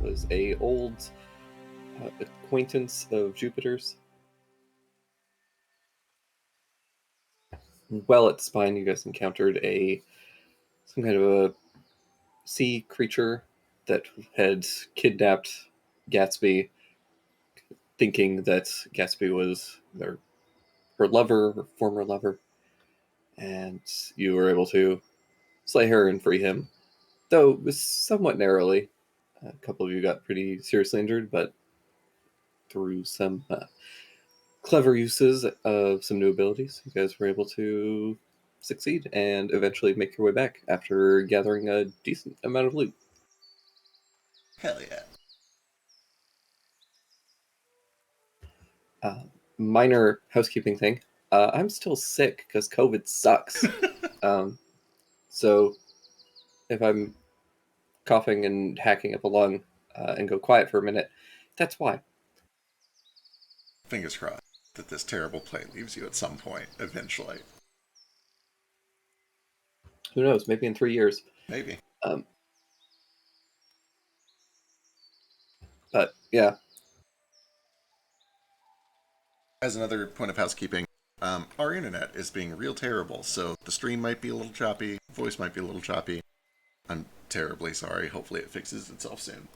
was a old acquaintance of Jupiter's. Well, at the spine, you guys encountered some kind of a sea creature that had kidnapped Gatsby, thinking that Gatsby was her lover or former lover, and you were able to slay her and free him, though it was somewhat narrowly. A couple of you got pretty seriously injured, but through some clever uses of some new abilities, you guys were able to succeed and eventually make your way back after gathering a decent amount of loot. Hell yeah. Minor housekeeping thing. I'm still sick because COVID sucks. So if I'm coughing and hacking up a lung and go quiet for a minute, that's why. Fingers crossed that this terrible plane leaves you at some point, eventually. Who knows? Maybe in 3 years. Maybe. But yeah. As another point of housekeeping, our internet is being real terrible, so the stream might be a little choppy, voice might be a little choppy. I'm terribly sorry. Hopefully it fixes itself soon.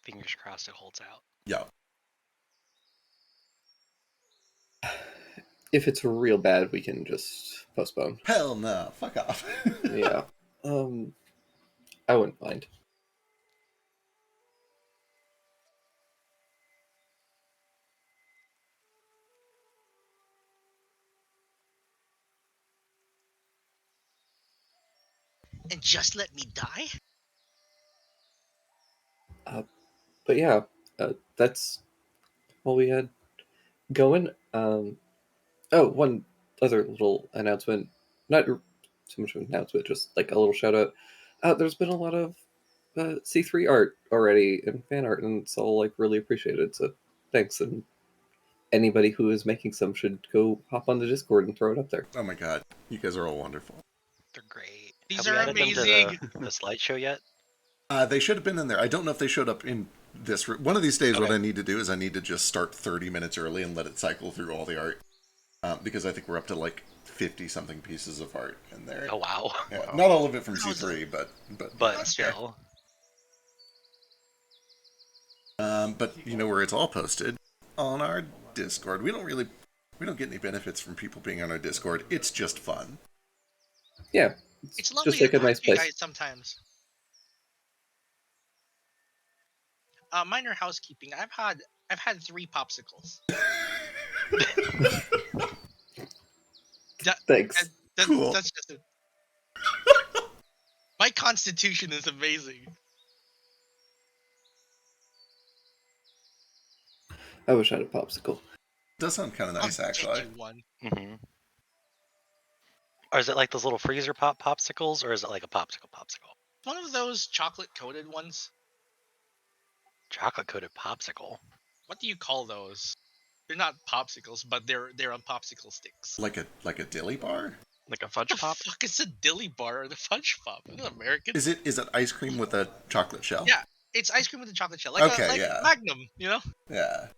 Fingers crossed it holds out. Yeah. If it's real bad, we can just postpone. Hell no. Fuck off. Yeah. I wouldn't mind. And just let me die? But yeah, that's all we had going. One other little announcement. Not so much of an announcement, just like a little shout out. There's been a lot of C3 art already and fan art, and it's all like really appreciated. So thanks, and anybody who is making some should go hop on the Discord and throw it up there. Oh my god, you guys are all wonderful. They're great. These Have we are added them to amazing. the slideshow yet? They should have been in there. I don't know if they showed up in this. One of these days, Okay. what I need to do is I need to just start 30 minutes early and let it cycle through all the art. Because I think we're up to like 50-something pieces of art in there. Oh wow. Yeah, Wow. not all of it from C3, but Still. But you know where it's all posted? On our Discord. We don't get any benefits from people being on our Discord. It's just fun. Yeah, It's lovely just like to a nice talk to you place. guys sometimes. Minor housekeeping. I've had 3 popsicles. Thanks. Cool. That's just it. My constitution is amazing. I wish I had a popsicle. Does sound kind of nice, I'll actually. get you one. Mm-hmm. Or is it like those little freezer pop popsicles, or is it like a popsicle? One of those chocolate coated ones. Chocolate coated popsicle. What do you call those? They're not popsicles, but they're on popsicle sticks. Like a dilly bar? Like a fudge What the pop? fuck is a dilly bar or the fudge pop? I'm not American. Is it ice cream with a chocolate shell? Yeah, it's ice cream with a chocolate shell, like Okay, yeah. Magnum, you know. Yeah.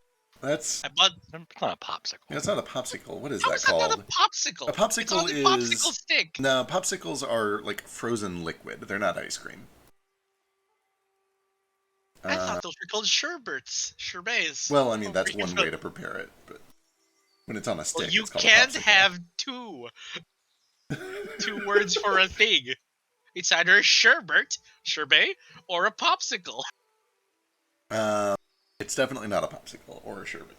That's I bought. It's not a popsicle. it's not a popsicle. What is How that is that called? not a popsicle? A popsicle it's on the is popsicle stick. No, popsicles are like frozen liquid. They're not ice cream. I thought those were called sherbets. Well, I mean that's one way to prepare it, but when it's on a stick, Well, you it's called can't a popsicle. have two words for a thing. It's either a sherbet, or a popsicle. It's definitely not a popsicle or a sherbet.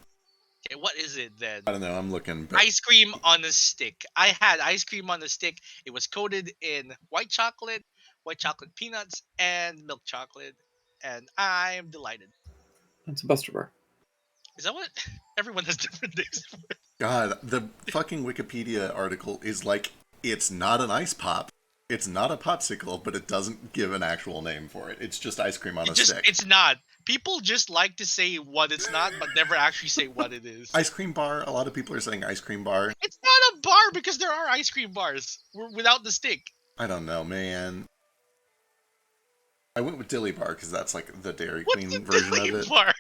Okay, what is it then? I don't know. I'm looking. But Ice cream on a stick. I had ice cream on a stick. It was coated in white chocolate peanuts, and milk chocolate, and I am delighted. It's a Buster Bar. Is that what? Everyone has different names for it. God, the fucking Wikipedia article is like, it's not an ice pop, it's not a popsicle, but it doesn't give an actual name for it. It's just ice cream on a stick. It's not. People just like to say what it's not, but never actually say what it is. Ice cream bar. A lot of people are saying ice cream bar. It's not a bar because there are ice cream bars without the stick. I don't know, man. I went with Dilly Bar because that's like the Dairy What's Queen the version of dilly it. bar?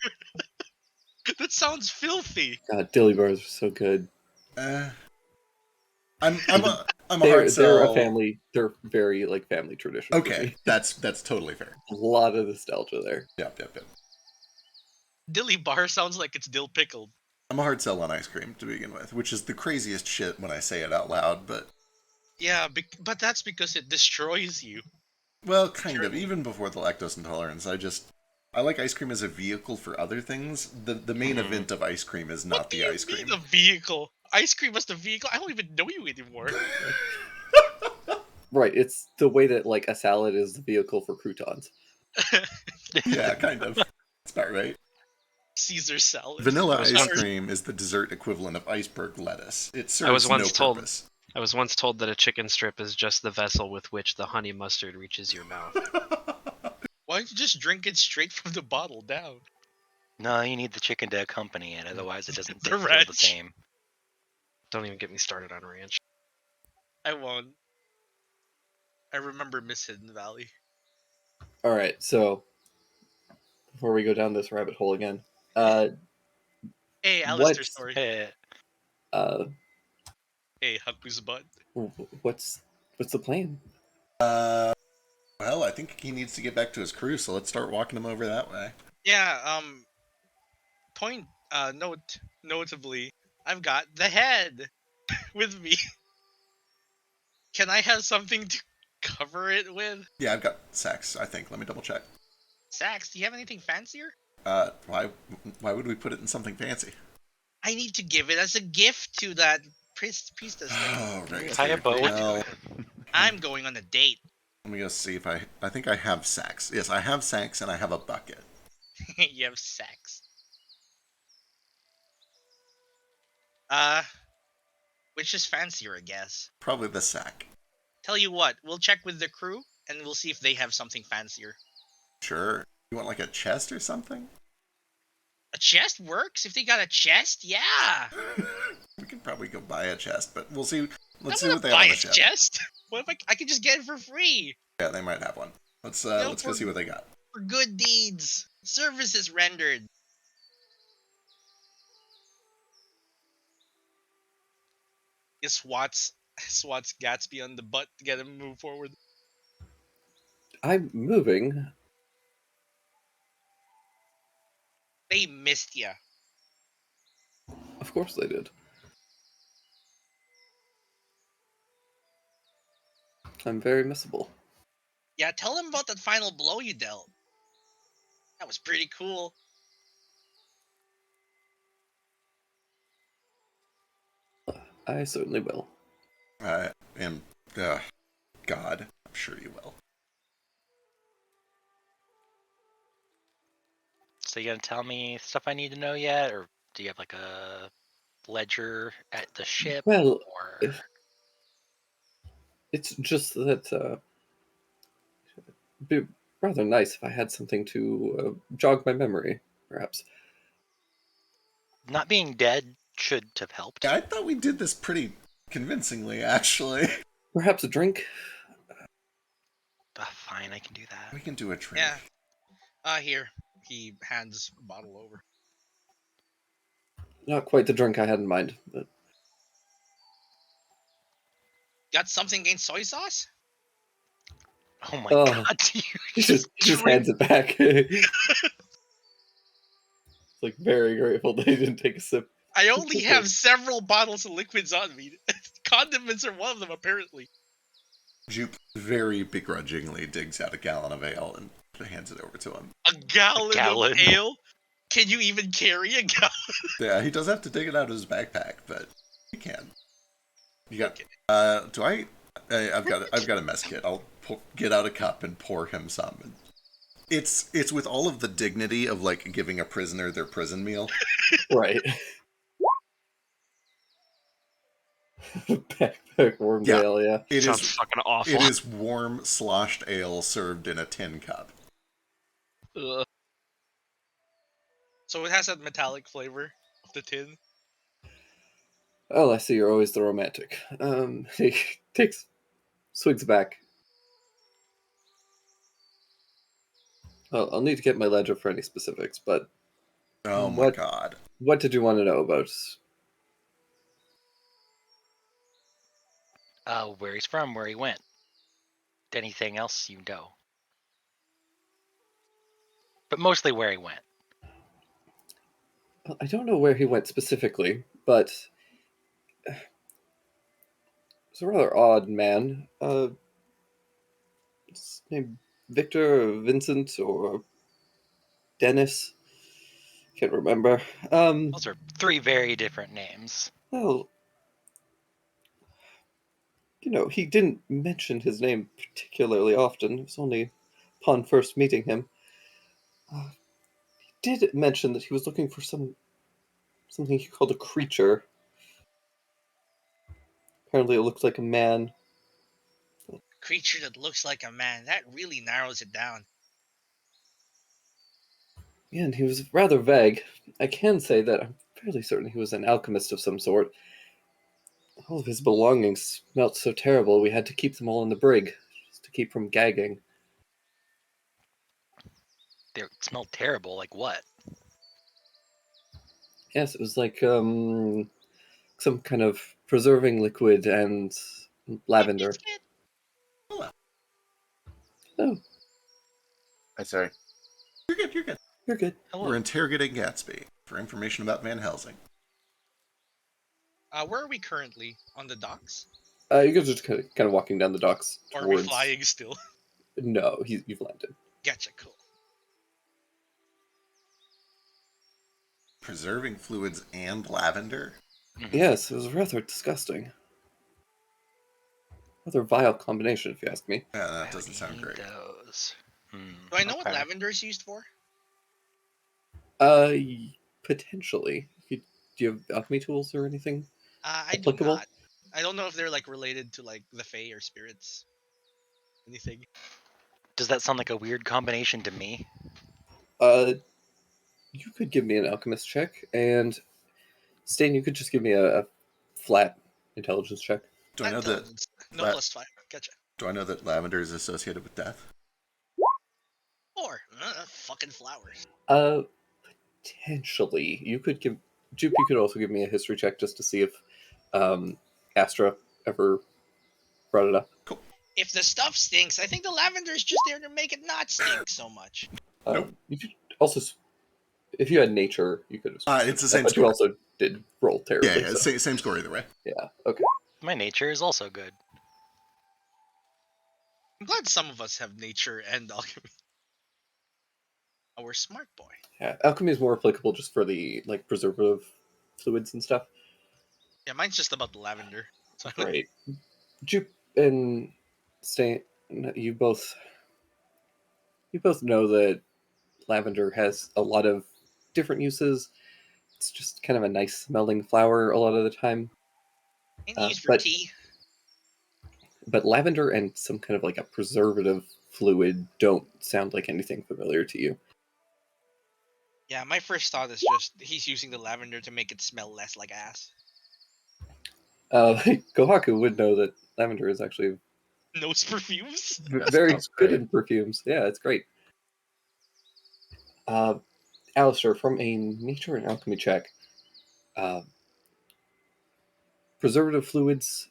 That sounds filthy. God, dilly bars are so good. I'm a They're hard sell. a family. They're very like family tradition. For Okay, me. that's totally fair. A lot of nostalgia there. Yep. Dilly bar sounds like it's dill pickled. I'm a hard sell on ice cream to begin with, which is the craziest shit when I say it out loud, but Yeah, but that's because it destroys you. well, kind of. Even before the lactose intolerance, I like ice cream as a vehicle for other things. The main event of ice cream is not What do the you ice cream. mean a vehicle? Ice cream as the vehicle? I don't even know you anymore. Right, it's the way that like a salad is the vehicle for croutons. Yeah, kind of. That's about right. Caesar salad. Vanilla ice Sorry. cream is the dessert equivalent of iceberg lettuce. It I serves was once no told- purpose. I was once told that a chicken strip is just the vessel with which the honey mustard reaches your mouth. Why don't you just drink it straight from the bottle down? No, you need the chicken to accompany it, otherwise it doesn't The feel the ranch. same. Don't even get me started on ranch. I won't. I remember Miss Hidden Valley. All right, so before we go down this rabbit hole again, Hey, Alistair's What- story. Eh, Hey, Haku's butt. what's the plan? Well, I think he needs to get back to his crew, so let's start walking him over that way. Yeah, notably, I've got the head with me. Can I have something to cover it with? Yeah, I've got sacks, I think. Let me double check. Sax, do you have anything fancier? Why would we put it in something fancy? I need to give it as a gift to that priestess thing. Oh, right. Tie a dude. bow. Well, I'm going on a date. let me go see if I think I have sacks. Yes, I have sacks and I have a bucket. You have sex. Which is fancier, I guess. Probably the sack. Tell you what, we'll check with the crew and we'll see if they have something fancier. Sure. You want like a chest or something? A chest works? If they got a chest, yeah. We could probably go buy a chest, but we'll see. Let's see I'm what they gonna have buy on the a ship. chest. What if I could just get it for free? Yeah, they might have one. Let's No, go see what they got. For good deeds. Services rendered. He swats Gatsby on the butt to get him to move forward. I'm moving. They missed ya. Of course they did. I'm very missable. Yeah, tell them about that final blow you dealt. That was pretty cool. I certainly will. And God, I'm sure you will. So you gonna tell me stuff I need to know yet, or do you have like a ledger at the ship? Well, Or it's just that it'd be rather nice if I had something to jog my memory, perhaps. not being dead should have helped. Yeah, I thought we did this pretty convincingly, actually. Perhaps a drink? Fine, I can do that. We can do a drink. Yeah. Here. He hands a bottle over. Not quite the drink I had in mind, but Got something against soy sauce? Oh my Oh. god, you he just just drink. hands it back. It's like very grateful they didn't take a sip. I only have several bottles of liquids on me. Condiments are one of them, apparently. Jupe very begrudgingly digs out a gallon of ale and hands it over to him. A gallon gallon. of ale? Can you even carry a gallon? Yeah, he does have to dig it out of his backpack, but he can. You got? I've got a mess kit. I'll get out a cup and pour him some. And it's with all of the dignity of like giving a prisoner their prison meal. Right. Backpack warm Yeah. ale, yeah. It Sounds is. fucking awful. It is warm sloshed ale served in a tin cup. Ugh. So it has that metallic flavor of the tin. Oh, I see you're always the romantic. He swings back. I'll need to get my ledger for any specifics, but Oh my what god. what did you want to know about? Where he's from, where he went. Anything else you know? But mostly where he went. I don't know where he went specifically, but he's a rather odd man. His name Victor or Vincent or Dennis. Can't remember. Those are three very different names. Well, he didn't mention his name particularly often. It was only upon first meeting him. He did mention that he was looking for something he called a creature. Apparently, it looks like a man. Creature that looks like a man. That really narrows it down. Yeah, and he was rather vague. I can say that I'm fairly certain he was an alchemist of some sort. All of his belongings smelt so terrible we had to keep them all in the brig, just to keep from gagging. They smelled terrible. Like what? Yes, it was like some kind of preserving liquid and lavender. Biscuit. Hello. Oh, I'm sorry. You're good, you're good. you're good. Hello. We're interrogating Gatsby for information about Van Helsing. Where are we currently? On the docks? You guys are just kind of walking down the docks Or are we towards. flying still? No, you've landed. Gotcha, cool. Preserving fluids and lavender? Mhm. Yes, it was rather disgusting. Rather vile combination, if you ask me. Yeah, Why that would doesn't you sound need great. those? Do I know what Okay. lavender is used for? Potentially. Do you have alchemy tools or anything I do applicable? not. I don't know if they're like related to like the Fae or spirits. Anything. Does that sound like a weird combination to me? You could give me an alchemist check, and Stain, you could just give me a flat intelligence check. Do I know that Intelligence. No la- +5. Gotcha. do I know that lavender is associated with death? Or fucking flowers. Potentially. You could give Jupe, you could also give me a history check just to see if Astra ever brought it up. Cool. If the stuff stinks, I think the lavender is just there to make it not stink so much. Nope. You could also, if you had nature, you could have. It's the same but score. you also did roll terribly. Yeah, so. same score either way. Yeah. Okay. My nature is also good. I'm glad some of us have nature and alchemy. Oh, we're smart, boy. Yeah, alchemy is more applicable just for the preservative fluids and stuff. Yeah, mine's just about the lavender. So Great. Jupe and Stain, you both know that lavender has a lot of different uses. It's just kind of a nice smelling flower a lot of the time. and used for but tea. but lavender and some kind of like a preservative fluid don't sound like anything familiar to you. Yeah, my first thought is just he's using the lavender to make it smell less like ass. Kohaku would know that lavender is actually Nose perfumes? very Sounds good great. in perfumes. Yeah, it's great. Alistair, from a nature and alchemy check, preservative fluids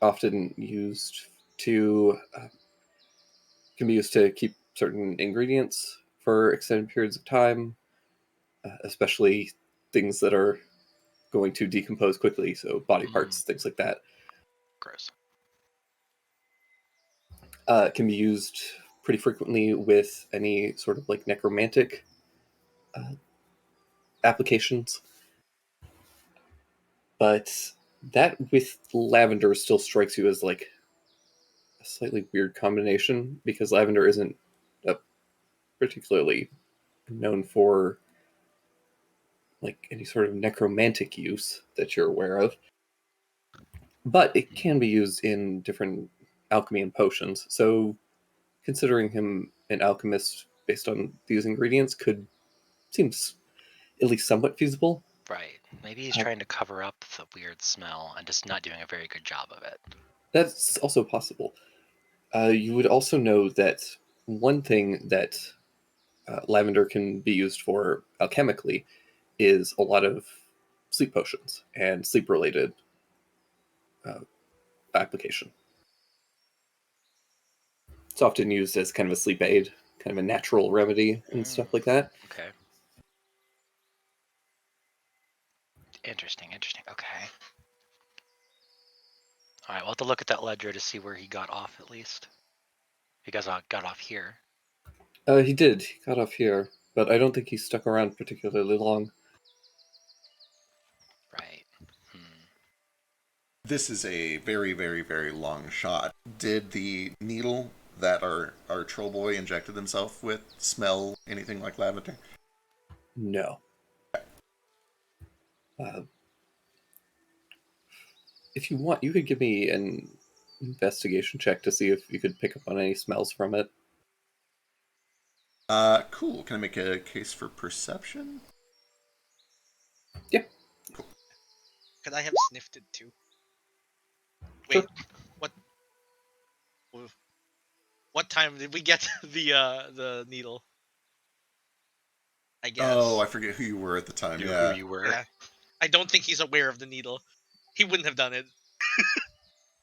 often used to can be used to keep certain ingredients for extended periods of time, especially things that are going to decompose quickly, so body parts, things like that. Gross. Can be used pretty frequently with any sort of like necromantic applications. But that with lavender still strikes you as like a slightly weird combination because lavender isn't particularly known for like any sort of necromantic use that you're aware of. But it can be used in different alchemy and potions. So considering him an alchemist based on these ingredients seems at least somewhat feasible. Right. Maybe he's trying to cover up the weird smell and just not doing a very good job of it. That's also possible. You would also know that one thing that lavender can be used for alchemically is a lot of sleep potions and sleep-related application. It's often used as kind of a sleep aid, kind of a natural remedy and stuff like that. Okay. Interesting. Okay. All right, we'll have to look at that ledger to see where he got off at least. He got off here. He did. He got off here, but I don't think he stuck around particularly long. Right. This is a very, very, very long shot. Did the needle that our troll boy injected himself with smell anything like lavender? No. If you want, you could give me an investigation check to see if you could pick up on any smells from it. Cool. Can I make a case for perception? Yeah. Cool. Could I have sniffed it too? Sure. Wait, what time did we get the needle? I guess. Oh, I forget who you were at the time. Knew Yeah. who you were. Yeah. I don't think he's aware of the needle. He wouldn't have done it.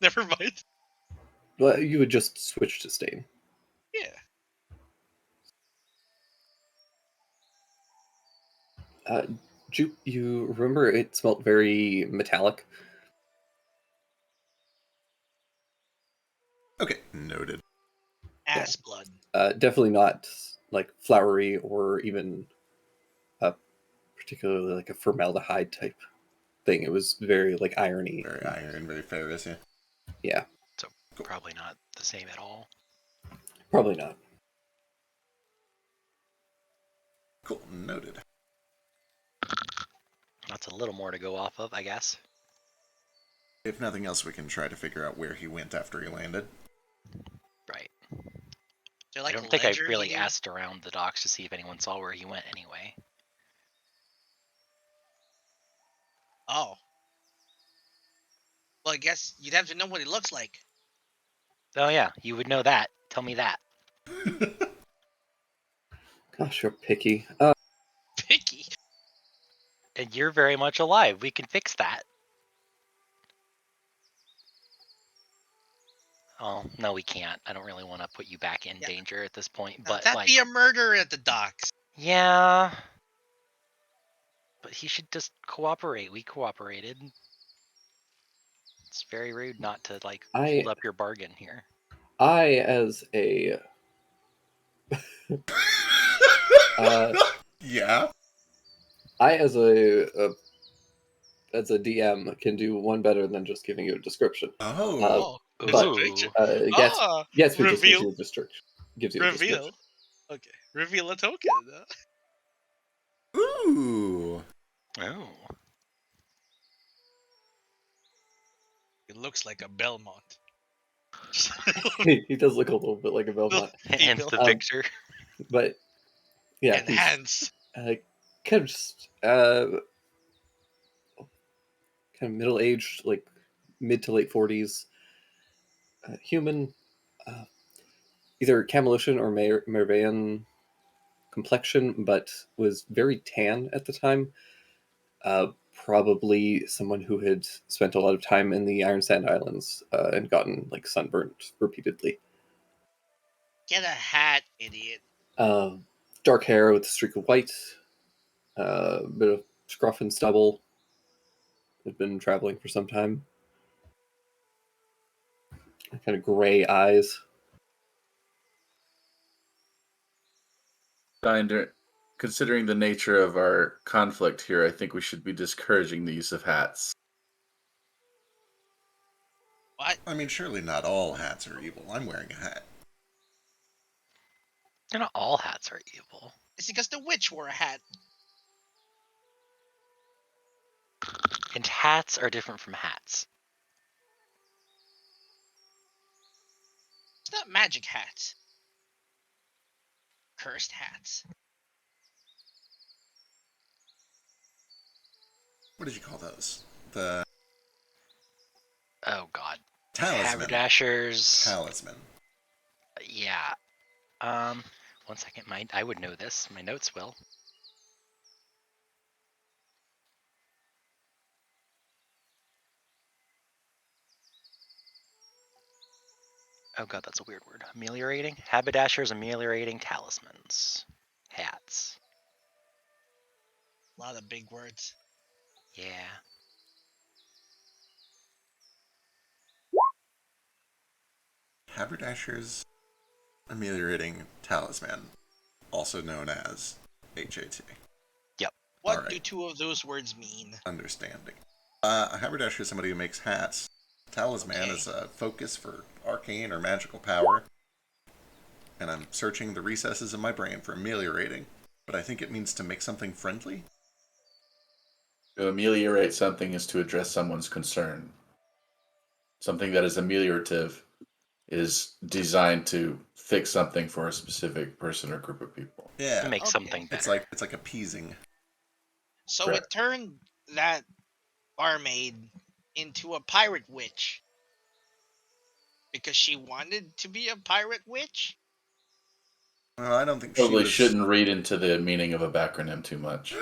Never mind. Well, you would just switch to stain. Yeah. You remember it smelled very metallic? Okay, noted. Ass blood. Definitely not like flowery or even particularly like a formaldehyde type thing. It was very like irony. Very iron, very ferrous, yeah. Yeah, So probably not the same at all. probably not. Cool, noted. That's a little more to go off of, I guess. If nothing else, we can try to figure out where he went after he landed. Right. They're like I don't think I ledger really eating. asked around the docks to see if anyone saw where he went anyway. Oh. Well, I guess you'd have to know what he looks like. Oh yeah, you would know that. Tell me that. Gosh, you're picky. Picky. And you're very much alive. We can fix that. Oh, no, we can't. I don't really want to put you back in danger at this point. Now, But that'd like, be a murder at the docks. yeah. But he should just cooperate. We cooperated. It's very rude not to like hold up your bargain here. I as a Yeah? I as a DM can do one better than just giving you a description. Oh. There's a Ooh. picture. Gatsby just reveal. gives you a description. Reveal. Okay. Reveal a token. Ooh. Oh. It looks like a Belmont. He does look a little bit like a Belmont. Hence the Um, picture. But yeah, he's Enhance. kind of just kind of middle-aged, like mid to late 40s, human, either Camelotian or Mervean complexion, but was very tan at the time. Probably someone who had spent a lot of time in the Iron Sand Islands and gotten like sunburnt repeatedly. Get a hat, idiot. Dark hair with a streak of white, a bit of scruff and stubble. Had been traveling for some time. Kind of gray eyes. Considering the nature of our conflict here, I think we should be discouraging the use of hats. What? I mean, surely not all hats are evil. I'm wearing a hat. Not all hats are evil. It's because the witch wore a hat. And hats are different from hats. It's not magic hats. Cursed hats. what did you call those? The Oh God. talisman. Haberdashers. Talisman. Yeah. 1 second. I would know this. My notes will. Oh God, that's a weird word. Ameliorating. Haberdashers, ameliorating talismans. Hats. A lot of big words. Yeah. Haberdasher's ameliorating talisman, also known as HAT. What Alright. do two of those words mean? Understanding. A haberdasher is somebody who makes hats. Talisman is a focus for arcane or magical power. And I'm searching the recesses of my brain for ameliorating, but I think it means to make something friendly. To ameliorate something is to address someone's concern. Something that is ameliorative is designed to fix something for a specific person or group of people. Yeah, To make Okay. something it's better. like appeasing. So Correct. it turned that barmaid into a pirate witch. Because she wanted to be a pirate witch? Well, I don't think she Probably was. shouldn't read into the meaning of a backronym too much.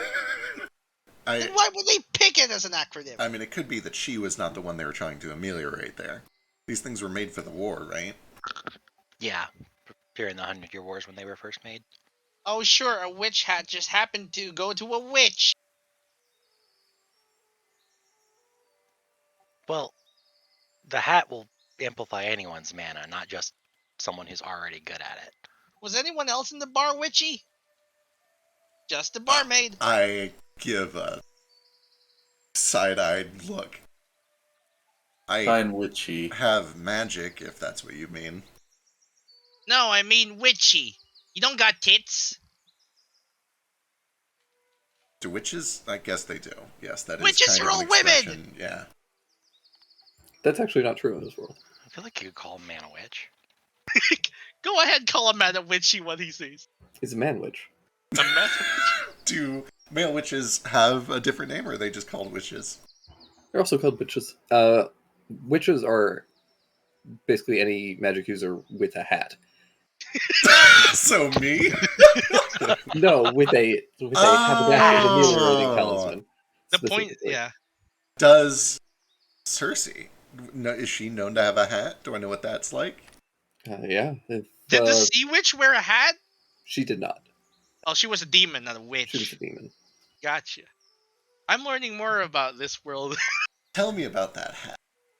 Then why would they pick it as an acronym? I mean, it could be that she was not the one they were trying to ameliorate there. These things were made for the war, right? Yeah. During the 100-Year Wars when they were first made. Oh sure, a witch hat just happened to go to a witch. Well, the hat will amplify anyone's mana, not just someone who's already good at it. Was anyone else in the bar witchy? Just the barmaid. I give a side-eyed look. I Fine witchy. have magic, if that's what you mean. No, I mean witchy. You don't got tits. Do witches? I guess they do. Yes, that is Witches kind are of an all women! expression. Yeah. That's actually not true in this world. I feel like you could call a man a witch. Go ahead, call a man a witchy what he says. He's a man witch. A man? Do male witches have a different name, or are they just called witches? They're also called witches. Witches are basically any magic user with a hat. So me? No, with a haberdasher's ameliorating Oh. talisman. The point, specifically. yeah. Does Cersei? Is she known to have a hat? Do I know what that's like? Yeah. If, Did the sea witch wear a hat? she did not. Oh, she was a demon, not a witch. She was a demon. Gotcha. I'm learning more about this world. Tell me about that hat.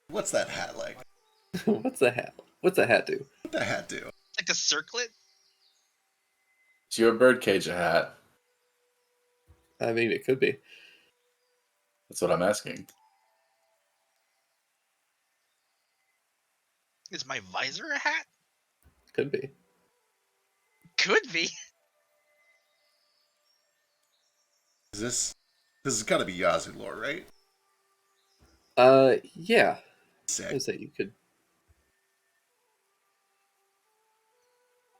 What's that hat like? What's the hat? What's the hat do? What the hat do? Like a circlet? Is your birdcage a hat? I mean, it could be. That's what I'm asking. Is my visor a hat? Could be. Could be. This has got to be Yazoo lore, right? Yeah. Sick. I'd say you could.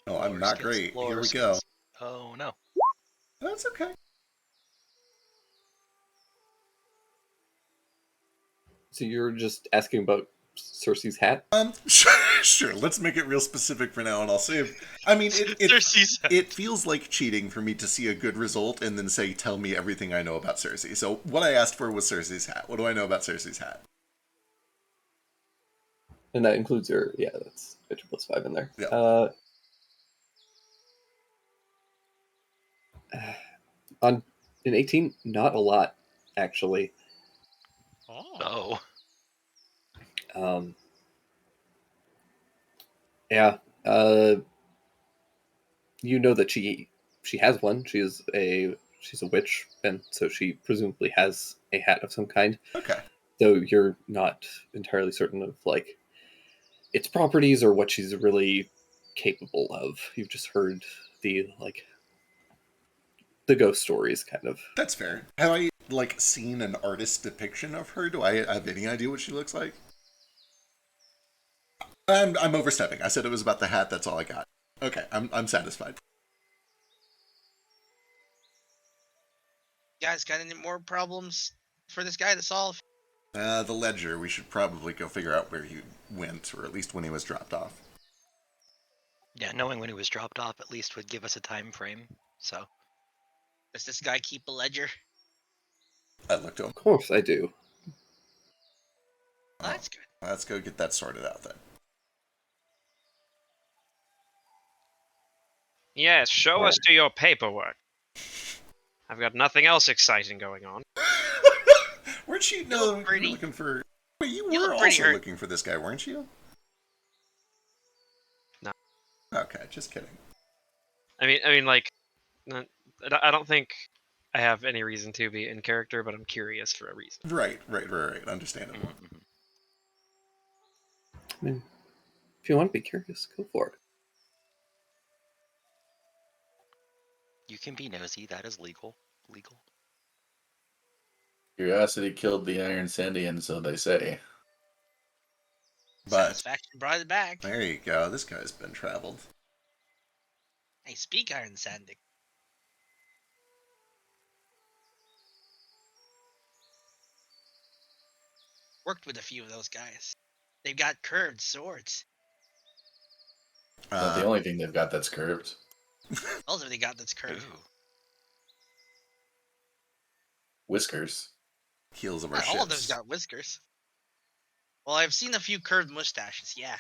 Oh, I'm Lore not skills, great. lore Here we skills. go. Oh no. That's okay. So you're just asking about Cersei's hat? Sure. Let's make it real specific for now, and I'll save. I mean, Cersei's hat. it feels like cheating for me to see a good result and then say, "Tell me everything I know about Cersei." So what I asked for was Cersei's hat. What do I know about Cersei's hat? And that includes your, yeah, that's 5 in there. Yeah. In 18, not a lot, actually. Oh. Yeah. You know that she has one. She's a witch, and so she presumably has a hat of some kind. Okay. Though you're not entirely certain of like its properties or what she's really capable of. You've just heard the ghost stories, kind of. That's fair. Have I seen an artist depiction of her? Do I have any idea what she looks like? I'm overstepping. I said it was about the hat. That's all I got. Okay, I'm satisfied. Guys, got any more problems? for this guy to solve? The ledger, we should probably go figure out where he went, or at least when he was dropped off. Yeah, knowing when he was dropped off at least would give us a time frame. So Does this guy keep a ledger? I looked to him. Of course I do. Well, that's good. Let's go get that sorted out then. Yes, show us to your paperwork. I've got nothing else exciting going on. Weren't you? You No, look you were pretty. looking for. Wait, you You were look pretty also hurt. looking for this guy, weren't you? No. Okay, just kidding. I mean, like, I don't think I have any reason to be in character, but I'm curious for a reason. Right. Understandable. mhm. I mean, if you want to be curious, go for it. You can be nosy. That is legal. Legal. Curiosity killed the Iron Sandian, so they say. But Satisfaction brought it back. there you go. This guy's been traveled. Hey, speak Iron Sandic. Worked with a few of those guys. They've got curved swords. Not the only thing they've got that's curved. What else have they got that's curved? Ooh. Whiskers. Heels of our Not ships. all of them's got whiskers. Well, I've seen a few curved mustaches, yeah.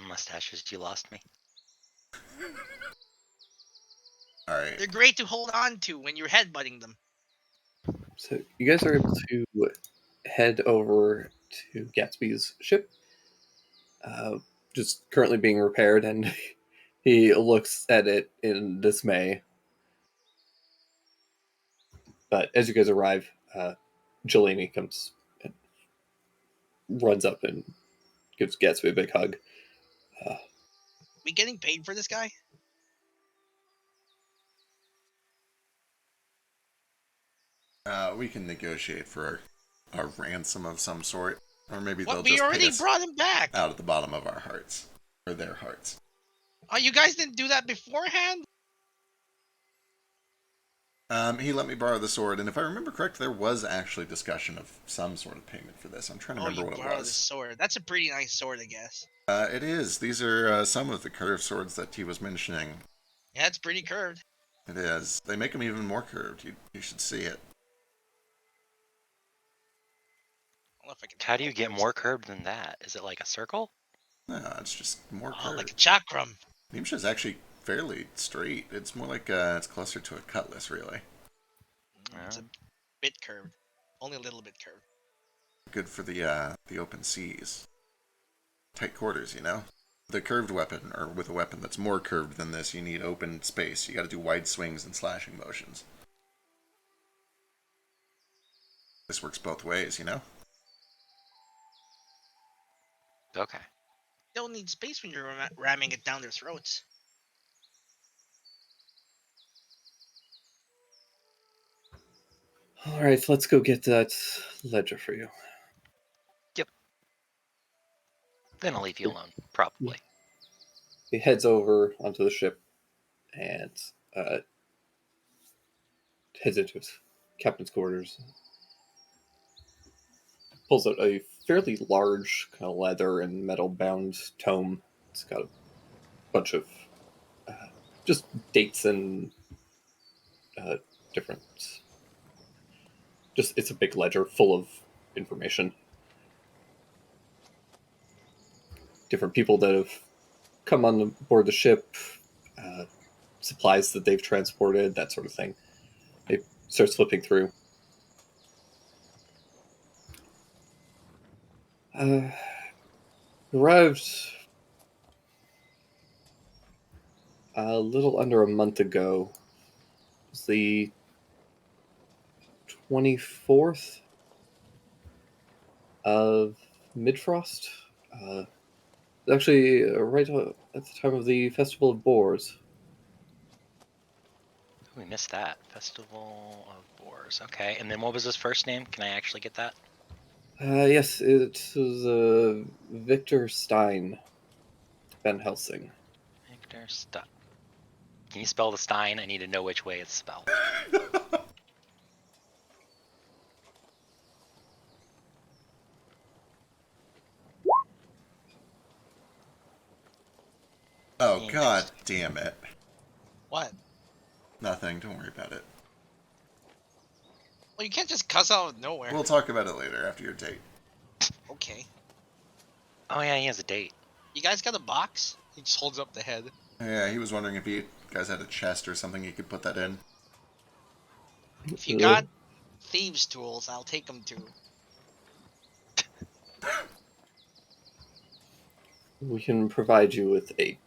Mustaches, you lost me. All right. They're great to hold on to when you're headbutting them. So you guys are able to head over to Gatsby's ship, just currently being repaired, and he looks at it in dismay. But as you guys arrive, Jelani comes and runs up and gives Gatsby a big hug. We getting paid for this guy? We can negotiate for a ransom of some sort, or maybe they'll What? just We pay already us brought him back. out at the bottom of our hearts, or their hearts. Oh, you guys didn't do that beforehand? He let me borrow the sword, and if I remember correct, there was actually discussion of some sort of payment for this. I'm trying to Oh, remember you what it borrowed the was. sword. That's a pretty nice sword, I guess. It is. These are some of the curved swords that he was mentioning. Yeah, it's pretty curved. It is. They make them even more curved. You should see it. I don't know if I can How do you get more curved than that? Is it like a circle? No, it's just more Oh, curved. like a chakram. Nimsha's actually fairly straight. It's more like it's closer to a cutlass, really. It's a bit curved. Only a little bit curved. Good for the open seas. Tight quarters, you know? The curved weapon, or with a weapon that's more curved than this, you need open space. You gotta do wide swings and slashing motions. This works both ways, you know? Okay. You don't need space when you're ramming it down their throats. All right, let's go get that ledger for you. Then I'll leave you alone, probably. He heads over onto the ship and heads into his captain's quarters. Pulls out a fairly large kind of leather and metal bound tome. It's got a bunch of just dates and different. Just it's a big ledger full of information. Different people that have come on board the ship, supplies that they've transported, that sort of thing. He starts flipping through. Arrived a little under a month ago. It was the 24th of Midfrost. Actually, right at the time of the Festival of Boars. We missed that. Festival of Boars. Okay, and then what was his first name? Can I actually get that? Yes, it was Victor Stein, Van Helsing. After stuff. Can you spell the Stein? I need to know which way it's spelled. Oh, god damn it. What? Nothing, don't worry about it. Well, you can't just cuss out of nowhere. We'll talk about it later after your date. Okay. Oh yeah, he has a date. You guys got a box? He just holds up the head. Yeah, he was wondering if you guys had a chest or something you could put that in. If you got thieves' tools, I'll take them too. We can provide you with a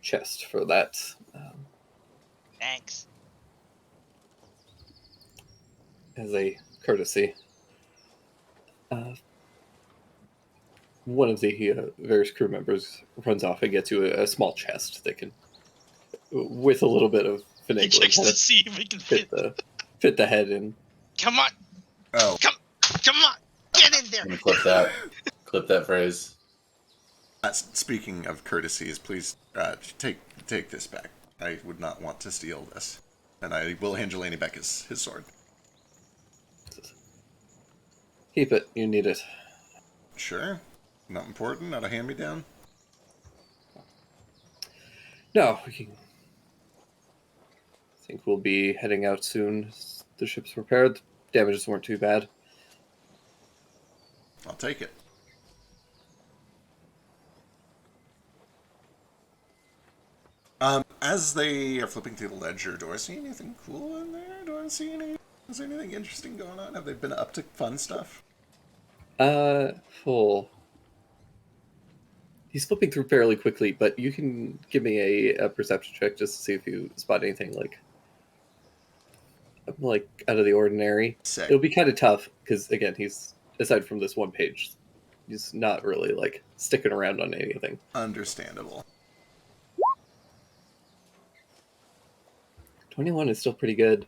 chest for that. Thanks. As a courtesy. One of the various crew members runs off and gets you a small chest that can, with a little bit of He finagling, checks kind to of see if he can fit. fit the head in. Come on! Oh, Come on! Get in there! I'm gonna clip that. Clip that phrase. speaking of courtesies, please take this back. I would not want to steal this. And I will hand Jelani back his sword. Keep it. You need it. Sure. Not important, not a hand-me-down. No, we can. I think we'll be heading out soon. The ship's repaired. The damages weren't too bad. I'll take it. As they are flipping through the ledger, do I see anything cool in there? Do I see any? Is there anything interesting going on? Have they been up to fun stuff? Full. He's flipping through fairly quickly, but you can give me a perception check just to see if you spot anything like out of the ordinary. Sick. It'll be kind of tough because again, he's aside from this one page, he's not really like sticking around on anything. Understandable. 21 is still pretty good.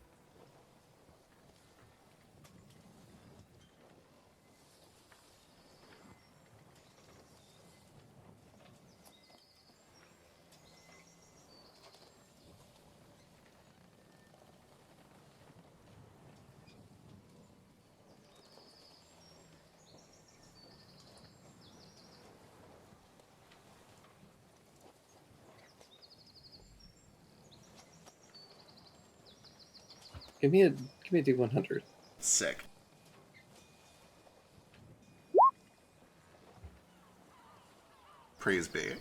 Give me a D100. Sick. Praise be.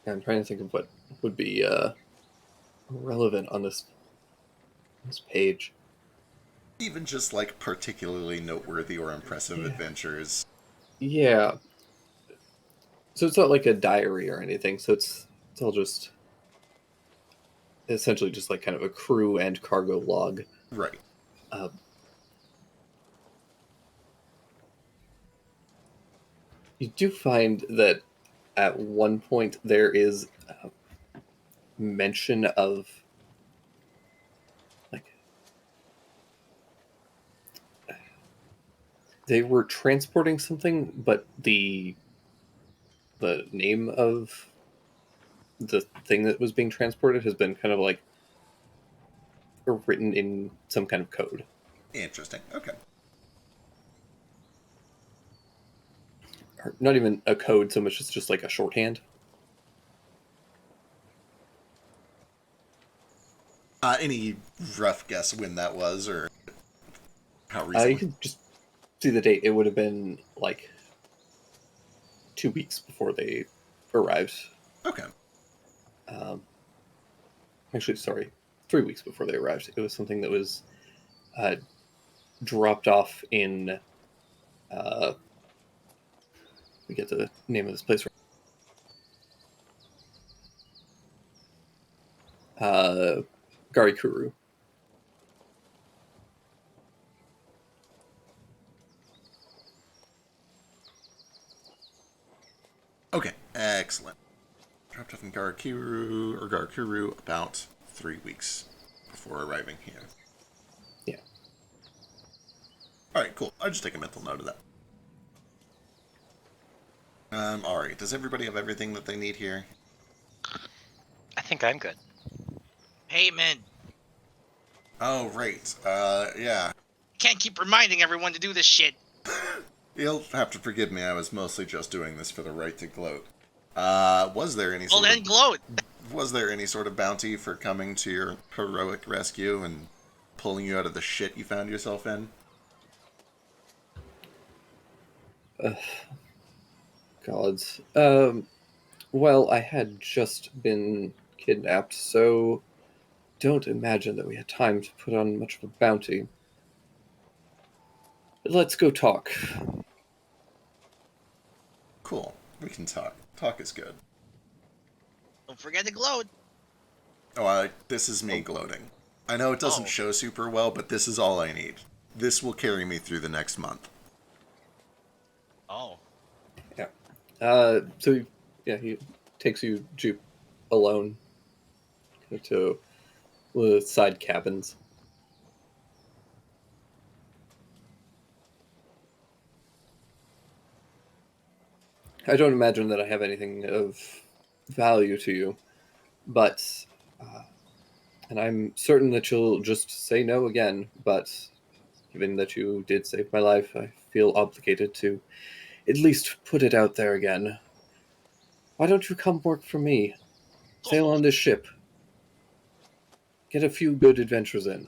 I'm trying to think of what would be relevant on this page. Even just like particularly noteworthy or impressive Yeah. adventures. Yeah. So it's not like a diary or anything. So it's all just essentially just like kind of a crew and cargo log. Right. You do find that at one point there is mention of like they were transporting something, but the name of the thing that was being transported has been kind of like written in some kind of code. Interesting. Okay. Or not even a code so much as just like a shorthand. Any rough guess when that was or how You recently? can just see the date. It would have been like 2 weeks before they arrived. Okay. Actually, sorry, 3 weeks before they arrived. It was something that was dropped off in. We get the name of this place. Garikuru. Okay, excellent. Dropped off in Garikuru about 3 weeks before arriving here. Yeah. Alright, cool. I'll just take a mental note of that. Alright, does everybody have everything that they need here? I think I'm good. Payment. Oh, right. Yeah. Can't keep reminding everyone to do this shit. You'll have to forgive me, I was mostly just doing this for the right to gloat. Was there any Well, sort then of... gloat. Was there any sort of bounty for coming to your heroic rescue and pulling you out of the shit you found yourself in? Gods. Well, I had just been kidnapped, so don't imagine that we had time to put on much of a bounty. Let's go talk. Cool. We can talk. Talk is good. Don't forget to gloat. Oh, this is me gloating. I know it doesn't Oh. show super well, but this is all I need. This will carry me through the next month. Oh. So, yeah, he takes you, Jupe, alone to the side cabins. I don't imagine that I have anything of value to you, but, and I'm certain that you'll just say no again, but given that you did save my life, I feel obligated to at least put it out there again. Why don't you come work for me? Sail on this ship. Get a few good adventures in.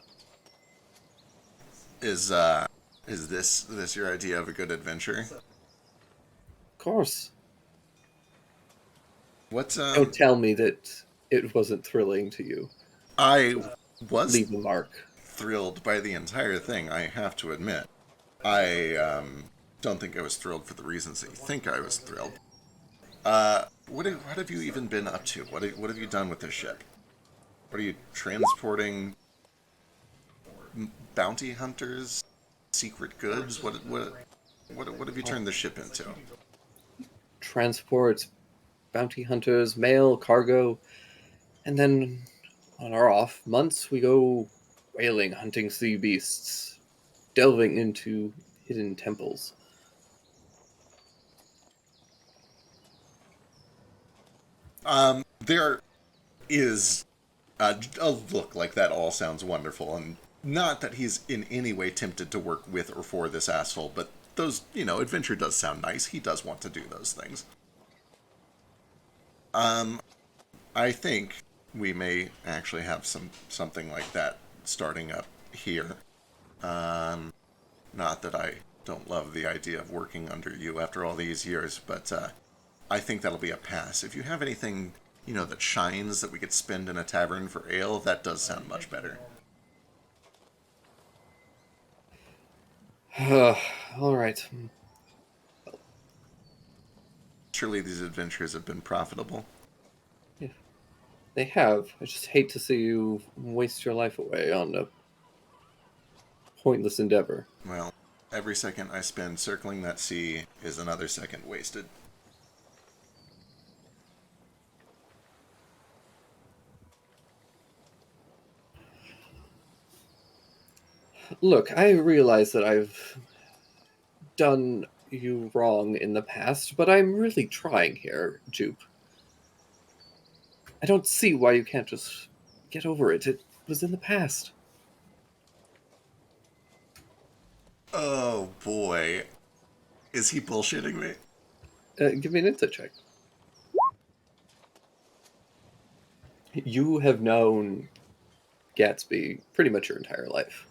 Is this your idea of a good adventure? Of course. What's Don't tell me that it wasn't thrilling to you. I was Leave a mark. thrilled by the entire thing, I have to admit. I don't think I was thrilled for the reasons that you think I was thrilled. What have you even been up to? What have you done with this ship? What are you transporting? Bounty hunters? Secret goods? What have you turned the ship into? Transport, bounty hunters, mail, cargo, and then on our off months we go whaling, hunting sea beasts, delving into hidden temples. There is look, like that all sounds wonderful, and not that he's in any way tempted to work with or for this asshole, but those, adventure does sound nice. He does want to do those things. I think we may actually have something like that starting up here. Not that I don't love the idea of working under you after all these years, but I think that'll be a pass. If you have anything, that shines that we could spend in a tavern for ale, that does sound much better. All right. Surely these adventures have been profitable. Yeah, they have. I just hate to see you waste your life away on a pointless endeavor. Well, every second I spend circling that sea is another second wasted. Look, I realize that I've done you wrong in the past, but I'm really trying here, Jupe. I don't see why you can't just get over it. It was in the past. Oh boy. Is he bullshitting me? Give me an insight check. You have known Gatsby pretty much your entire life.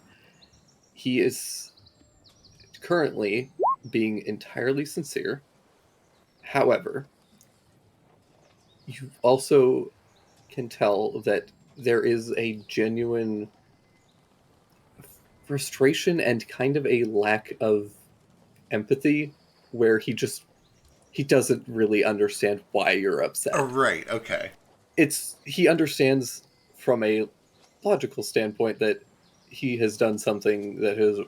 He is currently being entirely sincere. However, you also can tell that there is a genuine frustration and kind of a lack of empathy where he doesn't really understand why you're upset. Oh, right, okay. He understands from a logical standpoint that he has done something that has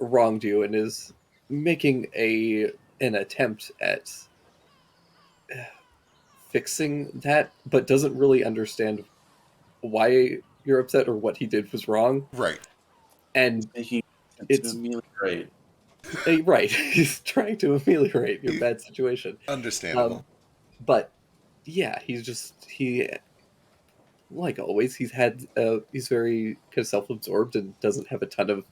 wronged you and is making an attempt at fixing that, but doesn't really understand why you're upset or what he did was wrong. Right. And Making it's to ameliorate. right. He's trying to ameliorate your bad situation. Understandable. But yeah, he like always he's very kind of self-absorbed and doesn't have a ton of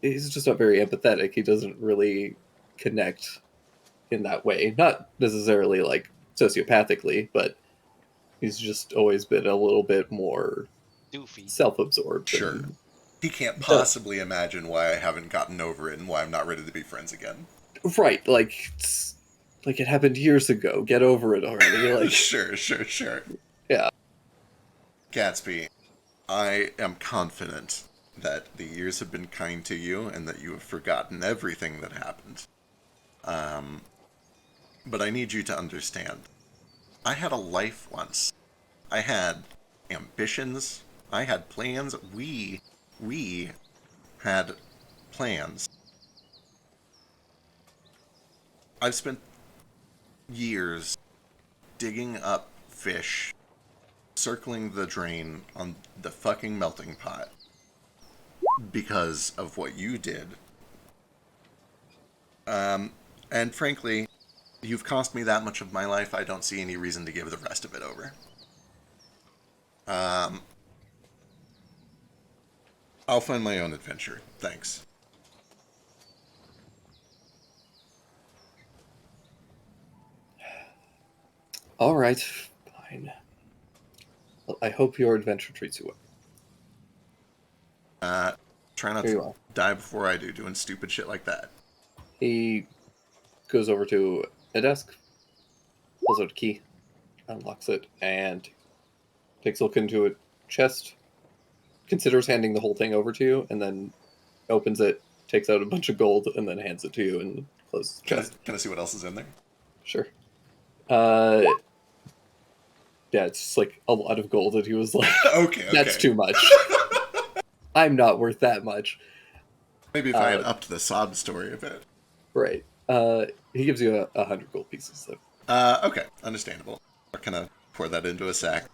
he's just not very empathetic. He doesn't really connect in that way. Not necessarily like sociopathically, but he's just always been a little bit more Doofy. self-absorbed. Sure. and- He can't possibly imagine why I haven't gotten over it and why I'm not ready to be friends again. Right, like it happened years ago. Get over it already. Like Sure. Yeah. Gatsby, I am confident that the years have been kind to you and that you have forgotten everything that happened. But I need you to understand. I had a life once. I had ambitions. I had plans. We had plans. I've spent years digging up fish, circling the drain on the fucking melting pot because of what you did. And frankly, you've cost me that much of my life, I don't see any reason to give the rest of it over. I'll find my own adventure. Thanks. All right, fine. Well, I hope your adventure treats you well. Try not Here you to are. die before I do, doing stupid shit like that. He goes over to a desk, pulls out a key, unlocks it, and takes a look into a chest, considers handing the whole thing over to you, and then opens it, takes out a bunch of gold, and then hands it to you and closes the chest. Can I see what else is in there? Sure. Yeah, it's just like a lot of gold, and he was like, Okay. that's too much. I'm not worth that much. Maybe if I had upped the sob story a bit. Right. He gives you 100 gold pieces, though. Okay. Understandable. I'll kind of pour that into a sack.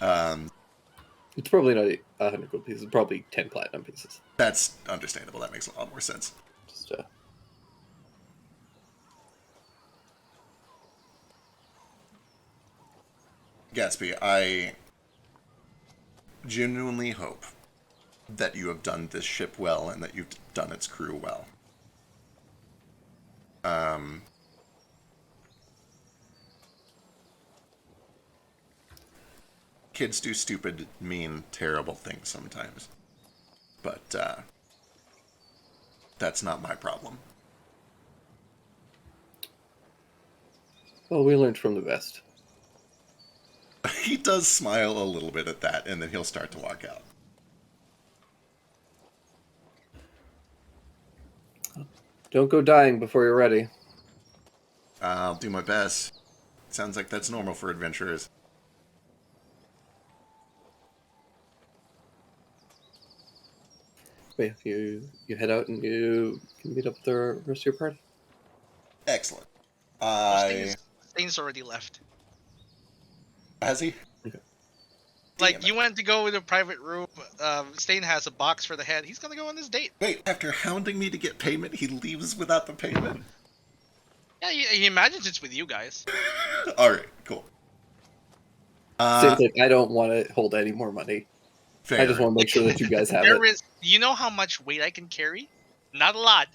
It's probably not 100 gold pieces, probably 10 platinum pieces. That's understandable. That makes a lot more sense. Just, Gatsby, I genuinely hope that you have done this ship well and that you've done its crew well. Kids do stupid, mean, terrible things sometimes. But, that's not my problem. well, we learned from the best. He does smile a little bit at that, and then he'll start to walk out. Don't go dying before you're ready. I'll do my best. Sounds like that's normal for adventurers. But yeah, you head out and you can meet up with the rest of your party. Excellent. Stain's already left. Has he? Like, Damn it. you went to go in a private room. Stain has a box for the head. He's gonna go on this date. Wait, after hounding me to get payment, he leaves without the payment? Yeah, he imagines it's with you guys. Alright, cool. Same thing. I don't want to hold any more money. Fair. I just want to make sure that you guys have it. There is. You know how much weight I can carry? Not a lot.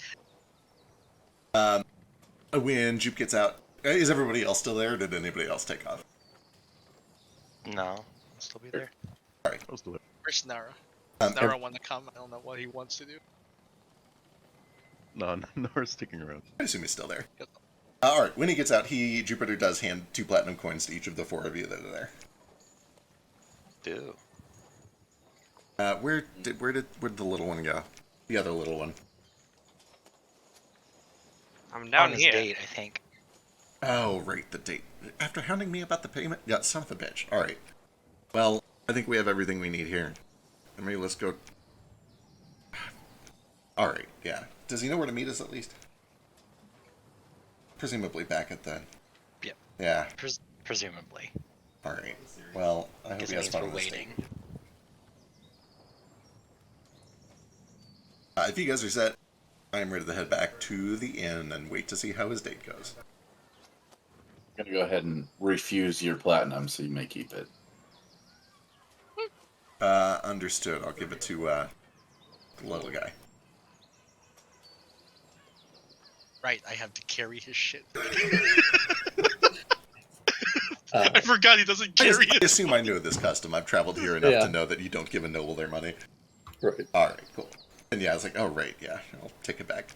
When Jupe gets out, is everybody else still there, or did anybody else take off? No, I'll still be there. Where's Nara? Um, Nara want to come? I don't know what he wants to do. No, Nora's sticking around. I assume he's still there. Alright, when he gets out, Jupiter does hand 2 platinum coins to each of the 4 of you that are there. Do. Where'd the little one go? The other little one. I'm down On this here. date, I think. Oh, right, the date. After hounding me about the payment? Yeah, son of a bitch. Alright. Well, I think we have everything we need here. I mean, let's go. Alright, yeah. Does he know where to meet us at least? Presumably back at the... Yep. Yeah. Presumably. Alright. Well, I hope Because he it has means fun we're on this waiting. date. If you guys are set, I am ready to head back to the inn and wait to see how his date goes. I'm going to go ahead and refuse your platinum so you may keep it. Understood. I'll give it to the little guy. Right, I have to carry his shit. Uh, I forgot he doesn't carry I it. assume I know this custom. I've traveled here enough Yeah. to know that you don't give a noble their money. right. Alright, cool. And yeah, I was like, oh, right, yeah, I'll take it back.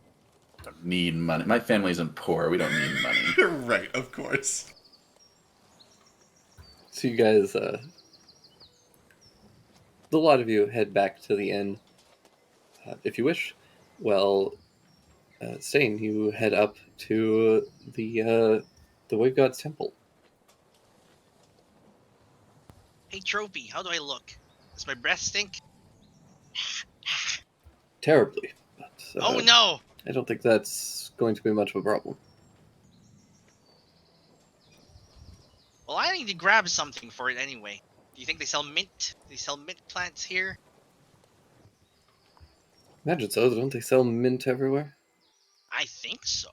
Don't need money. My family isn't poor. We don't need money. Right, of course. So you guys, the lot of you head back to the inn, if you wish. Well, Stain, you head up to the Wave God's temple. Hey, Trophy, how do I look? Does my breath stink? Terribly, but Oh no! I don't think that's going to be much of a problem. Well, I need to grab something for it anyway. Do you think they sell mint? They sell mint plants here? Imagine so. Don't they sell mint everywhere? I think so.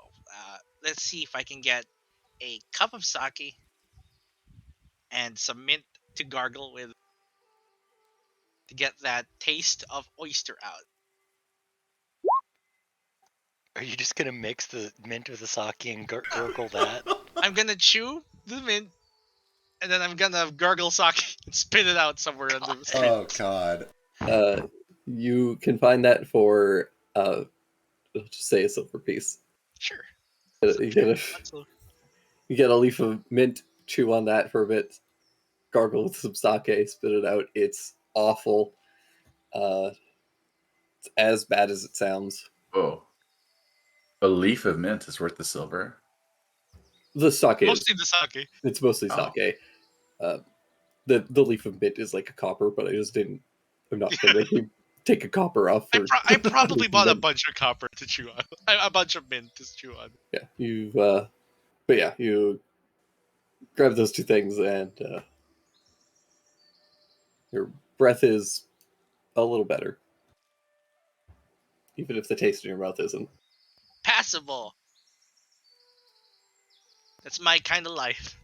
Let's see if I can get a cup of sake and some mint to gargle with to get that taste of oyster out. Are you just gonna mix the mint with the sake and gurgle that? I'm gonna chew the mint, and then I'm gonna gargle sake and spit it out somewhere on the street. Oh, God. You can find that for let's just say a silver piece. Sure. You get a leaf of mint, chew on that for a bit, gargle with some sake, spit it out. It's awful. It's as bad as it sounds. Oh. A leaf of mint is worth the silver? The sake Mostly is. the sake. It's mostly Oh. sake. The leaf of mint is like a copper, but I just didn't. I'm not going to make you take a copper off. I probably bought a mint. bunch of copper to chew on. A bunch of mint to chew on. Yeah, you've. But yeah, you grab those two things, and your breath is a little better, even if the taste in your mouth isn't. Passable. That's my kind of life.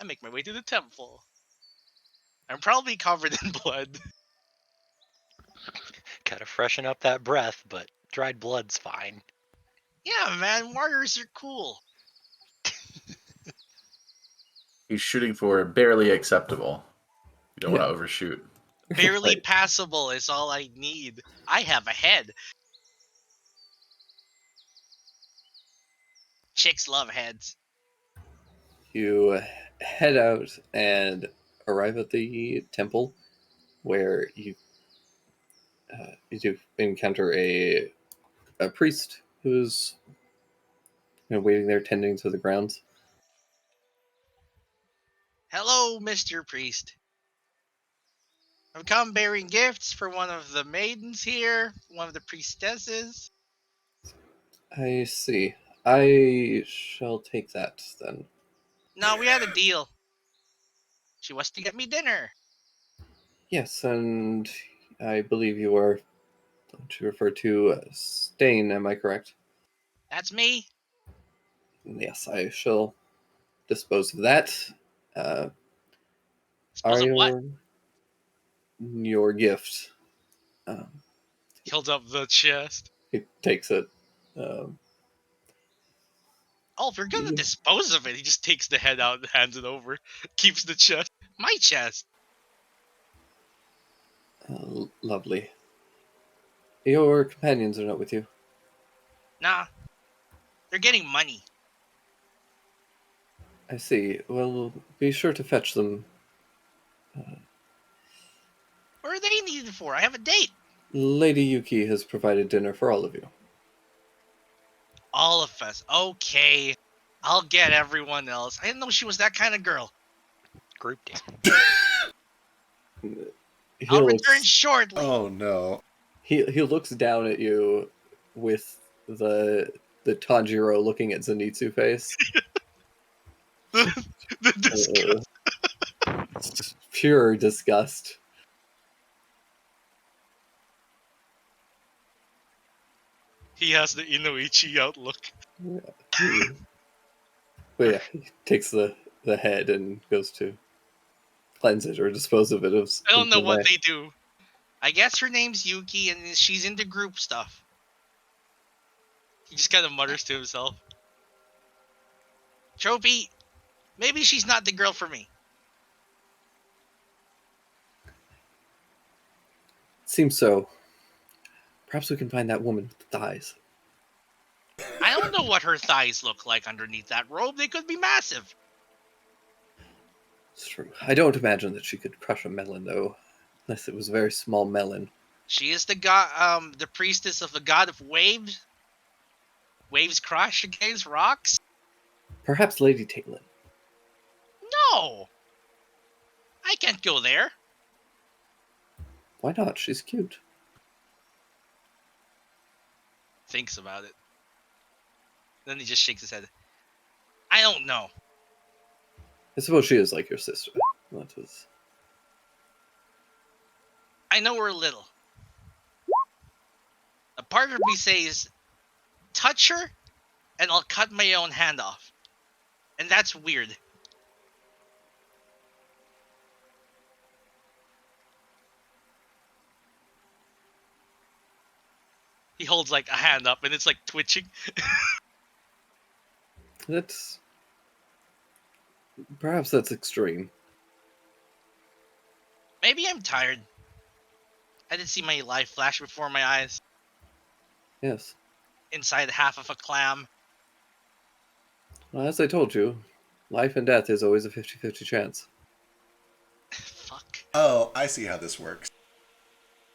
I make my way to the temple. I'm probably covered in blood. Gotta freshen up that breath, but dried blood's fine. Yeah, man, warriors are cool. He's shooting for barely acceptable. You don't Yeah. want to overshoot. Barely Right. passable is all I need. I have a head. Chicks love heads. You head out and arrive at the temple, where you do encounter a priest who's waiting there, tending to the grounds. Hello, Mr. Priest. I've come bearing gifts for one of the maidens here, one of the priestesses. I see. I shall take that then. No, we had a deal. She was to get me dinner. Yes, and I believe you are to refer to Stain, am I correct? That's me. Yes, I shall dispose of that. Suppose Are of what? your gift? Held up the chest. He takes it. Oh, if you're gonna Yeah. dispose of it, he just takes the head out and hands it over. Keeps the chest. My chest. Lovely. Your companions are not with you. Nah. They're getting money. I see. Well, be sure to fetch them. What are they needed for? I have a date. Lady Yuki has provided dinner for all of you. All of us. Okay. I'll get everyone else. I didn't know she was that kind of girl. Group dance. He I'll looks, return shortly. Oh no. he looks down at you with the Tanjiro looking at Zenitsu face. The disgust. It's pure disgust. He has the Inoichi outlook. But yeah, he takes the head and goes to cleanse it or dispose of it. I don't know what they do. I guess her name's Yuki, and she's into group stuff. He just kind of mutters to himself. Trophy, maybe she's not the girl for me. Seems so. Perhaps we can find that woman with the thighs. I don't know what her thighs look like underneath that robe. They could be massive. It's true. I don't imagine that she could crush a melon, though, unless it was a very small melon. She is the god, the priestess of the god of waves. Waves crash against rocks. Perhaps Lady Tailin. No, I can't go there. Why not? She's cute. Thinks about it. Then he just shakes his head. I don't know. I suppose she is like your sister. That is... I know her a little. A part of me says, touch her, and I'll cut my own hand off. And that's weird. He holds like a hand up, and it's like twitching. That's... Perhaps that's extreme. Maybe I'm tired. I didn't see my life flash before my eyes. Yes. Inside half of a clam. Well, as I told you, life and death is always a 50-50 chance. Fuck. Oh, I see how this works.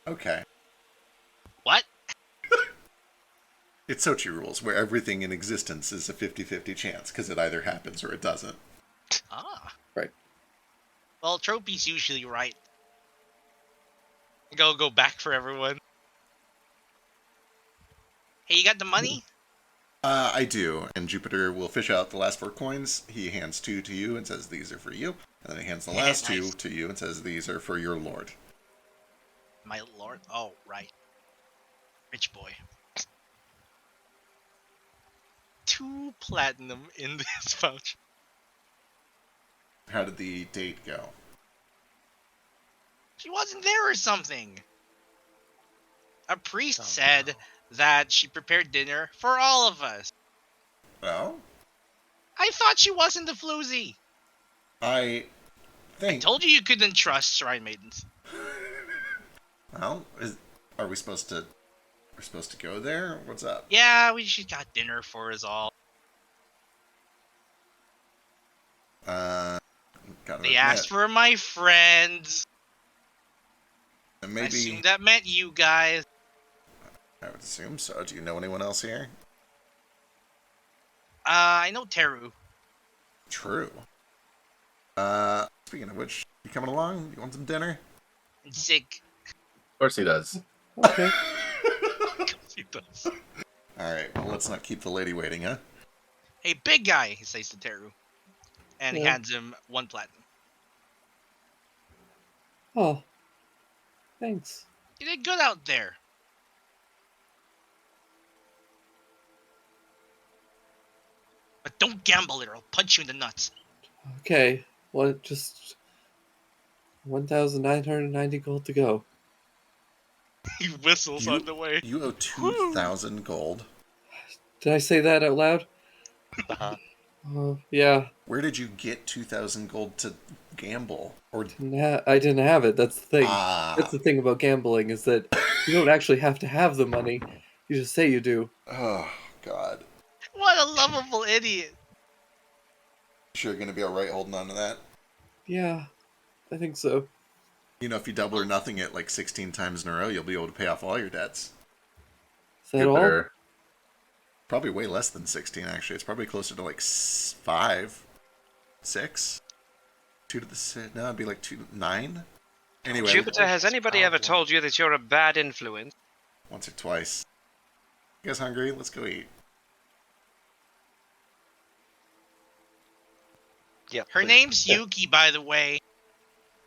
Okay. What? It's Sochi rules, where everything in existence is a 50-50 chance, because it either happens or it doesn't. Ah. Right. Well, Tropy's usually right. Go back for everyone. Hey, you got the money? I do, and Jupiter will fish out the last 4 coins. He hands 2 to you and says, these are for you. And then he hands the last Nice. 2 to you and says, these are for your lord. My lord. Oh, right. Rich boy. 2 platinum in this pouch. How did the date go? She wasn't there or something. A priest Oh, said no. that she prepared dinner for all of us. Well, I thought she wasn't a floozy. I think... Told you couldn't trust shrine maidens. Well, are we supposed to... We're supposed to go there? What's up? Yeah, she got dinner for us all. Gotta They admit, asked for my friends. I maybe... assume that meant you guys. I would assume so. Do you know anyone else here? I know Teru. True. Speaking of which, you coming along? You want some dinner? And Zig. Of course he does. Okay. He does. Alright, well, let's not keep the lady waiting, huh? Hey, big guy, he says to Teru. And he Yeah. hands him 1 platinum. Oh. Thanks. You did good out there. But don't gamble it or I'll punch you in the nuts. Okay. Well, just 1,990 gold to go. He whistles You- on the way. You owe 2,000 gold. Did I say that out loud? Uh-huh. Oh, yeah. Where did you get 2,000 gold to gamble? Or I didn't have it. That's the thing. ah, That's the thing about gambling is that you don't actually have to have the money. You just say you do. oh god. What a lovable idiot. Sure, you're gonna be all right holding on to that. Yeah, I think so. You know, if you double or nothing it like 16 times in a row, you'll be able to pay off all your debts. Is that all? Jupiter. Probably way less than 16, actually. It's probably closer to like 5, 6. 2 to the 6. No, it'd be like 2 to 9. Anyway, Jupiter, has anybody ever Problem. told you that you're a bad influence? once or twice. You guys hungry? Let's go eat. Yep. Her please. name's Yuki, by the way.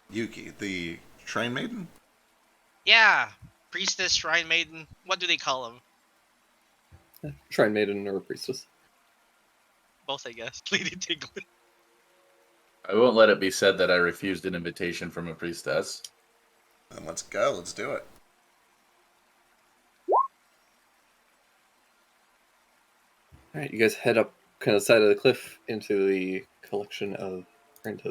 Yuki, the shrine maiden? Yeah, priestess, shrine maiden. What do they call them? Shrine maiden or priestess. Both, I guess. Lady Tiglet. I won't let it be said that I refused an invitation from a priestess. Then let's go. Let's do it. All right, you guys head up kind of side of the cliff into the collection of, or into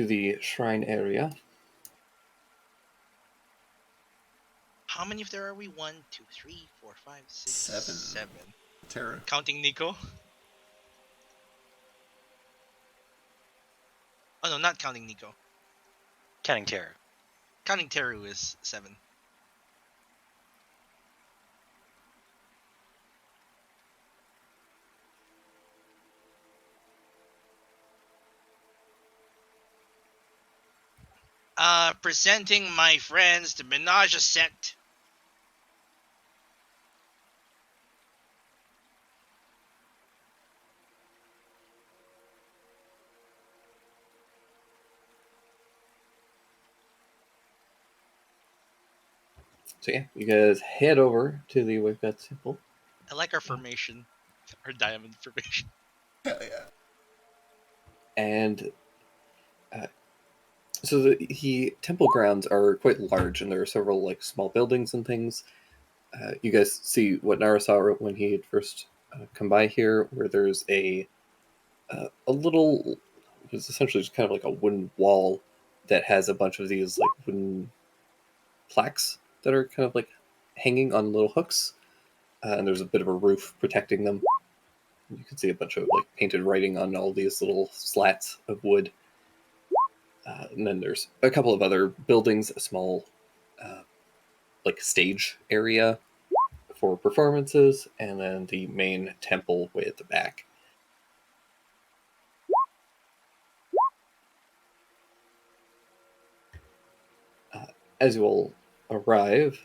the shrine area. How many of there are we? 1, 2, 3, 4, 5, 6, 7. 7. Terra. Counting Nico? Oh no, not counting Nico. Counting Terror. Counting Teru is 7. Presenting my friends the Menage a Set. So yeah, you guys head over to the Wave God Temple. I like our formation. Our diamond formation. Hell yeah. And so the temple grounds are quite large, and there are several like small buildings and things. You guys see what Nara saw when he had first come by here, where there's a little, it's essentially just kind of like a wooden wall that has a bunch of these like wooden plaques that are kind of like hanging on little hooks, and there's a bit of a roof protecting them. You can see a bunch of like painted writing on all these little slats of wood. And then there's a couple of other buildings, a small like stage area for performances, and then the main temple way at the back. As you all arrive,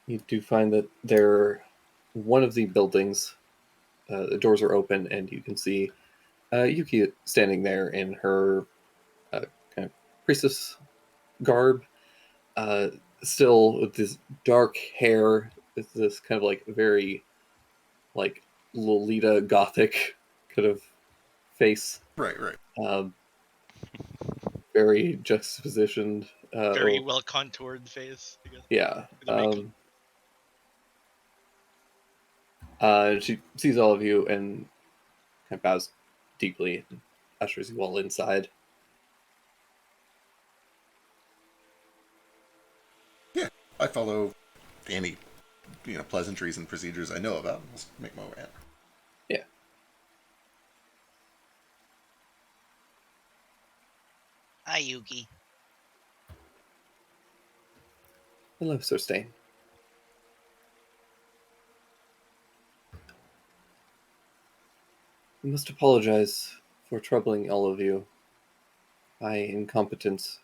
you do find that one of the buildings, the doors are open, and you can see Yuki standing there in her kind of priestess garb, still with this dark hair, with this kind of like very like Lolita Gothic kind of face. Right. Um, very juxtapositioned. Very well contoured face, I guess. Yeah. The makeup. She sees all of you and kind of bows deeply and ushers you all inside. Yeah. I follow any, pleasantries and procedures I know about. Let's make my way in. Yeah. Hi, Yuki. Hello, Sir Stain. I must apologize for troubling all of you. My incompetence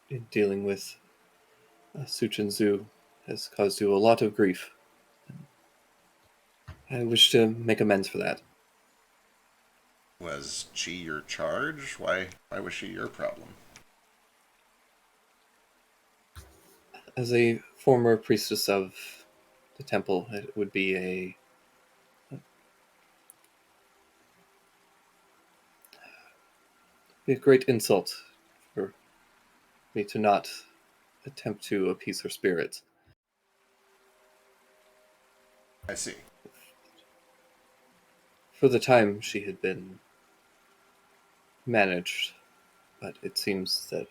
in dealing with Suchin Zhu has caused you a lot of grief. I wish to make amends for that. Was she your charge? Why was she your problem? As a former priestess of the temple, it would be a great insult for me to not attempt to appease her spirit. I see. For the time, she had been managed, but it seems that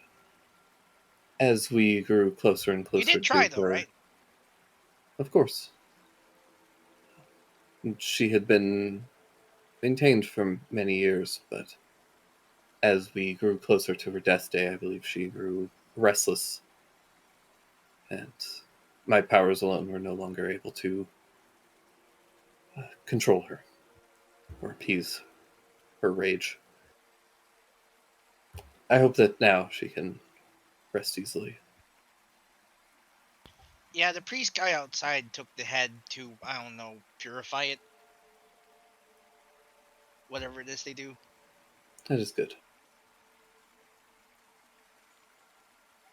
as we grew closer and closer You did try, to though, her, right? of course, she had been maintained for many years, but as we grew closer to her death day, I believe she grew restless, and my powers alone were no longer able to control her or appease her rage. I hope that now she can rest easily. Yeah, the priest guy outside took the head to, I don't know, purify it. Whatever it is they do. That is good.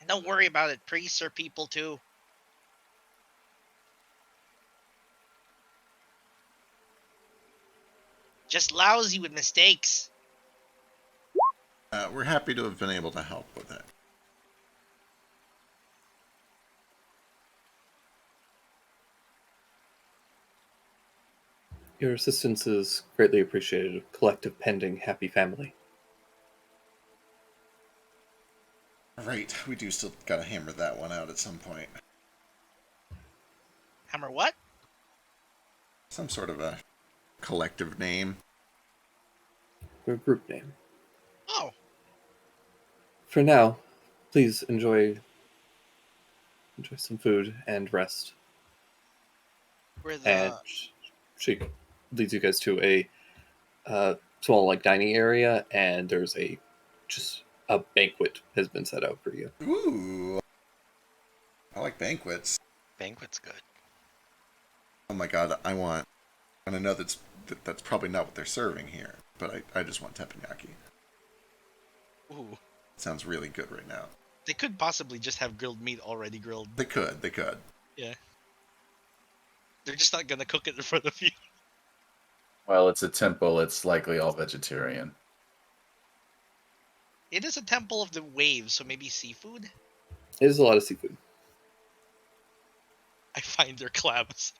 And don't worry about it. Priests are people too. Just lousy with mistakes. We're happy to have been able to help with it. Your assistance is greatly appreciated. Collective pending, happy family. Right, we do still gotta hammer that one out at some point. Hammer what? Some sort of a collective name. Your group name. Oh, For now, please enjoy some food and rest. we're And the. she leads you guys to a small like dining area, and there's just a banquet has been set out for you. Ooh. I like banquets. Banquet's good. Oh my god, and I know that's probably not what they're serving here, but I just want teppanyaki. Ooh. Sounds really good right now. They could possibly just have grilled meat already grilled. They could. Yeah. They're just not gonna cook it in front of you. Well, it's a temple. It's likely all vegetarian. It is a temple of the waves, so maybe seafood? It is a lot of seafood. I find their clams.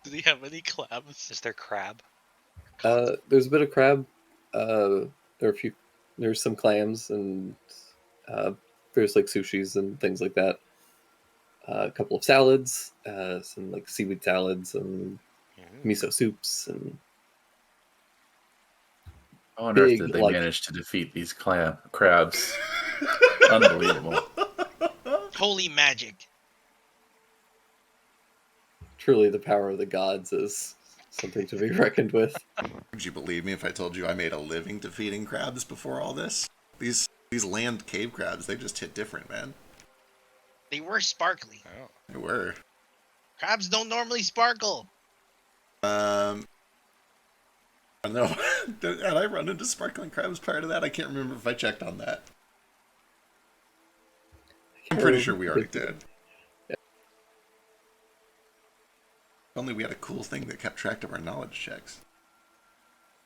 Do they have any clams? Is there crab? There's a bit of crab. There's some clams, and there's like sushis and things like that. A couple of salads, some like seaweed salads and miso soups, and How on earth big, did they like- manage to defeat these crabs? Unbelievable. Holy magic. truly the power of the gods is something to be reckoned with. Would you believe me if I told you I made a living defeating crabs before all this? These land cave crabs, they just hit different, man. They were sparkly. Oh. They were. Crabs don't normally sparkle. I don't know. Had I run into sparkling crabs prior to that? I can't remember if I checked on that. I'm pretty sure we already did. Yeah. If only we had a cool thing that kept track of our knowledge checks.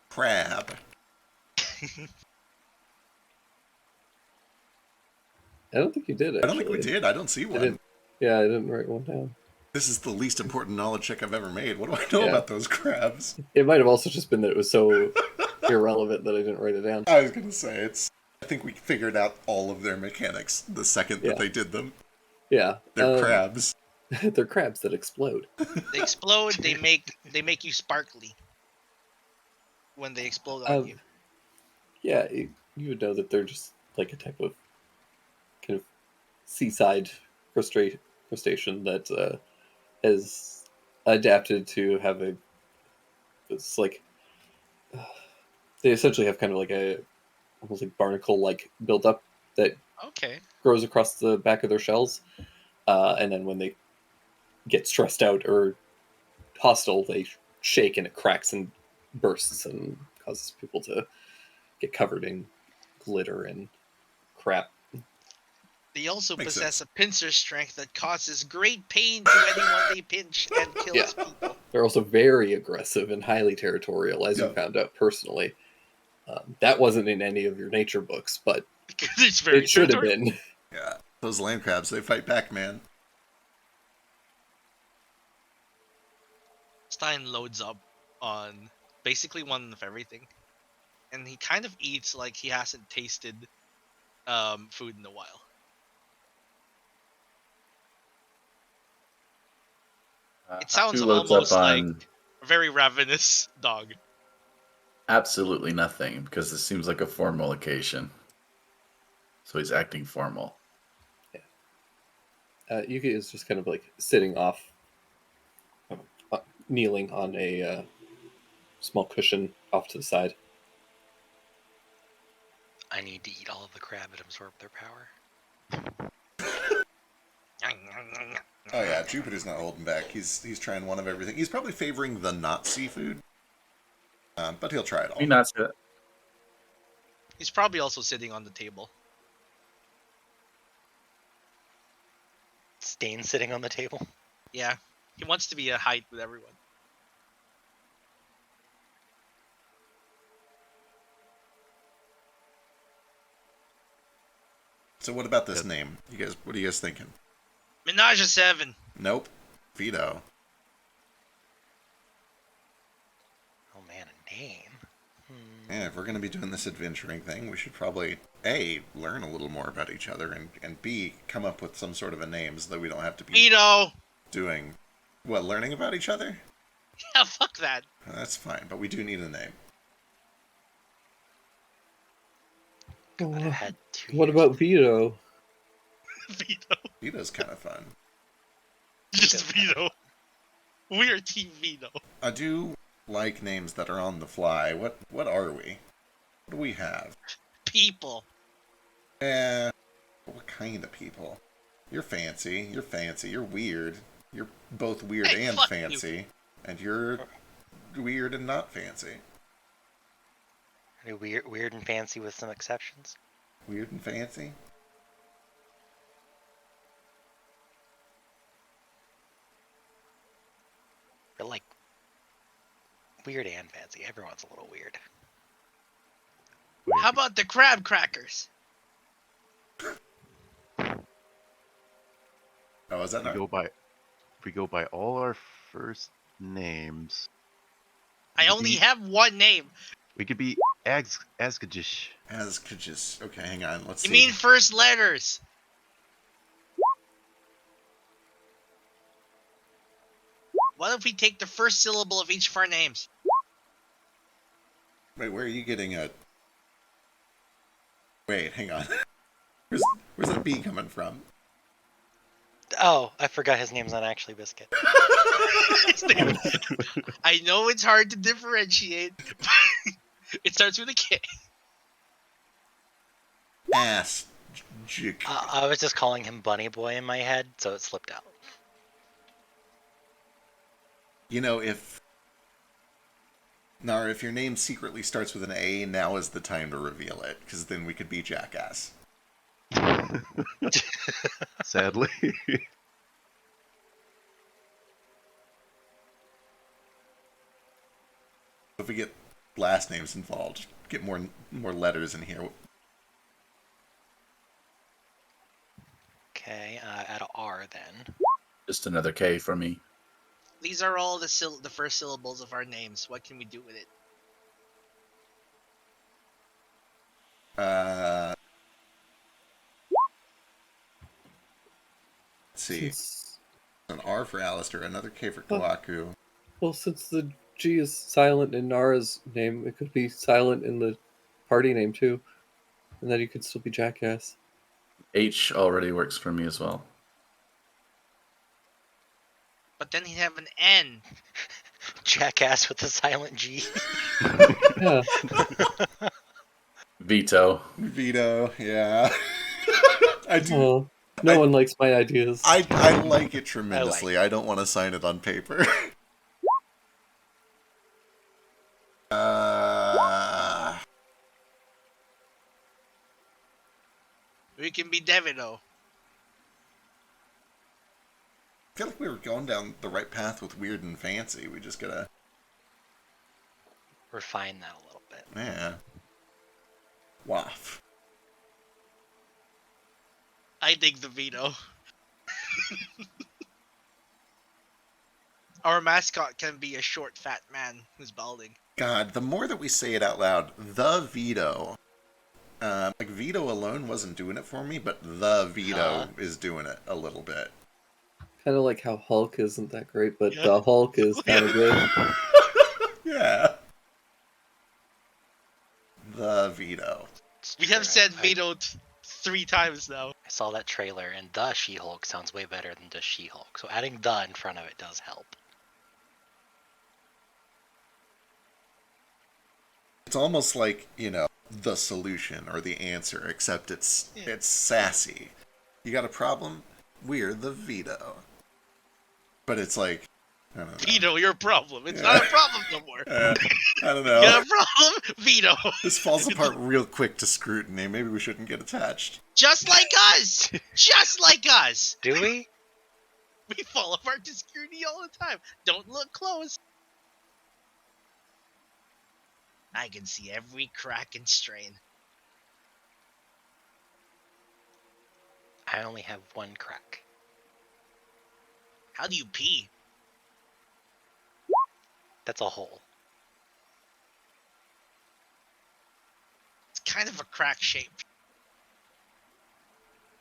Crab. I don't think you did, actually. I don't think we did. I don't see one. I didn't write one down. This is the least important knowledge check I've ever made. What do I know about those crabs? It might have also just been that it was so irrelevant that I didn't write it down. I was going to say, I think we figured out all of their mechanics the second that they did them. Yeah. They're crabs. They're crabs that explode. They explode, they make you sparkly. When they explode on you. Yeah, you would know that they're just like a type of kind of seaside crustacean that has adapted to have it's like they essentially have kind of like a almost like barnacle like buildup that grows across the back of their shells, and then when they get stressed out or hostile, they shake and it cracks and bursts and causes people to get covered in glitter and crap. They also Makes possess sense. a pincer strength that causes great pain to anyone they pinch and kills people. They're also very aggressive and highly territorial, as you found out personally. That wasn't in any of your nature books, but it should have been. Yeah, those land crabs, they fight back, man. Stein loads up on basically one of everything. And he kind of eats like he hasn't tasted food in a while. It sounds Who loads almost up like on a very ravenous dog. absolutely nothing because this seems like a formal occasion. So he's acting formal. Yuki is just kind of like sitting off kneeling on a small cushion off to the side. I need to eat all of the crab and absorb their power. Oh yeah, Jupiter's not holding back. He's trying one of everything. He's probably favoring the not seafood, but he'll try it all. Me not to. He's probably also sitting on the table. Stain sitting on the table. Yeah, he wants to be a height with everyone. So what about this name? What are you guys thinking? Menage a 7. Nope. Veto. Oh man, a name. Yeah, if we're going to be doing this adventuring thing, we should probably A, learn a little more about each other, and B, come up with some sort of a name so that we don't have to be Veto! doing, what, learning about each other? Yeah, fuck that. That's fine, but we do need a name. God, I've had 2 What years about to- Vito? Veto. Vito's kind of fun. Just veto. We are Team Veto. I do like names that are on the fly. What are we? What do we have? People. What kind of people? You're fancy. You're weird. You're both weird Hey, and fuck fancy. And you're weird and not fancy. Weird and fancy with some exceptions. Weird and fancy? But like weird and fancy. Everyone's a little weird. How about the crab crackers? Oh, is that not? If we go by all our first names, I only have one name. we could be Asgajish. Okay, hang on. Let's You see. mean first letters? What if we take the first syllable of each of our names? Wait, where are you getting a... Wait, hang on. Where's that B coming from? Oh, I forgot his name's not actually Biscuit. I know it's hard to differentiate. It starts with a K. Ass. I was just calling him Bunny Boy in my head, so it slipped out. You know, if your name secretly starts with an A, now is the time to reveal it, because then we could be Jackass. Sadly. If we get last names involved, get more letters in here. Okay, add a R then. Just another K for me. These are all the first syllables of our names. What can we do with it? Let's see. An R for Alistair, another K for Kaku. Well, since the G is silent in Nara's name, it could be silent in the party name too. And then you could still be Jackass. H already works for me as well. But then he'd have an N. Jackass with a silent G. Yeah. Veto. Veto, yeah. I do. Well, no one likes my ideas. I like it tremendously. I don't want to sign it on paper. We can be Devino. I feel like we were going down the right path with weird and fancy. We just gotta... Refine that a little bit. Yeah. Waff. I dig the veto. Our mascot can be a short, fat man who's balding. God, the more that we say it out loud, the veto. Like, veto alone wasn't doing it for me, but the veto is doing it a little bit. Kind of like how Hulk isn't that great, but the Hulk is kind of good. Yeah. The veto. We have said veto 3 times now. I saw that trailer, and the She-Hulk sounds way better than the She-Hulk. So adding the in front of it does help. It's almost like, the solution or the answer, except it's sassy. You got a problem? We're the veto. But it's like, I don't know. Veto your problem. It's not a problem no more. I don't You know. got a problem? Veto. This falls apart real quick to scrutiny. Maybe we shouldn't get attached. Just like us. Just like us. Do we? We fall apart to scrutiny all the time. Don't look close. I can see every crack and strain. I only have one crack. How do you pee? That's a hole. It's kind of a crack shape.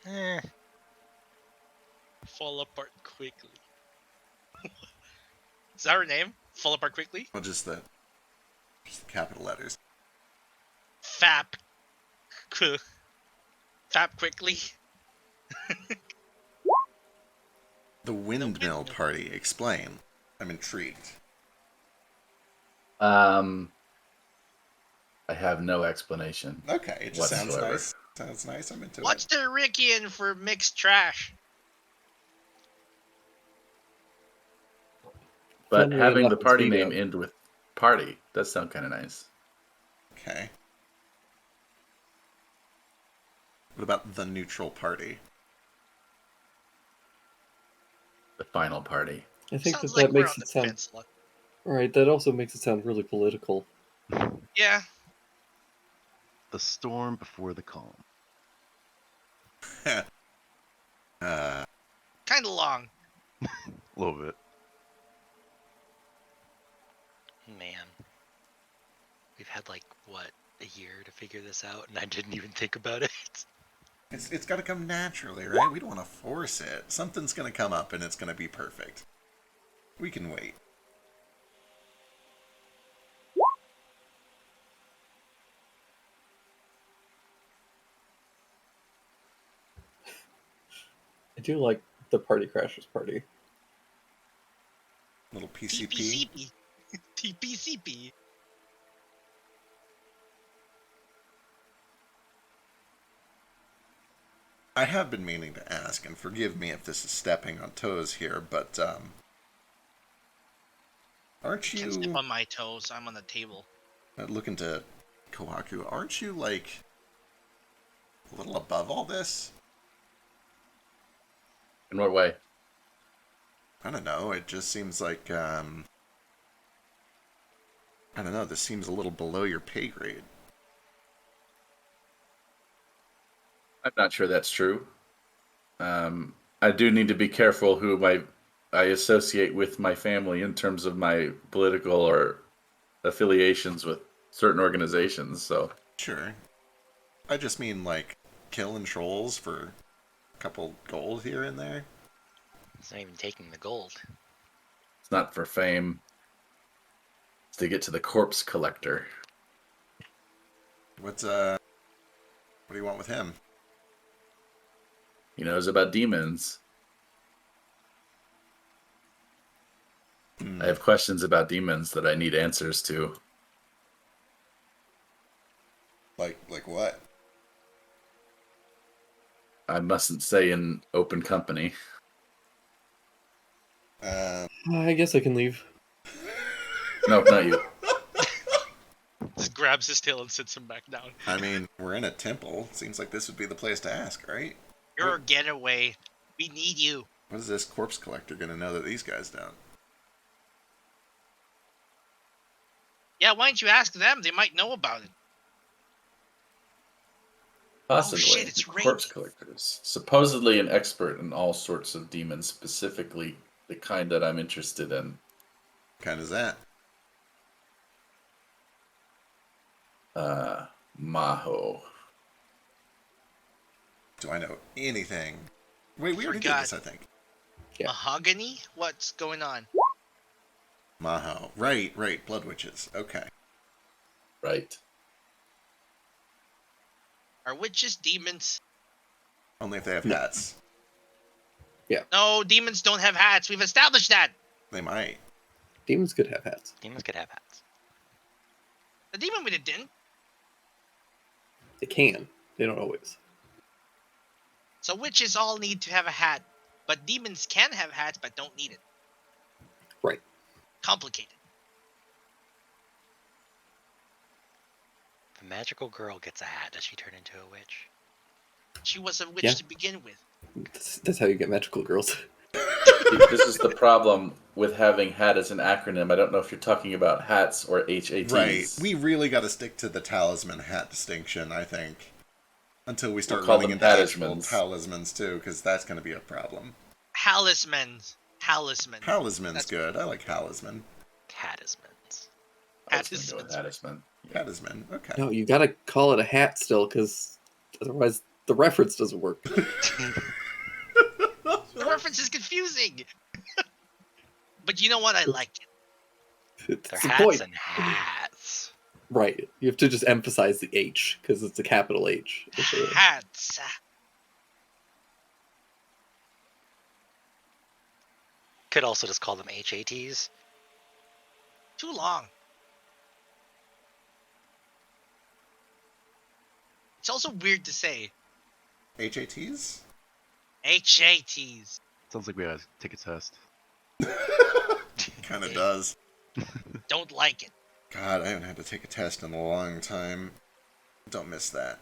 Eh. Fall apart quickly. Is that her name? Fall apart quickly? Well, just the capital letters. Fap. Fap quickly. The windmill party. Explain. I'm intrigued. I have no explanation. Okay, it just sounds Whatsoever. nice. Sounds nice. I'm into What's it. the Rickian for mixed trash? But Funnily having enough, the it's party veto. name end with party does sound kind of nice. Okay. What about the neutral party? The final party. I think Sounds that like we're makes on it the sound fence. Look. right. That also makes it sound really political. Yeah. The storm before the calm. Kind of long. A little bit. Man. We've had like, what, a year to figure this out, and I didn't even think about it. It's got to come naturally, right? We don't want to force it. Something's going to come up and it's going to be perfect. We can wait. I do like the Party Crashers party. Little PCP. TPCP. TPCP. I have been meaning to ask, and forgive me if this is stepping on toes here, but aren't You can step you on my toes. I'm on the table. looking to Kaku? Aren't you like a little above all this? In what way? I don't know. It just seems like I don't know. This seems a little below your pay grade. I'm not sure that's true. I do need to be careful who I associate with my family in terms of my political or affiliations with certain organizations. So Sure. I just mean like killing trolls for a couple gold here and there. It's not even taking the gold. it's not for fame. It's to get to the corpse collector. What do you want with him? He knows about demons. I have questions about demons that I need answers to. Like what? I mustn't say in open company. I guess I can leave. No, not you. Just grabs his tail and sits him back down. I mean, we're in a temple. Seems like this would be the place to ask, right? You're a getaway. We need you. What is this corpse collector gonna know that these guys don't? Yeah, why don't you ask them? They might know about it. Possibly. shit, it's The corpse raining. collectors. Supposedly an expert in all sorts of demons, specifically the kind that I'm interested in. What kind is that? Maho. Do I know anything? Wait, we already did Forgot. this, I think. Yeah. Mahogany? What's going on? Maho. Right. Blood witches. Okay. Right. Are witches demons? Only if they have hats. No, demons don't have hats. We've established that. They might. Demons could have hats. Demons could have hats. The demon with it didn't. They can. They don't always. So witches all need to have a hat, but demons can have hats but don't need it. Right. Complicated. If a magical girl gets a hat, does she turn into a witch? She was a witch Yeah. to begin with. That's how you get magical girls. This is the problem with having HAT as an acronym. I don't know if you're talking about hats or HATs. Right. We really got to stick to the talisman hat distinction, I think. Until we start We'll call running them into actual talismans. talismans, too, because that's going to be a problem. Talismans. Talisman. Talisman's That's- good. I like talisman. Talismans. I was going to go with talisman. Talisman, okay. No, you gotta call it a hat still, because otherwise the reference doesn't work. The reference is confusing. But you know what? I like it. They're That's the hats point. and hats. Right. You have to just emphasize the H, because it's a capital H. Hats. Could also just call them HATs. Too long. It's also weird to say. HATs? HATs. Sounds like we gotta take a test. Kind of does. Don't like it. God, I haven't had to take a test in a long time. Don't miss that.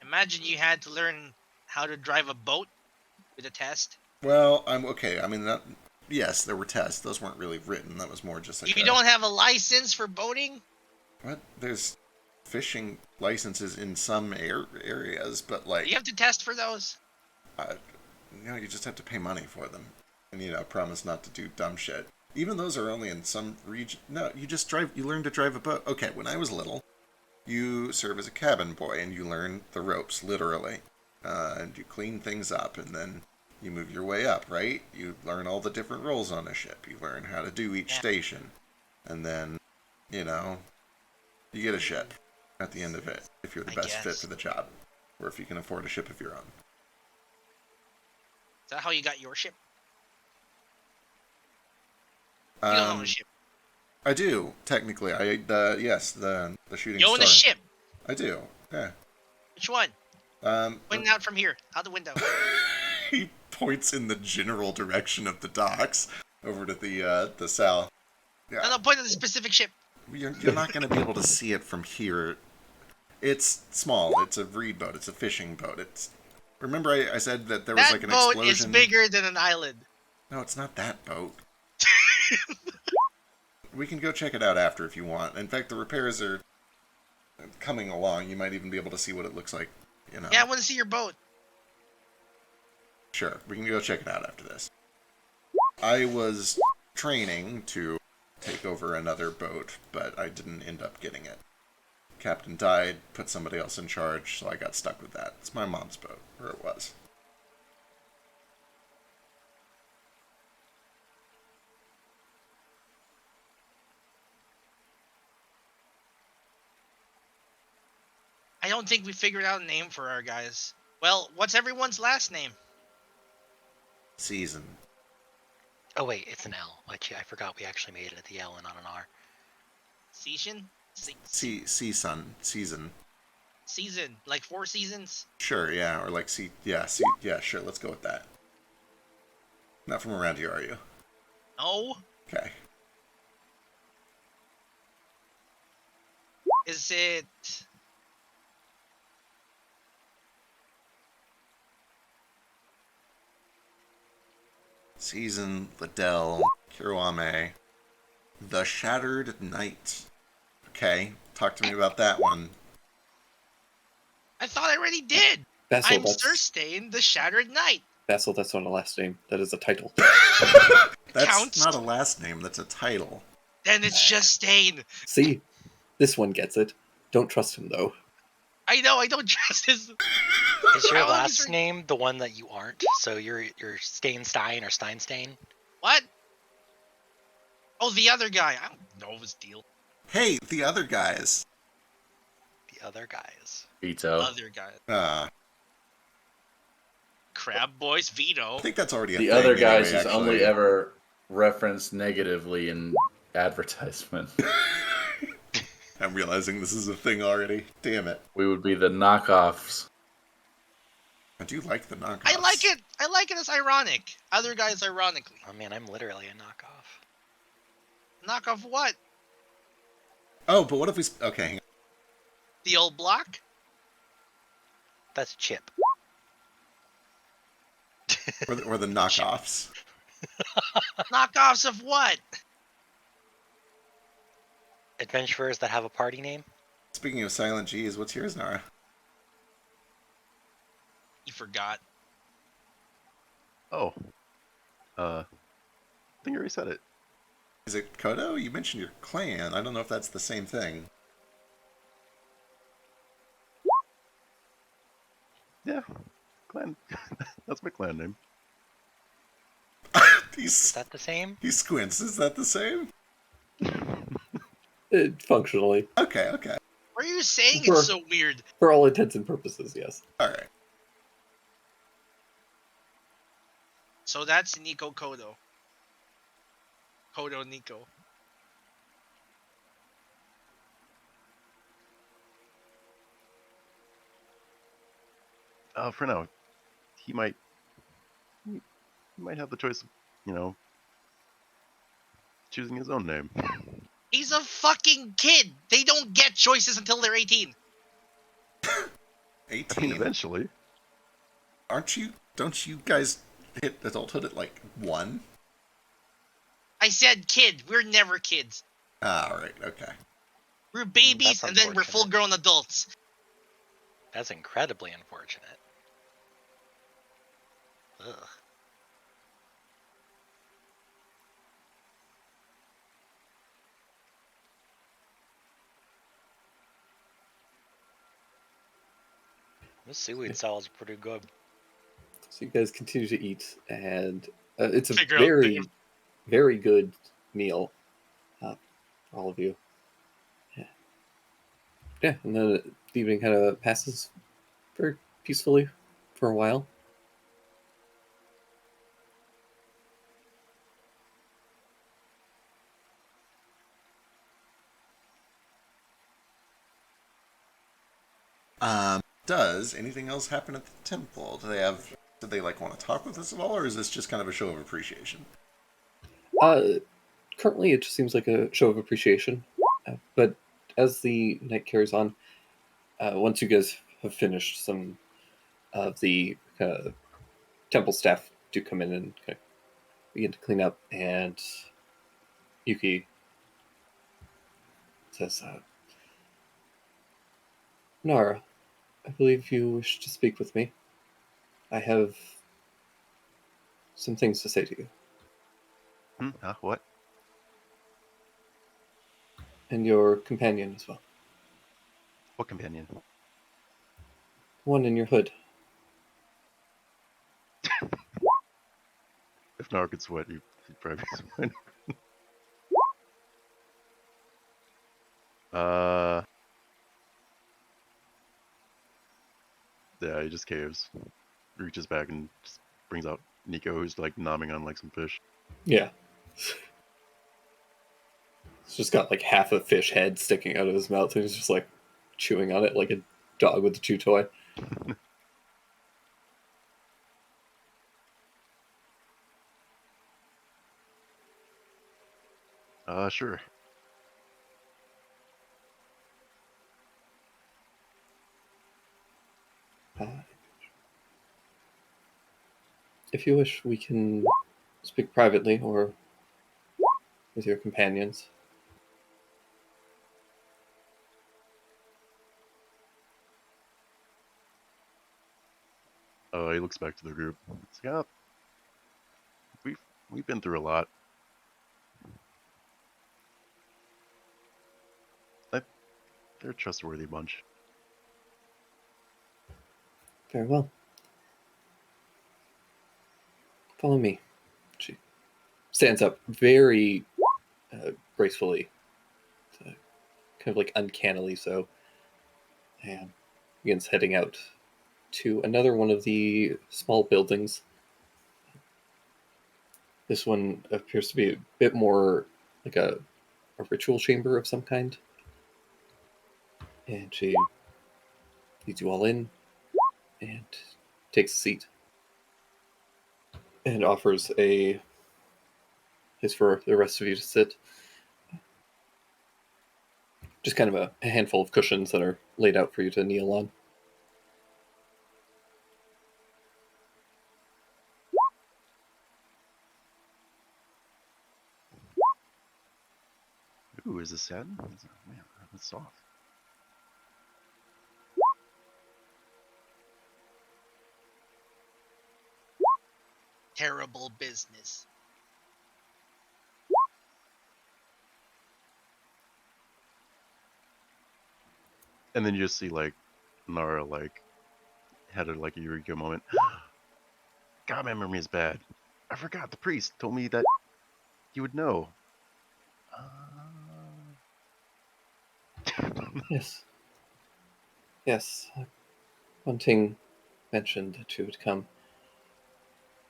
Imagine you had to learn how to drive a boat with a test. Well, I'm okay. I mean, yes, there were tests. Those weren't really written. That was more just like You don't have a license for boating? What? There's fishing licenses in some areas, but like... You have to test for those? You just have to pay money for them. And, promise not to do dumb shit. Even those are only in some region. No, you learn to drive a boat. Okay, when I was little, you serve as a cabin boy, and you learn the ropes, literally. And you clean things up, and then you move your way up, right? You learn all the different roles on a ship. You learn how to do each station. And then, you get a ship at the end of it, if you're the best fit for the job. Or if you can afford a ship of your own. Is that how you got your ship? You don't own a ship. I do, technically. Yes, the shooting You own star. a ship. I do, yeah. Which one? Pointing out from here, out the window. He points in the general direction of the docks, over to the south. Yeah. No, point at the specific ship. You're not going to be able to see it from here. It's small. It's a reed boat. It's a fishing boat. Remember I said that there was like an explosion? That boat is bigger than an island. No, it's not that boat. We can go check it out after if you want. In fact, the repairs are coming along. You might even be able to see what it looks like, Yeah, I want to see your boat. Sure, we can go check it out after this. I was training to take over another boat, but I didn't end up getting it. Captain died, put somebody else in charge, so I got stuck with that. It's my mom's boat, or it was. I don't think we figured out a name for our guys. Well, what's everyone's last name? Season. Oh wait, it's an L. I forgot we actually made it at the L and not an R. Season? Season. Season. Like 4 seasons? Sure, yeah, or like yeah, sure, let's go with that. Not from around here, are you? No. Okay. Is it... Season, Liddell, Kiruame, The Shattered Knight. Okay, talk to me about that one. I thought I already did. Basil, I'm Sir the Shattered Knight. Basil, that's not a last name. That is a title. That's Counts. not a last name, that's a title. Then it's just Stain. See? This one gets it. Don't trust him, though. I know, I don't trust his... Is your How long last is your- name the one that you aren't? So you're Steinstein or Steinstein? What? Oh, the other guy. I don't know his deal. Hey, the other guys. The other guys. Vito. Other guy. Crab Boys Vito. I think that's already a The thing other guys anyway, is actually. only ever referenced negatively in advertisement. I'm realizing this is a thing already. Damn it. We would be the knockoffs. I do like the knockoffs. I like it. I like it as ironic. Other guys ironically. Oh man, I'm literally a knockoff. Knock off what? Oh, but what if we... Okay, hang on. The old block? That's Chip. Or the knockoffs. Knockoffs of what? Adventurers that have a party name? Speaking of silent G's, what's yours, Nara? You forgot. Oh. I think I already said it. Is it Kodo? You mentioned your clan. I don't know if that's the same thing. Yeah. Clan. That's my clan name. Is that the same? He squints. Is that the same? Functionally. Okay. What are you saying? For- It's so weird. For all intents and purposes, yes. Alright. So that's Nico Kodo. Kodo Nico. For now, he might have the choice of, choosing his own name. He's a fucking kid. They don't get choices until they're 18. 18? I mean, eventually. Don't you guys hit adulthood at, 1? I said kid. We're never kids. Alright, okay. We're babies, That's and then we're unfortunate. full-grown adults. That's incredibly unfortunate. Ugh. This seaweed salad's pretty good. So you guys continue to eat, and it's a Figure out very, things. very good meal for all of you. Yeah, and then the evening kind of passes very peacefully for a while. Does anything else happen at the temple? Did they want to talk with us at all, or is this just kind of a show of appreciation? Currently, it just seems like a show of appreciation. But as the night carries on, once you guys have finished, some of the temple staff do come in and kind of begin to clean up, and Yuki says, Nara, I believe you wish to speak with me. I have some things to say to you. What? And your companion as well. What companion? One in your hood. If Nara could sweat, he'd probably sweat. Yeah, he just caves. Reaches back and just brings out Nico, who's nomming on some fish. Yeah. He's just got half a fish head sticking out of his mouth, and he's just chewing on it like a dog with a chew toy. Sure. If you wish, we can speak privately or with your companions. He looks back to the group. Yeah, we've been through a lot. They're a trustworthy bunch. Very well. Follow me. She stands up very gracefully, kind of uncannily so, and begins heading out to another one of the small buildings. This one appears to be a bit more like a ritual chamber of some kind. And she leads you all in and takes a seat and offers a place for the rest of you to sit. Just kind of a handful of cushions that are laid out for you to kneel on. Ooh, is this satin? Man, that's soft. Terrible business. And then you just see like Nara like had a like a eureka moment. God, my memory is bad. I forgot the priest told me that you would know. Yes. Yes. Hunting mentioned that you would come.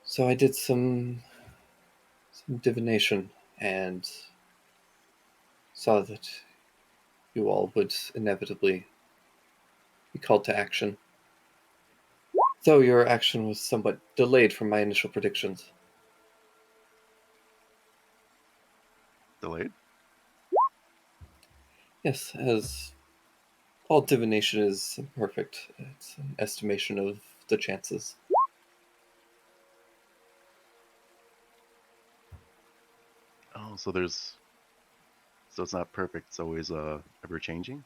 So I did some divination and saw that you all would inevitably be called to action. Though your action was somewhat delayed from my initial predictions. Delayed? Yes, as all divination is imperfect, it's an estimation of the chances. Oh, so it's not perfect. It's always ever changing.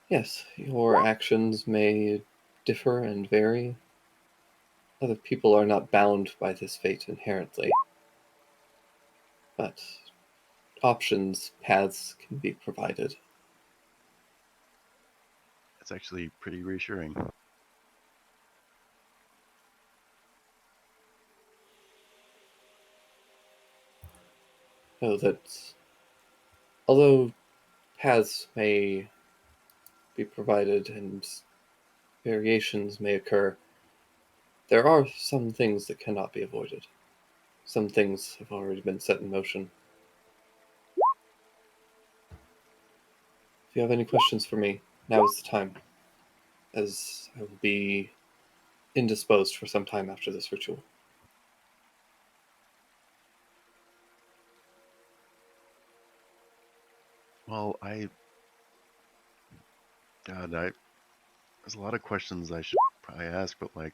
Yes, your actions may differ and vary. Other people are not bound by this fate inherently, but options, paths can be provided. It's actually pretty reassuring. Know that although paths may be provided and variations may occur, there are some things that cannot be avoided. Some things have already been set in motion. If you have any questions for me, now is the time, as I will be indisposed for some time after this ritual. Well, there's a lot of questions I should probably ask, but like,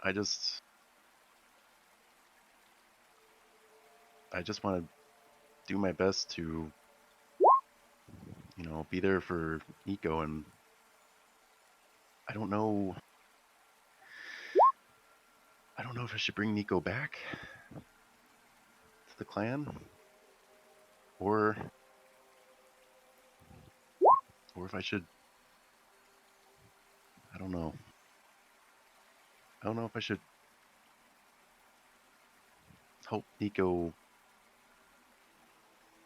I just, I just want to do my best to, be there for Nico, and I don't know, I don't know if I should bring Nico back to the clan, or, or if I should, I don't know. I don't know if I should help Nico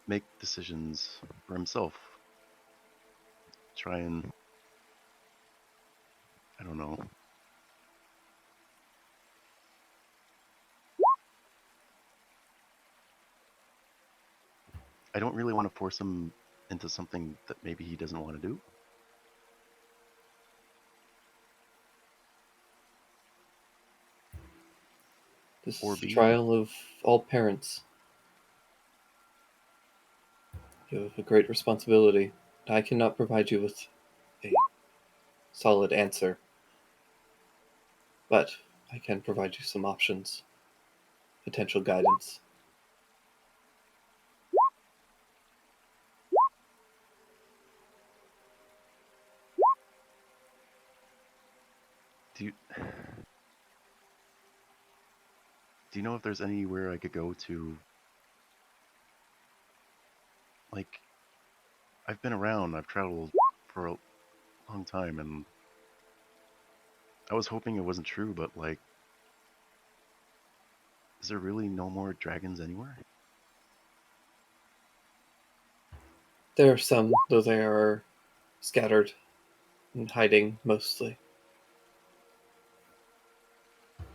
make decisions for himself. Try and, I don't know. I don't really want to force him into something that maybe he doesn't want to do. This Or is the B, trial of all parents. You have a great responsibility. I cannot provide you with a solid answer, but I can provide you some options, potential guidance. do you, do you know if there's anywhere I could go to, like, I've been around, I've traveled for a long time, and I was hoping it wasn't true, but like, is there really no more dragons anywhere? There are some, though they are scattered and hiding mostly.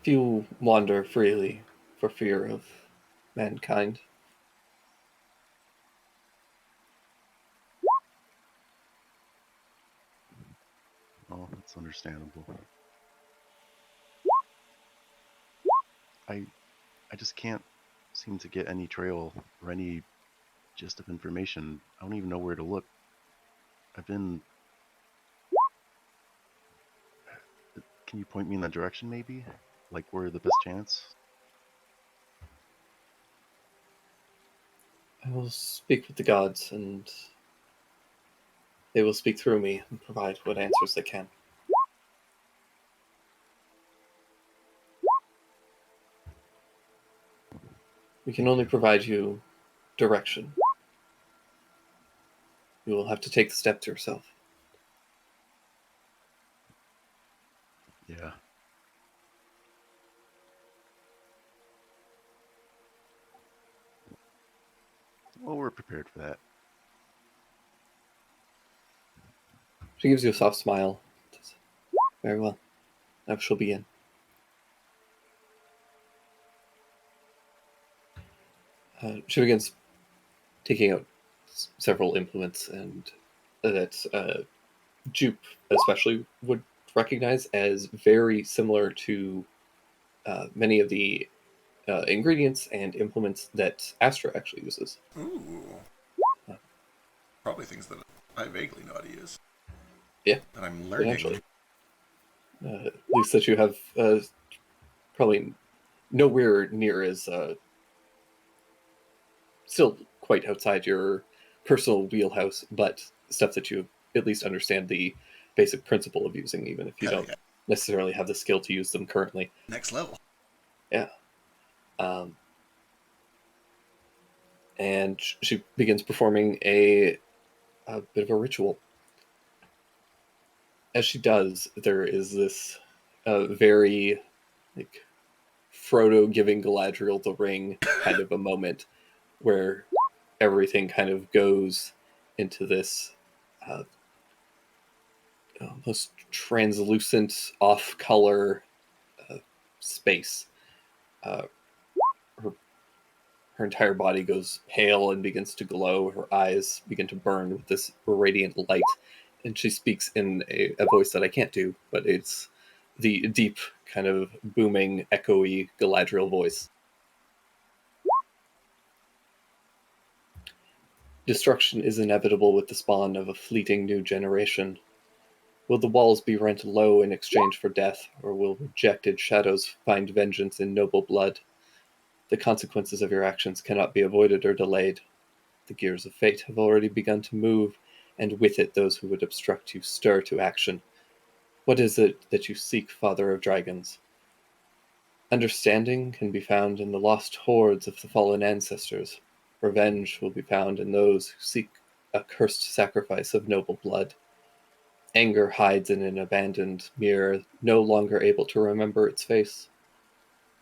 Few wander freely for fear of mankind. It's understandable. I just can't seem to get any trail or any gist of information. I don't even know where to look. I've been... Can you point me in that direction, maybe? Like, where the best chance? I will speak with the gods, and they will speak through me and provide what answers they can. We can only provide you direction. You will have to take the steps yourself. Yeah. Well, we're prepared for that. She gives you a soft smile. Says, very well. Now she'll begin. She begins taking out several implements, and that Jupe especially would recognize as very similar to many of the ingredients and implements that Astra actually uses. Ooh. Probably things that I vaguely know how to use. Yeah, that I'm learning. potentially. At least that you have probably nowhere near as still quite outside your personal wheelhouse, but stuff that you at least understand the basic principle of using, even if you Hell don't yeah. necessarily have the skill to use them currently. Next level. Yeah. And she begins performing a bit of a ritual. As she does, there is this very like Frodo giving Galadriel the ring kind of a moment where everything kind of goes into this uh, almost translucent, off-color space. Uh, her, her entire body goes pale and begins to glow. Her eyes begin to burn with this radiant light. And she speaks in a voice that I can't do, but it's the deep, kind of booming, echoey Galadriel voice. Destruction is inevitable with the spawn of a fleeting new generation. Will the walls be rent low in exchange for death, or will rejected shadows find vengeance in noble blood? The consequences of your actions cannot be avoided or delayed. The gears of fate have already begun to move, and with it those who would obstruct you stir to action. What is it that you seek, Father of Dragons? Understanding can be found in the lost hordes of the fallen ancestors. Revenge will be found in those who seek a cursed sacrifice of noble blood. Anger hides in an abandoned mirror, no longer able to remember its face.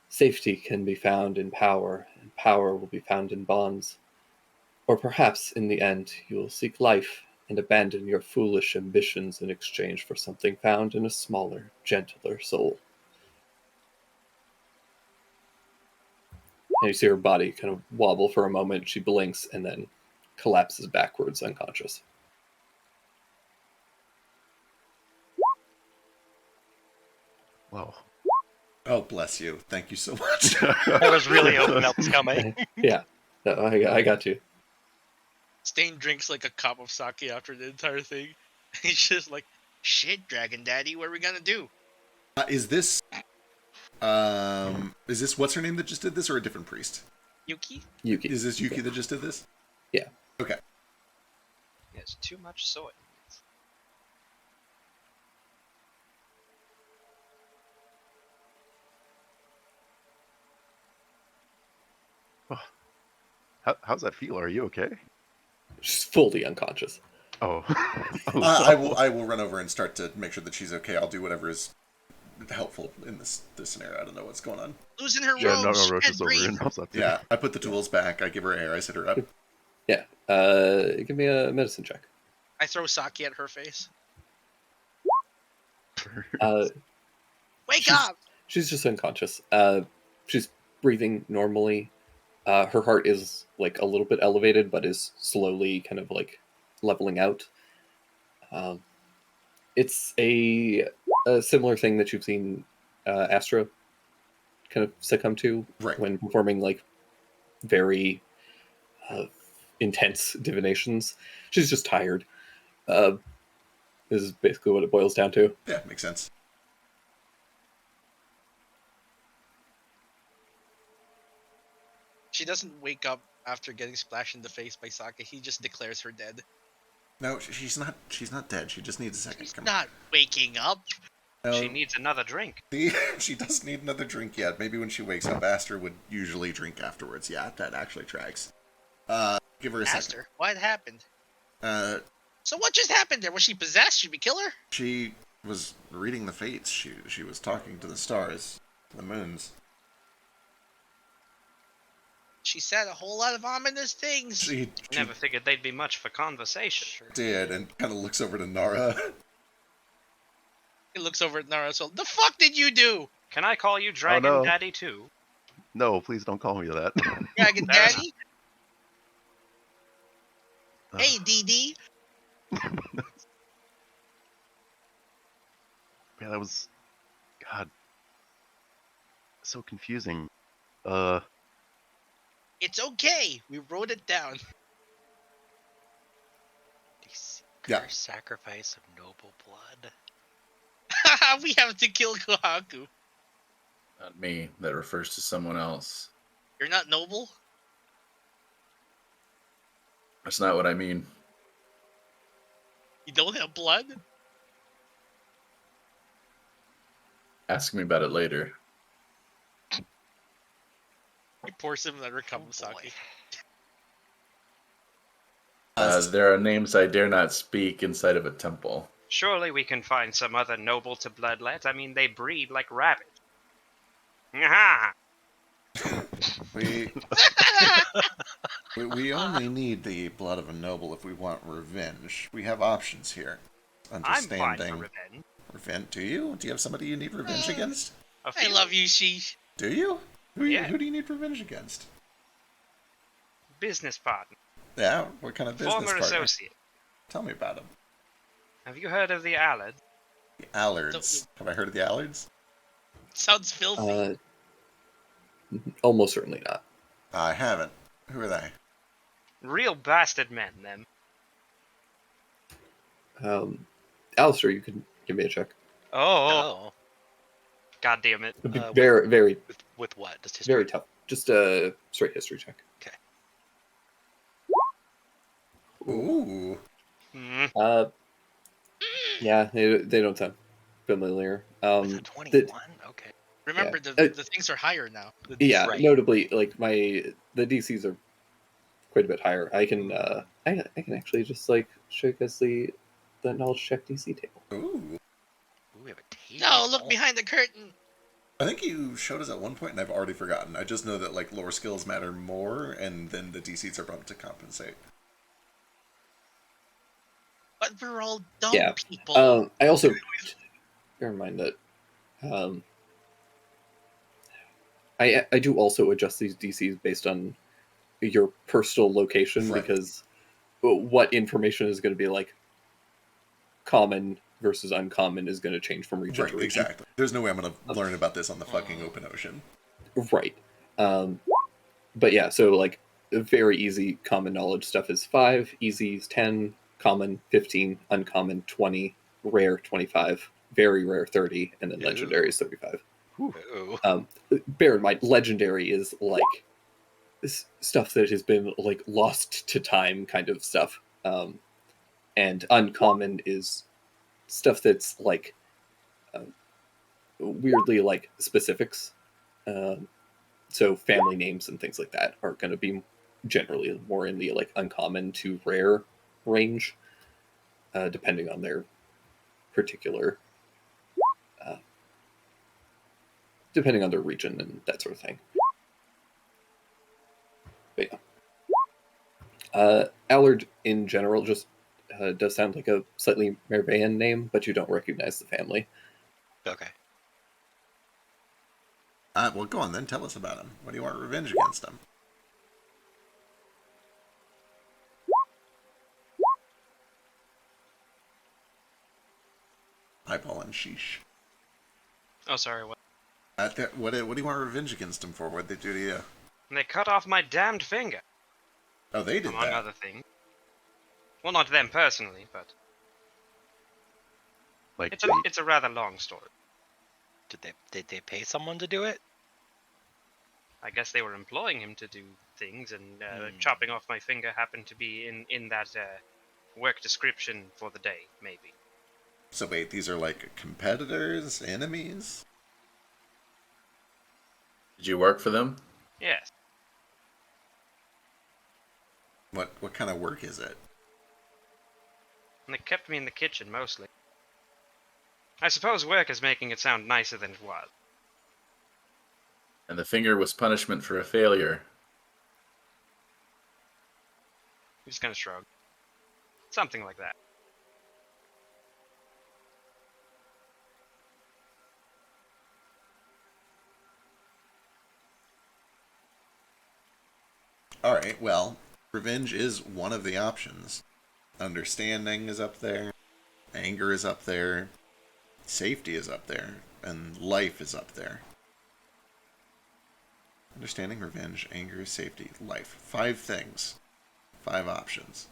Safety can be found in power, and power will be found in bonds. Or perhaps, in the end, you will seek life and abandon your foolish ambitions in exchange for something found in a smaller, gentler soul. And you see her body kind of wobble for a moment. She blinks and then collapses backwards, unconscious. Whoa. Oh, bless you. Thank you so much. I was really hoping that was coming. Yeah, no, I got you. Stain drinks like a cup of sake after the entire thing. He's just like, shit, Dragon Daddy, what are we gonna do? Is this what's her name that just did this, or a different priest? Yuki? Yuki. Is this Yuki that just did this? Yeah. Okay. Yes, too much soy. How's that feel? Are you okay? She's fully unconscious. Oh. I will run over and start to make sure that she's okay. I'll do whatever is helpful in this scenario. I don't know what's going on. Losing her Yeah, robe, no, she Roche can't is over here breathe. and helps out too. Yeah, I put the tools back. I give her air. I sit her up. Yeah. Give me a medicine check. I throw sake at her face. Wake She's- up! She's just unconscious. She's breathing normally. Her heart is like a little bit elevated, but is slowly kind of like leveling out. It's a similar thing that you've seen Astra kind of succumb to Right. when performing like very intense divinations. She's just tired. This is basically what it boils down to. Yeah, makes sense. She doesn't wake up after getting splashed in the face by Sake. He just declares her dead. No, she's not. She's not dead. She just needs a second. She's Come not waking up. on. She No, needs another drink. she does need another drink yet. Maybe when she wakes up, Aster would usually drink afterwards. Yeah, that actually tracks. Give her a Asked second. her. What happened? Uh, So what just happened there? Was she possessed? Should we kill her? she was reading the fates. She was talking to the stars, the moons. She said a whole lot of ominous things. She Never figured they'd be much for conversation. did, and kind of looks over to Nara. He looks over at Nara. So the fuck did you do, Can I call you Dragon no. Daddy too? No, please don't call me that. Dragon There's- Daddy? Hey, DD. Yeah, that was, God, so confusing. It's okay. We wrote it down. The secret Yeah. sacrifice of noble blood. We have to kill Kaku. Not me. That refers to someone else. You're not noble? That's not what I mean. You don't have blood? Ask me about it later. He pours him another cup of boy. sake. There are names I dare not speak inside of a temple. Surely we can find some other noble to bloodlet. I mean, they breed like rabbits. Aha! We we only need the blood of a noble if we want revenge. We have options here. I'm fine Understanding. for revenge. Revenge? Do you? Do you have somebody you need revenge against? A I few love you, Sheesh. Do you? Yeah. Who do you need revenge against? business partner, Yeah, what kind of business former partner? associate. Tell me about him. Have you heard of the Allard? The Allards. Have I heard of the Allards? Sounds filthy. Almost certainly not. I haven't. Who are they? Real bastard men, them. Alistair, you can give me a check. Oh, god damn it. It'd be with- very, very, With what? Just history? very tough. Just a straight history check. Ooh. Mm. Yeah, they don't sound familiar. With a 21? Okay. Remember, yeah. the things are higher now. Yeah, Right. notably, like the DCs are quite a bit higher. I can actually just like show you guys the knowledge check DC table. Ooh. Ooh, we have a table. No, look behind the curtain. I think you showed us at one point, and I've already forgotten. I just know that like lore skills matter more, and then the DCs are bumped to compensate. But we're all dumb Yeah. people. I also bear in mind that I do also adjust these DCs based on your personal location, Right. because what information is going to be like common versus uncommon is going to change from region Right, to region. exactly. There's no way I'm gonna learn about this on the fucking open ocean. Right. But yeah, so like very easy common knowledge stuff is 5, easy is 10, common 15, uncommon 20, rare 25, very rare 30, and then Ew. legendary is 35. Ooh. Bear in mind, legendary is like stuff that has been like lost to time kind of stuff. And uncommon is stuff that's like weirdly like specifics. So family names and things like that are going to be generally more in the like uncommon to rare range, depending on their particular, depending on their region and that sort of thing. But yeah, Allard in general just does sound like a slightly Mervean name, but you don't recognize the family. Okay. Well, go on then. Tell us about him. What do you want revenge against him? eyeball and sheesh. Oh, sorry. What? What do you want revenge against them for? What'd they do to you? They cut off my damned finger, Oh, they did among that. other things. Well, not them personally, but Like, it's a rather long story. Did they pay someone to do it? I guess they were employing him to do things, and chopping off my finger happened to be in that work description for the day, maybe. So wait, these are like competitors, enemies? Did you work for them? Yes. What kind of work is it? And they kept me in the kitchen, mostly. I suppose work is making it sound nicer than it was. And the finger was punishment for a failure. He's gonna shrug. Something like that. Alright, well, revenge is one of the options. Understanding is up there, anger is up there, safety is up there, and life is up there. Understanding, revenge, anger, safety, life. 5 things. 5 options.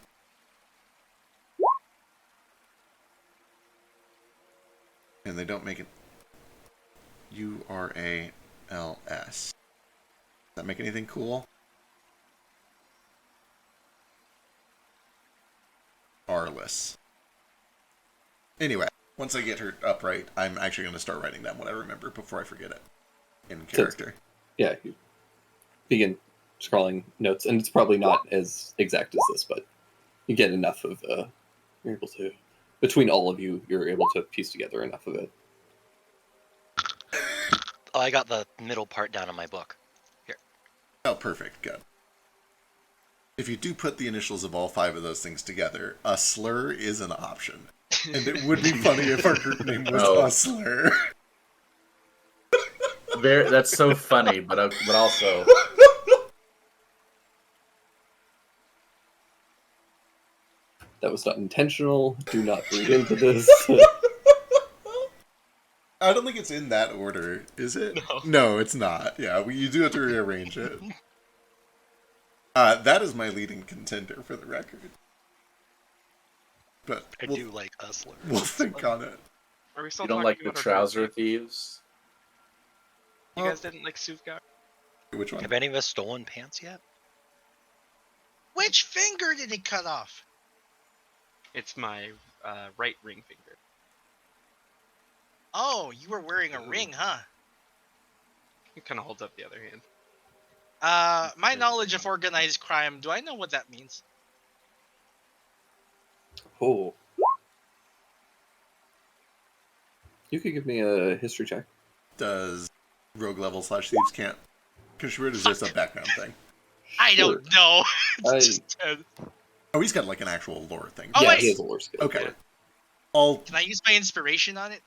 And they don't make it URALS. Does that make anything cool? Arless. Anyway, once I get her upright, I'm actually going to start writing down what I remember before I forget it. In character. Yeah, you begin scrawling notes, and it's probably not as exact as this, but you get enough of, you're able to, between all of you, you're able to piece together enough of it. Oh, I got the middle part down in my book. Oh, perfect. Good. If you do put the initials of all 5 of those things together, a slur is an option. And it would be funny if our group name was a slur. That's so funny, but also That was not intentional. Do not read into this. I don't think it's in that order, is it? No, it's not. Yeah, you do have to rearrange it. That is my leading contender for the record. But I do like Hustler. We'll think on it. Are we still you don't talking like the about our trouser group? thieves. You guys didn't like Suvgar? Which one? Have any of us stolen pants yet? Which finger did he cut off? It's my right ring finger. Oh, you were wearing a ring, huh? He kind of holds up the other hand. My knowledge of organized crime, do I know what that means? Oh. You could give me a history check. Does rogue level / thieves can't contribute? Is this a background thing? I don't know. It's just, Oh, he's got like an actual lore thing. Oh, Yeah, wait. he has a lore skill. Okay. I'll... Can I use my inspiration on it?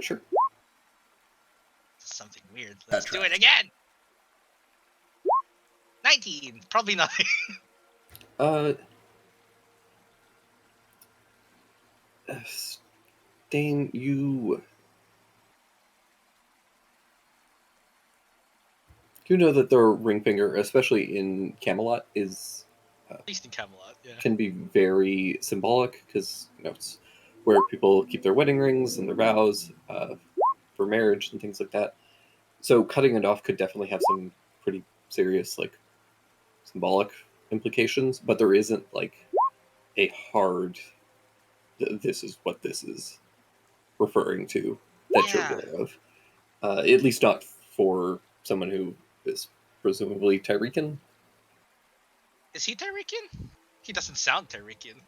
Sure. Something weird. That's Let's do right. it again. 19. Probably not. Dane, you know that the ring finger, especially in Camelot, is At least in Camelot, yeah. can be very symbolic because it's where people keep their wedding rings and their vows for marriage and things like that. So cutting it off could definitely have some pretty serious symbolic implications, but there isn't a hard this is what this is referring to that Yeah. you're aware of. At least not for someone who is presumably Tyreekan. Is he Tyreekan? He doesn't sound Tyreekan.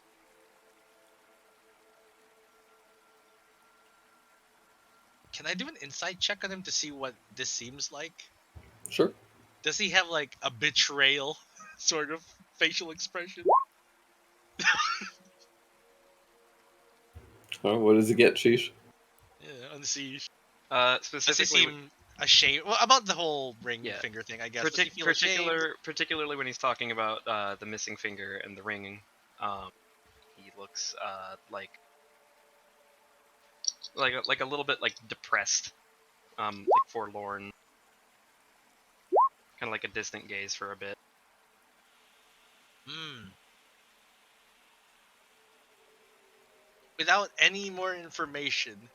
Can I do an insight check on him to see what this seems like? Sure. Does he have a betrayal sort of facial expression? Oh, what does it get, Sheesh? Yeah, on the siege. Does he Specifically, seem ashamed? Well, about the whole ring Yeah. finger thing, I guess. Does he feel ashamed? particularly when he's talking about the missing finger and the ringing, he looks like like a little bit like depressed, like forlorn, kind of like a distant gaze for a bit. Without any more information,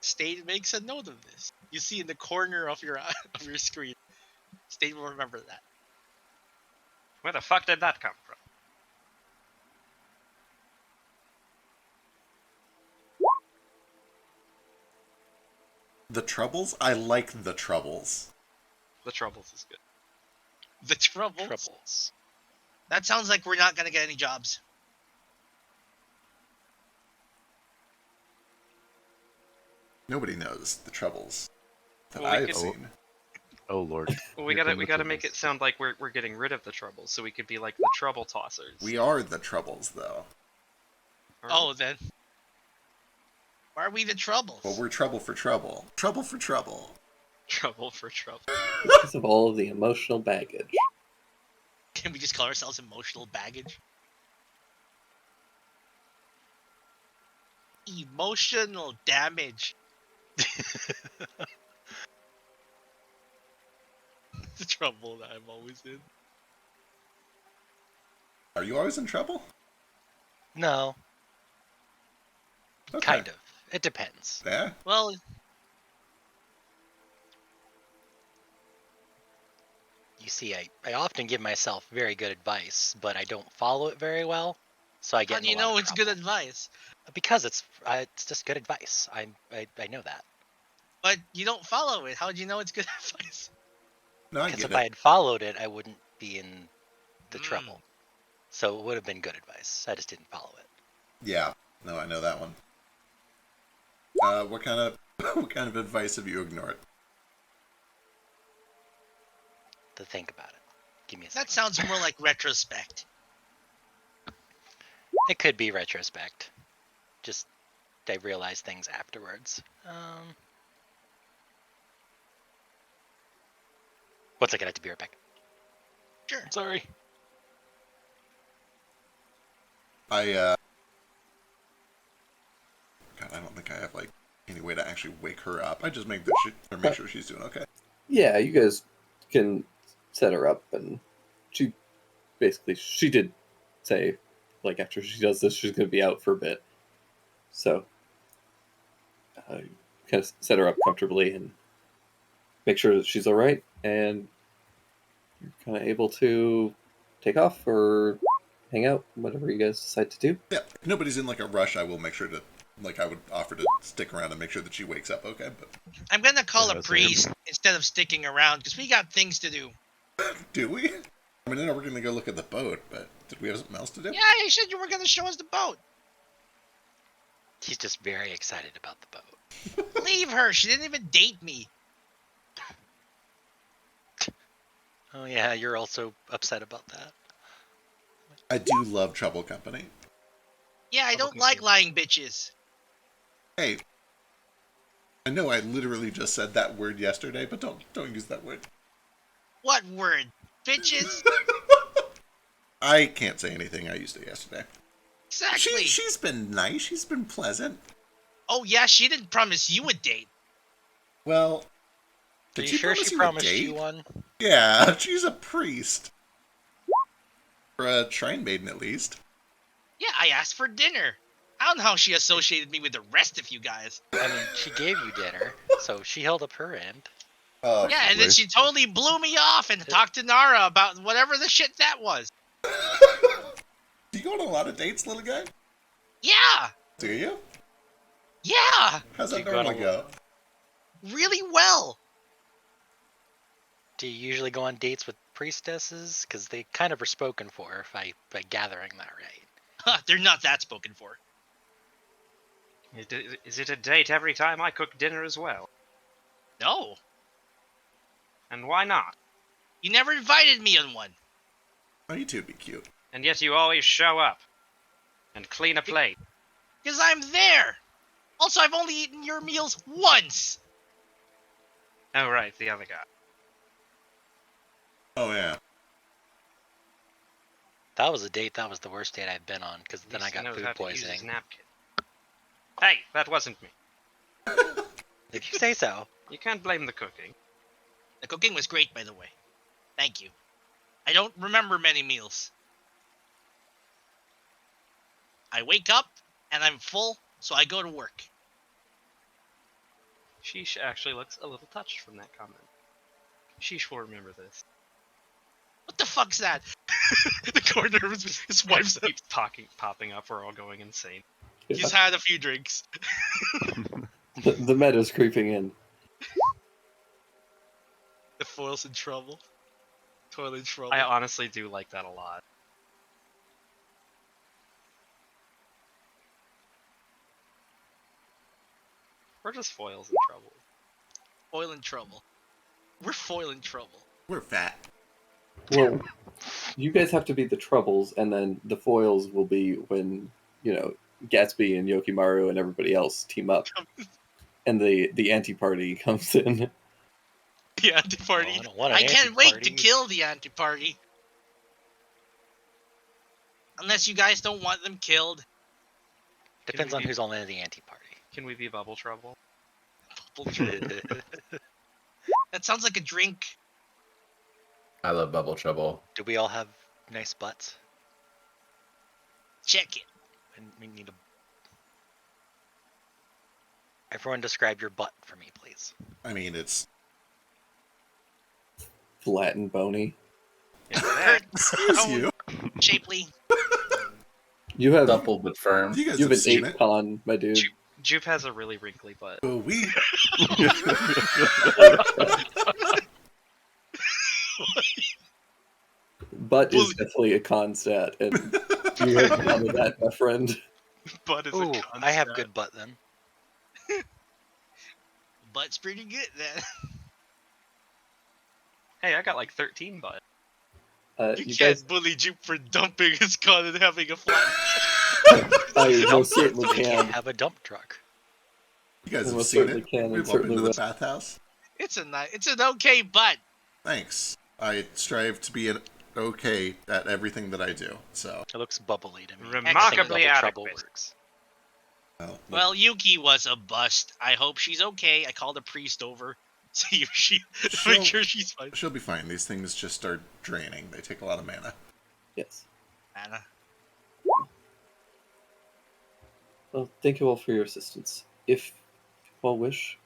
State makes a note of this. You see in the corner of your of your screen. State will remember that. Where the fuck did that come from? The Troubles? I like The Troubles. The Troubles is good. The Troubles. That sounds like we're not gonna get any jobs. Nobody knows The Troubles that Well, we I've could- seen. Oh lord. Well, we Here gotta come the make it troubles. sound like we're getting rid of the Troubles, so we could be like the Trouble Tossers. We are The Troubles, though. Or- Oh, then. Why are we the Troubles? Well, we're trouble for trouble. Trouble for trouble. Trouble for Trouble. Because of all of the emotional baggage. Can we just call ourselves emotional baggage? Emotional damage. The trouble that I'm always in. Are you always in trouble? No, Okay. kind of. It depends. Yeah. Well, You see, I often give myself very good advice, but I don't follow it very well, so I get. how in do you a lot know of it's trouble. good advice? Because it's just good advice. I know that. But you don't follow it. How do you know it's good advice? No, I Because get if I it. had followed it, I wouldn't be in the Mm. trouble. So it would have been good advice. I just didn't follow it. Yeah. No, I know that one. What kind of what kind of advice have you ignored? To think about it. Give me a That second. sounds more like retrospect. It could be retrospect. Just I realized things afterwards. One second, I have to be right back. Sure. Sorry. God, I don't think I have like any way to actually wake her up. I just make sure she's doing okay. Yeah, you guys can set her up, and she did say, like, after she does this, she's going to be out for a bit. So, kind of set her up comfortably and make sure that she's all right, and you're kind of able to take off or hang out, whatever you guys decide to do. Yeah, if nobody's in like a rush, I will make sure to I would offer to stick around and make sure that she wakes up okay. But I'm gonna call Yeah, a same. priest instead of sticking around because we got things to do. do we? I mean, I know we're gonna go look at the boat, but did we have something else to do? Yeah, you said you were gonna show us the boat. He's just very excited about the boat. Leave her. She didn't even date me. Oh yeah, you're also upset about that. I do love trouble company. Yeah, I don't like lying bitches. Hey, I know I literally just said that word yesterday, but don't use that word. What word? Bitches? I can't say anything I used to yesterday. Exactly. She's been nice. She's been pleasant. Oh yeah, she didn't promise you a date. Well, Are did you she sure promise she you a promised date? you one? Yeah, she's a priest. Or a shrine maiden, at least. Yeah, I asked for dinner. I don't know how she associated me with the rest of you guys. I mean, she gave you dinner, so she held up her end. Oh, Yeah, and then she totally blew me off and talked to Nara about whatever the shit that was. do you go on a lot of dates, little guy? Yeah, Do you? yeah, How's Do that you go on normally a- go? really well. Do you usually go on dates with priestesses? Because they kind of are spoken for, if I'm gathering that right. Huh, they're not that spoken for. Is it a date every time I cook dinner as well? No, And why not? you never invited me on one. Oh, you two would be cute. And yet you always show up and clean a plate. Because I'm there. Also, I've only eaten your meals once. Oh right, the other guy. Oh, yeah. That was a date. That was the worst date I've been on, because At then I least he got knows food how to use his poisoning. napkin. Hey, that wasn't me. If you say so. You can't blame the cooking. The cooking was great, by the way. Thank you. I don't remember many meals. I wake up and I'm full, so I go to work. Sheesh actually looks a little touched from that comment. Sheesh will remember this. What the fuck's that? The corner of his wife's Keeps popping up. We're all going insane. He's had a few drinks. The meta's creeping in. The foil's in trouble. Toilet trouble. I honestly do like that a lot. We're just foils in trouble. Foil in trouble. We're foil in trouble. We're fat. Well, you guys have to be the troubles, and then the foils will be when, Gatsby and Yokimaru and everybody else team up. And the anti-party comes in. The anti-party. Oh, I don't want an I can't wait to anti-party. kill the anti-party. Unless you guys don't want them killed. Depends on who's on the anti-party. Can we be bubble trouble? That sounds like a drink. I love bubble trouble. Do we all have nice butts? Check it. And we need a... Everyone describe your butt for me, please. I mean, it's Flat and bony. excuse you. Shapely. You have Supple but firm. You guys you have have an seen it. 8-con, my dude. Juve has a really wrinkly butt. Oh, we. Butt is definitely a con stat, and you have none of that, my friend. Butt is Ooh, a I have concept. good butt then. Butt's pretty good then. Hey, I got like 13 butt. You You can't guys, bully Jupe for dumping his con and having a flat. I most certainly We can't can. have a dump truck. You guys have Almost seen certainly it. can, and We've certainly opened to the will. bathhouse. It's an okay butt. Thanks. I strive to be an okay at everything that I do. So, It looks bubbly to me. Remarkably Double trouble adequate. works. Well, Yuki was a bust. I hope she's okay. I called a priest over. See if she make sure she's fine. she'll be fine. These things just start draining. They take a lot of mana. Yes. Anna. Well, thank you all for your assistance. If you all wish,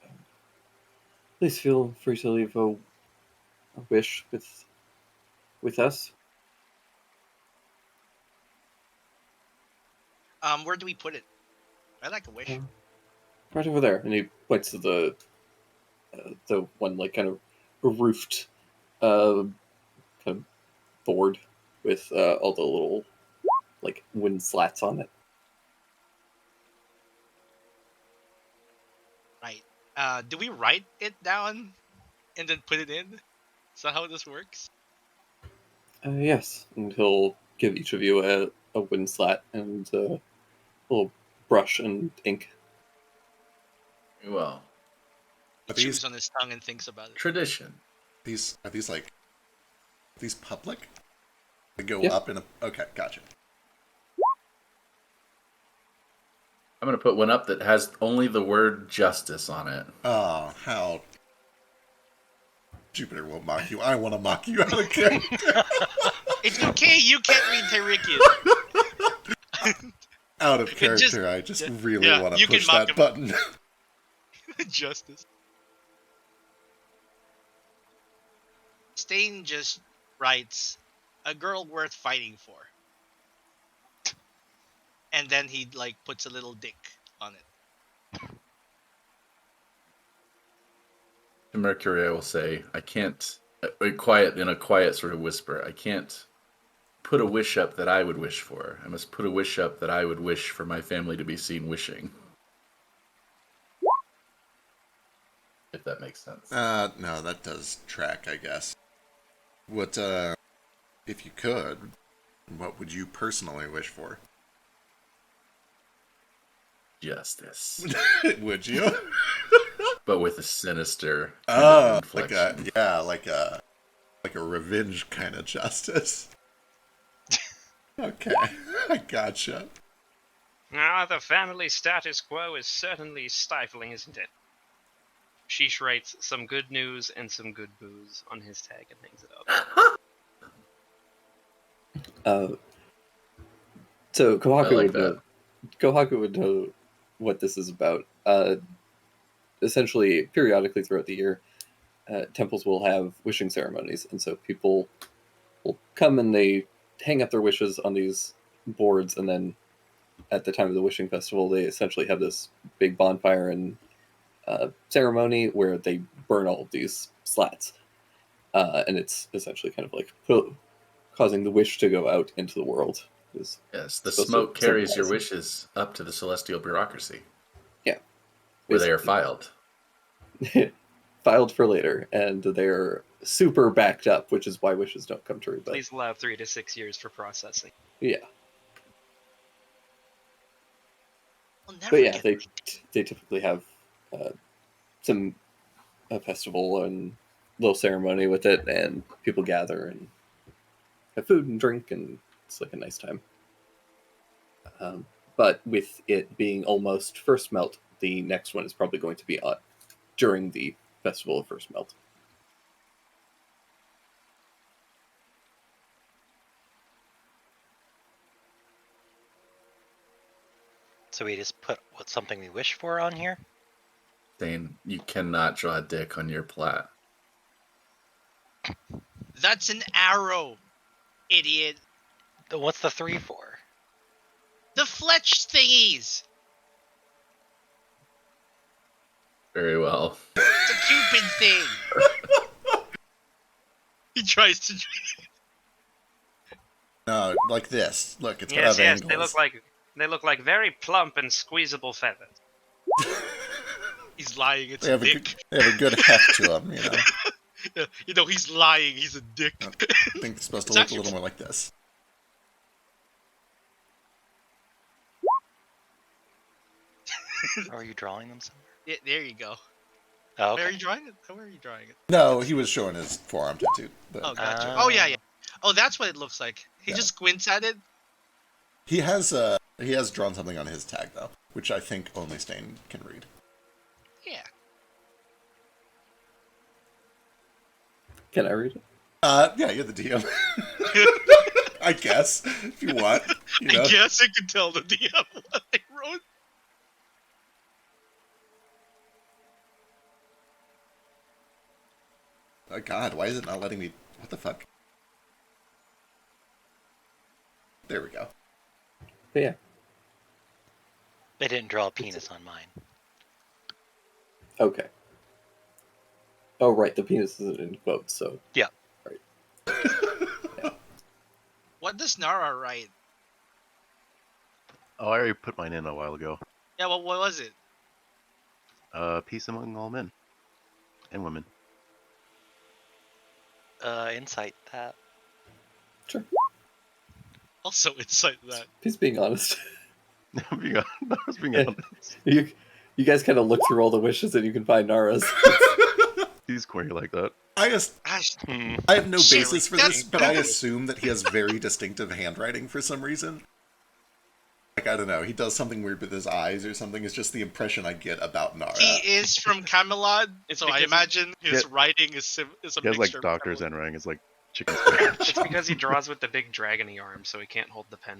please feel free to leave a wish with us. Where do we put it? I like a wish. Right over there, and he points to the one like kind of roofed kind of board with all the little like wooden slats on it. Right. Do we write it down and then put it in? Is that how this works? Yes, and he'll give each of you a wooden slat and a little brush and ink. Well, He Are these chews on his tongue and thinks about it. tradition. are these public? They go Yeah. up in a. Okay, gotcha. I'm going to put one up that has only the word justice on it. Oh, how Jupiter will mock you. I want to mock you out of character. It's okay. You can't read Tyrikian. Out of It character. just- I just yeah, really yeah, want you to can push mock that him. button. Justice. Stain just writes, "A girl worth fighting for," and then he like puts a little dick on it. To Mercury, I will say, I can't, in a quiet sort of whisper, I can't put a wish up that I would wish for. I must put a wish up that I would wish for my family to be seen wishing. If that makes sense. No, that does track, I guess. What, if you could, what would you personally wish for? Justice. Would you? But with a sinister Oh, inflection. like a revenge kind of justice. Okay, I gotcha. Ah, the family status quo is certainly stifling, isn't it? Sheesh writes some good news and some good booze on his tag and hangs it up. So I like that. Kohaku would know what this is about. Essentially, periodically throughout the year, temples will have wishing ceremonies, and so people will come and they hang up their wishes on these boards, and then at the time of the wishing festival, they essentially have this big bonfire and ceremony where they burn all of these slats, and it's essentially kind of like causing the wish to go out into the world. It's Yes, the supposed to smoke carries your symbolize- wishes up to the celestial bureaucracy, Yeah, where they are basically. filed. Filed for later, and they're super backed up, which is why wishes don't come true. But Please allow 3 to 6 years for processing. yeah, I'll never but yeah, get they typically have some a festival and little ceremony with it, and people gather and have food and drink, and it's like a nice time. But with it being almost first melt, the next one is probably going to be during the festival of first melt. So we just put what something we wish for on here. Saying you cannot draw a dick on your plat. That's an arrow, idiot. What's the 3 for? The fletch thingies. Very well. It's a Cupid thing. He tries to. No, like this. Look, it's got Yes, other yes, angles. they look like very plump and squeezable feathers. He's lying. It's They a have a dick. good, they have a good heft to them, you know. Yeah, you know, he's lying. He's a dick. I think it's supposed to It's look actually- a little more like this. Or are you drawing them somewhere? Yeah, there you go. Oh, Where are okay. you drawing it? Where are you drawing it? No, he was showing his forearm tattoo. But Oh, gotcha. Ah. Oh, yeah, yeah. Oh, that's what it looks like. He Yeah. just squints at it. he has drawn something on his tag though, which I think only Stain can read. Yeah. Can I read it? Yeah, you're the DM. I guess if you want. You know. I guess I could tell the DM what I wrote. Oh God, why is it not letting me? What the fuck? There we go. But yeah, They didn't draw a penis on mine. okay. Oh right, the penis isn't in quotes, so Yeah. What does Nara write? Oh, I already put mine in a while ago. Yeah, well, what was it? Peace among all men and women. Insight that. sure. Also, inside that. He's being honest. I was being Yeah. honest. You guys kind of look through all the wishes that you can find Nara's. He's corny like that. I have no Shit, basis for that's this, but I good. assume that he has very distinctive handwriting for some reason. Like, I don't know, he does something weird with his eyes or something. It's just the impression I get about Nara. He is from Camelot, It's so I because- imagine his Yeah. writing is a He has mixture like of doctor's Camelot. handwriting. It's like chicken scratch. It's because he draws with the big dragony arm, so he can't hold the pen.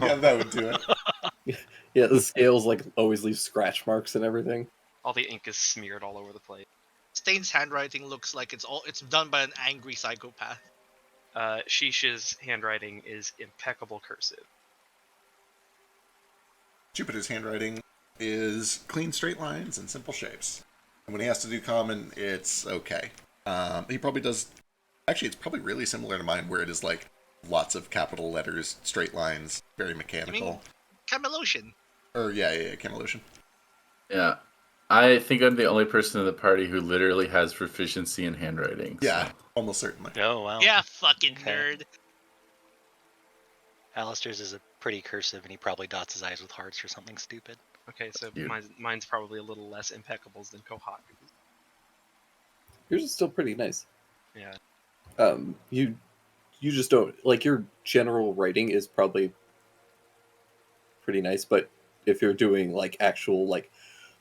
Yeah, that would do it. Yeah, the scales like always leave scratch marks and everything. All the ink is smeared all over the place. Stain's handwriting looks like it's done by an angry psychopath. Sheesh's handwriting is impeccable cursive. Jupiter's handwriting is clean straight lines and simple shapes. And when he has to do common, it's okay. He probably does... Actually, it's probably really similar to mine, where it is like lots of capital letters, straight lines, very mechanical. Camelotion. Or, yeah, Camelotion. Yeah. I think I'm the only person in the party who literally has proficiency in handwriting. so- Yeah, almost certainly. Oh, wow. Yeah, fucking Okay. nerd. Alistair's is a pretty cursive, and he probably dots his eyes with hearts or something stupid. Okay, so cute. mine's probably a little less impeccables than Kohaku's. Yours is still pretty nice. Yeah. You just don't like your general writing is probably pretty nice. But if you're doing like actual Actual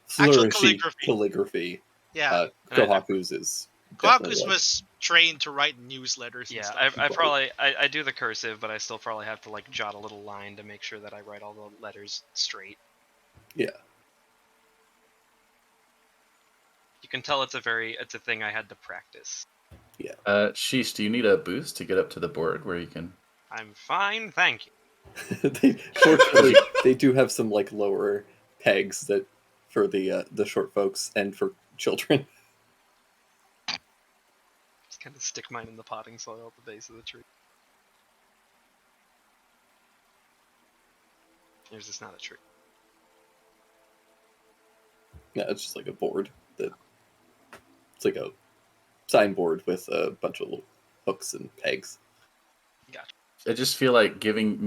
flourishing calligraphy. calligraphy, Yeah. Kohaku's is definitely Kohaku's was trained to write newsletters and Yeah, stuff. I probably I do the cursive, but I still probably have to like jot a little line to make sure that I write all the letters straight. Yeah. You can tell it's a thing I had to practice. Yeah. Sheesh, do you need a boost to get up to the board where you can? I'm fine, thank you. Fortunately, they do have some lower pegs that for the short folks and for children. Just kind of stick mine in the potting soil at the base of the tree. Here's just not a tree. Yeah, it's just like a board that it's like a signboard with a bunch of little hooks and pegs. Gotcha. I just feel like giving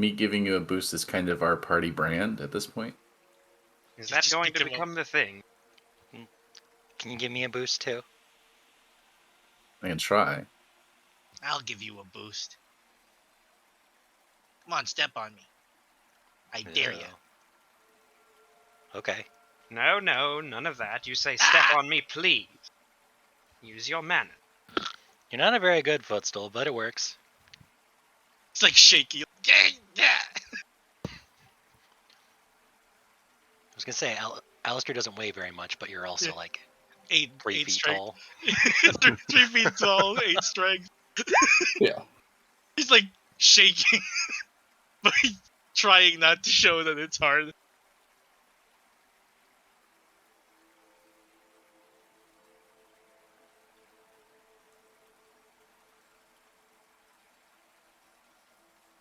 you a boost is kind of our party brand at this point. Is that going to become the thing? Can you give me a boost too? I can try. I'll give you a boost. Come on, step on me. I dare you. Okay. No, none of that. You say step on me, please. Use your manner. You're not a very good footstool, but it works. It's like shaky. Yeah. I was gonna say, Alistair doesn't weigh very much, but you're also like 3 feet strength. tall. 3 feet tall, 8 strength. Yeah. He's like shaking, but he's trying not to show that it's hard.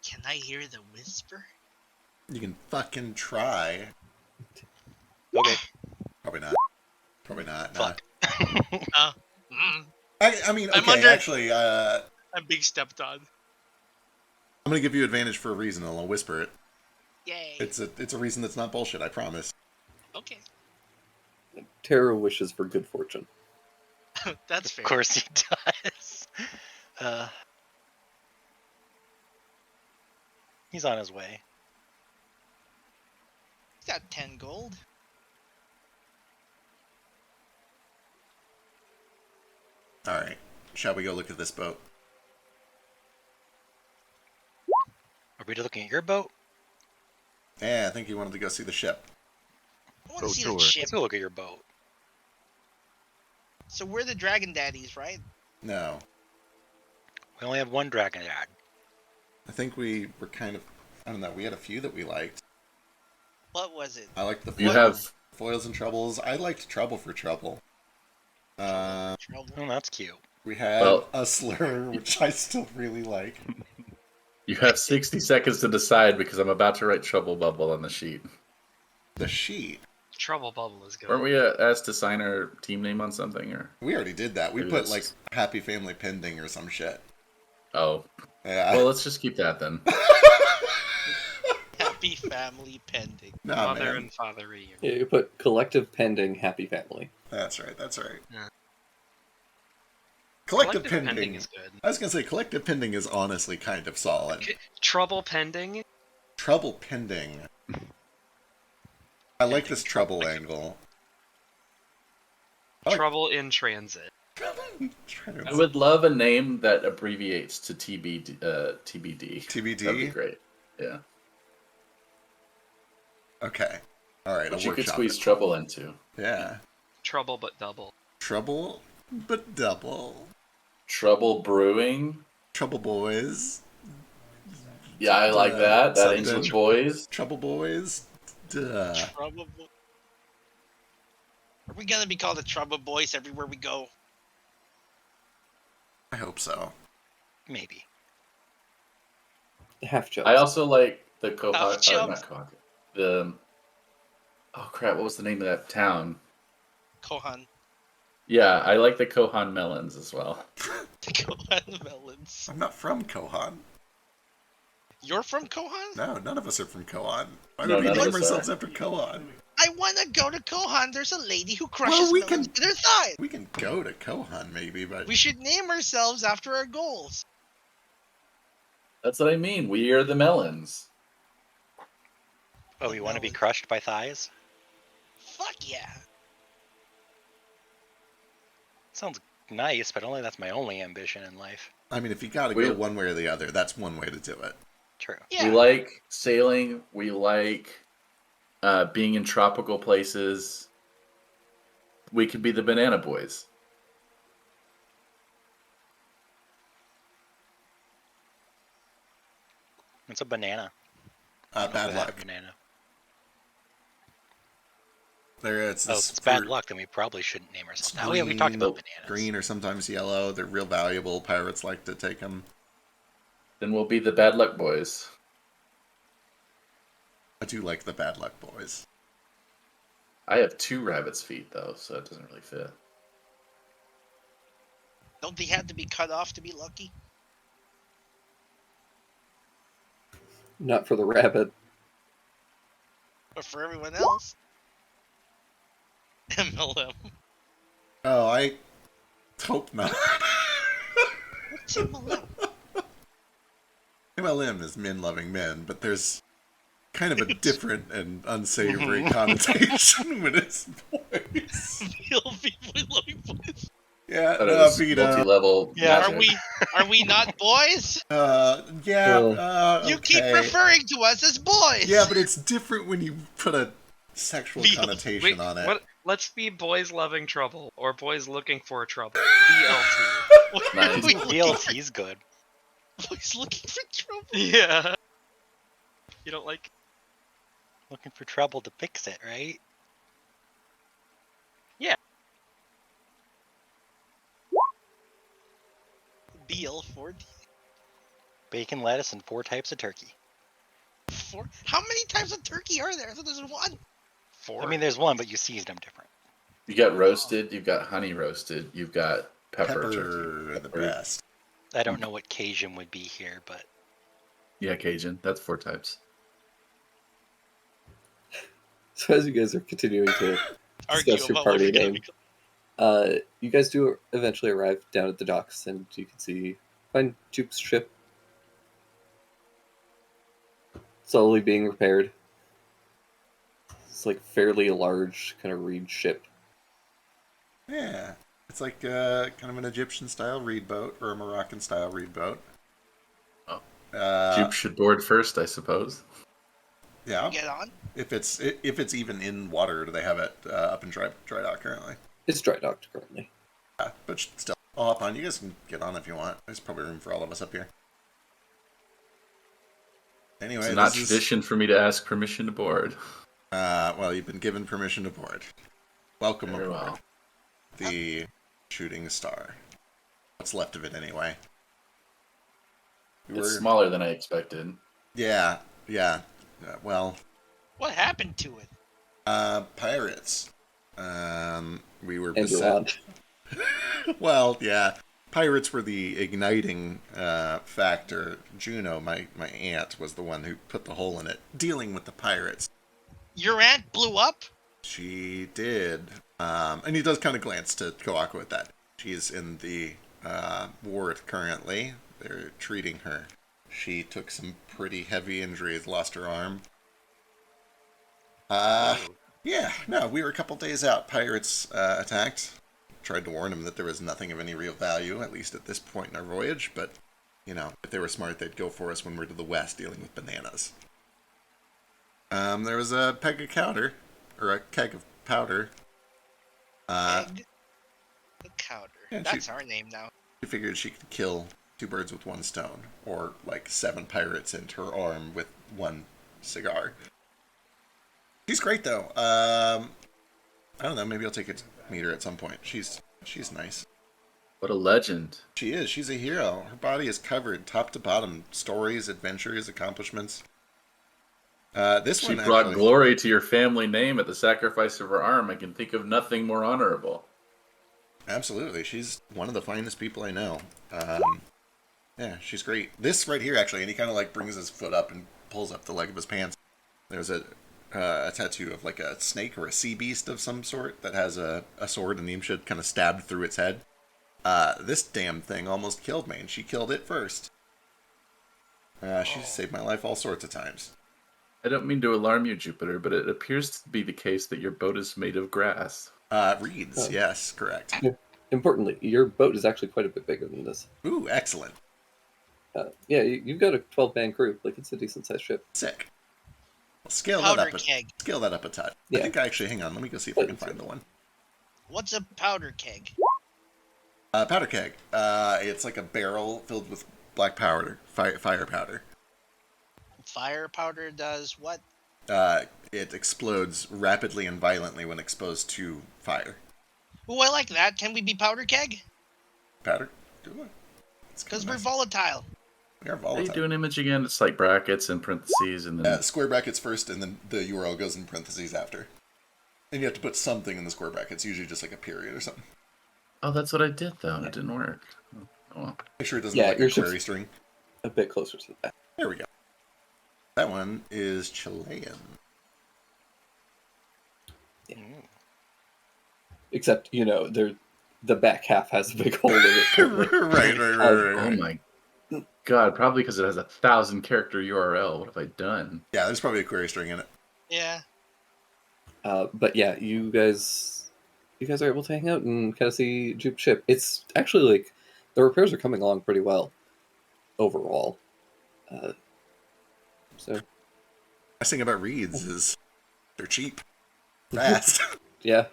Can I hear the whisper? You can fucking try. Okay. Probably not. Probably not. Fuck. I mean, I'm okay, under- actually, I'm being stepped on. I'm gonna give you advantage for a reason, and I'll whisper it. Yay. It's a reason that's not bullshit, I promise. Okay. Tara wishes for good fortune. That's fair. Of course he does. He's on his way. He's got 10 gold. Alright, shall we go look at this boat? Are we looking at your boat? Yeah, I think you wanted to go see the ship. I want to Oh, see sure. the ship. Let's go look at your boat. So we're the dragon daddies, right? No. We only have one dragon dad. I think we were kind of, I don't know, we had a few that we liked. What was it? I liked the You have Foils and Troubles. I liked Trouble for Trouble. Trouble. Oh, that's cute. We had a slur, which I still really like. You have 60 seconds to decide because I'm about to write Trouble Bubble on the sheet. The sheet. Trouble bubble is good. Weren't we asked to sign our team name on something? Or We already did that. We Maybe put that's- Happy Family Pending or some shit. oh, Yeah. well, let's just keep that then. Happy family pending. Nah, Mother man. and father reunion. Yeah, you put collective pending happy family. That's right. That's right. Yeah. Collective pending pending. is good. I was gonna say collective pending is honestly kind of solid. Trouble pending. Trouble pending. I like this trouble angle. I like- Trouble in transit. I would love a name that abbreviates to TBD. TBD. That'd be great. Yeah. Okay. All right. Which I'll you could workshop squeeze it. trouble into. Yeah. Trouble but double. Trouble, but double. Trouble Brewing. Trouble boys. Yeah, I like that. That Something. ends with boys. Trouble boys. Duh. Trouble. Are we gonna be called the Trouble Boys everywhere we go? I hope so. Maybe. Half jokes. I also like the Oh, Kohaku. jump. Not Kohaku. The oh crap! What was the name of that town? Kohan. Yeah, I like the Kohan melons as well. The Kohan melons. I'm not from Kohan. You're from Kohan? No, none of us are from Kohan. Why No, would we none of name us ourselves are. after Kohan? I want to go to Kohan. There's a lady who crushes Well, we melons can- with her thigh. We can go to Kohan maybe, but We should name ourselves after our goals. That's what I mean. We are the melons. Oh, you want to be crushed by thighs? Fuck yeah. Sounds nice, but only that's my only ambition in life. I mean, if you gotta go one way or the other, that's one way to do it. True. Yeah. We like sailing. We like being in tropical places. We could be the Banana Boys. It's a banana. Bad luck. Banana. It's Oh, if it's bad luck, then we probably shouldn't name ourselves. Oh, yeah, we talked about bananas. Green or sometimes yellow. They're real valuable. Pirates like to take them. Then we'll be the Bad Luck Boys. I do like the Bad Luck Boys. I have 2 rabbit's feet, though, so it doesn't really fit. Don't they have to be cut off to be lucky? Not for the rabbit. But for everyone else? MLM. Oh, I hope not. What's MLM? MLM is men loving men, but there's kind of a different and unsavory connotation when it's boys. People loving boys. Yeah, But it was Vita. multi-level. Yeah, magic. Are we not boys? You keep referring to us as boys. Yeah, but it's different when you put a sexual connotation on it. Let's be boys loving trouble or boys looking for trouble. BLT. Nice. BLT's good. Boys looking for trouble. Yeah. You don't like? Looking for trouble to fix it, right? Yeah. BL4D. Bacon, lettuce, and 4 types of turkey. 4? How many types of turkey are there? I thought there's 1. 4. I mean, there's one, but you seasoned them different. You got roasted, you've got honey roasted, you've got pepper turkey. Are the best. I don't know what Cajun would be here, but Yeah, Cajun. That's 4 types. So as you guys are continuing to Argue discuss your about party what we're name, gonna you guys do eventually arrive down at the docks, and you can find Jupe's ship slowly being repaired. It's like fairly large kind of reed ship. Yeah. It's like kind of an Egyptian-style reed boat or a Moroccan-style reed boat. Oh. Uh, Jupe should board first, I suppose. Yeah. get on. If it's even in water, do they have it up in dry dock currently? It's dry docked currently. Yeah, but still, I'll hop on. You guys can get on if you want. There's probably room for all of us up here. Anyway, It's not tradition for me to ask permission to board. Well, you've been given permission to board. Welcome Very aboard. well. The Shooting Star. What's left of it, anyway? It's smaller than I expected. Yeah. Well, What happened to it? pirates. We were And beset. Well, yeah. Pirates were the igniting factor. Juno, my aunt, was the one who put the hole in it, dealing with the pirates. Your aunt blew up? She did. And he does kind of glance to Kaku at that. She's in the ward currently. They're treating her. She took some pretty heavy injuries, lost her arm. Yeah, no, we were a couple days out. Pirates attacked. Tried to warn him that there was nothing of any real value, at least at this point in our voyage, but, you know, if they were smart, they'd go for us when we're to the west dealing with bananas. There was a peg of powder, or a keg of powder. Egg the Cowder. Yeah, That's our name now. She figured she could kill 2 birds with 1 stone, or like 7 pirates into her arm with 1 cigar. She's great though. I don't know. Maybe I'll take it to meet her at some point. She's nice. What a legend. She is. She's a hero. Her body is covered top to bottom. Stories, adventures, accomplishments. This She one brought actually, glory to your family name at the sacrifice of her arm. I can think of nothing more honorable. Absolutely. She's one of the finest people I know. Yeah, she's great. This right here, actually, and he kind of like brings his foot up and pulls up the leg of his pants. There's a tattoo of like a snake or a sea beast of some sort that has a sword and the imshid kind of stabbed through its head. This damn thing almost killed me, and she killed it first. She saved my life all sorts of times. I don't mean to alarm you, Jupiter, but it appears to be the case that your boat is made of grass. Reeds, Oh. yes, correct. Importantly, your boat is actually quite a bit bigger than this. Ooh, excellent. Yeah, you've got a 12-man crew. Like, it's a decent-sized ship. Sick. Well, scale Powder that up. keg. Scale that up a touch. Yeah. I think hang on. Let me go see if I can find the one. What's a powder keg? Powder keg. It's like a barrel filled with black powder, fire powder. Fire powder does what? It explodes rapidly and violently when exposed to fire. Ooh, I like that. Can we be powder keg? Powder? Do it. Because we're volatile. We are How volatile. you do an image again? It's like brackets and parentheses and then... Square brackets first, and then the URL goes in parentheses after. And you have to put something in the square brackets, usually just like a period or something. Oh, that's what I did, though, and it didn't work. Oh, well. Make sure it doesn't Yeah, look like your a query ship's string. a bit closer to that. There we go. That one is Chilean. Except, the back half has a big hole in it. right. Oh my god, probably because it has a 1,000-character URL. What have I done? Yeah, there's probably a query string in it. Yeah. But yeah, you guys are able to hang out and kind of see Jupe's ship. It's actually like the repairs are coming along pretty well overall. So Nice thing about reeds is they're cheap, fast. yeah,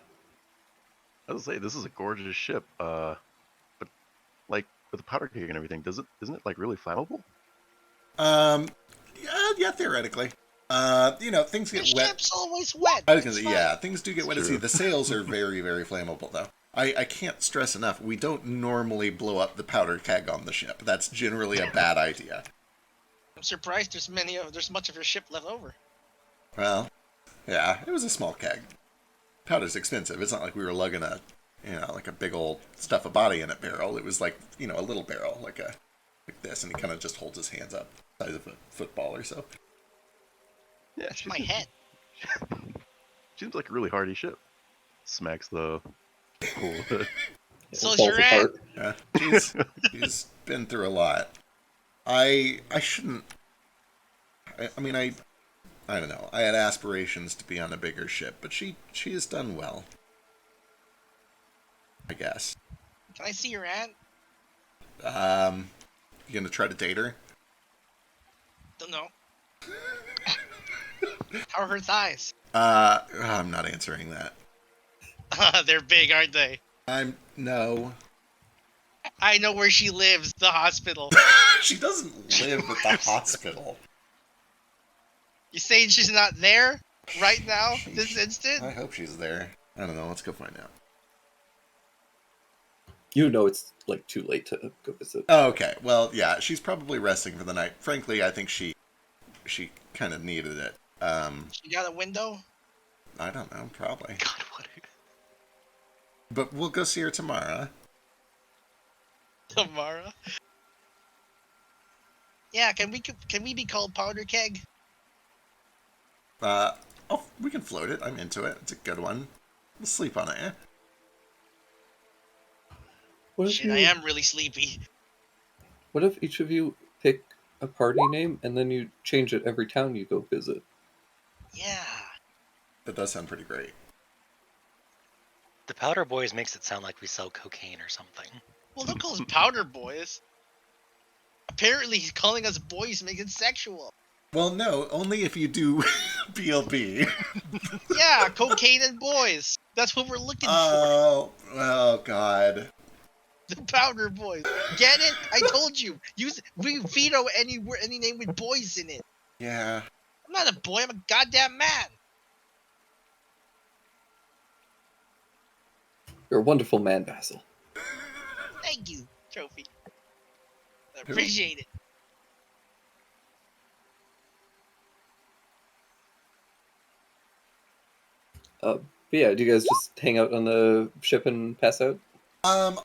I was say this is a gorgeous ship. But like with the powder keg and everything, isn't it like really flammable? Yeah, theoretically. Things The get wet. ship's always wet. I was gonna It's say, fine. yeah, things do get wet at sea. True. The sails are very, very flammable, though. I can't stress enough, we don't normally blow up the powder keg on the ship. That's generally a bad idea. I'm surprised there's much of your ship left over. Well, yeah, it was a small keg. Powder's expensive. It's not like we were lugging like a big old stuff a body in it barrel. It was like, a little barrel, like this, and he kind of just holds his hands up, size of a football or so. Yeah, That's my head. Seems like a really hardy ship. Smacks the cool. So is falls your aunt. apart. Yeah, she's been through a lot. I shouldn't. I don't know. I had aspirations to be on a bigger ship, but she has done well. I guess. Can I see your aunt? You gonna try to date her? Don't know. How are her thighs? I'm not answering that. They're big, aren't they? No. I know where she lives, the hospital. She doesn't live at the hospital. You saying she's not there right now, this instant? I hope she's there. I don't know. Let's go find out. It's like too late to go visit. Oh, okay. Well, yeah, she's probably resting for the night. Frankly, I think she kind of needed it. She got a window? I don't know. Probably. God, what? But we'll go see her tomorrow. Tomorrow? Yeah, can we be called powder keg? We can float it. I'm into it. It's a good one. We'll sleep on it, eh? What if Shit, I am really sleepy. What if each of you pick a party name and then you change it every town you go visit? Yeah. That does sound pretty great. The Powder Boys makes it sound like we sell cocaine or something. Well, don't call us powder boys. Apparently, he's calling us boys, making it sexual. Well, no, only if you do BLB. Yeah, cocaine and boys. That's what we're looking Oh, God. for. The powder boys. Get it? I told you. We veto any name with boys in it. Yeah. I'm not a boy. I'm a goddamn man. You're a wonderful man, Basil. Thank you, Trophy. I appreciate it. But yeah, do you guys just hang out on the ship and pass out? I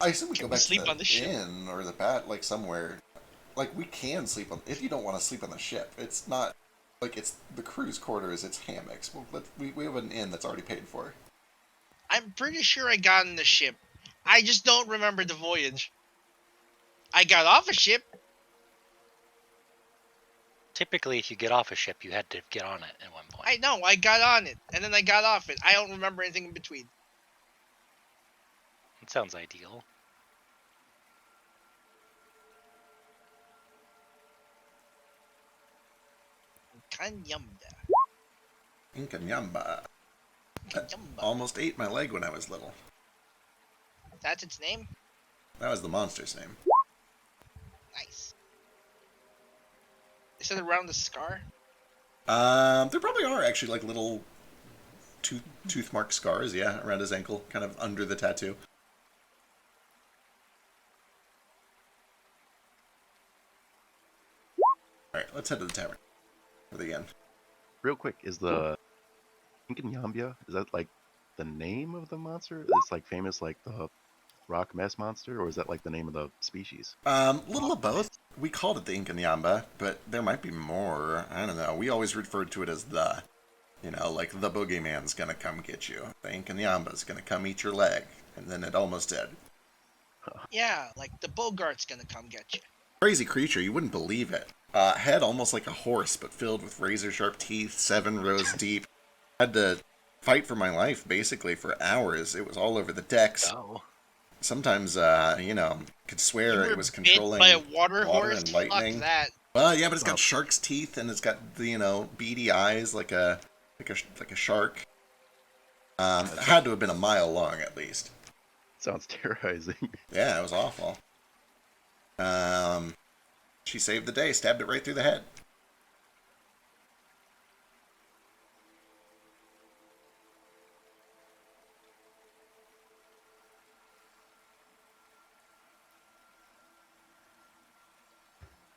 assume we Can go we back sleep to the on the ship? inn or the bat, like somewhere. Like, we can sleep on... If you don't want to sleep on the ship, it's not... Like, it's the crew's quarters, it's hammocks. We have an inn that's already paid for. I'm pretty sure I got on the ship. I just don't remember the voyage. I got off a ship. Typically, if you get off a ship, you had to get on it at one point. I know, I got on it, and then I got off it. I don't remember anything in between. It sounds ideal. Kanyamda. Inkanyamba. Kanyamba. Almost ate my leg when I was little. That's its name? That was the monster's name. Nice. Is it around the scar? There probably are actually like little tooth mark scars, yeah, around his ankle, kind of under the tattoo. Alright, let's head to the tavern. For the end. Real quick, is the Inkanyambia, is that like the name of the monster? It's like famous like the rock mess monster, or is that like the name of the species? Little of both. We called it the Inkanyamba, but there might be more. I don't know. We always referred to it as the. You know, like the boogeyman's gonna come get you. The Inkanyamba's gonna come eat your leg. And then it almost did. Yeah, like the Bogart's gonna come get you. Crazy creature, you wouldn't believe it. Head almost like a horse, but filled with razor-sharp teeth, 7 rows deep. Had to fight for my life, basically, for hours. It was all over the decks. Oh. Sometimes, could swear You were it was bit controlling by a water horse? and lightning. Fuck that. Well, yeah, but it's got shark's teeth, and it's got the, beady eyes like a shark. It had to have been a mile long, at least. Sounds terrorizing. Yeah, it was awful. She saved the day, stabbed it right through the head.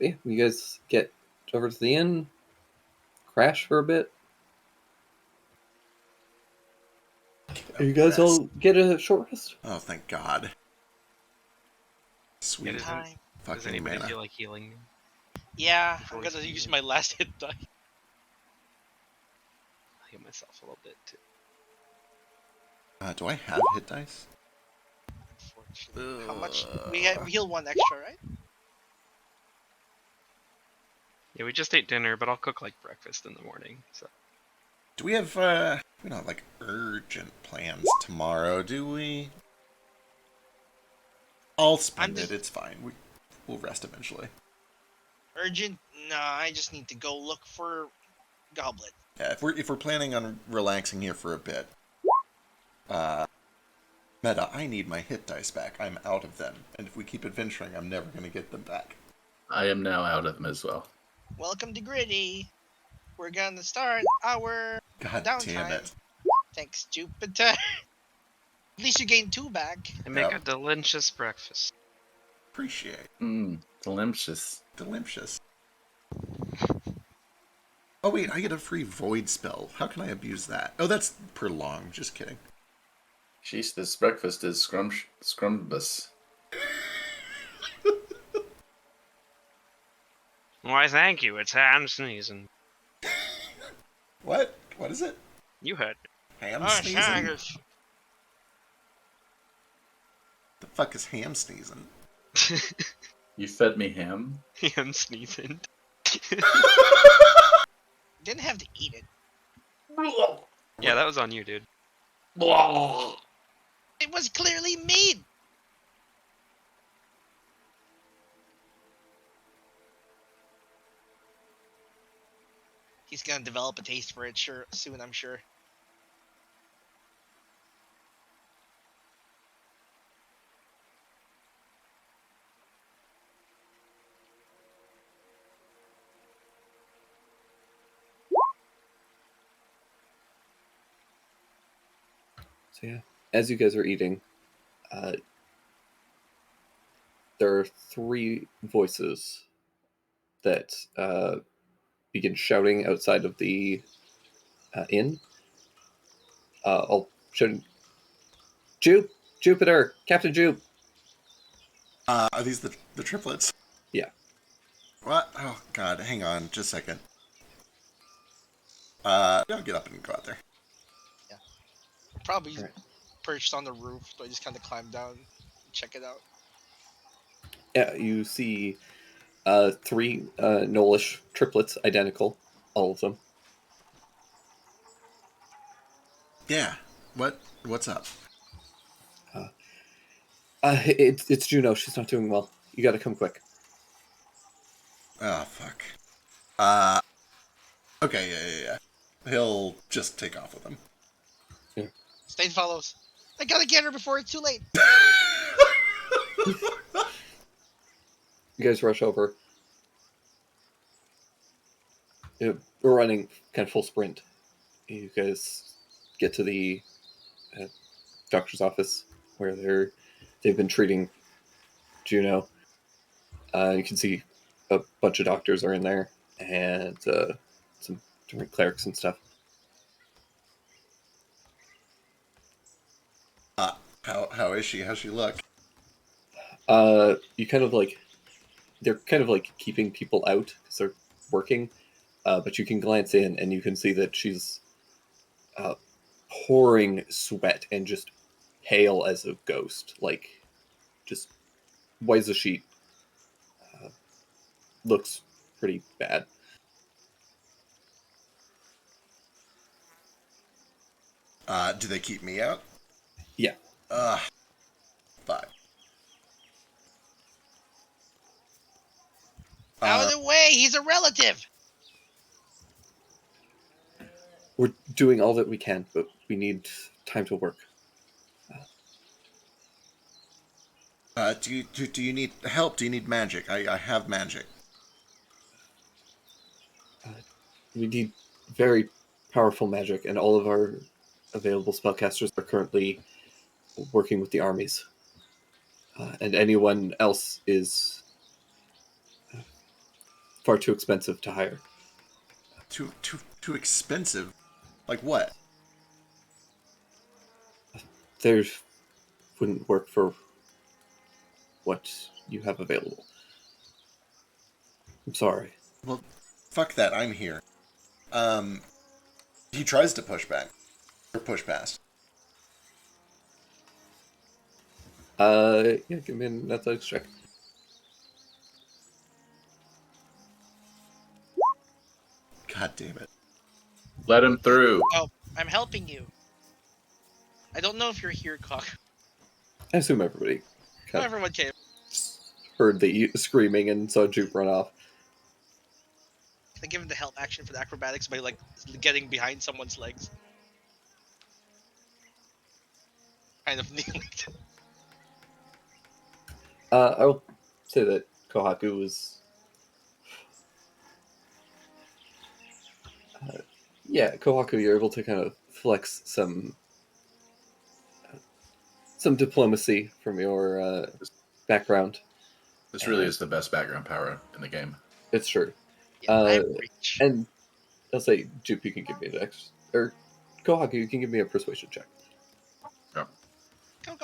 Yeah, you guys get over to the inn, crash for a bit. You guys all get a short rest? Oh, thank God. Sweet. Does Time. does Fucking anybody mana. feel like healing? Yeah, Before I'm we gonna speak use again. my last hit die. I'll heal myself a little bit too. Do I have hit dice? Unfortunately. How much? We heal 1 extra, right? Yeah, we just ate dinner, but I'll cook like breakfast in the morning. So Do we have, we don't have, like, urgent plans tomorrow, do we? I'll spend just- it, it's fine. We'll rest eventually. Urgent? Nah, I just need to go look for Goblet. Yeah, if we're planning on relaxing here for a bit, Meta, I need my hit dice back. I'm out of them. And if we keep adventuring, I'm never gonna get them back. I am now out of them as well. Welcome to Gritty. We're gonna start our God downtime. damn it. Thanks, Jupiter. At least you gained 2 back. I make Yep. a delicious breakfast. Appreciate. Delicious. Delicious. Oh wait, I get a free void spell. How can I abuse that? Oh, that's prolonged. Just kidding. Jeez, this breakfast is scrumbus. Why, thank you. It's hand sneezing. What? What is it? You heard Ham Oh, sneezing? shaggers. The fuck is ham sneezing? me. You fed me ham? I'm sneezing. Didn't have to eat it. Yeah, that was on you, dude. It was clearly meat. He's gonna develop a taste for it soon, I'm sure. So yeah, as you guys are eating, there are 3 voices that begin shouting outside of the inn. I'll shout, Jupiter, Captain Jupe. Are these the triplets? Yeah. What? Oh god, hang on, just a second. I'll get up and go out there. Probably Alright. perched on the roof, so I just kind of climbed down and check it out. Yeah, you see Three Nolish triplets, identical, all of them. Yeah. What's up? It's Juno. She's not doing well. You got to come quick. Oh, fuck. Okay, yeah. He'll just take off with him. Yeah. Stain follows. I gotta get her before it's too late. You guys rush over. We're running kind of full sprint. You guys get to the doctor's office where they've been treating Juno. You can see a bunch of doctors are in there and some different clerics and stuff. How is she? How's she look? You kind of like they're kind of like keeping people out because they're working, but you can glance in and you can see that she's pouring sweat and just pale as a ghost, like just white as a sheet. Looks pretty bad. Do they keep me out? Yeah. Fuck. Out of the way, he's a relative. We're doing all that we can, but we need time to work. Do you need help? Do you need magic? I have magic. We need very powerful magic, and all of our available spellcasters are currently working with the armies. And anyone else is far too expensive to hire. Too expensive? Like what? They wouldn't work for what you have available. I'm sorry. Well, fuck that. I'm here. He tries to push back. Or push past. Yeah, give me an athletics check. God damn it. Let him through. Oh, I'm helping you. I don't know if you're here, Kaku. I assume everybody Oh, kind everyone came. of heard the screaming and saw Jupe run off. I give him the help action for the acrobatics by like getting behind someone's legs. Kind of kneeling. I will say that Kohaku was... Kohaku, you're able to kind of flex some diplomacy from your background. This really is the best background power in the game. It's true. Yeah, I'm rich. And I'll say, Jupe, you can give me an X. Or Kohaku, you can give me a persuasion check. Yep. Go.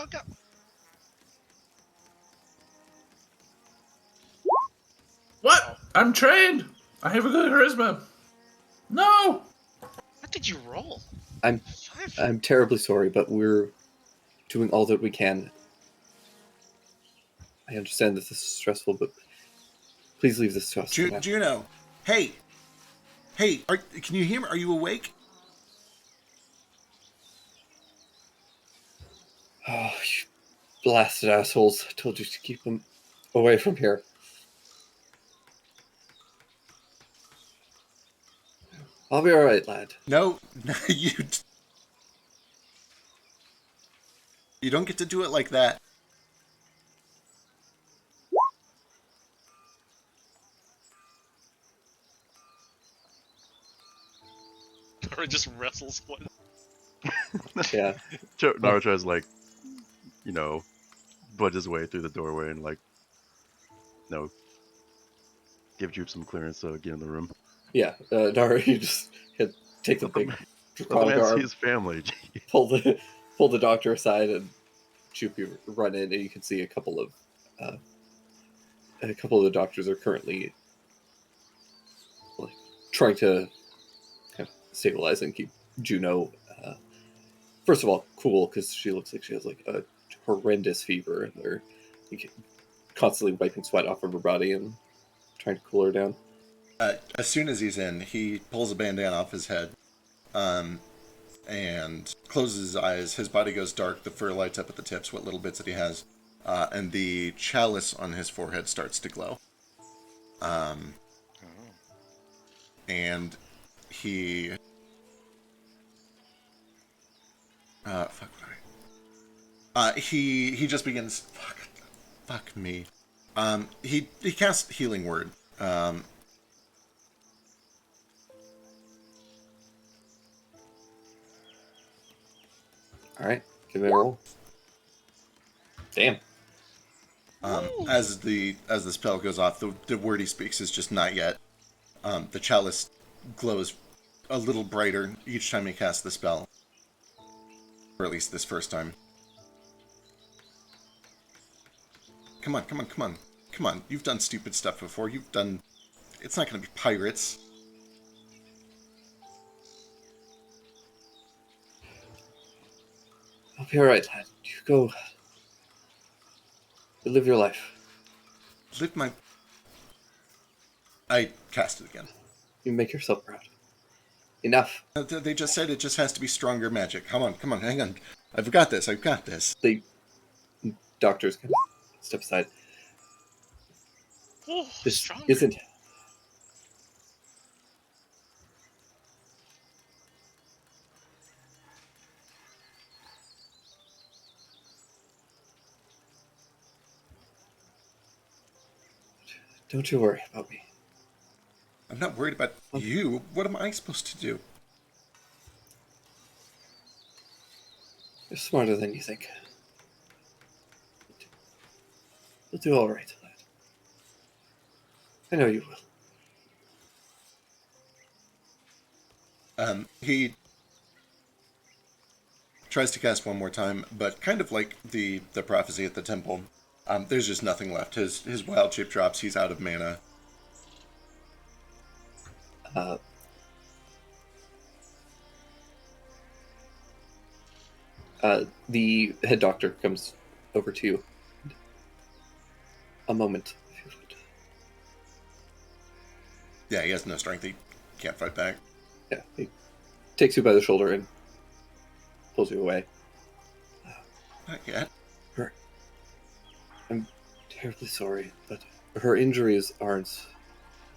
What? I'm trained. I have a good charisma. No. What did you roll? I'm 5. I'm terribly sorry, but we're doing all that we can. I understand that this is stressful, but please leave this to us. for now. Juno. Hey, can you hear me? Are you awake? Oh, you blasted assholes. I told you to keep them away from here. I'll be alright, lad. No, you don't get to do it like that. Or just wrestles one. Yeah. Naruto's like, budge his way through the doorway and give Jupe some clearance to get in the room. Yeah, Nara, you just take the big Let the draconic man see arm, his family. pull the doctor aside, and Jupe, you run in, and you can see a couple of the doctors are currently trying to kind of stabilize and keep Juno. First of all, cool because she looks like she has like a horrendous fever, and they're constantly wiping sweat off of her body and trying to cool her down. As soon as he's in, he pulls a bandana off his head, and closes his eyes. His body goes dark. The fur lights up at the tips, what little bits that he has, and the chalice on his forehead starts to glow. And he, he just begins. Fuck me. He casts healing word. All right, give me a roll. Damn. As the spell goes off, the word he speaks is just not yet. The chalice glows a little brighter each time he casts the spell, or at least this first time. Come on, come on, come on, come on! You've done stupid stuff before. You've done. It's not going to be pirates. I'll be all right, lad. You go. You live your life. Live my. I cast it again. You make yourself proud. Enough. They just said it just has to be stronger magic. Come on, come on, hang on. I've got this. I've got this. The doctors can step aside. Oh, This stronger. isn't. Don't you worry about me. I'm not worried about you. What am I supposed to do? You're smarter than you think. You'll do all right, lad. I know you will. He tries to cast one more time, but kind of like the prophecy at the temple, there's just nothing left. His wild shape drops. He's out of mana. The head doctor comes over to you. A moment, if you would. Yeah, he has no strength. He can't fight back. Yeah, he takes you by the shoulder and pulls you away. Not yet. I'm terribly sorry, but her injuries aren't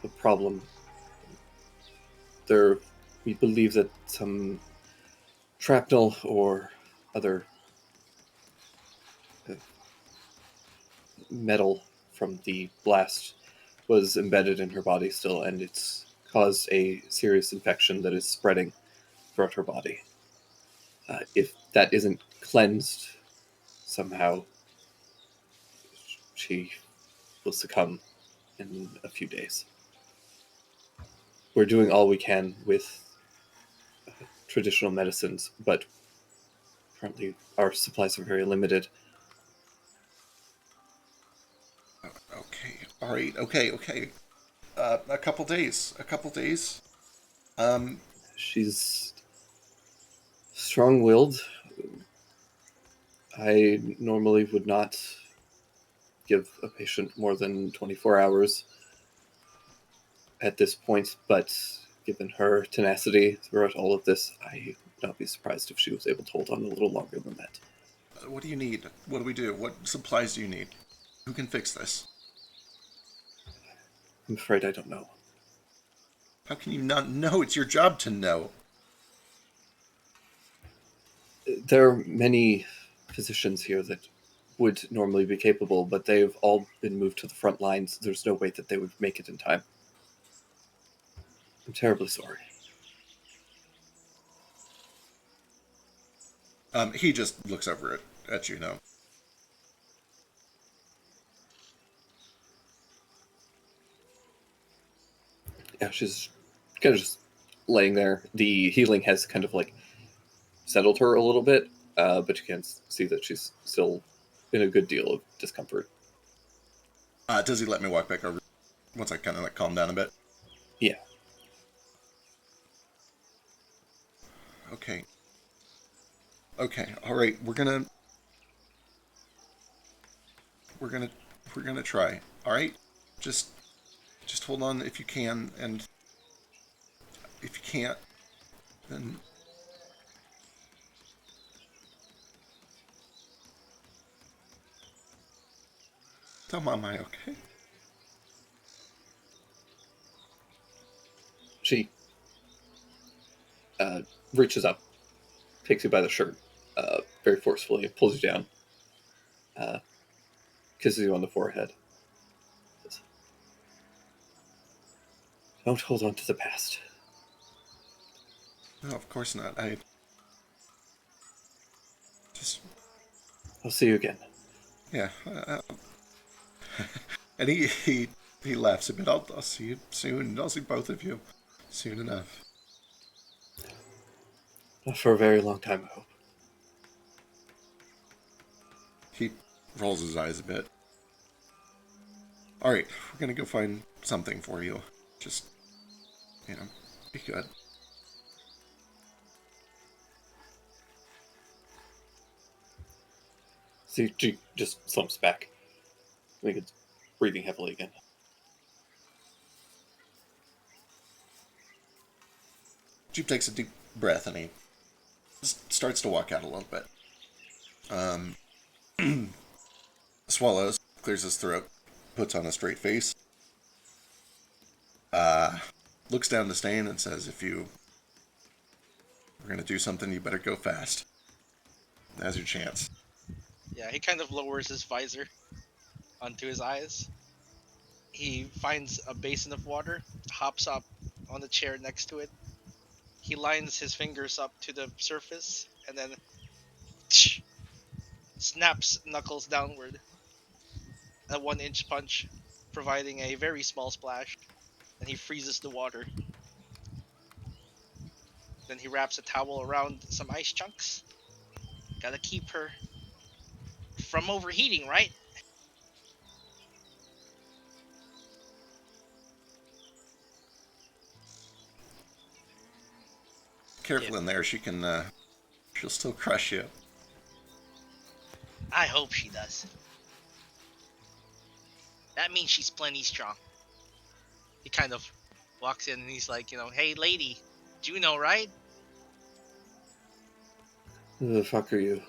a problem. We believe that some shrapnel or other metal from the blast was embedded in her body still, and it's caused a serious infection that is spreading throughout her body. If that isn't cleansed somehow, she will succumb in a few days. We're doing all we can with traditional medicines, but currently our supplies are very limited. Okay. All right. Okay. A couple days. She's strong-willed. I normally would not give a patient more than 24 hours at this point, but given her tenacity throughout all of this, I would not be surprised if she was able to hold on a little longer than that. What do you need? What do we do? What supplies do you need? Who can fix this? I'm afraid I don't know. How can you not know? It's your job to know. There are many physicians here that would normally be capable, but they've all been moved to the front lines. There's no way that they would make it in time. I'm terribly sorry. He just looks over at Juno. Yeah, she's kind of just laying there. The healing has kind of like settled her a little bit, but you can see that she's still in a good deal of discomfort. Does he let me walk back over once I kind of like calm down a bit? Yeah. Okay. All right. We're gonna try. All right. Just Just hold on if you can, and if you can't, then... Tell Mom I okay? She reaches up, takes you by the shirt very forcefully, pulls you down, kisses you on the forehead. Says, don't hold on to the past. No, of course not. I just... I'll see you again. Yeah. And he laughs a bit. I'll see you soon. I'll see both of you soon enough. Not for a very long time, I hope. He rolls his eyes a bit. Alright, we're gonna go find something for you. Just, be good. See, she just slumps back. I think it's breathing heavily again. Jeep takes a deep breath and he starts to walk out a little bit. Swallows, clears his throat, puts on a straight face. Looks down to Stain and says, if you are going to do something, you better go fast. Now's your chance. Yeah, he kind of lowers his visor onto his eyes. He finds a basin of water, hops up on the chair next to it. He lines his fingers up to the surface, and then snaps knuckles downward. A 1-inch punch, providing a very small splash, and he freezes the water. Then he wraps a towel around some ice chunks. Gotta keep her from overheating, right? Careful in there, she'll still crush you. I hope she does. That means she's plenty strong. He kind of walks in and he's like, hey lady, Juno, right? Who the fuck are you?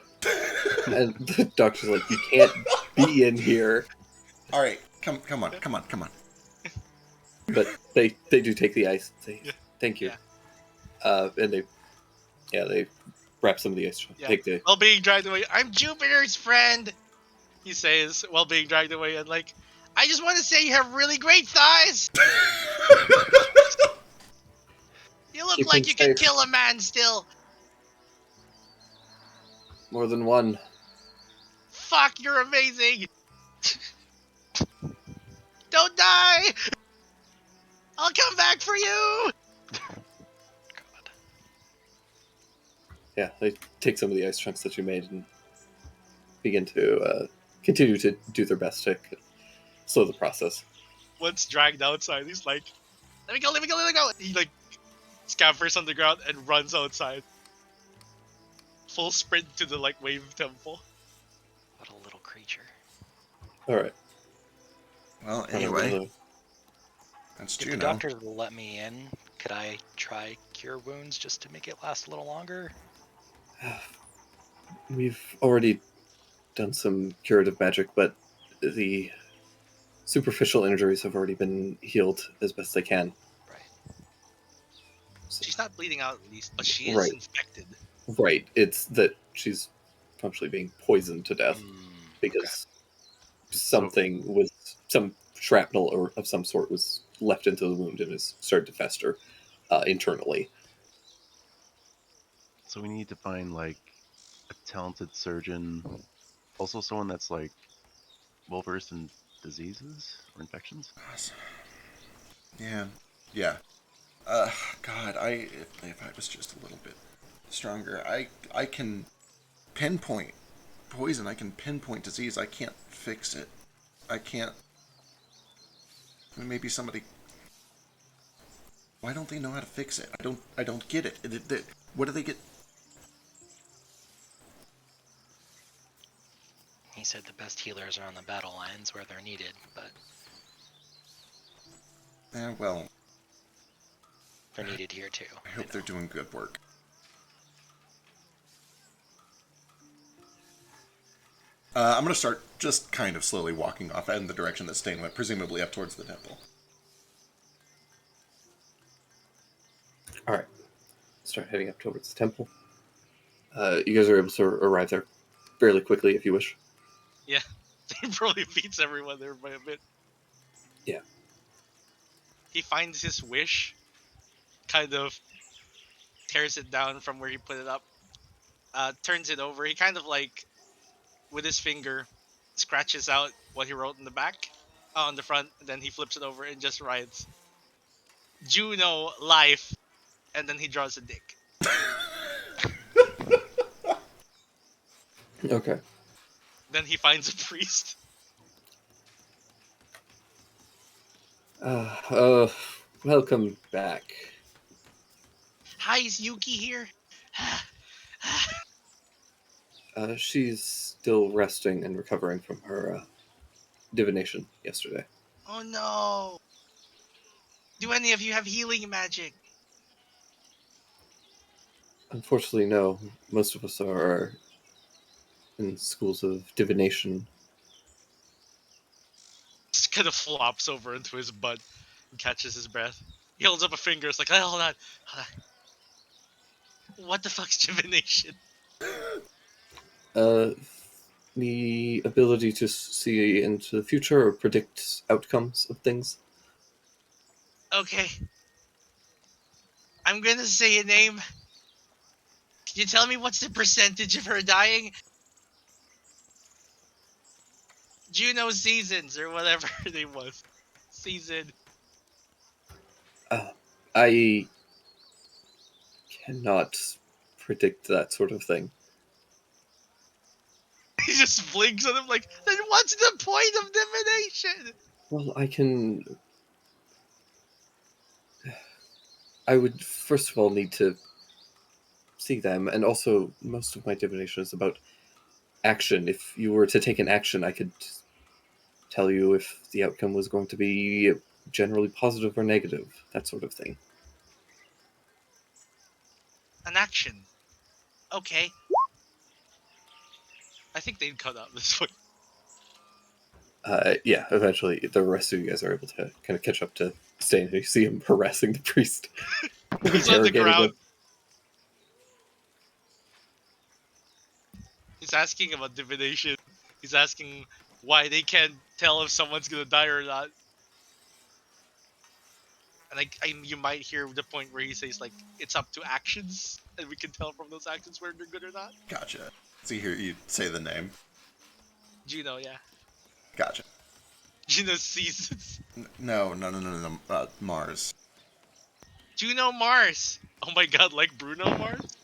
And the doctor's like, you can't be in here. Alright, come on. But they do take the ice and say, thank you. Yeah. And they wrap some of the ice. Yeah. Take the... While being dragged away, I'm Jupiter's friend, he says, while being dragged away, and like, I just want to say you have really great thighs. You look Keep like him you could safe. kill a man still. More than one. Fuck, you're amazing. Don't die. I'll come back for you. God. Yeah, they take some of the ice chunks that you made and begin to continue to do their best to slow the process. Once dragged outside, he's like, let me go. He like scampers on the ground and runs outside. Full sprint to the like wave temple. What a little creature. All right. Well, anyway, Anyway. that's If the Juno. doctor will let me in, could I try cure wounds just to make it last a little longer? We've already done some curative magic, but the superficial injuries have already been healed as best they can. Right. She's not bleeding out at least, but she is Right. infected. Right. It's that she's functionally being poisoned to death because something was some shrapnel or of some sort was left into the wound and has started to fester internally. So we need to find like a talented surgeon, also someone that's like well versed in diseases or infections. Yeah. God, if I was just a little bit stronger, I can pinpoint poison. I can pinpoint disease. I can't fix it. I can't. I mean, maybe somebody. Why don't they know how to fix it? I don't get it. What do they get? He said the best healers are on the battle lines where they're needed, but Well, They're needed here too. I hope they're doing good work. I'm going to start just kind of slowly walking off in the direction that Stain went, presumably up towards the temple. All right, start heading up towards the temple. You guys are able to arrive there fairly quickly if you wish. Yeah, he probably beats everyone there by a bit. Yeah. He finds his wish, kind of tears it down from where he put it up, turns it over. He kind of like, with his finger, scratches out what he wrote in the back, on the front, and then he flips it over and just writes, Juno, life, and then he draws a dick. Okay. Then he finds a priest. Welcome back. Hi, is Yuki here? She's still resting and recovering from her divination yesterday. Oh no! Do any of you have healing magic? Unfortunately, no. Most of us are in schools of divination. Just kind of flops over into his butt and catches his breath. He holds up a finger. It's like, oh, hold on. What the fuck's divination? The ability to see into the future or predict outcomes of things. Okay. I'm gonna say a name. Can you tell me what's the percentage of her dying? Juno Seasons, or whatever her name was. Season. I cannot predict that sort of thing. He just blinks at him like, then what's the point of divination? Well, I would first of all need to see them, and also most of my divination is about action. If you were to take an action, I could tell you if the outcome was going to be generally positive or negative, that sort of thing. An action. Okay. I think they'd cut out this one. Yeah, eventually the rest of you guys are able to kind of catch up to Stain. You see him harassing the priest. He's on the Interrogating ground. him. He's asking about divination. He's asking why they can't tell if someone's gonna die or not. And you might hear the point where he says, like, it's up to actions, and we can tell from those actions whether they're good or not. Gotcha. So here you say the name. Juno, yeah. Gotcha. Juno Seasons. No. Mars. Juno Mars. Oh my god, like Bruno Mars?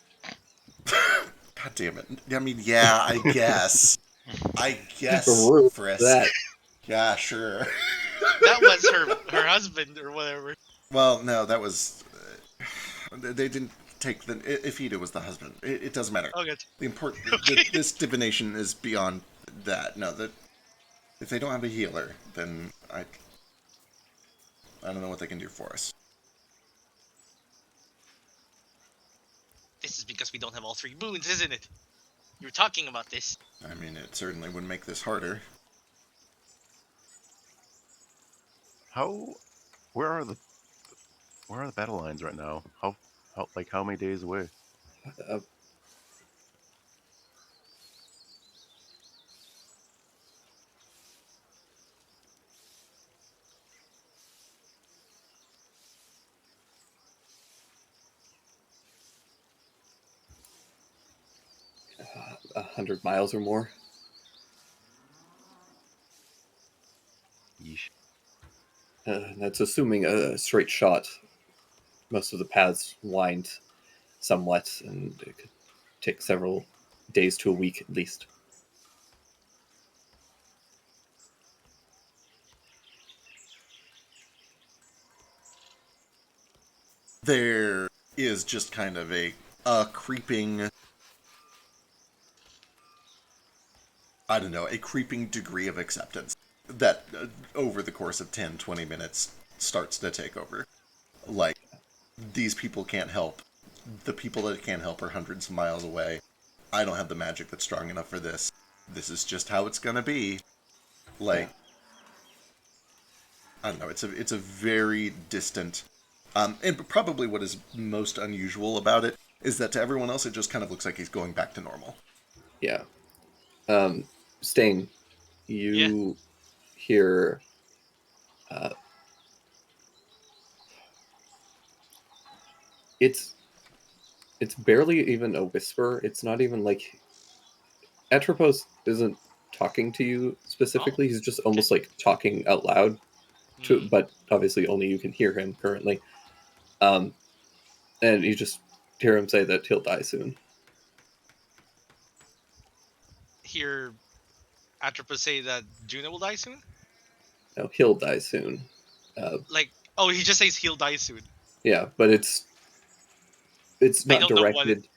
God damn it. I mean, yeah, I guess. Rude Frisk. that. Yeah, sure. That was her husband or whatever. Well, no, that was... they didn't take the... Ifida was the husband. It doesn't matter. Oh, good. The important... Okay. This divination is beyond that. No, that... If they don't have a healer, then I don't know what they can do for us. This is because we don't have all three boons, isn't it? You were talking about this. I mean, it certainly would make this harder. Where are the battle lines right now? How many days away? Uh, 100 miles or more. Yeesh. That's assuming a straight shot. Most of the paths wind somewhat, and it could take several days to a week at least. There is just kind of a creeping... a creeping degree of acceptance that over the course of 10, 20 minutes starts to take over. Like, these people can't help. The people that can't help are hundreds of miles away. I don't have the magic that's strong enough for this. This is just how it's gonna be. Like, I don't know. It's a very distant, and probably what is most unusual about it is that to everyone else it just kind of looks like he's going back to normal. Yeah. Stain, you hear it's barely even a whisper. It's not even like Atropos isn't talking to you specifically. He's just almost like talking out loud to, but obviously only you can hear him currently. And you just hear him say that he'll die soon. Hear Atropos say that Juno will die soon? No, he'll die soon. Like, oh, he just says he'll die soon. Yeah, but it's I not don't know what directed.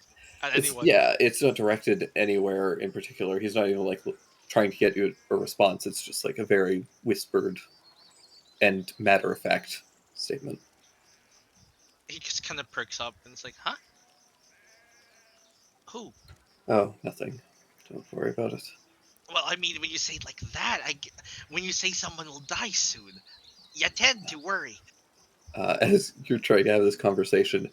at It's anyone. yeah, it's not directed anywhere in particular. He's not even like trying to get you a response. It's just like a very whispered and matter of fact statement. He just kind of perks up and it's like, huh? Who? Oh, nothing. Don't worry about it. Well, I mean, when you say it like that, when you say someone will die soon, you tend to worry. As you're trying to have this conversation,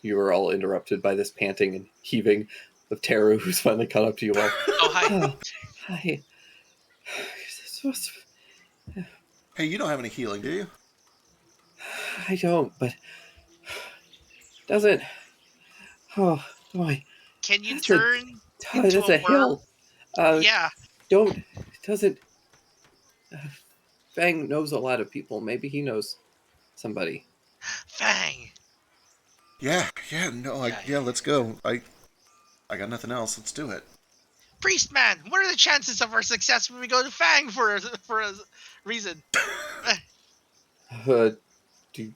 you are all interrupted by this panting and heaving of Teru, who's finally caught up to you all. Oh, hi. Hi. Hey, you don't have any healing, do you? I don't, but doesn't. Oh boy, Can you that's turn a into that's a a worm? hill. Yeah. Don't doesn't. Fang knows a lot of people. Maybe he knows somebody. Fang. Yeah, no, Yeah. let's go. I got nothing else. Let's do it. Priest man, what are the chances of our success when we go to Fang for a reason? Do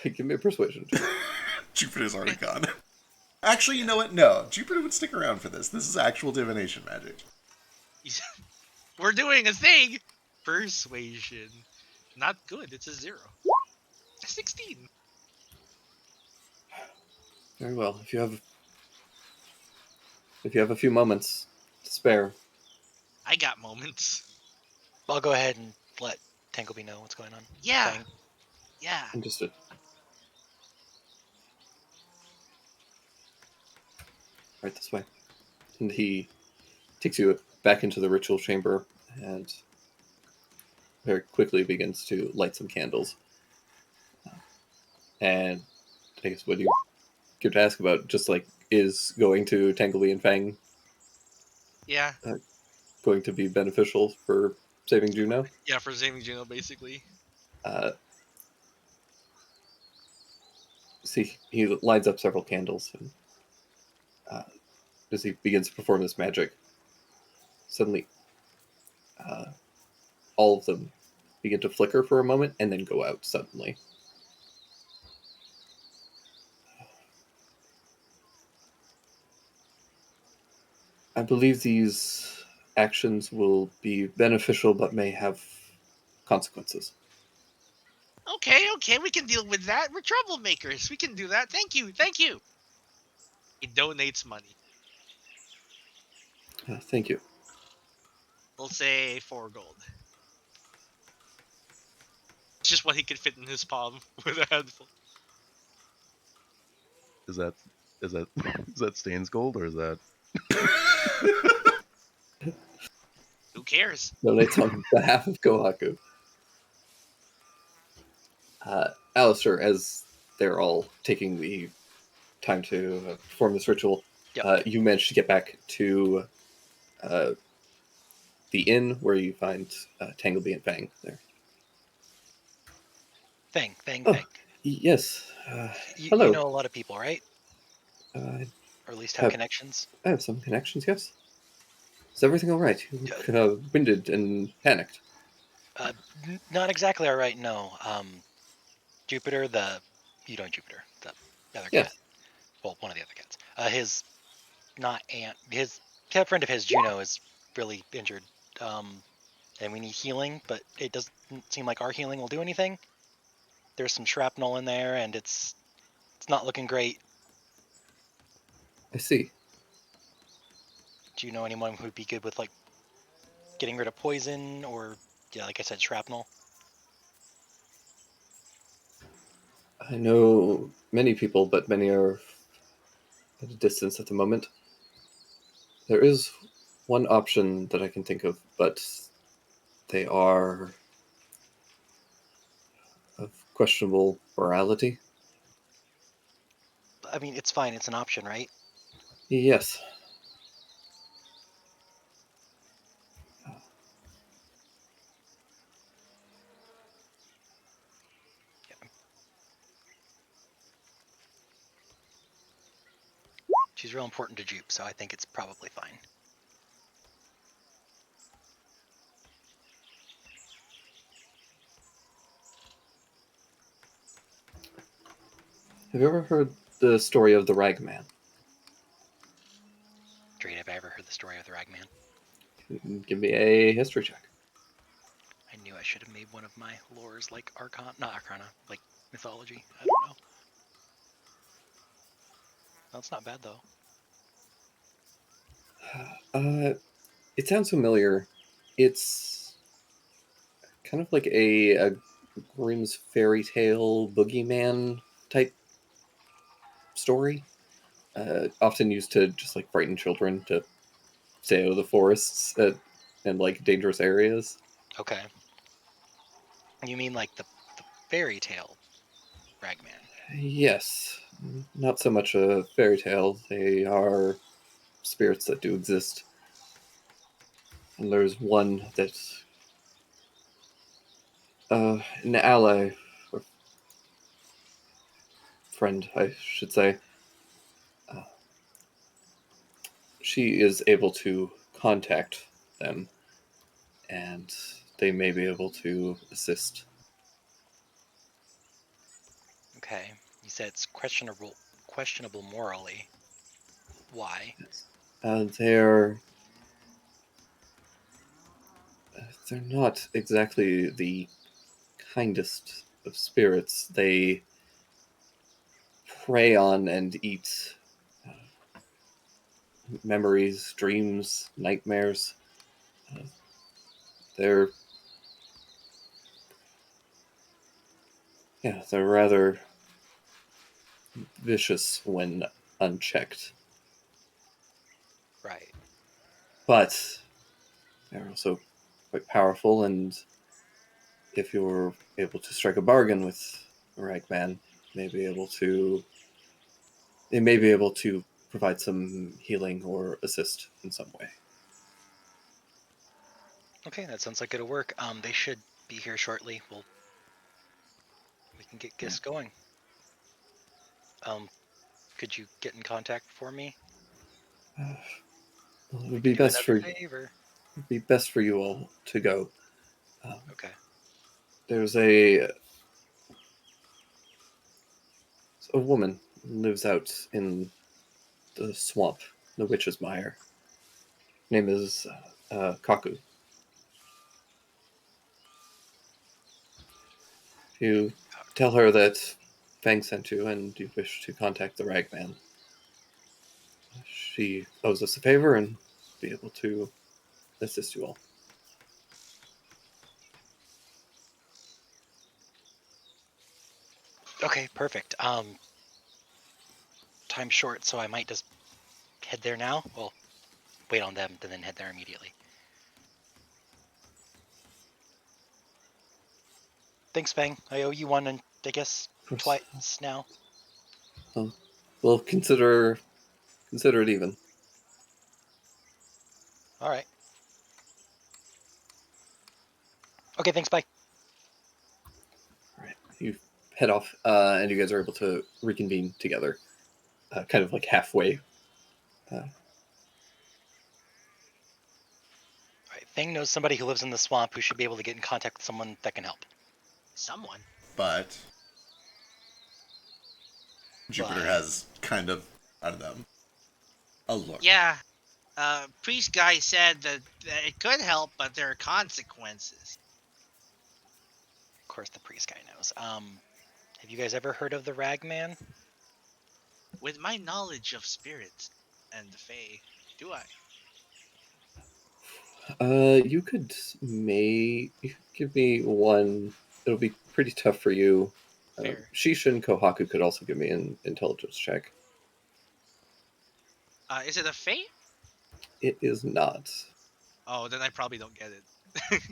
give me a persuasion check. Jupiter's already gone. Actually, you know what? No, Jupiter would stick around for this. This is actual divination magic. We're doing a thing. Persuasion. Not good. It's a 0. 16. Very well. If you have a few moments to spare. I got moments. I'll go ahead and let Tangleby know what's going on. Yeah. Fang. Yeah. Understood. Right this way. And he takes you back into the ritual chamber and very quickly begins to light some candles. And I guess what do you give to ask about? Just like, is going to Tangleby and Fang Yeah. going to be beneficial for saving Juno? Yeah, for saving Juno, basically. See, he lights up several candles, and as he begins to perform this magic, suddenly all of them begin to flicker for a moment and then go out suddenly. I believe these actions will be beneficial but may have consequences. Okay, we can deal with that. We're troublemakers. We can do that. Thank you. He donates money. Thank you. We'll say 4 gold. It's just what he could fit in his palm with a handful. Is that is that Stain's gold or is that? Who cares? Donates on behalf of Kohaku. Alistair, as they're all taking the time to perform this ritual, Yep. you manage to get back to the inn where you find Tangleby and Fang there. Fang. Oh, yes. Hello. You know a lot of people, right? Uh, Or at least have connections? I have some connections, yes. Is everything all right? You look winded and panicked. Not exactly all right, no. Jupiter, you know Jupiter, the other Yes. cat. Well, one of the other cats. His cat friend of his, Juno, is really injured. and we need healing, but it doesn't seem like our healing will do anything. There's some shrapnel in there, and it's not looking great. I see. Do you know anyone who'd be good with like getting rid of poison or, yeah, like I said, shrapnel? I know many people, but many are at a distance at the moment. There is one option that I can think of, but they are of questionable morality. I mean, it's fine. It's an option, right? Yes. Yeah. She's real important to Jupe, so I think it's probably fine. Have you ever heard the story of the Ragman? Great, have I ever heard the story of the Ragman? Give me a history check. I knew I should have made one of my lores like not Arcana, like mythology. I don't know. That's not bad though. It sounds familiar. It's kind of like a Grimm's fairy tale boogeyman type story. Often used to just like frighten children to stay out of the forests and like dangerous areas. Okay. You mean like the fairy tale Ragman? Yes, not so much a fairy tale. They are spirits that do exist. And there's one that an ally or friend, I should say. Uh, she is able to contact them, and they may be able to assist. Okay. You said it's questionable morally. Why? They're not exactly the kindest of spirits. They prey on and eat memories, dreams, nightmares. Uh, they're they're rather vicious when unchecked, Right. but they're also quite powerful. And if you're able to strike a bargain with Ragman, may be able to they may be able to provide some healing or assist in some way. Okay, that sounds like it'll work. They should be here shortly. We can get this going. Could you get in contact for me? It We would could be do best another for favor. you all to go. Um, Okay. there's a woman who lives out in the swamp, the Witch's Mire. Name is Kaku. If you tell her that Fang sent you and you wish to contact the Ragman, she owes us a favor and be able to assist you all. Okay, perfect. Time's short, so I might just head there now. Well, wait on them, and then head there immediately. Thanks, Fang. I owe you one, and I guess twice now. We'll consider it even. All right. Okay, thanks. Bye. All right, you head off, and you guys are able to reconvene together, kind of like halfway. All right. Fang knows somebody who lives in the swamp who should be able to get in contact with someone that can help. Someone. But Jupiter But has kind of, I don't know, a look. Yeah. Priest guy said that it could help, but there are consequences. Of course, the priest guy knows. Have you guys ever heard of the Ragman? With my knowledge of spirits and the Fae, do I? You could give me one. It'll be pretty tough for you. Fair. Shisha and Kohaku could also give me an intelligence check. Is it a Fae? It is not. Oh, then I probably don't get it.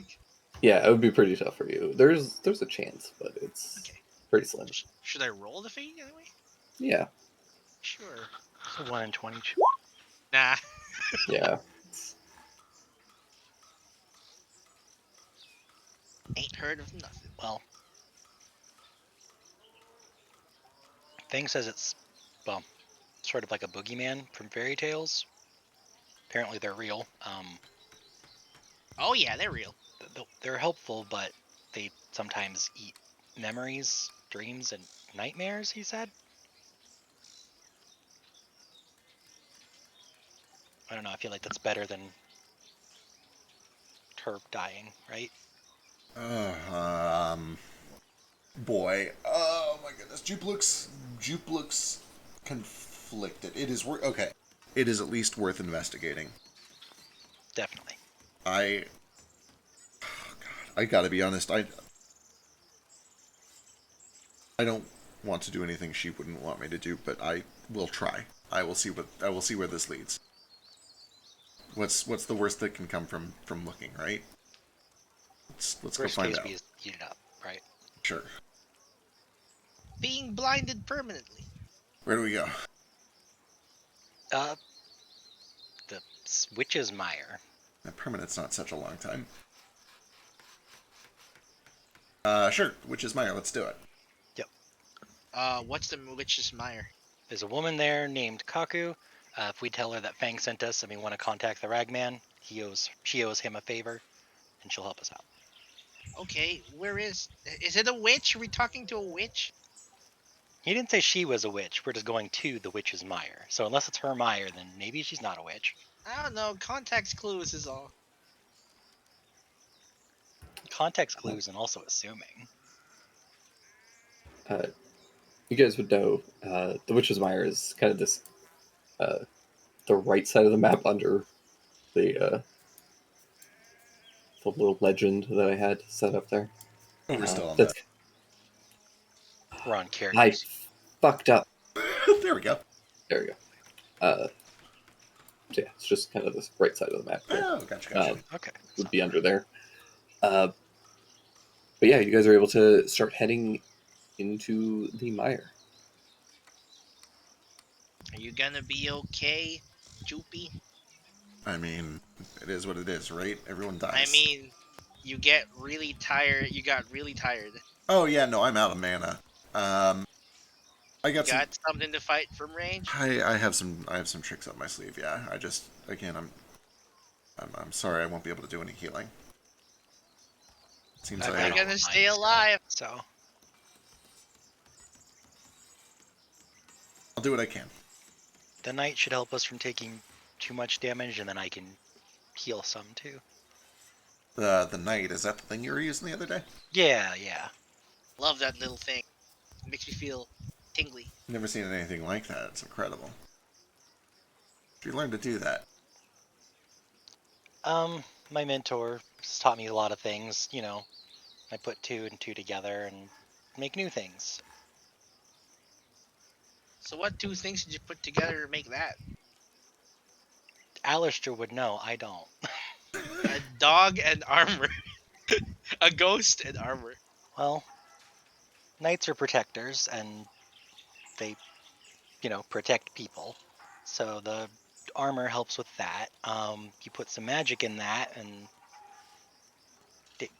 Yeah, it would be pretty tough for you. There's a chance, but it's Okay. pretty slim. Should I roll the Fae anyway? Yeah, Sure. It's a 1 in 20. Nah. yeah. Ain't heard of nothing. Well, Thing says it's, well, sort of like a boogeyman from fairy tales. Apparently they're real. Oh yeah, they're real. They're helpful, but they sometimes eat memories, dreams, and nightmares, he said. I don't know, I feel like that's better than her dying, right? Boy. Oh my goodness. Jupe looks conflicted. It is okay. It is at least worth investigating. Definitely. Oh God, I gotta be honest. I don't want to do anything she wouldn't want me to do, but I will try. I will see where this leads. What's the worst that can come from looking, right? Let's go Worst find case out. be eat it up, right? Sure. Being blinded permanently. Where do we go? The Witch's Mire. Permanent's not such a long time. Sure. Which is Maya? Let's do it. Yep. What's the witch's mire? There's a woman there named Kaku. If we tell her that Fang sent us and we want to contact the Ragman, she owes him a favor, and she'll help us out. Okay, where is it a witch? Are we talking to a witch? He didn't say she was a witch. We're just going to the Witch's Mire. So unless it's her mire, then maybe she's not a witch. I don't know. Context clues is all. Context clues and also assuming. You guys would know the Witch's Mire is kind of this the right side of the map under the little legend that I had set up there. Oh, we're still on that's that. We're on I characters. fucked up. There we go. There we go. So yeah, it's just kind of this right side of the map. There. Oh, gotcha. Okay. Would be under there. But yeah, you guys are able to start heading into the mire. Are you gonna be okay, Joopy? I mean, it is what it is, right? Everyone dies. I mean, you get really tired. You got really tired. Oh yeah, no, I'm out of mana. I got some. Something to fight from range. I have some tricks up my sleeve. Yeah, I just again I'm sorry I won't be able to do any healing. Seems I like You're don't gonna mind stay still. alive. So I'll do what I can. the knight should help us from taking too much damage, and then I can heal some too. The knight, is that the thing you were using the other day? Yeah. Love that little thing. It makes me feel tingly. Never seen anything like that. It's incredible. You learned to do that. My mentor has taught me a lot of things. You know, I put two and two together and make new things. So what two things did you put together to make that? Alistair would know. I don't. A dog and armor. A ghost and armor. Well, knights are protectors, and they, protect people. So the armor helps with that. You put some magic in that, and it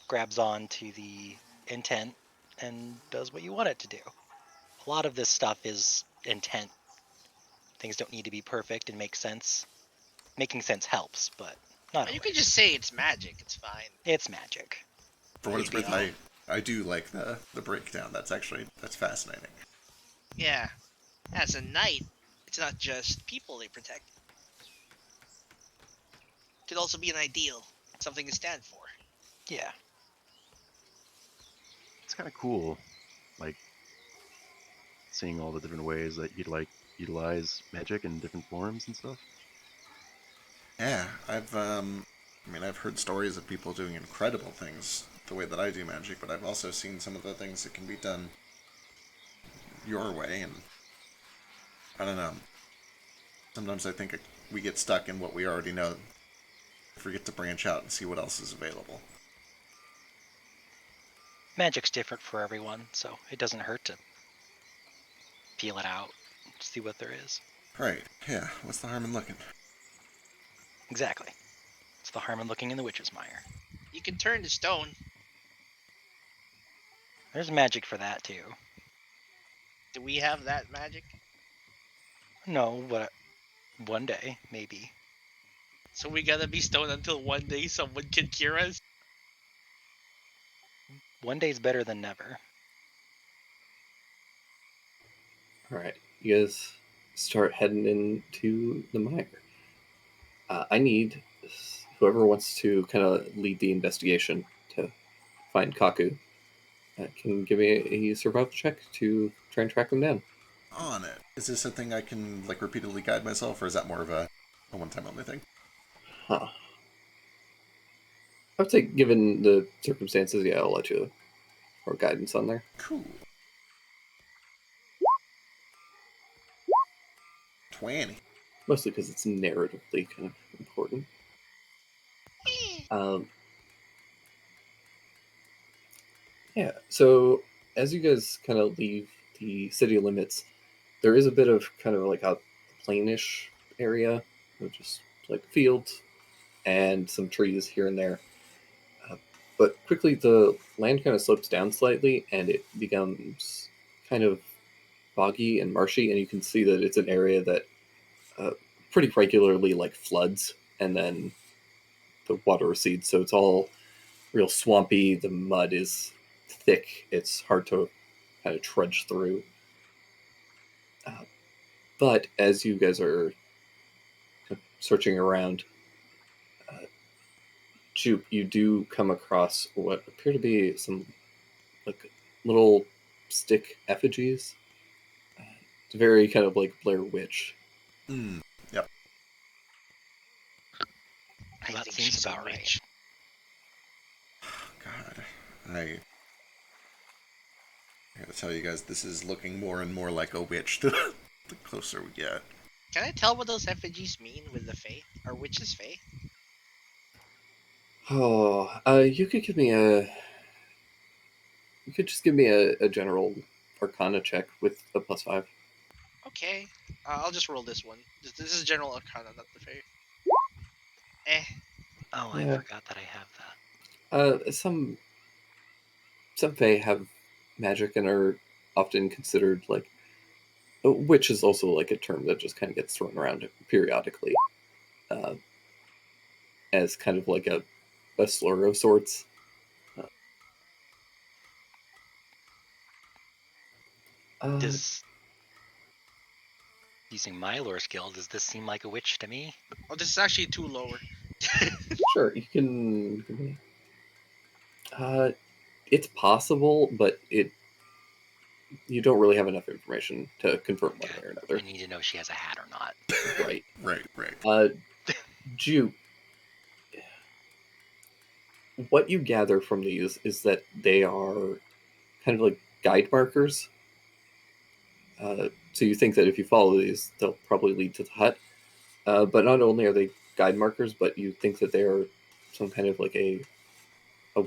grabs on to the intent and does what you want it to do. A lot of this stuff is intent. Things don't need to be perfect and make sense. Making sense helps, but not You always. can just say it's magic. It's fine. It's magic. For what it's Maybe. worth, I do like the breakdown. That's fascinating. Yeah. As a knight, it's not just people they protect. Could also be an ideal, something to stand for. Yeah. It's kind of cool, like seeing all the different ways that you'd like utilize magic in different forms and stuff. Yeah, I've heard stories of people doing incredible things the way that I do magic, but I've also seen some of the things that can be done your way, and I don't know. Sometimes I think we get stuck in what we already know, forget to branch out and see what else is available. Magic's different for everyone, so it doesn't hurt to feel it out, see what there is. Right, yeah, what's the harm in looking? Exactly. It's the harm in looking in the witch's mire. You can turn to stone. There's magic for that too. Do we have that magic? No, but one day, maybe. So we gotta be stone until one day someone can cure us? One day's better than never. All right, you guys start heading into the mire. I need whoever wants to kind of lead the investigation to find Kaku. Can give me a survival check to try and track them down. On it. Is this a thing I can like repeatedly guide myself, or is that more of a one-time only thing? Huh. I would say, given the circumstances, yeah, I'll let you or guidance on there. Cool. 20. Mostly because it's narratively kind of important. Yeah, so as you guys kind of leave the city limits, there is a bit of kind of like a plainish area, just like fields and some trees here and there. But quickly the land kind of slopes down slightly and it becomes kind of boggy and marshy, and you can see that it's an area that pretty regularly like floods and then the water recedes, so it's all real swampy. The mud is thick, it's hard to kind of trudge through. But as you guys are searching around, Jupe, you do come across what appear to be some like little stick effigies. It's very kind of like Blair Witch. Yep. I That think seems she's about a right. witch. God, I gotta tell you guys, this is looking more and more like a witch the closer we get. Can I tell what those effigies mean with the fae? Are witches fae? Oh, you could give me a. You could just give me a general Arcana check with a +5. Okay, I'll just roll this one. This is general arcana, not the fae. Eh. Oh, I Yeah. forgot that I have that. Some Fae have magic and are often considered like. Witch is also like a term that just kind of gets thrown around periodically, uh, as kind of like a slur of sorts. Does using my lore skill, does this seem like a witch to me? Oh, this is actually too lower. Sure, you can give me. It's possible, but you don't really have enough information to confirm one Okay. way or I another. need to know if she has a hat or not. Right. Right. Jupe, what you gather from these is that they are kind of like guide markers. So you think that if you follow these, they'll probably lead to the hut. But not only are they guide markers, but you think that they are some kind of like a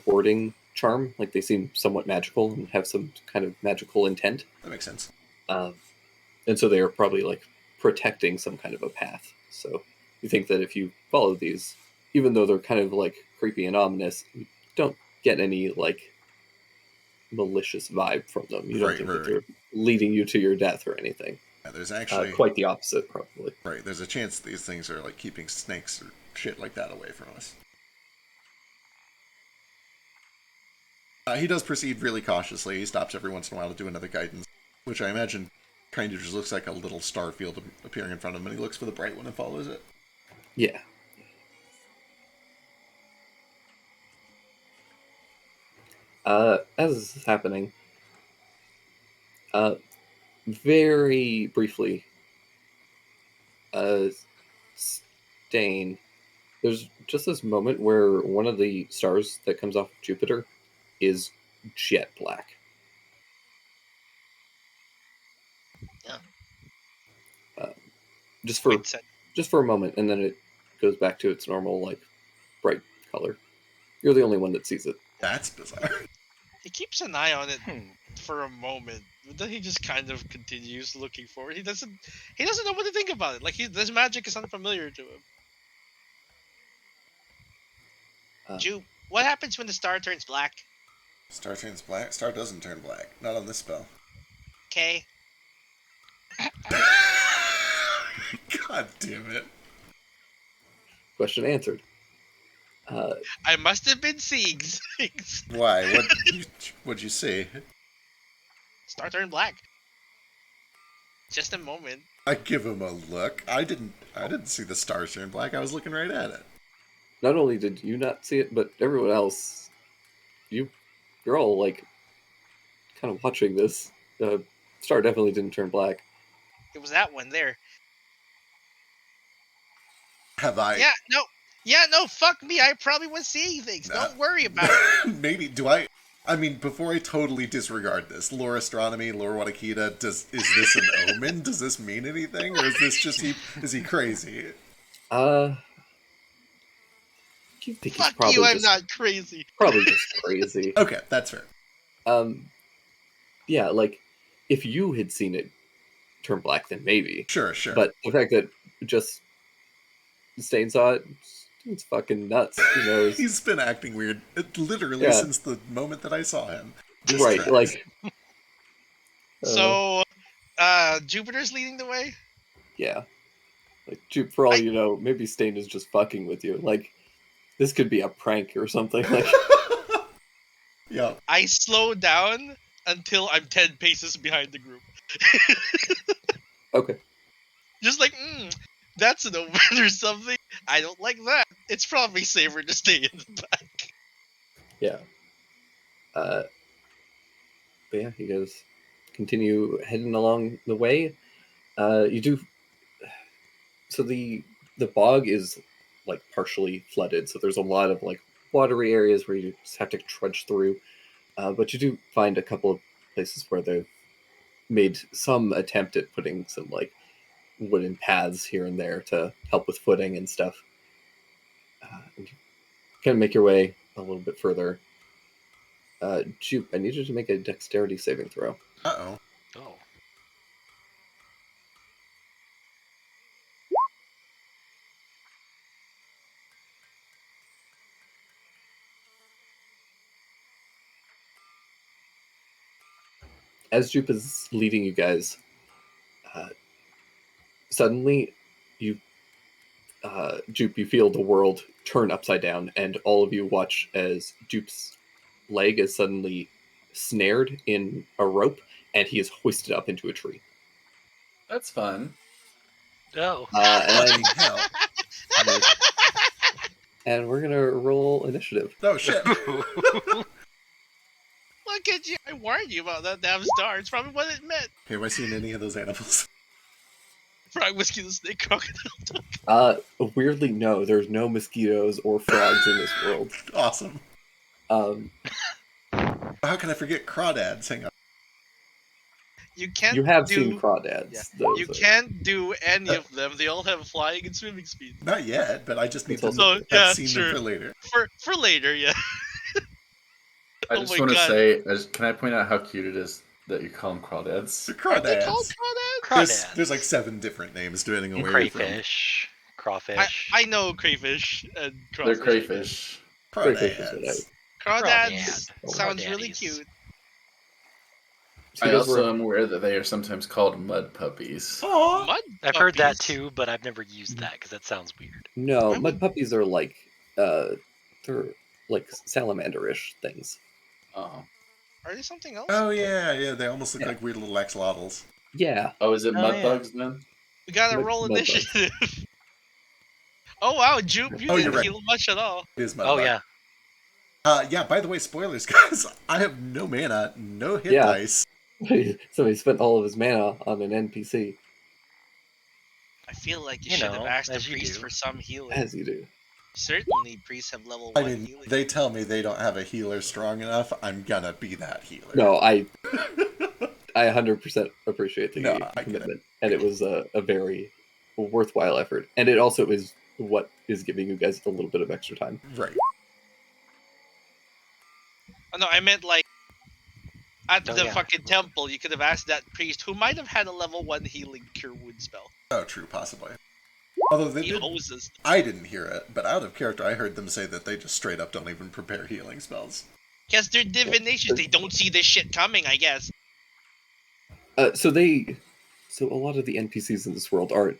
warding charm. Like they seem somewhat magical and have some kind of magical intent. That makes sense. And so they are probably like protecting some kind of a path. So you think that if you follow these, even though they're kind of like creepy and ominous, you don't get any like malicious vibe from them. You don't think that they're leading you to your death or anything. Yeah, there's actually quite the opposite, probably. Right. There's a chance these things are like keeping snakes or shit like that away from us. He does proceed really cautiously. He stops every once in a while to do another guidance, which I imagine kind of just looks like a little star field appearing in front of him, and he looks for the bright one and follows it. Yeah. As this is happening, very briefly, Stain, there's just this moment where one of the stars that comes off of Jupiter is jet black. Yeah. Just for Wait, just for a moment, and then it goes back to its normal, like, bright color. You're the only one that sees it. That's bizarre. he keeps an eye on it Hmm. for a moment, but then he just kind of continues looking forward. He doesn't know what to think about it. Like this magic is unfamiliar to him. Jupe, what happens when the star turns black? Star turns black. Star doesn't turn black. Not on this spell. Okay. God damn it. Question answered. I must have been seeing things. Why? What'd you see? Star turned black. Just a moment. I give him a look. I didn't see the star turn black. I was looking right at it. Not only did you not see it, but everyone else, you're all, like, kind of watching this. Star definitely didn't turn black. It was that one there. Have I? Yeah, no, fuck me. I probably was seeing things. Don't worry about it. Maybe. Do I? I mean, before I totally disregard this, lore astronomy, lore Watakita, is this an omen? Does this mean anything? Or is this just is he crazy? You think Fuck he's probably you, I'm just, not crazy. probably just crazy. Okay, that's fair. Yeah, like, if you had seen it turn black, then maybe. Sure. But the fact that just Stain saw it, it's fucking nuts. He knows. He's been acting weird literally since the moment that I saw him. This Right, tracks. like... So, Jupiter's leading the way? Yeah. Like, Jupe, for all you know, maybe Stain is just fucking with you. Like, this could be a prank or something. Like, Yeah. I slow down until I'm 10 paces behind the group. okay. Just like, that's an omen or something. I don't like that. It's probably safer to stay in the back. Yeah. But yeah, you guys continue heading along the way. You do... So the bog is, like, partially flooded, so there's a lot of, like, watery areas where you just have to trudge through. But you do find a couple of places where they've made some attempt at putting some, like, wooden paths here and there to help with footing and stuff. And you kind of make your way a little bit further. Jupe, I need you to make a dexterity saving throw. Uh-oh. Oh. As Jupe is leading you guys, suddenly Jupe, you feel the world turn upside down, and all of you watch as Jupe's leg is suddenly snared in a rope, and he is hoisted up into a tree. That's fun. Oh. And we're gonna roll initiative. Oh, shit. Look at you. I warned you about that damn star. It's probably what it meant. Have I seen any of those animals? Frog, mosquito, snake, crocodile. Weirdly, no. There's no mosquitoes or frogs in this world. Awesome. Um, How can I forget crawdads? Hang on. You can't you have do, seen crawdads. Yeah. Those You are- can't do any of them. They all have flying and swimming speed. Not yet, but I just need to It's also- have seen them for later. For later, yeah. I Oh just my want to God. say, can I point out how cute it is that you call them crawdads? They're Are they called crawdads. crawdads? There's like 7 different names depending on And where you're from. crayfish, crawfish. I know crayfish and crawfish. They're crayfish. Crayfish is what Crawdads Crawdad. sounds really Crawdaddies. cute. So I you guys also were- am aware that they are sometimes called mud puppies. Aww. Mud I've heard that puppies. too, but I've never used that because that sounds weird. No, I mud puppies are like they're like salamander-ish things. Oh. Are they something else? Oh, yeah. They almost look Yeah. like weird little axolotls. Yeah. Oh, is it Oh, mud yeah. bugs then? We gotta Mud- roll mud bugs. initiative. Oh wow, Jupe, you Oh, didn't you're right. heal much at all. It is mud Oh bug. yeah. Yeah, by the way, spoilers, guys. I have no mana, no hit Yeah. dice. So he spent all of his mana on an NPC, I feel like you You should have know, asked the as you priest do. for some healing. as you do. Certainly, priests have level I 1 mean, healing. they tell me they don't have a healer strong enough. I'm gonna be that healer. No, I 100% appreciate the No, I get commitment, and it was a very worthwhile effort, and it also is what is giving you guys a little bit of extra time. Right. Oh, no, I meant like at Oh, the yeah. fucking temple, you could have asked that priest who might have had a level 1 healing cure wound spell. Oh, true, possibly. Although they He did. hoses. I didn't hear it, but out of character, I heard them say that they just straight up don't even prepare healing spells. Because they're divinations. They don't see this shit coming, I guess. So a lot of the NPCs in this world aren't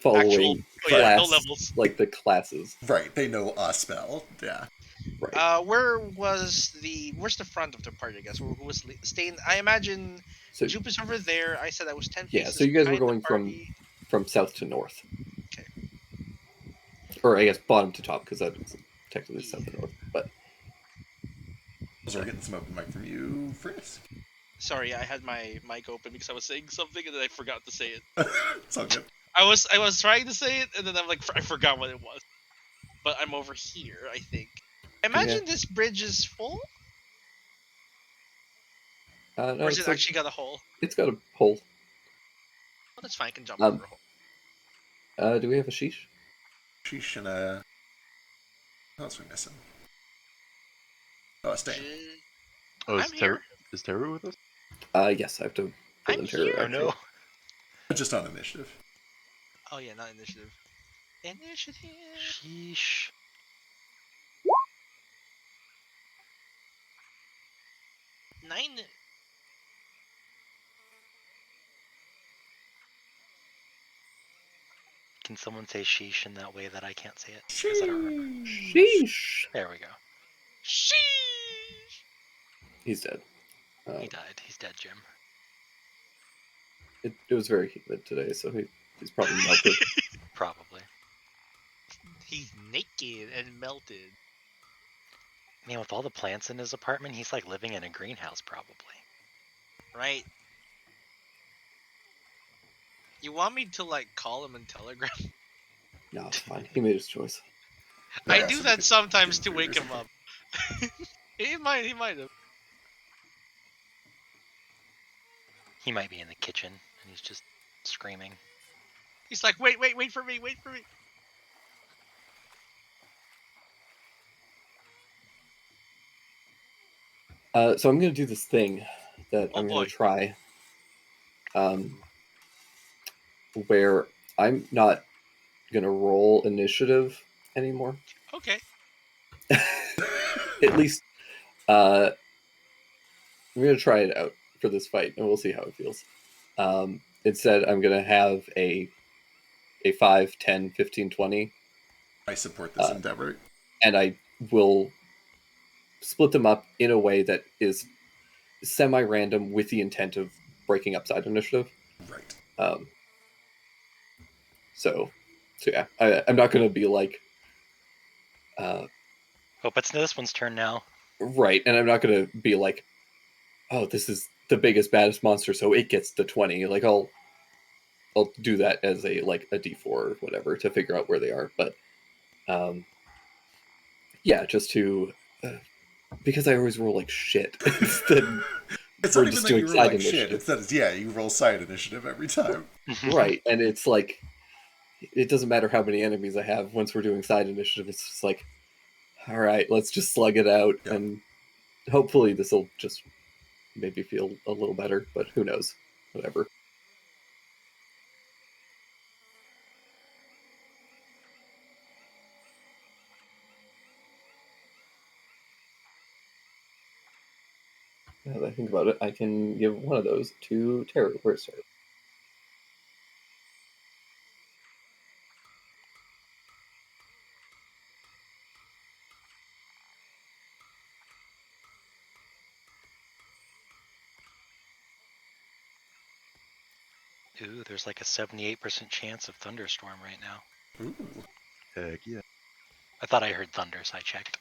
Actual, following no class, levels. like the classes. Right, they know a spell. Yeah. Right. Where's the front of the party? I guess who was staying? I imagine So Jupe is over there. I said I was 10 yeah, paces so you guys were behind the going party. from south to north. Okay. Or I guess bottom to top, because that's technically south and north. But So we're getting some open mic from you, Frisk. Sorry, I had my mic open because I was saying something and then I forgot to say it. It's all good. I was trying to say it and then I'm like I forgot what it was. But I'm over here, I think. Imagine this bridge is full, no, or is it's it actually got a hole? it's got a hole. Well, that's fine. I can jump Um, over a hole. Do we have a sheesh? Sheesh and a. What else are we missing? Oh, a stain. Oh, I'm here. is Teru with us? Yes, I have to pull I'm in terror. here. Oh, Actually. no. Just on initiative. Oh yeah, not initiative. Initiative. Sheesh. Nine. Can someone say sheesh in that way that I can't say it? 'Cause I don't remember. Sheesh. There we go. Sheesh. He's dead. He died. He's dead, Jim. It was very humid today, so he's probably melted. Probably. He's naked and melted. Man, with all the plants in his apartment, he's like living in a greenhouse, probably. Right. You want me to like call him and telegram? No, it's fine. He made his choice. I Yeah, do so that we sometimes could to do wake this. him up. He might have. He might be in the kitchen and he's just screaming. He's like, wait for me, wait for me. So I'm gonna do this thing that Oh, I'm boy. gonna try. Where I'm not gonna roll initiative anymore. Okay. At least, I'm gonna try it out for this fight, and we'll see how it feels. Instead, I'm gonna have a 5, 10, 15, 20, I support this endeavor. and I will split them up in a way that is semi-random with the intent of breaking up side initiative. Right. So yeah, I'm not going to be like, Oh, but this one's turn now. right, and I'm not going to be like, oh, this is the biggest, baddest monster, so it gets the 20. Like I'll do that as a D4 or whatever to figure out where they are. But yeah, just to because I always roll like shit. Instead, It's we're not even just that doing you roll side like shit. initiative. It's that you roll side initiative every time. Right, and it's like it doesn't matter how many enemies I have. Once we're doing side initiative, it's just like, all right, let's just slug it out, Yeah. and hopefully this will just maybe feel a little better. But who knows? Whatever. Now that I think about it, I can give one of those to Terror. Where's Terror? Ooh, there's like a 78% chance of thunderstorm right now. Ooh. Heck yeah. I thought I heard thunder, so I checked.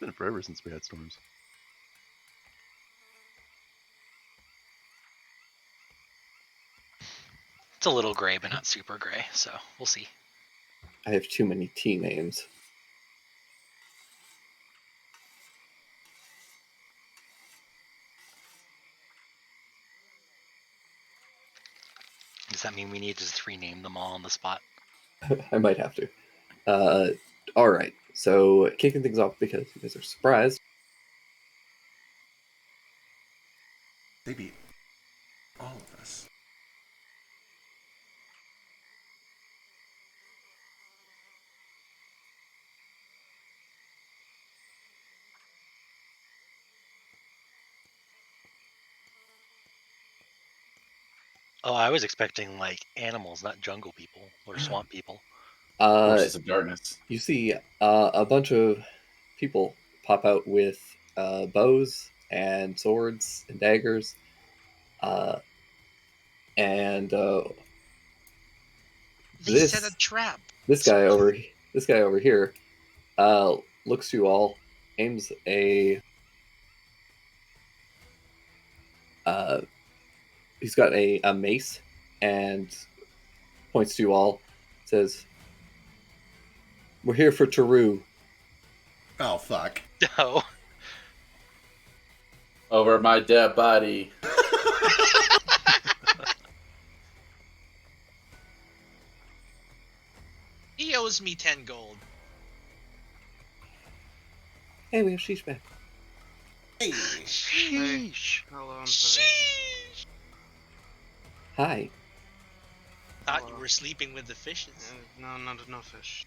been forever since we had storms. It's a little gray, but not super gray, so we'll see. I have too many T names. Does that mean we need to just rename them all on the spot? I might have to. All right. So kicking things off because you guys are surprised. They beat all of us. Oh, I was expecting like animals, not jungle people or swamp people. Forces of darkness. You see a bunch of people pop out with bows and swords and daggers, and They set a trap. this guy over here looks to you all, aims he's got a mace and points to you all, says, "We're here for Taru." Oh, fuck. No. Over my dead body. He owes me 10 gold. Hey, we have Sheesh back. Hey. Sheesh. Hello, I'm sorry. Sheesh. Hi. Thought you were sleeping with the fishes. No, no fish.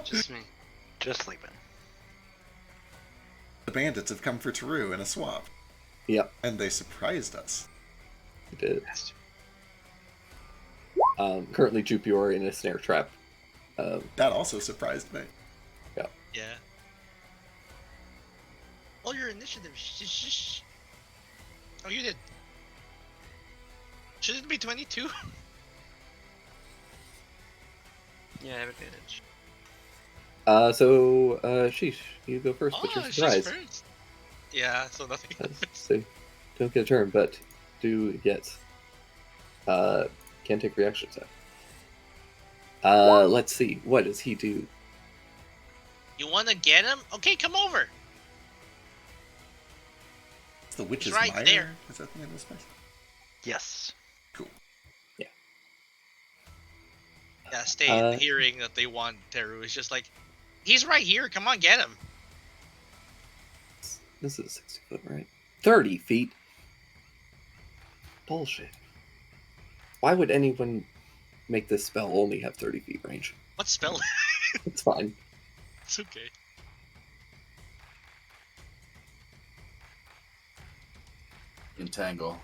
Just me. Just sleeping. The bandits have come for Taru in a swamp, Yep, and they surprised us. we did. Currently, Jupior in a snare trap. That also surprised me. Yeah. All your initiative. Shh. Oh, you did. Shouldn't it be 22? Yeah, I have advantage. Sheesh, you go first, but you're she's surprised. first. Yeah, so nothing happens. So, don't get a turn, but do get. Can't take reaction attack. Let's see. What does he do? You want to get him? Okay, come over. It's the Witch's right Mire? there. Is that the name of this place? Yes. Cool. Yeah, stay hearing that they want Teru. It's just like, he's right here. Come on, get him. This is 60 foot, right? 30 feet? Bullshit. Why would anyone make this spell only have 30 feet range? What spell? It's fine. It's okay. Entangle.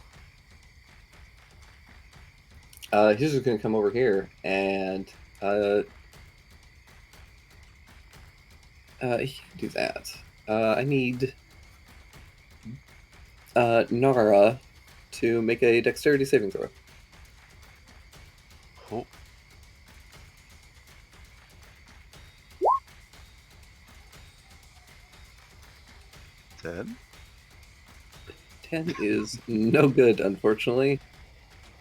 He's just gonna come over here and he can do that. I need Nara to make a dexterity saving throw. Oh. Ten? 10 is no good, unfortunately.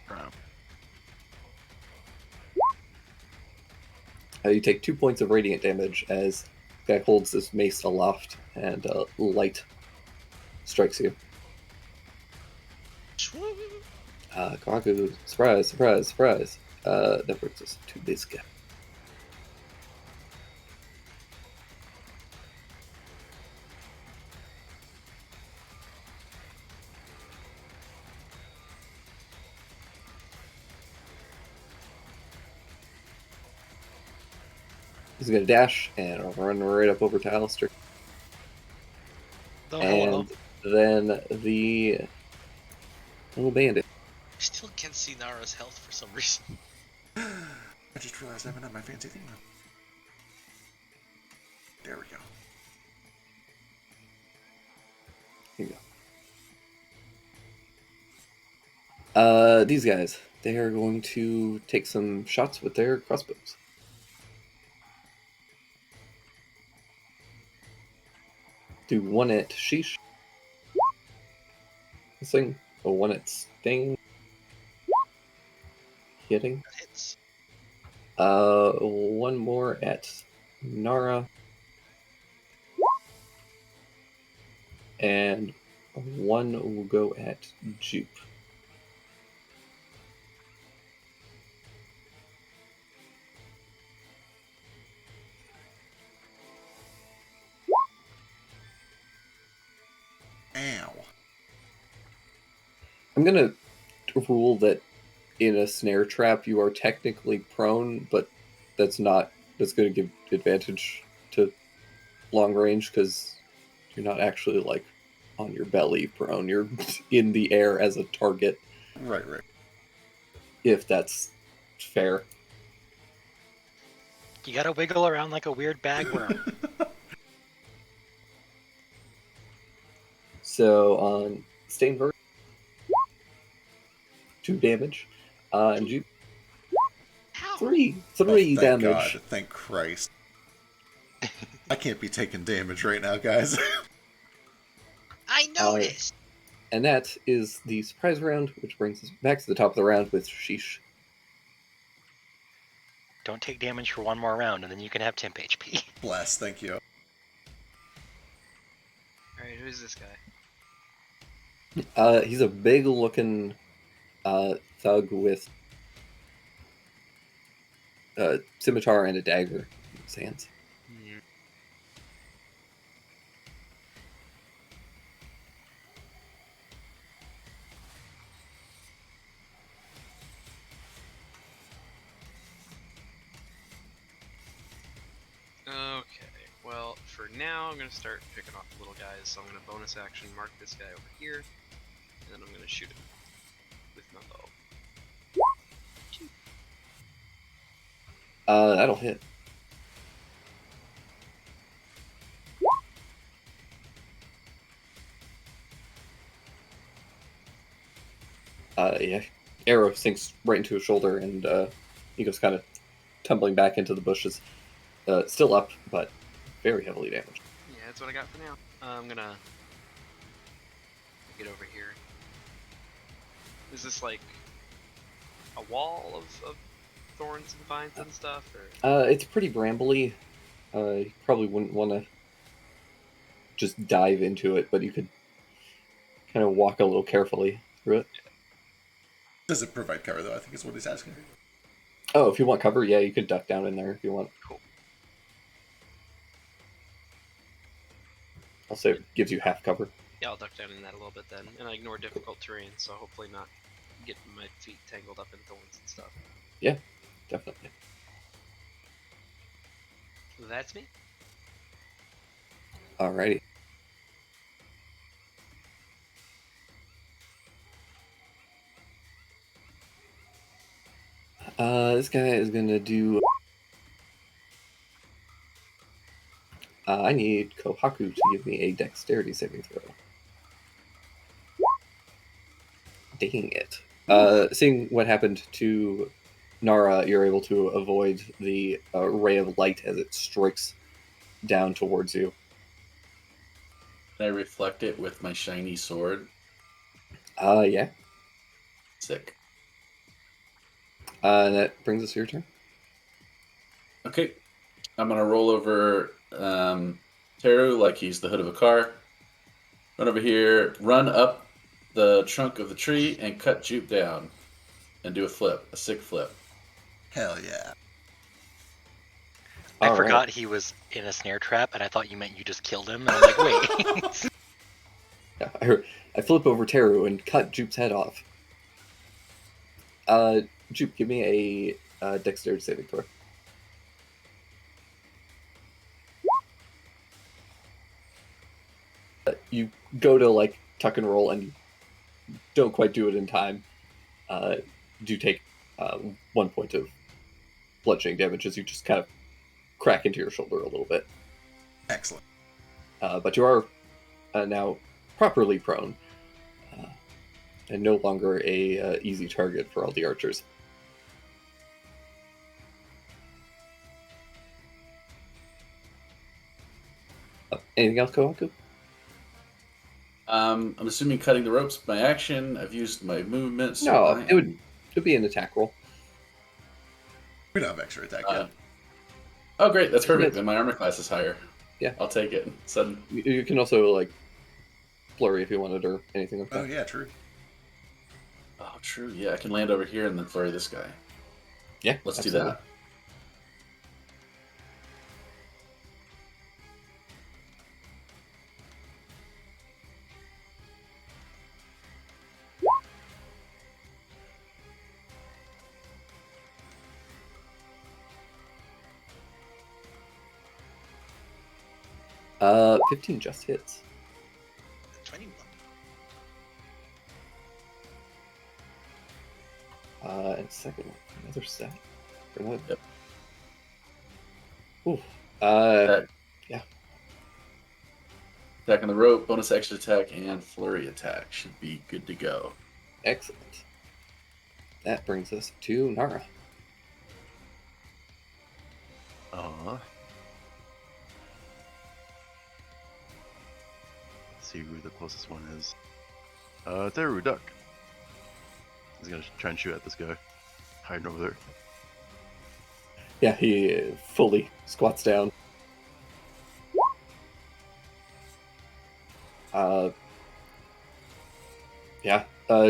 Crap. You take 2 points of radiant damage as the guy holds this mace aloft and light strikes you. Kaku, surprise, surprise, surprise. That brings us to this guy. He's gonna dash and run right up over to Alistair. Oh, And then the little bandit. I still can't see Nara's health for some reason. I just realized I haven't had my fancy thing on. There we go. Here you go. These guys, they are going to take some shots with their crossbows. Do one at Sheesh. Missing. A one at Sting. Hitting. That hits. One more at Nara. And one will go at Jupe. Ow. I'm gonna rule that in a snare trap you are technically prone, but that's going to give advantage to long range because you're not actually like on your belly prone. You're in the air as a target. Right. If that's fair. You gotta wiggle around like a weird bagworm. So on Stainvert, 2 damage. And Jupe, Ow. 3 Oh, thank damage. God. Thank Christ. I can't be taking damage right now, guys. I noticed. And that is the surprise round, which brings us back to the top of the round with Sheesh. Don't take damage for one more round, and then you can have temp HP. Bless, thank you. Alright, who's this guy? He's a big-looking thug with a scimitar and a dagger in his hands. Okay, well, for now, I'm going to start picking off the little guys, so I'm going to bonus action mark this guy over here, and then I'm going to shoot him with my bow. That'll hit. Yeah. Arrow sinks right into his shoulder, and he goes kind of tumbling back into the bushes. Still up, but very heavily damaged. Yeah, that's what I got for now. I'm going to get over here. Is this like a wall of thorns and vines and stuff? Or? It's pretty brambly. You probably wouldn't want to just dive into it, but you could kind of walk a little carefully through it. Does it provide cover, though? I think is what he's asking. Oh, if you want cover, yeah, you could duck down in there if you want. Cool. I'll say it gives you half cover. Yeah, I'll duck down in that a little bit then. And I ignore difficult terrain, so hopefully not get my feet tangled up in thorns and stuff. Yeah, definitely. That's me. Alrighty. This guy is gonna do. I need Kohaku to give me a dexterity saving throw. Dang it. Seeing what happened to Nara, you're able to avoid the ray of light as it strikes down towards you. Can I reflect it with my shiny sword? Yeah. Sick. That brings us to your turn. Okay. I'm going to roll over Teru like he's the hood of a car. Run over here, run up the trunk of the tree, and cut Jupe down. And do a flip, a sick flip. Hell yeah. I forgot he was in a snare trap, and I thought you meant you just killed him. And I'm like, wait. Yeah, I flip over Teru and cut Jupe's head off. Jupe, give me a dexterity saving throw. You go to like tuck and roll and you don't quite do it in time. Do take 1 point of bludgeoning damage as you just kind of crack into your shoulder a little bit. Excellent. But you are now properly prone and no longer a easy target for all the archers. Anything else, Kohaku? I'm assuming cutting the ropes by action. I've used my movement, so No, I it'd be an attack roll. We don't have extra attack Uh, yet. Oh, great! That's perfect. Yes. Then my armor class is higher. Yeah. I'll take it. Sudden. You can also like flurry if you wanted or anything like that. Oh yeah, true. Oh, true. Yeah, I can land over here and then flurry this guy. Yeah, Let's absolutely. do that. that. 15 just hits. 21. And second one, another set. For another. Yep. Ooh. Attack. Yeah. Attack on the rope, bonus action attack, and flurry attack should be good to go. Excellent. That brings us to Nara. See who the closest one is. Teru Duck. He's gonna try and shoot at this guy. Hiding over there. Yeah, he fully squats down.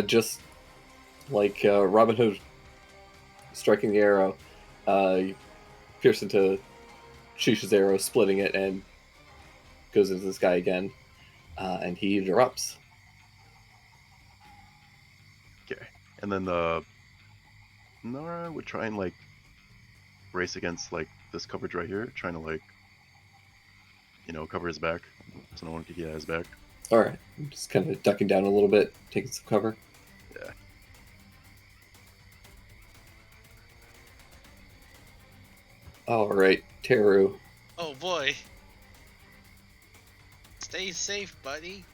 Just like Robin Hood striking the arrow, you pierce into Shusha's arrow, splitting it, and goes into this guy again, and he erupts. Okay. And then Nara would try and like race against like this coverage right here, trying to like cover his back, so no one could get at his back. All right, I'm just kind of ducking down a little bit, taking some cover. Yeah. All right, Teru. Oh boy. Stay safe, buddy.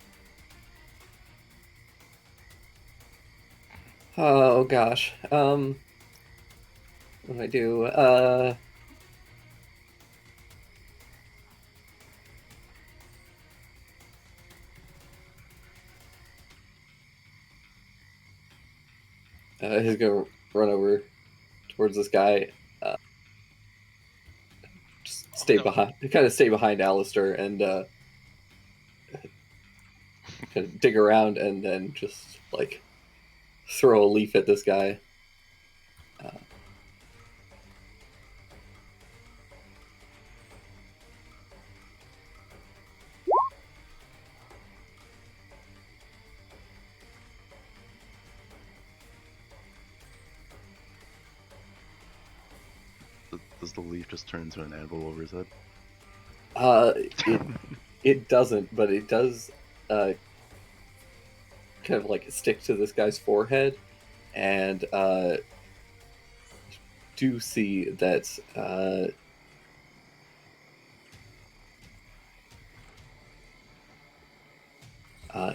Oh gosh. What do I do? He's gonna run over towards this guy. Just stay behind. Kind of stay behind Alistair and kind of dig around, and then just like throw a leaf at this guy. Does the leaf just turn into an anvil over his head? It doesn't, but it does kind of like stick to this guy's forehead, and do see that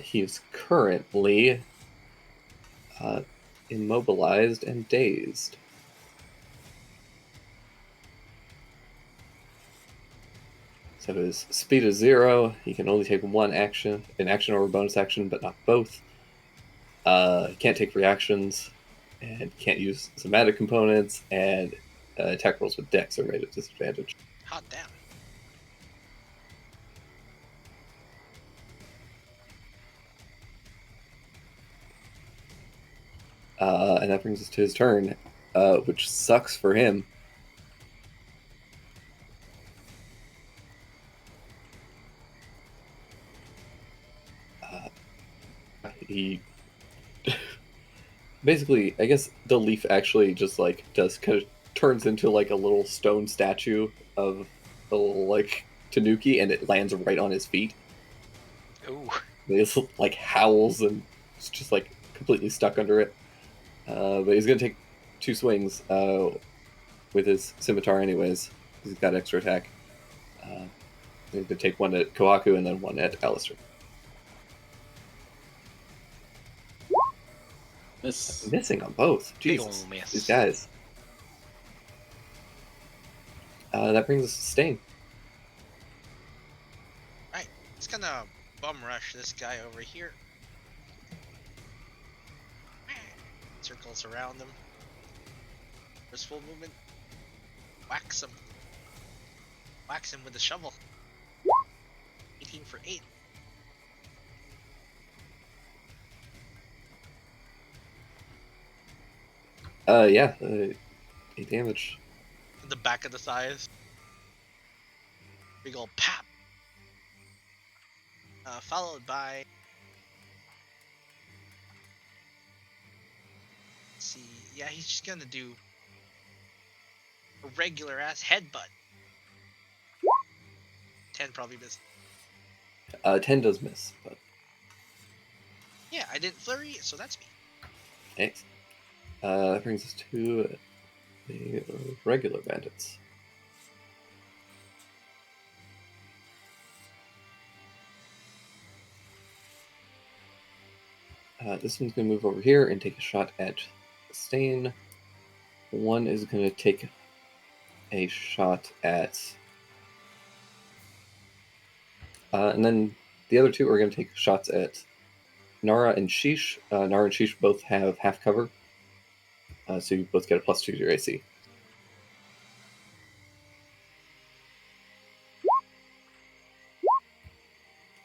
he is currently immobilized and dazed. So his speed is 0. He can only take an action or a bonus action, but not both. He can't take reactions, and can't use somatic components, and attack rolls with dex are made at disadvantage. Hot damn. And that brings us to his turn, which sucks for him. He basically, I guess the leaf actually just like turns into like a little stone statue of a little like Tanuki, and it lands right on his feet. Ooh. He just like howls and it's just like completely stuck under it. But he's gonna take 2 swings with his scimitar anyways, because he's got extra attack. He's gonna take one at Kaku and then one at Alistair. Missing on both. Big Jesus, ol' miss. these guys. That brings us to Stain. It's gonna bum rush this guy over here. Circles around him. First full movement. Wax him. Wax him with a shovel. 18 for 8. Yeah, 8 damage. In the back of the thighs. Big ol' pap. Followed by... Let's see. Yeah, he's just gonna do a regular ass headbutt. 10 probably missed. 10 does miss, but Yeah, I didn't flurry, so that's me. thanks. That brings us to the regular bandits. This one's going to move over here and take a shot at Stain. One is going to take a shot at... and then the other two are going to take shots at Nara and Sheesh. Nara and Sheesh both have half cover. So you both get a +2 to your AC.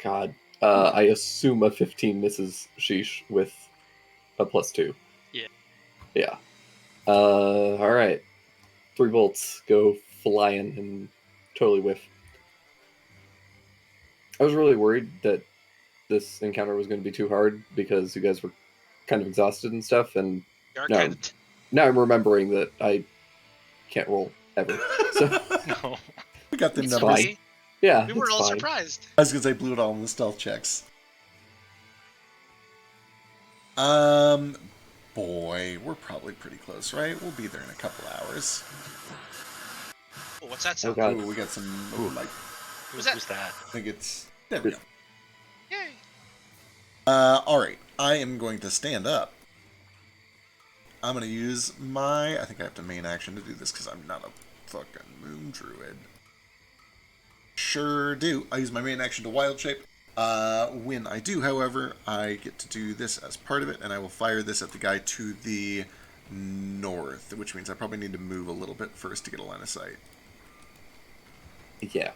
God. I assume a 15 misses Sheesh with a +2. Yeah. Yeah. Alright. 3 bolts go flying and totally whiff. I was really worried that this encounter was going to be too hard because you guys were kind of exhausted and stuff, and You're now I'm remembering that I can't roll ever. So No. We got the It's numbers. fine. yeah, We were it's all fine. surprised. I was gonna say blew it all in the stealth checks. Boy, we're probably pretty close, right? We'll be there in a couple hours. Oh, what's that Oh sound? god. Ooh, we got some like Who's that? that? I think it's there we go. Yay! Alright. I am going to stand up. I'm gonna use my I think I have to main action to do this because I'm not a fucking moon druid. Sure do. I use my main action to wild shape. When I do, however, I get to do this as part of it, and I will fire this at the guy to the north, which means I probably need to move a little bit first to get a line of sight. Yeah.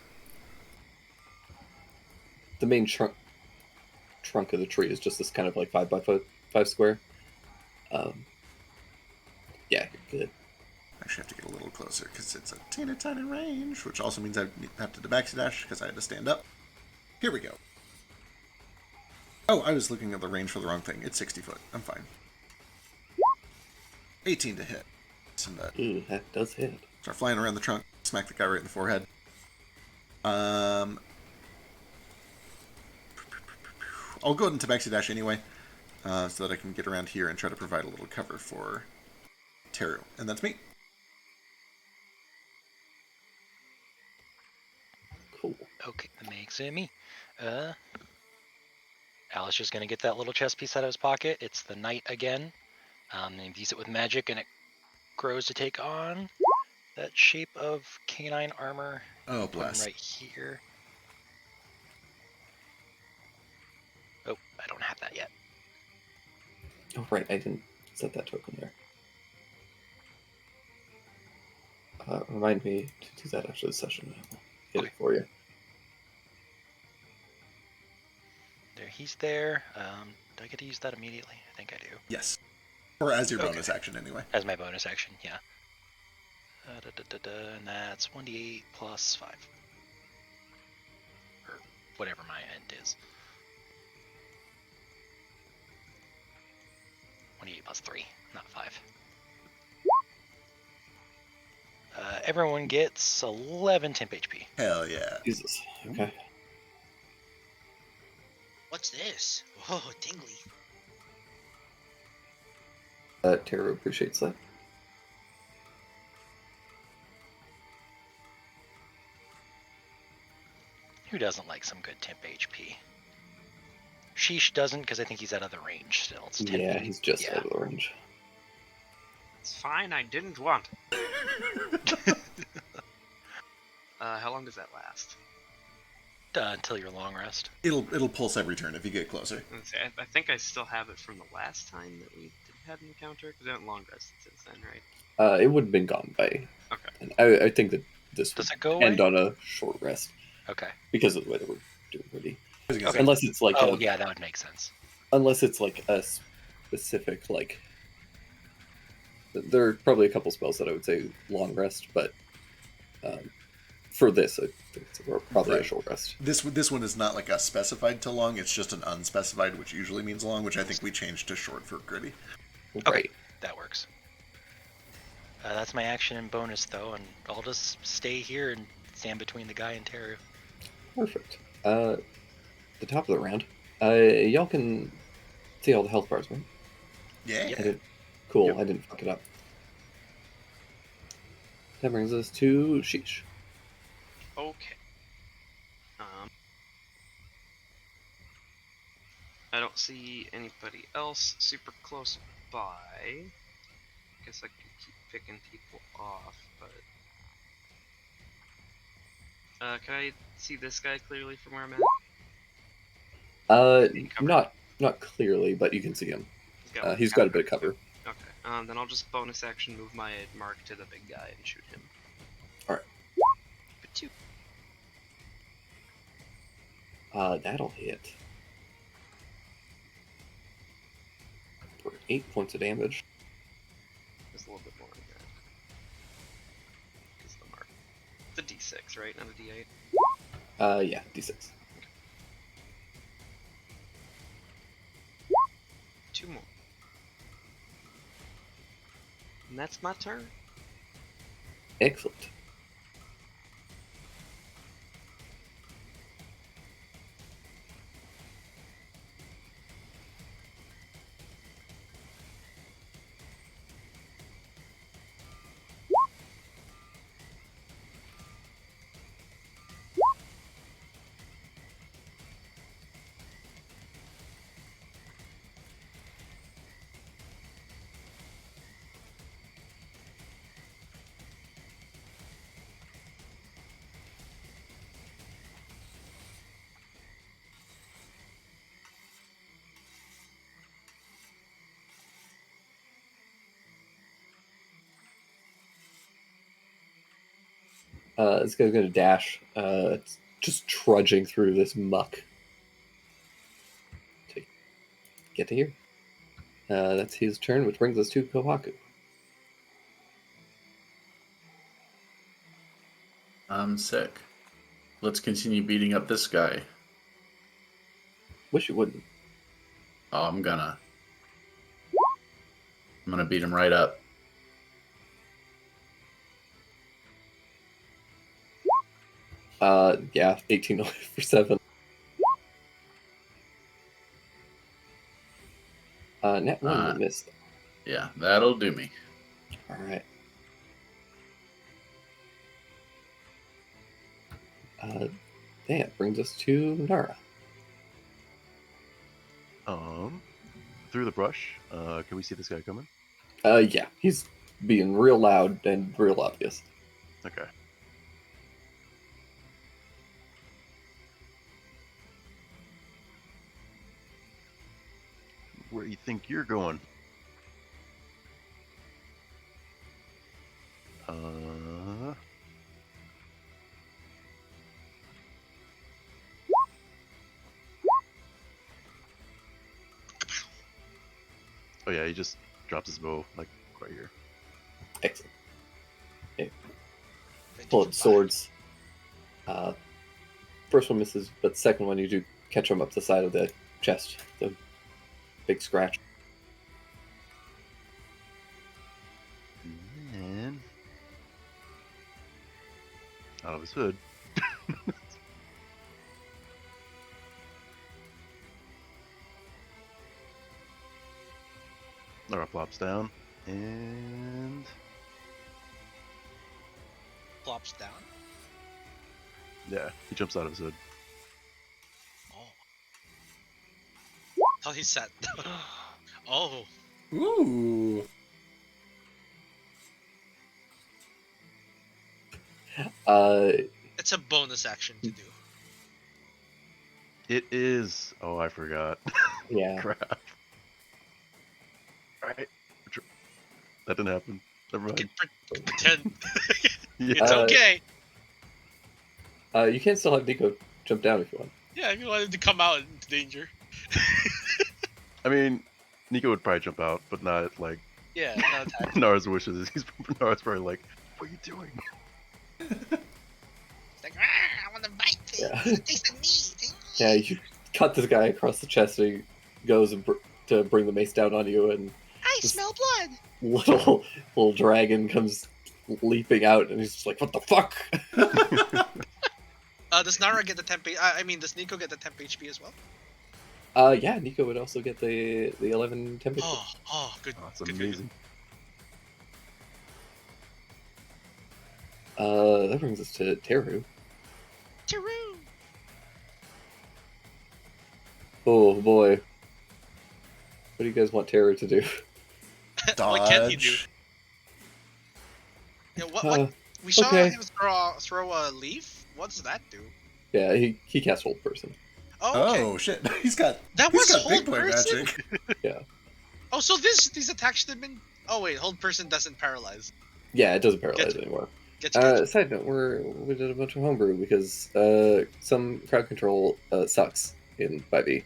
The main trunk of the tree is just this kind of like 5x5 square. Yeah, you're good. Actually, I have to get a little closer because it's a teeny tiny range, which also means I have to maxi dash because I had to stand up. Here we go. Oh, I was looking at the range for the wrong thing. It's 60 foot. I'm fine. 18 to hit. Ooh, that does hit. Start flying around the trunk, smack the guy right in the forehead. I'll go ahead and tabaxi dash anyway, so that I can get around here and try to provide a little cover for Teru. And that's me. Cool. Okay, that makes it me. Alice is gonna get that little chest piece out of his pocket. It's the knight again. And infuse it with magic, and it grows to take on that shape of canine armor. Oh, Put him bless. right here. Oh, I don't have that yet. Oh, right, I didn't set that token there. Remind me to do that after the session. I'll get it for you. There, he's there. Do I get to use that immediately? I think I do. Yes. Or as your Okay. bonus action, anyway. As my bonus action, yeah. And that's 1d8 plus 5. Or whatever my end is. 1d8 plus 3, not 5. Everyone gets 11 temp HP. Hell yeah. Jesus. Okay. What's this? Oh, tingly. Tara appreciates that. Who doesn't like some good temp HP? Sheesh doesn't, because I think he's out of the range still. It's 10 Yeah, feet. he's just Yeah. out of the range. It's fine. I didn't want. How long does that last? until your long rest. It'll pulse every turn if you get closer. Let's see, I think I still have it from the last time that we had an encounter, because I haven't long rested since then, right? It would have been gone by. Okay. And I think that this would Does it go end away? on a short rest Okay. because of the way that we're doing already. I was gonna say, Unless it's like Oh, yeah, that would make sense. unless it's like a specific like. There are probably a couple spells that I would say long rest, but for this, I think it's probably a Right. short rest. This one is not like a specified to long. It's just an unspecified, which usually means long, which I think we changed to short for gritty. Right. That works. That's my action and bonus, though, and I'll just stay here and stand between the guy and Teru. Perfect. The top of the round. Y'all can see all the health bars, right? Yeah. Cool. Yep. I didn't fuck it up. That brings us to Sheesh. Okay. I don't see anybody else super close by. Guess I can keep picking people off, but can I see this guy clearly from where I'm at? Not clearly, but you can see him. Like, He's got a bit of cover. Okay. Then I'll just bonus action move my mark to the big guy and shoot him. All right. But two. That'll hit. For 8 points of damage. Just a little bit more than that. Is the mark. It's a D6, right? Not a D8. Yeah, D6. Two more. And that's my turn. Excellent. This guy's going to dash, just trudging through this muck to get to here. That's his turn, which brings us to Kohaku. I'm sick. Let's continue beating up this guy. Wish you wouldn't. Oh, I'm gonna beat him right up. Yeah, 18 for 7. Net 1 you missed. Yeah, that'll do me. Alright. That brings us to Nara. Through the brush, can we see this guy coming? Yeah, he's being real loud and real obvious. Okay. Where do you think you're going? Oh yeah, he just drops his bow, like, right here. Excellent. Okay. Pull out swords. First one misses, but the second one you do catch him up the side of the chest. The big scratch. And out of his hood. Nora plops down and Plops down. yeah, he jumps out of his hood. Oh. How he sat. Oh. Ooh. Uh, It's a bonus action to do. It is. Oh, I forgot. Yeah. Crap. Right. That didn't happen. Never Okay, mind. pretend. Yeah. It's okay. You can still have Nico jump down if you want. Yeah, if you wanted to come out into danger. I mean, Nico would probably jump out, but not like Yeah, not attack. Nara's wishes. Nara's probably like, "What are you doing?" It's like, I want to bite things. Yeah. It tastes like meat. Yeah, you cut this guy across the chest, and he goes and to bring the mace down on you, and I This- smell blood. little dragon comes leaping out, and he's just like, "What the fuck?" Does Nara get the temp? Does Nico get the temp HP as well? Yeah, Nico would also get the 11 temperature. Good. Oh, that's good, amazing. That brings us to Teru. Teru. Oh boy, what do you guys want Teru to do? What can he do? Dodge. Yeah, what? We saw okay. him throw a leaf. What does that do? Yeah, he casts Hold Person. Oh, okay. Oh shit! He's got That he's was got hold big boy person. magic. Oh, so these attacks should have been. Oh wait, hold person doesn't paralyze. Yeah, it doesn't paralyze Gotcha. anymore. Gotcha. Side note, we did a bunch of homebrew because some crowd control sucks in 5e.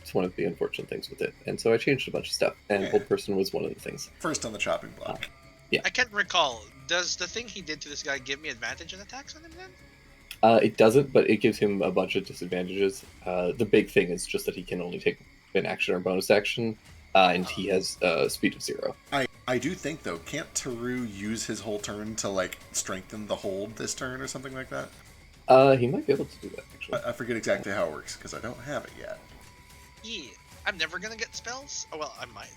It's one of the unfortunate things with it, and so I changed a bunch of stuff, and Yeah. Hold Person was one of the things. First on the chopping block. I can't recall. Does the thing he did to this guy give me advantage on attacks on him then? It doesn't, but it gives him a bunch of disadvantages. The big thing is just that he can only take an action or bonus action, and he has speed of 0. I do think though, can't Teru use his whole turn to like strengthen the hold this turn or something like that? He might be able to do that, actually. I forget exactly how it works because I don't have it yet. Yeah, I'm never gonna get spells. Oh well, I might.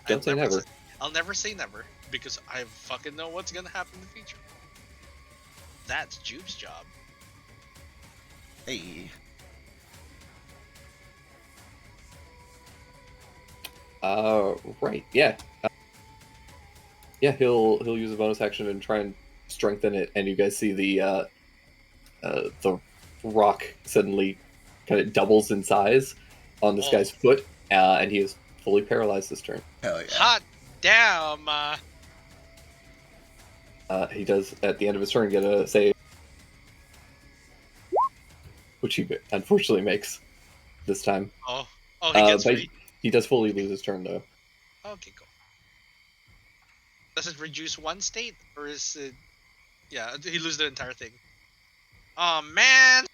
Don't say never. I'll never say never because I fucking know what's gonna happen in the future. That's Jupe's job. Hey, Right, yeah. Yeah, he'll use a bonus action and try and strengthen it, and you guys see the rock suddenly kind of doubles in size on this guy's foot, and he is fully paralyzed this turn. hell yeah! Hot damn! He does, at the end of his turn, get a save, which he unfortunately makes this time. Oh, he gets but free. he does fully lose his turn, though. Okay, cool. Does it reduce one state, or is it? Yeah, he loses the entire thing. Oh man,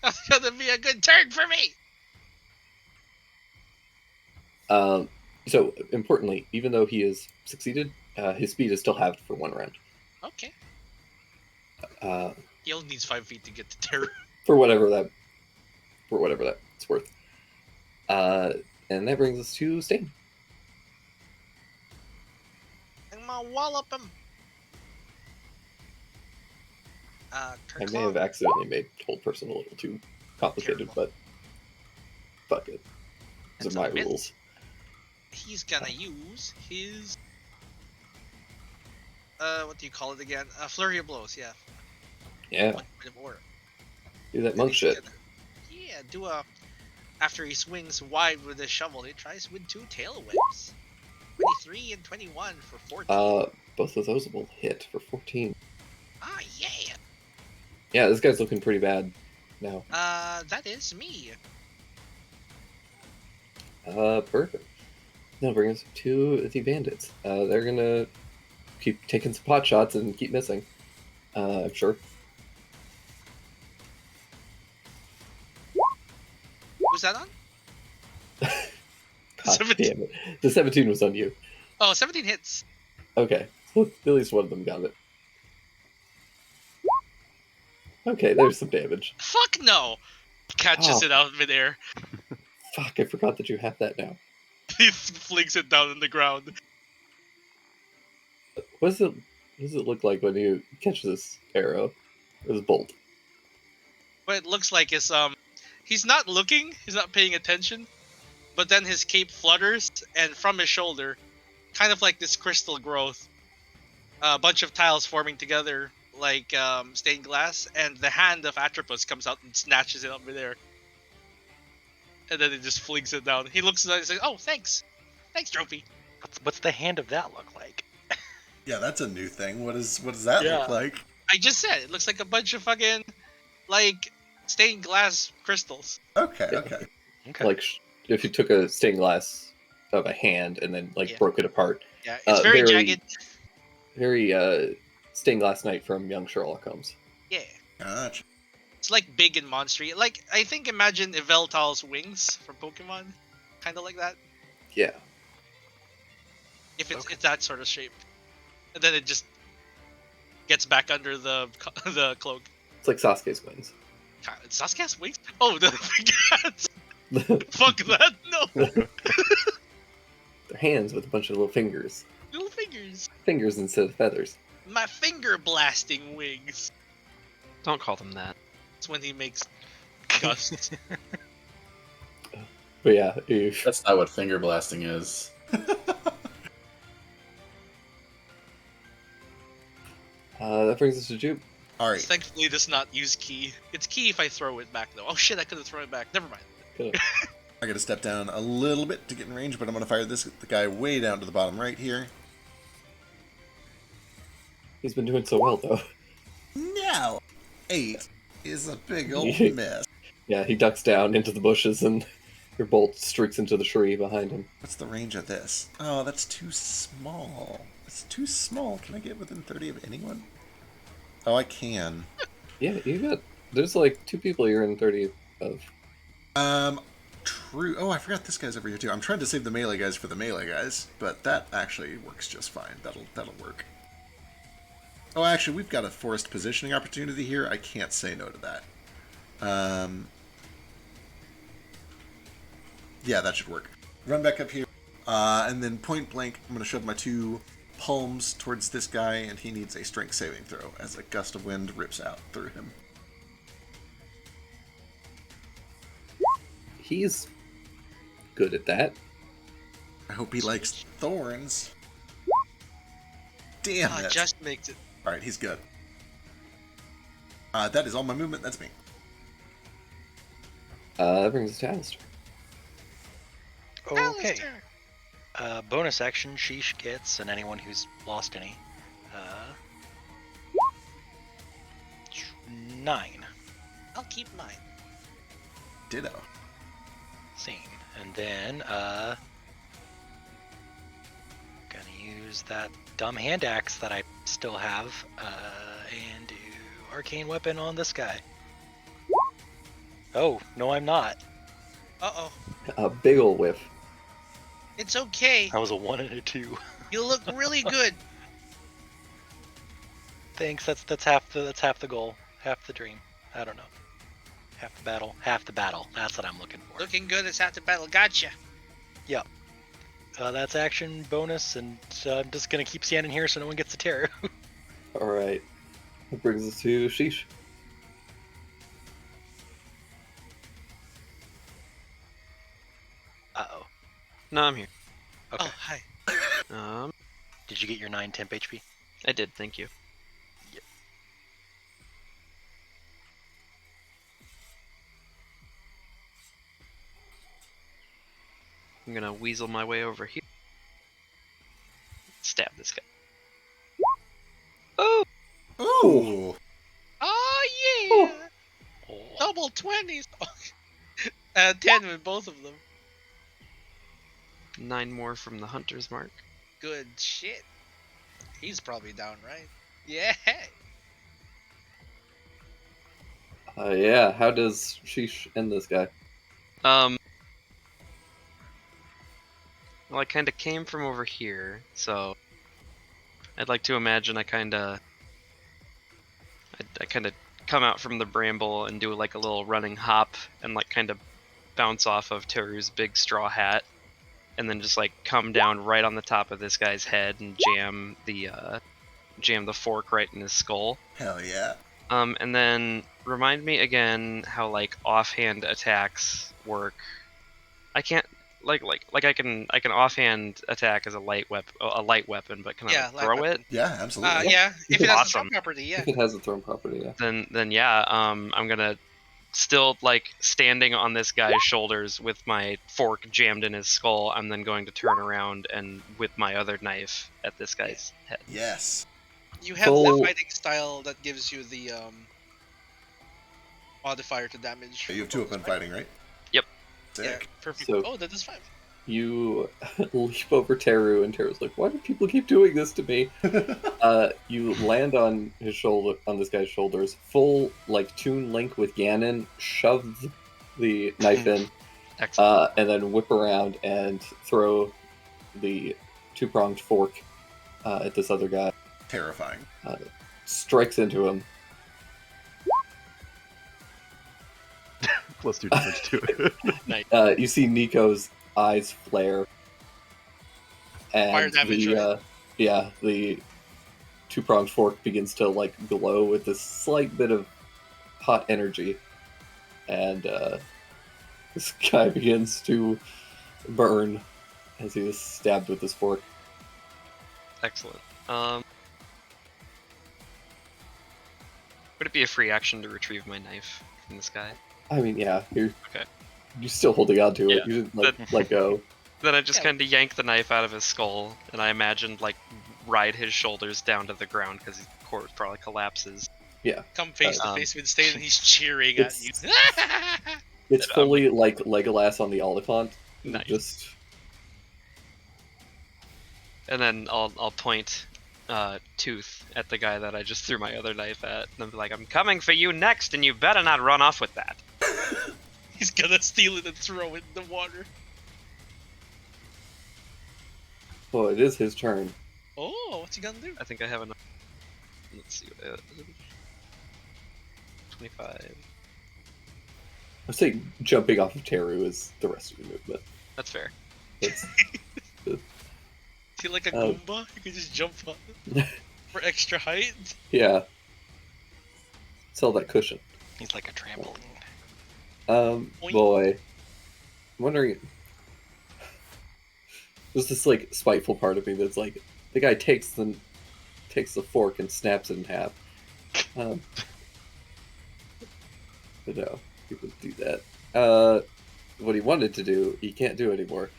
that's gonna be a good turn for me. So, importantly, even though he has succeeded, his speed is still halved for 1 round. Okay. Uh, He only needs 5 feet to get to Terror. for whatever that's worth. And that brings us to Stain. I'm gonna wallop him. I may have accidentally made Hold Person a little too complicated, Careful. but fuck it. Those It's are my a myth. rules. He's gonna use his what do you call it again? Flurry of blows, yeah. Yeah, One point of order. do that And monk he's shit. gonna- Yeah, do a after he swings wide with his shovel, he tries with 2 tail whips. 23 and 21 for 14. Both of those will hit for 14. Ah yeah. Yeah, this guy's looking pretty bad now. That is me. Perfect. That'll bring us to the bandits. They're gonna keep taking some pot shots and keep missing. I'm sure. Was that on? God 17. damn it. The 17 was on you. Oh, 17 hits. Okay, well, at least one of them got it. Okay, there's some damage. Fuck no. Catches Oh. it out of midair. Fuck, I forgot that you have that now. He flings it down on the ground. What does it look like when you catch this arrow? This bolt? What it looks like is he's not looking, he's not paying attention, but then his cape flutters, and from his shoulder, kind of like this crystal growth, a bunch of tiles forming together like stained glass, and the hand of Atropos comes out and snatches it up in there, and then it just flings it down. He looks at it and says, "Oh, thanks, trophy." What's the hand of that look like? Yeah, that's a new thing. What does that Yeah. look like? I just said it looks like a bunch of fucking like stained glass crystals. Okay, Yeah. okay. Okay. Like if you took a stained glass of a hand and then like Yeah. broke it apart. Yeah, it's very jagged. Very stained glass knight from Young Sherlock Holmes. Yeah, Gotcha. it's like big and monstery. Like I think imagine Yveltal's wings from Pokemon, kind of like that. Yeah. If it's Okay. it's that sort of shape, and then it just gets back under the cloak. It's like Sasuke's wings. God, Sasuke's wings? Oh, the fuck that! No, They're hands with a bunch of little fingers. little fingers. Fingers instead of feathers. My finger blasting wings. Don't call them that. That's when he makes gusts. But yeah, if That's not what finger blasting is. that brings us to Jupe. All right. Thankfully, does not use key. It's key if I throw it back though. Oh shit! I could have thrown it back. Never mind. Good. I got to step down a little bit to get in range, but I'm going to fire the guy way down to the bottom right here. He's been doing so well though. Now, 8 is a big old mess. Yeah, he ducks down into the bushes and your bolt streaks into the tree behind him. What's the range of this? Oh, that's too small. It's too small. Can I get within 30 of anyone? Oh, I can. Yeah, there's like 2 people you're in 30 of. True. Oh, I forgot this guy's over here too. I'm trying to save the melee guys for the melee guys, but that actually works just fine. That'll work. Oh, actually, we've got a forced positioning opportunity here. I can't say no to that. Yeah, that should work. Run back up here, and then point blank, I'm going to shove my 2 palms towards this guy, and he needs a strength saving throw as a gust of wind rips out through him. He's good at that. I hope he likes thorns. Damn it. Just makes it. Alright, he's good. That is all my movement. That's me. That brings us to Alistair. Okay. Bonus action Sheesh gets, and anyone who's lost any. 9. I'll keep mine. Ditto. Same. And then, gonna use that dumb hand axe that I still have, and do arcane weapon on this guy. Oh, no I'm not. Uh-oh. A big ol' whiff. It's okay. That was a 1 and a 2. You look really good. Thanks, that's half the goal. Half the dream. I don't know. Half the battle. Half the battle. That's what I'm looking for. Looking good as half the battle. Gotcha. Yep. That's action bonus, and I'm just gonna keep standing here so no one gets a tear. Alright. That brings us to Sheesh. Uh-oh. No, I'm here. Okay. Oh, hi. Did you get your 9 temp HP? I did, thank you. Yep. I'm gonna weasel my way over here. Stab this guy. Oh! Ooh! Oh, yeah. Oh. Double 20s. 10 with both of them. 9 more from the hunter's mark. Good shit. He's probably down, right? Yeah. Yeah, how does Sheesh end this guy? Well, I kind of came from over here, so I'd like to imagine I kind of come out from the bramble and do like a little running hop and like kind of bounce off of Teru's big straw hat, and then just like come down right on the top of this guy's head and jam the fork right in his skull. Hell yeah. And then remind me again how like offhand attacks work. I can't. I can offhand attack as a light weapon, but can I Yeah, light throw it? weapon. Yeah, absolutely. Yeah, You if it can- has a throw Awesome. property, yeah. If it has a thrown property, yeah. Then yeah, I'm gonna still standing on this guy's shoulders with my fork jammed in his skull. I'm then going to turn around and whip my other knife at this guy's head. Yes. You have the Full- fighting style that gives you the modifier to damage. You have for 2 bonus, open right? fighting, right? Yep. Yeah, Sick. perfect. So- Oh, that is 5. You leap over Teru, and Teru's like, "Why do people keep doing this to me?" You land on his shoulder, on this guy's shoulders, full Toon Link with Ganon, shove the knife in, Excellent. and then whip around and throw the 2-pronged fork at this other guy. Terrifying. Strikes into him. Plus 2 damage to it. You see Nico's eyes flare, and Fire damage, right? the 2-pronged fork begins to glow with this slight bit of hot energy, and this guy begins to burn as he is stabbed with this fork. Excellent. Would it be a free action to retrieve my knife from this guy? I mean, yeah, you're Okay. still holding on to it. Yeah. You didn't let go. Then I just Yeah. kind of yank the knife out of his skull, and I imagined ride his shoulders down to the ground because his corpse probably collapses. Come face to Um, face with Stain, and he's cheering at you. It's fully like Legolas on the Oliphant. Nice. Just And then I'll point Tooth at the guy that I just threw my other knife at, and I'm like, I'm coming for you next, and you better not run off with that. He's gonna steal it and throw it in the water. well, it is his turn. Oh, what's he gonna do? I think I have enough. Let's see. 25. I say jumping off of Teru is the rest of your movement. That's fair. That's, Is he like a Oh. Goomba? You can just jump on for extra height? yeah. Sell that cushion. He's like a trampoline. Boing. Boy, I'm wondering. There's this spiteful part of me that's like, the guy takes the fork and snaps it in half. But no, he wouldn't do that. What he wanted to do, he can't do anymore.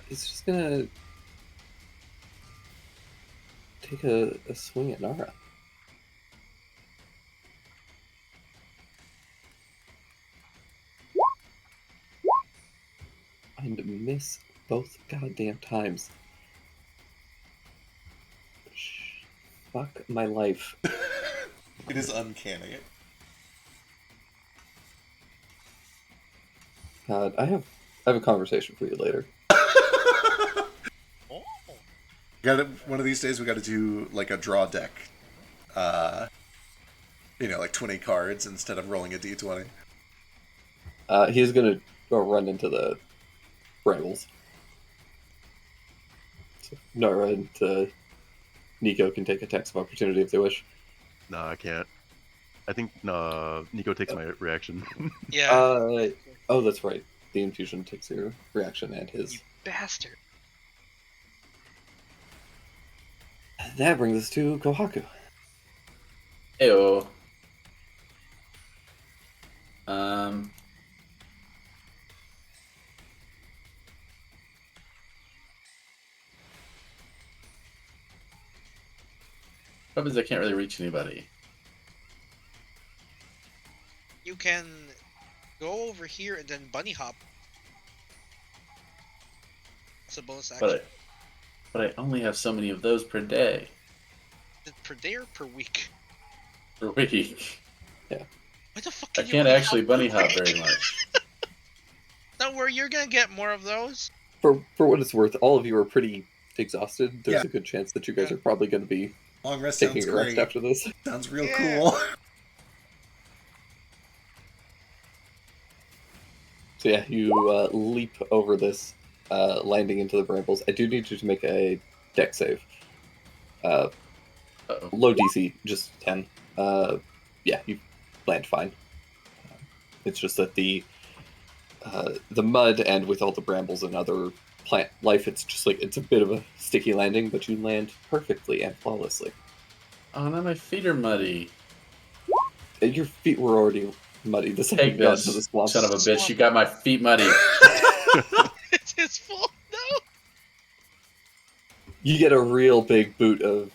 He's just gonna take a swing at Nara. And miss both goddamn times. Fuck my life. It is uncanny. God, I have a conversation for you later. Oh. One of these days we gotta do a draw deck. 20 cards instead of rolling a d20. He's gonna go run into the brambles. So Nara and Nico can take attacks of opportunity if they wish. No, I can't. I think Nico takes my reaction. Yeah. Oh, that's right. The infusion takes your reaction and his. You bastard. That brings us to Kohaku. Heyo. Problem is I can't really reach anybody. You can go over here and then bunny hop. It's a bonus action. But I only have so many of those per day. Is it per day or per week? Per week. What the fuck I can you can't bunny actually hop bunny per hop week? very much. Don't worry, you're gonna get more of those. For what it's worth, all of you are pretty exhausted. There's Yeah. a good chance that you guys are probably going to be Long rest taking sounds a rest great. after this. Sounds real Yeah. cool. So yeah, you leap over this, landing into the brambles. I do need you to make a deck save. Uh-oh. Low DC, just 10. yeah, you land fine. It's just that the mud and with all the brambles and other plant life, it's just like it's a bit of a sticky landing, but you land perfectly and flawlessly. Oh, now my feet are muddy. And your feet were already muddy the second Take you got into the this, swamp. son of a bitch. You got my feet muddy. It's his fault. No. You get a real big boot of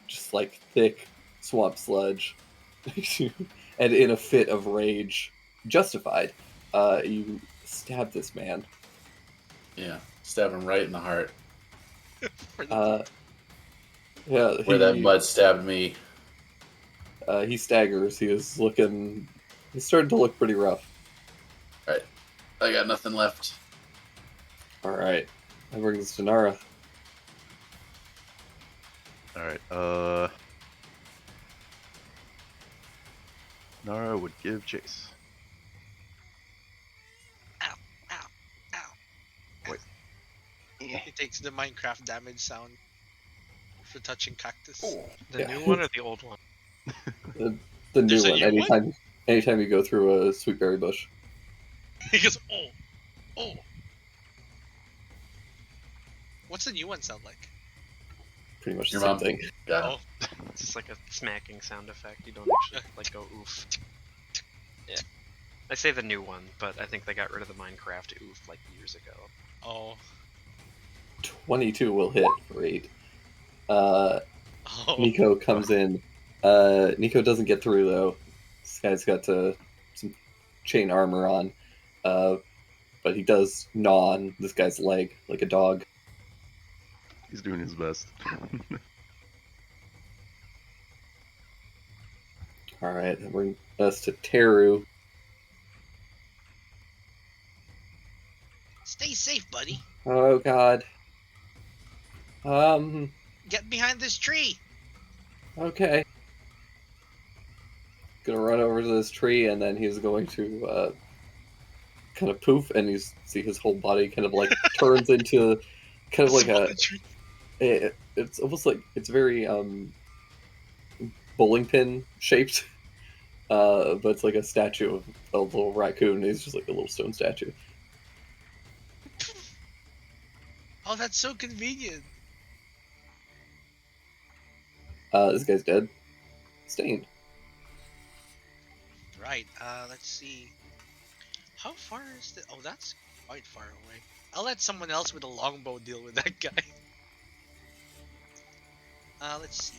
just like thick swamp sludge, and in a fit of rage, justified, you stab this man. Yeah, stab him right in the heart. For the Yeah, Where that mud stabbed me. he staggers. He's starting to look pretty rough. Right. I got nothing left. All right, that brings us to Nara. All right. Nara would give chase. ow, ow, ow. Wait. He takes the Minecraft damage sound for touching cactus. The Yeah. new one or the old one? The new There's a one. new one? Anytime you go through a sweetberry bush. He goes, oh, oh. What's the new one sound like? Pretty much the Your same mom. thing. Got Oh, it. It's just like a smacking sound effect. You don't actually like go oof. Yeah. I say the new one, but I think they got rid of the Minecraft oof like years ago. oh, 22 will hit for 8. oh. Nico comes in. Nico doesn't get through though. This guy's got some chain armor on, but he does gnaw on this guy's leg like a dog. He's doing his best. All right, that brings us to Teru. Stay safe, buddy. Oh God. Get behind this tree. Okay. Gonna run over to this tree, and then he's going to kind of poof, and you see his whole body kind of like turns into kind of like Swallow a. the tree. It's almost like it's very bowling pin shaped, but it's like a statue of a little raccoon. He's just like a little stone statue. Oh, that's so convenient. This guy's dead. Stained. Right. Let's see. How far is the? Oh, that's quite far away. I'll let someone else with a longbow deal with that guy. Let's see.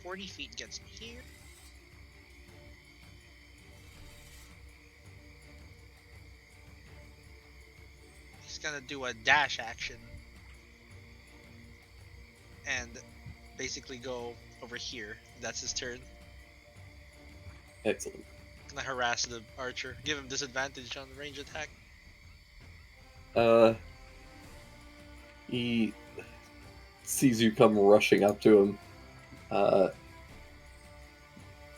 40 feet gets me here. He's gonna do a dash action. And basically go over here. That's his turn. Excellent. Gonna harass the archer. Give him disadvantage on the range attack. He sees you come rushing up to him.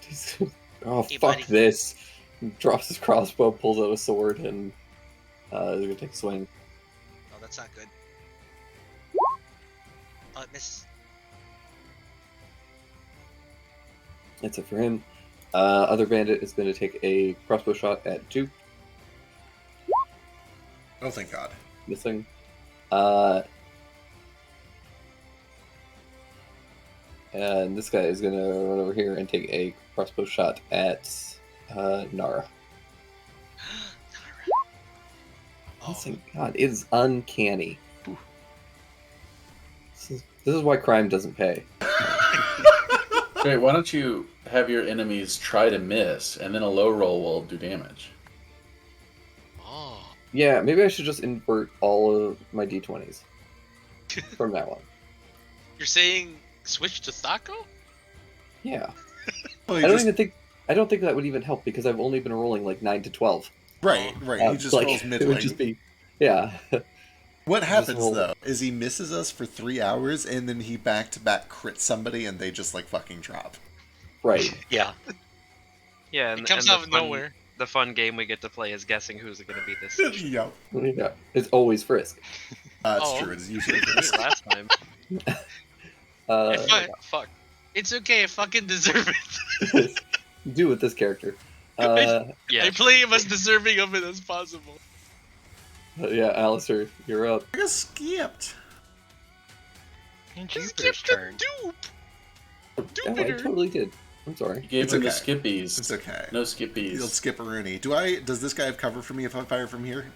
He's, oh Hey, fuck buddy. this! He drops his crossbow, pulls out a sword, and is gonna take a swing. Oh, that's not good. Oh, it misses. That's it for him. Other bandit is going to take a crossbow shot at Duke, Oh, thank God. missing. And this guy is going to run over here and take a crossbow shot at Nara. Oh, Missing. God, it is uncanny. This is why crime doesn't pay. Great, why don't you have your enemies try to miss, and then a low roll will do damage? oh. Yeah, maybe I should just invert all of my d20s from now on. You're saying switch to Thaco? Yeah. Well, I don't think that would even help because I've only been rolling like 9 to 12. Right. He just rolls It would just middling. be, yeah. What happens roll. though is he misses us for 3 hours and then he back-to-back crits somebody and they just like fucking drop. Right. Yeah. Yeah, It and, comes and out of nowhere. The fun game we get to play is guessing who's going to be this session. Yep. Yeah. It's always Frisk. It's Oh. true. It's usually Wait, last time. Fuck. It's okay. I fucking deserve it. Do with this character. Yeah, I play him sure. as deserving of it as possible. Yeah, Alistair, you're up. I got skipped. And Just Jupiter's give the turn. dupe. Oh, I Jupiter. totally did. I'm You sorry. gave It's him the okay. skippies. It's okay. No You'll skippies. skip a Rooney. Does this guy have cover for me if I fire from here?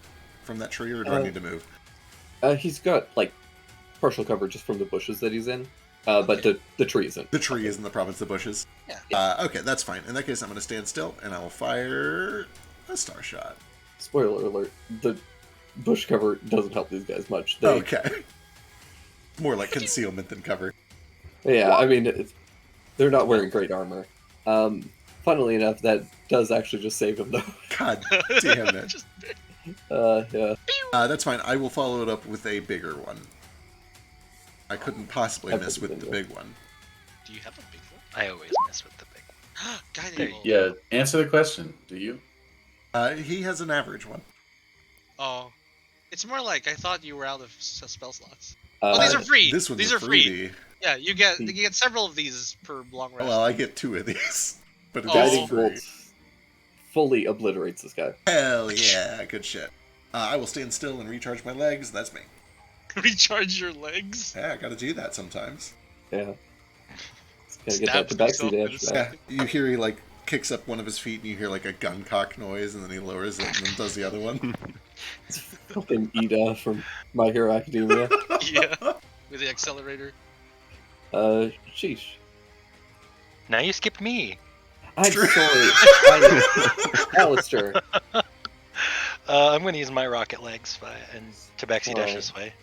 From that tree, or do I need to move? He's got like partial cover just from the bushes that he's in, but Okay. the tree isn't. The tree is in the province of the bushes. Yeah. Okay, that's fine. In that case, I'm going to stand still, and I will fire a star shot. Spoiler alert: the bush cover doesn't help these guys much. They, Okay. More like concealment than cover. Yeah, I mean, they're not wearing great armor. Funnily enough, that does actually just save him though. God damn it. Just Yeah. That's fine. I will follow it up with a bigger one. I couldn't possibly miss with the big one. do you have a big one? I always miss with the big one. Guiding There you bolt. Yeah, answer the question. Do you? He has an average one. Oh, it's more like I thought you were out of spell slots. Uh, Oh, these are free. This one's These a are free. freebie. Yeah, you get several of these per long rest. Well, I get 2 of these. But it's Guiding free. bolt fully obliterates this guy. Hell yeah, good shit. I will stand still and recharge my legs. That's me. Recharge your legs. Yeah, I gotta do that sometimes. Yeah. Gotta get Stabs that tabaxi himself dash in the back. Yeah, you hear he like kicks up one of his feet and you hear like a gun cock noise and then he lowers it and then does the other one. Fucking Ida from My Hero Academia. Yeah, with the accelerator. Sheesh. Now you skipped me. I'm True. sorry. Alistair. I'm going to use my rocket legs and tabaxi dash Oh. this way.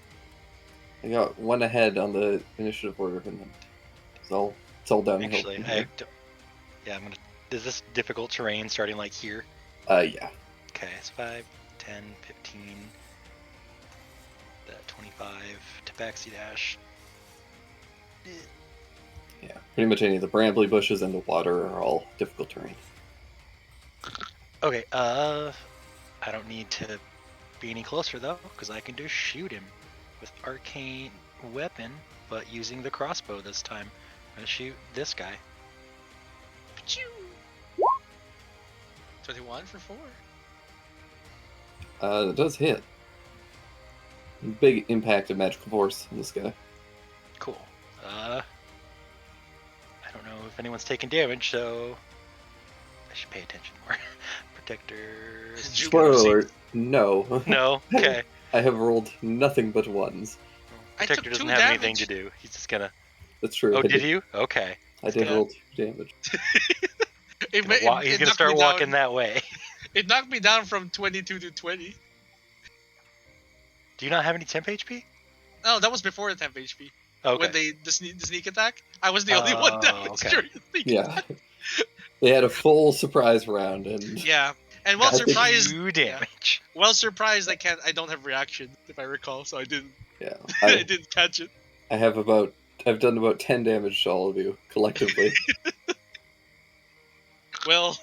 I got one ahead on the initiative order, and then it's all downhill. Actually, from I here. yeah, I'm gonna. Is this difficult terrain starting like here? Yeah. Okay, it's 5, 10, 15, that 25, tabaxi dash. Yeah. Pretty much any of the brambly bushes and the water are all difficult terrain. Okay, I don't need to be any closer though, because I can just shoot him with arcane weapon, but using the crossbow this time. I'm gonna shoot this guy. Pachoo! 21 for 4. It does hit. Big impact of magical force in this guy. Cool. I don't know if anyone's taking damage, so I should pay attention more. Protectors. Spoiler alert, no. No. Okay. I have rolled nothing but ones. I took Protector doesn't 2 have damage. anything to do. He's just gonna. That's true. Oh, I did you? Okay. I did gonna- roll 2 damage. It, He's gonna knocked start me walking down. that way. It knocked me down from 22 to 20. Do you not have any temp HP? No, that was before the temp HP. Okay. When the sneak attack, I was the only one that was okay. during the sneak Yeah. attack. They had a full surprise round, and Yeah, and well I think surprised, 2 damage. well surprised I don't have reaction if I recall, so I didn't yeah, I didn't catch it. I've done about 10 damage to all of you collectively. Well,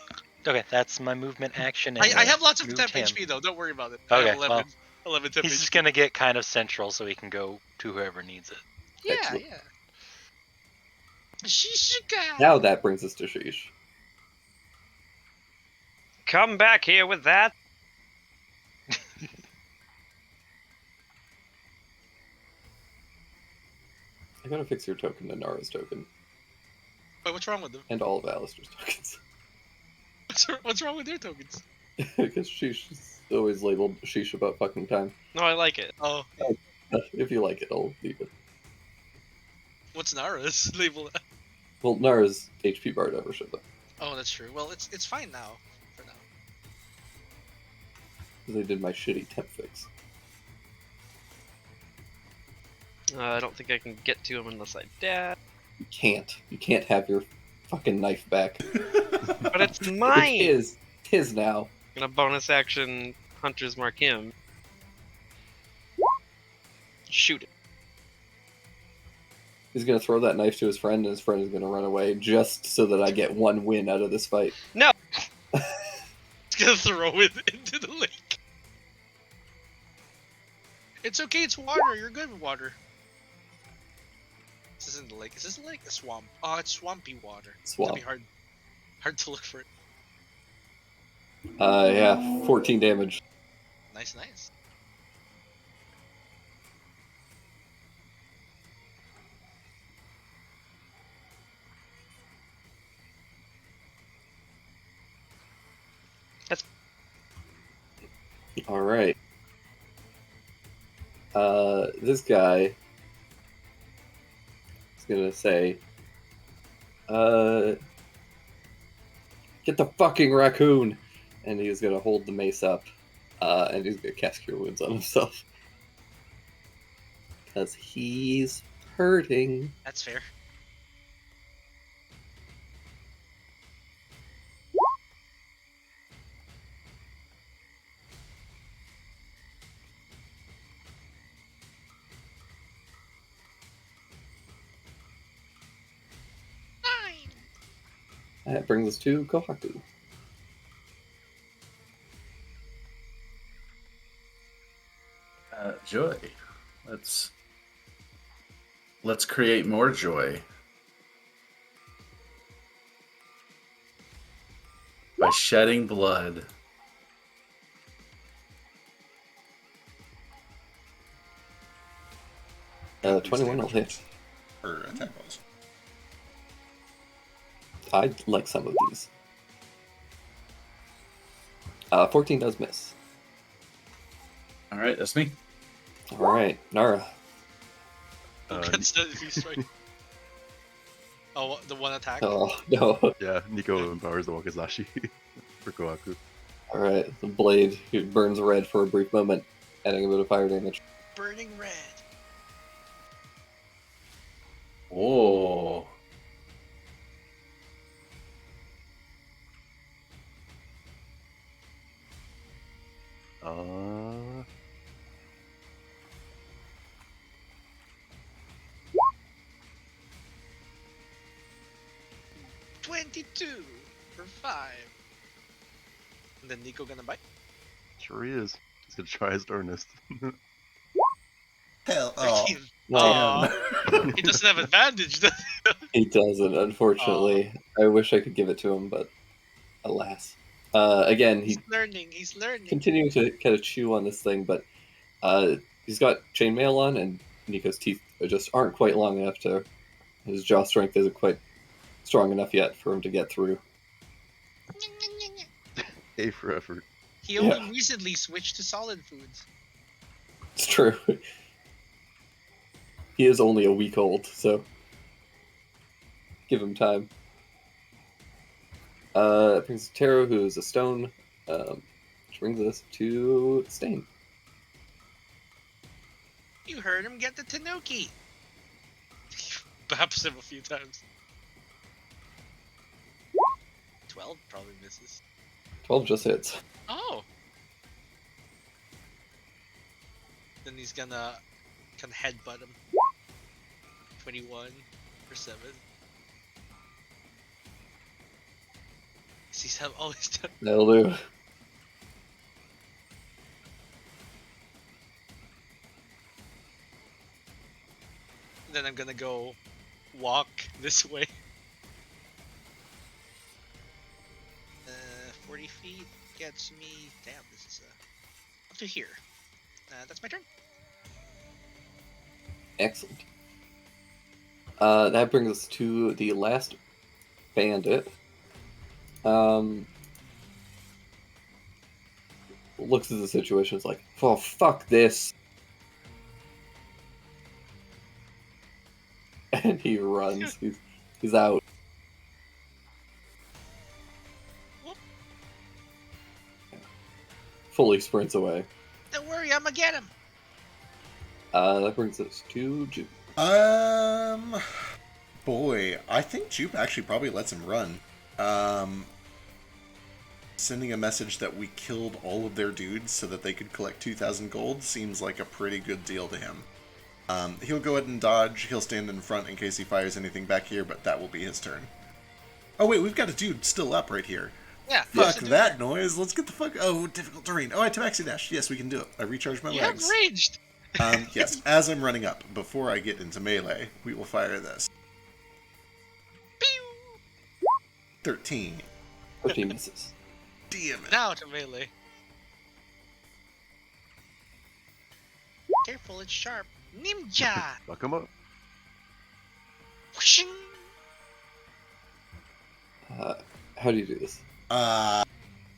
Okay, that's my movement action. I and have lots of moved temp him. HP though. Don't worry about it. I Okay, have 11, well, 11 temp He's HP. just gonna get kind of central so he can go to whoever needs it. Yeah, Excellent. yeah. Shishika. Now that brings us to Sheesh. Come back here with that. I gotta fix your token to Nara's token, Wait, what's wrong with them? and all of Alistair's tokens. What's wrong with their tokens? Because Sheesh is always labeled Sheesh about fucking time. No, I like it. Oh, If you like it, I'll leave it. what's Nara's label? Well, Nara's HP bar never showed up. Oh, that's true. Well, it's fine now. For now. Because they did my shitty temp fix. I don't think I can get to him unless I dash. You can't. You can't have your fucking knife back. But it's It's mine. his. It's his now. Gonna bonus action Hunter's Mark him. Shoot it. He's gonna throw that knife to his friend, and his friend is gonna run away just so that I get one win out of this fight. It's gonna throw it into the lake. It's okay. It's water. You're good with water. This isn't a lake. Is this a lake? A swamp? Oh, it's swampy water. Swamp. It's gonna be hard to look for it. Yeah, 14 damage. Nice, nice. All right. This guy is gonna say, get the fucking raccoon, and he's gonna hold the mace up, and he's gonna cast Cure Wounds on himself because he's hurting. That's fair. That brings us to Kohaku. Joy. Let's create more joy by shedding blood. Uh, 21 will hit. Or attack rolls. I like some of these. 14 does miss. All right, that's me. All right, Nara. That's the strike. Oh, the one attack. Oh no! Yeah, Nico empowers the Wakizashi for Kohaku. All right, the blade burns red for a brief moment, adding a bit of fire damage. Burning red. Oh. Uh, 22 for 5. And then Nico gonna bite. sure he is. He's gonna try his darnest. Hell, oh. 13. Well, Aw. He doesn't have advantage. does he? he doesn't, unfortunately. I wish I could give it to him, but alas. Again, He's he learning. He's learning. continuing to kind of chew on this thing, but he's got chainmail on, and Nico's teeth just aren't quite long enough to. His jaw strength isn't quite strong enough yet for him to get through. A for effort. He only recently switched to solid foods. It's true. He is only a week old, so give him time. It brings Taro, who is a stone, which brings us to Stain. You heard him get the Tanuki. Baps him a few times. 12 probably misses. 12 just hits. Oh. Then he's gonna headbutt him. 21 for 7. He's always done. That'll do. Then I'm gonna go walk this way. 40 feet gets me. Damn, this is up to here. That's my turn. Excellent. That brings us to the last bandit. Looks at the situation, it's like, oh, fuck this. And he runs. He's out. Fully sprints away. Don't worry, I'm gonna get him. That brings us to Jupe. Boy, I think Jupe actually probably lets him run. Sending a message that we killed all of their dudes so that they could collect 2,000 gold seems like a pretty good deal to him. He'll go ahead and dodge. He'll stand in front in case he fires anything back here, but that will be his turn. Oh wait, we've got a dude still up right here. Yeah. Fuck that noise. Let's get the fuck. Oh, difficult terrain. Oh, I Tabaxi Dash. Yes, we can do it. I recharged my You have legs. raged. Yes, as I'm running up, before I get into melee, we will fire this. 13. 13 misses. Damn it. Now to melee. Careful, it's sharp. Ninja! Fuck him up. Whooshing! How do you do this?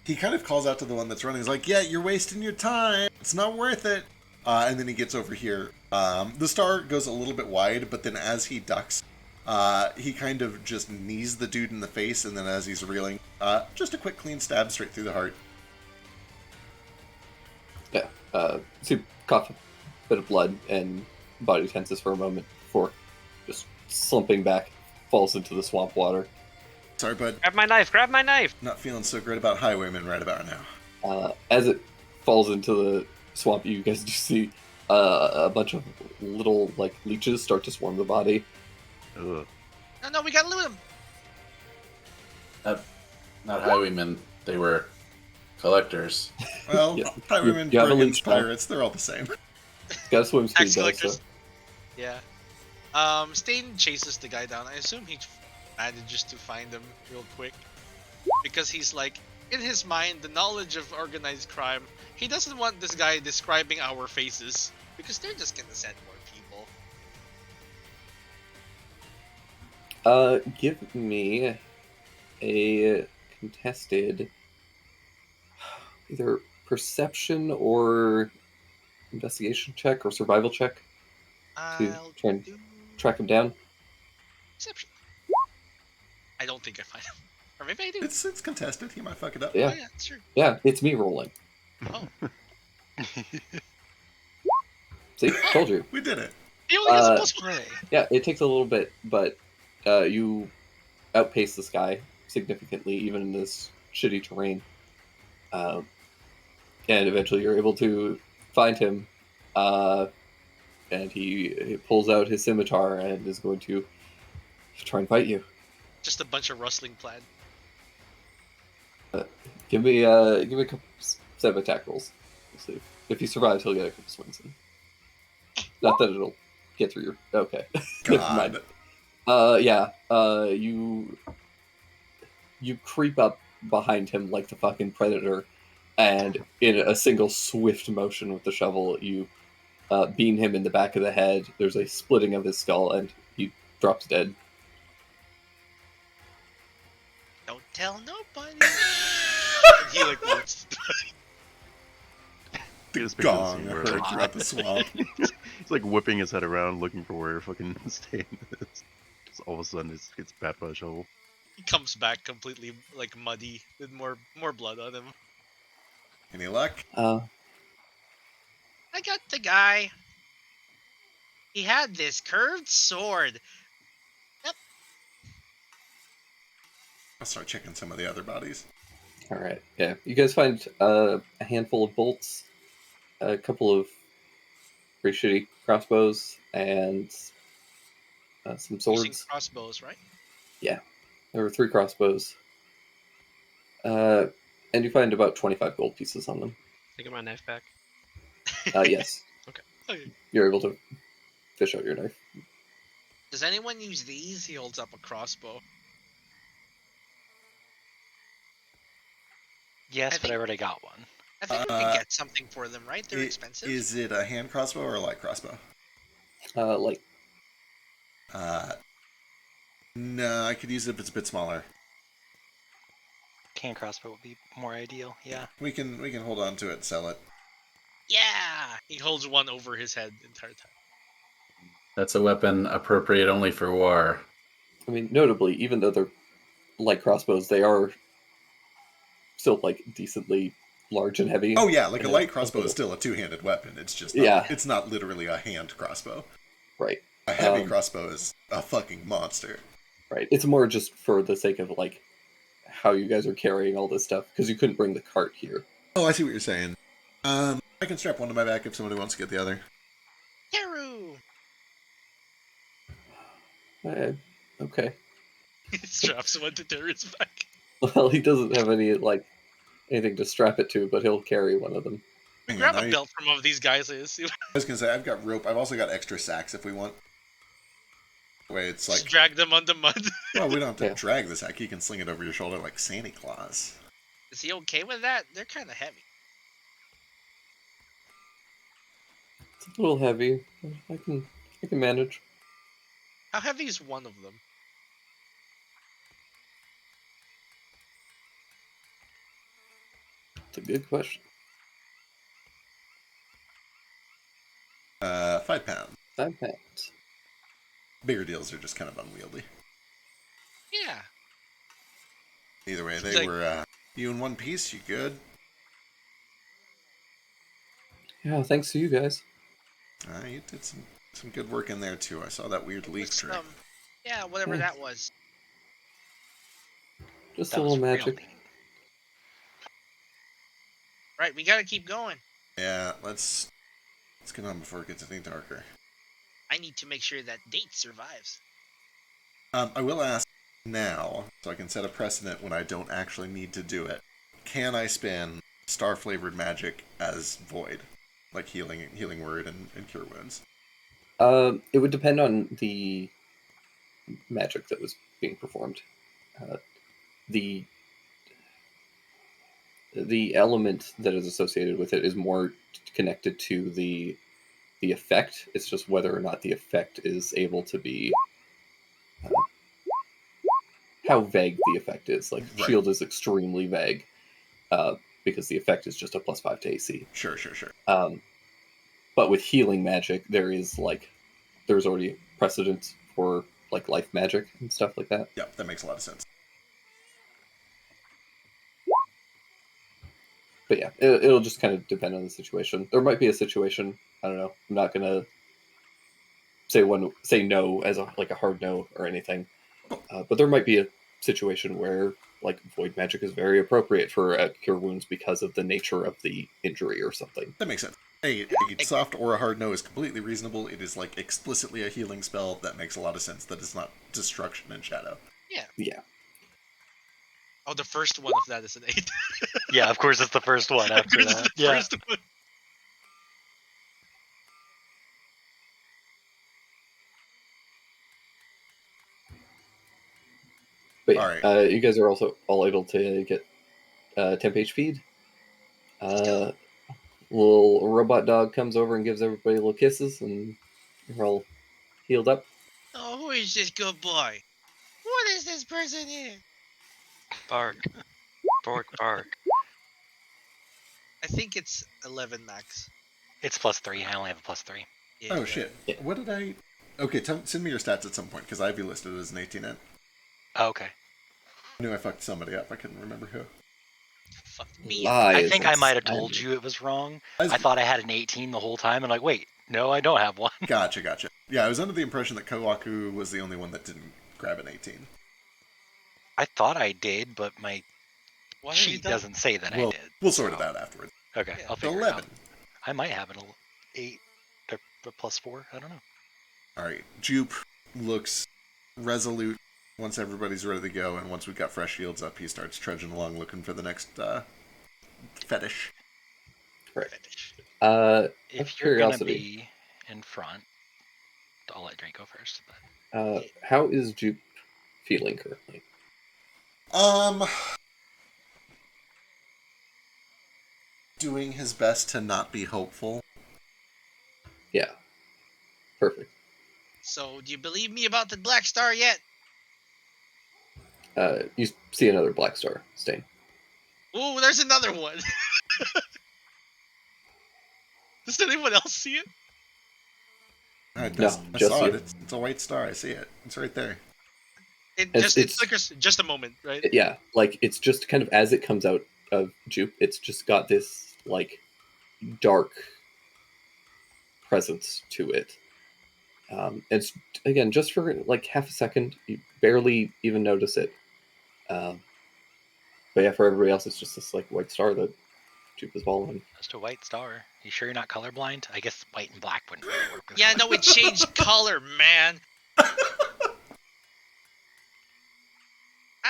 He kind of calls out to the one that's running. He's like, yeah, you're wasting your time. It's not worth it. And then he gets over here. The star goes a little bit wide, but then as he ducks, he kind of just knees the dude in the face, and then as he's reeling, just a quick clean stab straight through the heart. Yeah. So you cough a bit of blood and body tenses for a moment before just slumping back, falls into the swamp water. Sorry, bud. Grab my knife! Grab my knife! Not feeling so great about highwaymen right about now. As it falls into the swamp, you guys do see a bunch of little like leeches start to swarm the body. Ugh. No, we gotta loot him! Not highwaymen, they were collectors. Well, Yeah. highwaymen, You have a brigands, leech pack. pirates, they're all the same. It's got a swim speed Tax though, collectors. so Yeah. Stain chases the guy down. I assume he manages to find him real quick. Because he's like, in his mind, the knowledge of organized crime, he doesn't want this guy describing our faces. Because they're just gonna send more people. give me a contested either perception or investigation check or survival check to I'll try and do track him down. perception. I don't think I find him. Or maybe I do. It's contested. He might fuck it up. Yeah. Oh yeah, it's true. Yeah, it's me rolling. Oh. See, told you. We did it. He only has a +1. Yeah, it takes a little bit, but you outpace this guy significantly, even in this shitty terrain. And eventually you're able to find him, and he pulls out his scimitar and is going to try and fight you. Just a bunch of rustling plaid. Give me a couple set of attack rolls. We'll see. If he survives, he'll get a couple swings in. Not that it'll get through your... Okay. Never mind. God. You creep up behind him like the fucking predator, and in a single swift motion with the shovel, you beam him in the back of the head. There's a splitting of his skull, and he drops dead. Don't tell nobody. And he like wants to die. You just picture the Gong scene where, heard like, throughout the swamp. he's like whipping his head around looking for where fucking Stain is. Just all of a sudden it's bat by a shovel. He comes back completely like muddy with more blood on him. Any luck? I got the guy. He had this curved sword. I'll start checking some of the other bodies. All right. Yeah. You guys find a handful of bolts, a couple of pretty shitty crossbows, and some Using swords. crossbows, right? There were 3 crossbows. And you find about 25 gold pieces on them. I get my knife back. Yes. Okay. You're able to fish out your knife. Does anyone use these? He holds up a crossbow. Yes, I but think- I already got one. I think we can get something for them, right? They're expensive. Is it a hand crossbow or a light crossbow? Like, No, I could use it if it's a bit smaller. Can crossbow would be more ideal. Yeah. We can hold on to it and sell it. Yeah! He holds one over his head the entire time. That's a weapon appropriate only for war. I mean, notably, even though they're light crossbows, they are still like decently large and heavy. Oh yeah, like a And light crossbow is still a two-handed weapon. It's just it's not literally a hand crossbow. Right. A heavy crossbow is a fucking monster. Right. It's more just for the sake of like how you guys are carrying all this stuff, because you couldn't bring the cart here. Oh, I see what you're saying. I can strap one to my back if somebody wants to get the other. Teru! Okay. He straps one to Teru's back. Well, he doesn't have anything to strap it to, but he'll carry one of them. Hang Grab on, a belt from one of these guys. I assume. I was gonna say I've got rope. I've also got extra sacks if we want. The way it's Just like, drag them on the mud. well, we don't have to Yeah. drag the sack. You can sling it over your shoulder like Santa Claus. Is he okay with that? They're kind of heavy. It's a little heavy. I can manage. How heavy is one of them? It's a good question. 5 pounds. 5 pounds. Bigger deals are just kind of unwieldy. Yeah. Either way, they Like- were you in one piece. You good? Yeah, thanks to you guys. You did some good work in there too. I saw that weird leaf Just, tree. yeah, whatever that was. Just That a was little real magic. neat. Right, we gotta keep going. Yeah, let's get on before it gets any darker. I need to make sure that date survives. I will ask now, so I can set a precedent when I don't actually need to do it. Can I spin star-flavored magic as void, like healing word and cure wounds? It would depend on the magic that was being performed. The element that is associated with it is more connected to the effect. It's just whether or not the effect is able to be how vague the effect is. Like Right. shield is extremely vague because the effect is just a +5 to AC. Sure. But with healing magic, there's already precedent for like life magic and stuff like that. Yep, that makes a lot of sense. But yeah, it'll just kind of depend on the situation. There might be a situation. I don't know. I'm not gonna say no as a hard no or anything. But there might be a situation where like void magic is very appropriate for cure wounds because of the nature of the injury or something. That makes sense. A soft or a hard no is completely reasonable. It is like explicitly a healing spell. That makes a lot of sense. That is not destruction and shadow. Yeah. Oh, the first one of that is an 8. Yeah, of course it's the first one after This is that. the Yeah. first one. But yeah, Alright. you guys are also all able to get temp H feed. Little robot dog comes over and gives everybody little kisses, and you're all healed up. Oh, who is this good boy? What is this person here? Bark. Bark. I think it's 11 max. It's +3. I only have a +3. Yeah, Oh yeah. shit. Yeah. What did I? Okay, send me your stats at some point because I have you listed as an 18 int. Oh, okay. I knew I fucked somebody up. I couldn't remember who. Fuck me. Lies. I think I might have and told you it was wrong. I I thought I had an 18 the whole time, and like, wait, no, I don't have one. Gotcha. Yeah, I was under the impression that Kaku was the only one that didn't grab an 18. I thought I did, but my What have you sheet done? doesn't say that I We'll did. sort it so- out afterwards. Okay, Yeah. I'll figure 11. it out. I might have an 8 or +4. I don't know. Alright, Jupe looks resolute once everybody's ready to go, and once we've got fresh shields up, he starts trudging along looking for the next fetish. Finish. If you're gonna curiosity. be in front, I'll let Drake go first. But How is Jupe feeling currently? Doing his best to not be hopeful. Yeah. Perfect. So, do you believe me about the Black Star yet? You see another black star stain. Ooh, there's another one. Does anyone else see it? I just saw you. it. It's a white star. I see it. It's right there. It It's- it it's- flickers just a moment, right? Yeah, like it's just kind of as it comes out of Jupe, it's just got this like dark presence to it. It's again just for like half a second, you barely even notice it. But yeah, for everybody else, it's just this like white star that Jupe is following. just a white star. You sure you're not colorblind? I guess white and black wouldn't really work. With Yeah, one. no, it changed color, man. I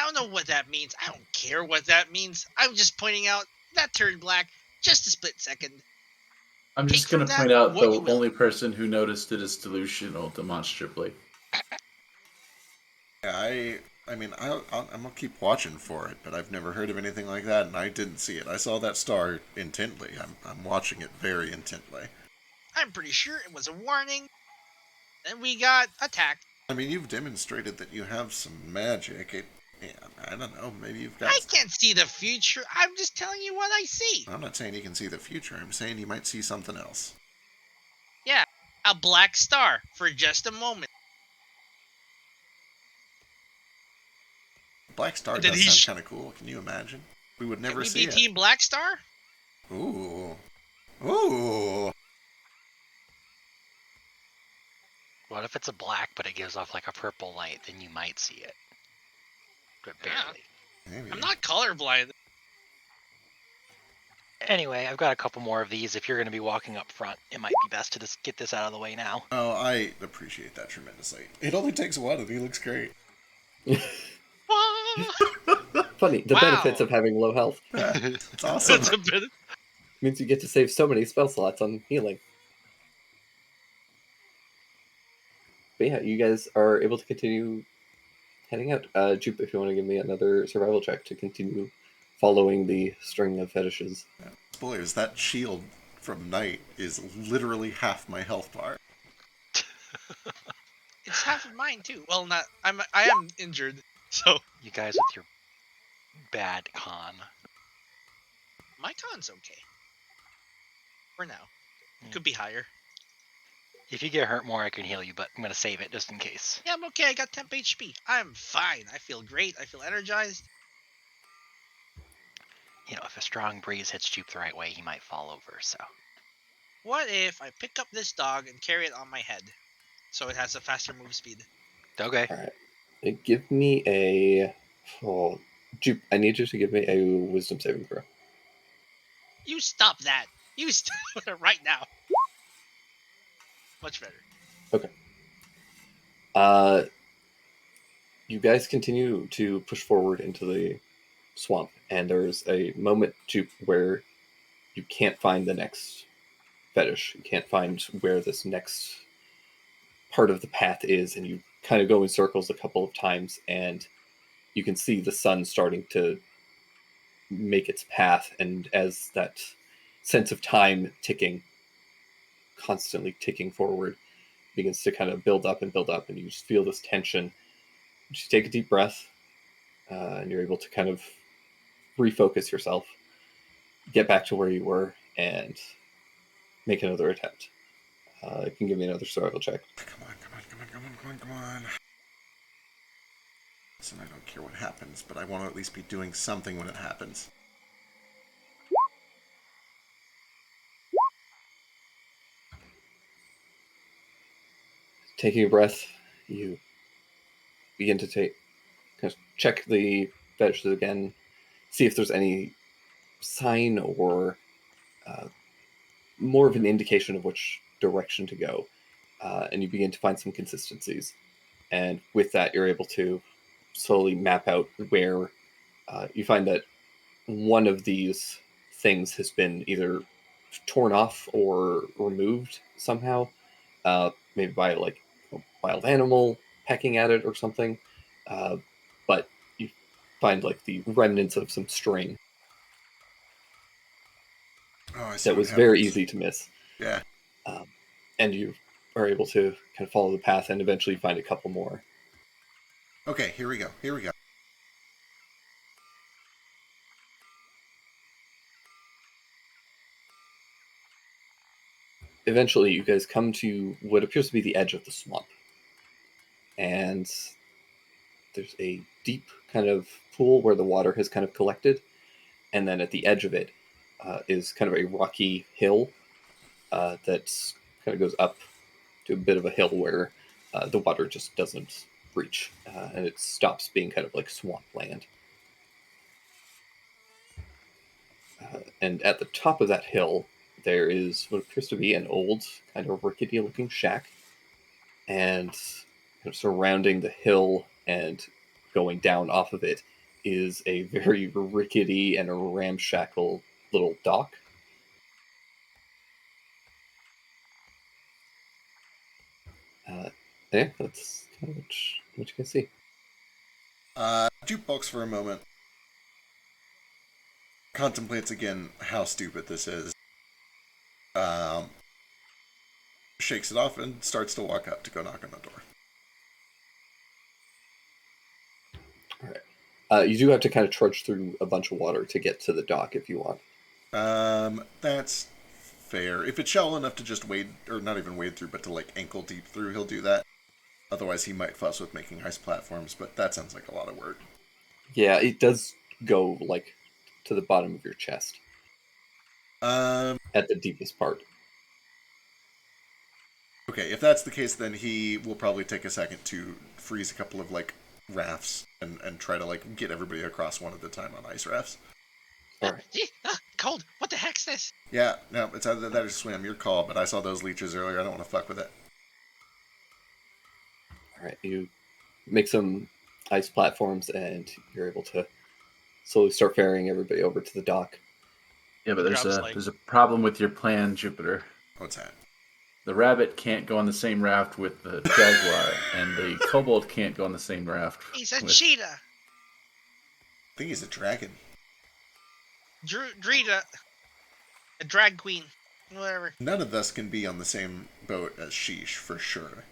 don't know what that means. I don't care what that means. I'm just pointing out that turned black just a split second. I'm just Take going from to that point out what the you will. only person who noticed it is delusional demonstrably. Yeah, I mean, I'm gonna keep watching for it, but I've never heard of anything like that, and I didn't see it. I saw that star intently. I'm watching it very intently. I'm pretty sure it was a warning, and we got attacked. I mean, you've demonstrated that you have some magic. Yeah, I don't know. Maybe you've I got. can't see the future. I'm just telling you what I see. I'm not saying you can see the future. I'm saying you might see something else. Yeah, a black star for just a moment. Black Star And then does sound kind of cool. Can you imagine? We would Can never we see be it. Team Black Star? Ooh, ooh. What if it's a black, but it gives off like a purple light? Then you might see it, but Yeah. barely. Maybe. I'm not colorblind. Anyway, I've got a couple more of these. If you're going to be walking up front, it might be best to just get this out of the way now. Oh, I appreciate that tremendously. It only takes one, and he looks great. Funny, the benefits of having low health Yeah, it's awesome. That's a bit. means you get to save so many spell slots on healing. But yeah, you guys are able to continue heading out. Jupe, if you want to give me another survival check to continue following the string of fetishes. Spoilers, that shield from Night is literally half my health bar. It's half of mine too. Well, not. I am injured, so You guys with your bad con. my con's okay. For now, it could be higher. If you get hurt more, I can heal you, but I'm going to save it just in case. Yeah, I'm okay. I got temp HP. I'm fine. I feel great. I feel energized. You know, if a strong breeze hits Jupe the right way, he might fall over, so. What if I pick up this dog and carry it on my head, so it has a faster move speed? Okay. Alright. Give me a... Oh, Jupe, I need you to give me a wisdom saving throw. You stop that. You stop it right now. Much better. Okay. You guys continue to push forward into the swamp, and there's a moment, Jupe, where you can't find the next fetish. You can't find where this next part of the path is, and you kind of go in circles a couple of times, and you can see the sun starting to make its path, and as that sense of time ticking, constantly ticking forward, begins to kind of build up, and you just feel this tension. You just take a deep breath, and you're able to kind of refocus yourself, get back to where you were, and make another attempt. You can give me another survival check. Come on. Listen, I don't care what happens, but I want to at least be doing something when it happens. Taking a breath, you begin to kind of check the fetishes again, see if there's any sign or more of an indication of which direction to go, and you begin to find some consistencies. And with that, you're able to slowly map out where you find that one of these things has been either torn off or removed somehow, maybe by like a wild animal pecking at it or something. But you find like the remnants of some string Oh, I see that what was very happens. easy to miss. Yeah. And you are able to kind of follow the path and eventually find a couple more. Okay, here we go. Eventually, you guys come to what appears to be the edge of the swamp. And there's a deep kind of pool where the water has kind of collected. And then at the edge of it is kind of a rocky hill that kind of goes up to a bit of a hill where the water just doesn't reach. And it stops being kind of like swampland. And at the top of that hill, there is what appears to be an old, kind of rickety looking shack. And kind of surrounding the hill and going down off of it is a very rickety and ramshackle little dock. Yeah, that's kind of what you can see. Jukebox for a moment contemplates again how stupid this is. Um, Shakes it off and starts to walk up to go knock on the door. All right. You do have to kind of trudge through a bunch of water to get to the dock if you want. That's fair. If it's shallow enough to just wade, or not even wade through, but to like ankle deep through, he'll do that. Otherwise, he might fuss with making ice platforms, but that sounds like a lot of work. Yeah, it does go like to the bottom of your chest at the deepest part. Okay, if that's the case, then he will probably take a second to freeze a couple of like rafts and try to like get everybody across one at a time on ice rafts. All right. Cold. What the heck's this? Yeah, no, it's either that or swim. Your call, but I saw those leeches earlier. I don't want to fuck with it. All right. You make some ice platforms, and you're able to slowly start ferrying everybody over to the dock. Yeah, but there's Grabs, a like- there's a problem with your plan, Jupiter. What's that? The rabbit can't go on the same raft with the jaguar, and the kobold can't go on the same raft. He's a with... cheetah. I think he's a dragon. Drita. A drag queen. Whatever. None of us can be on the same boat as Sheesh, for sure.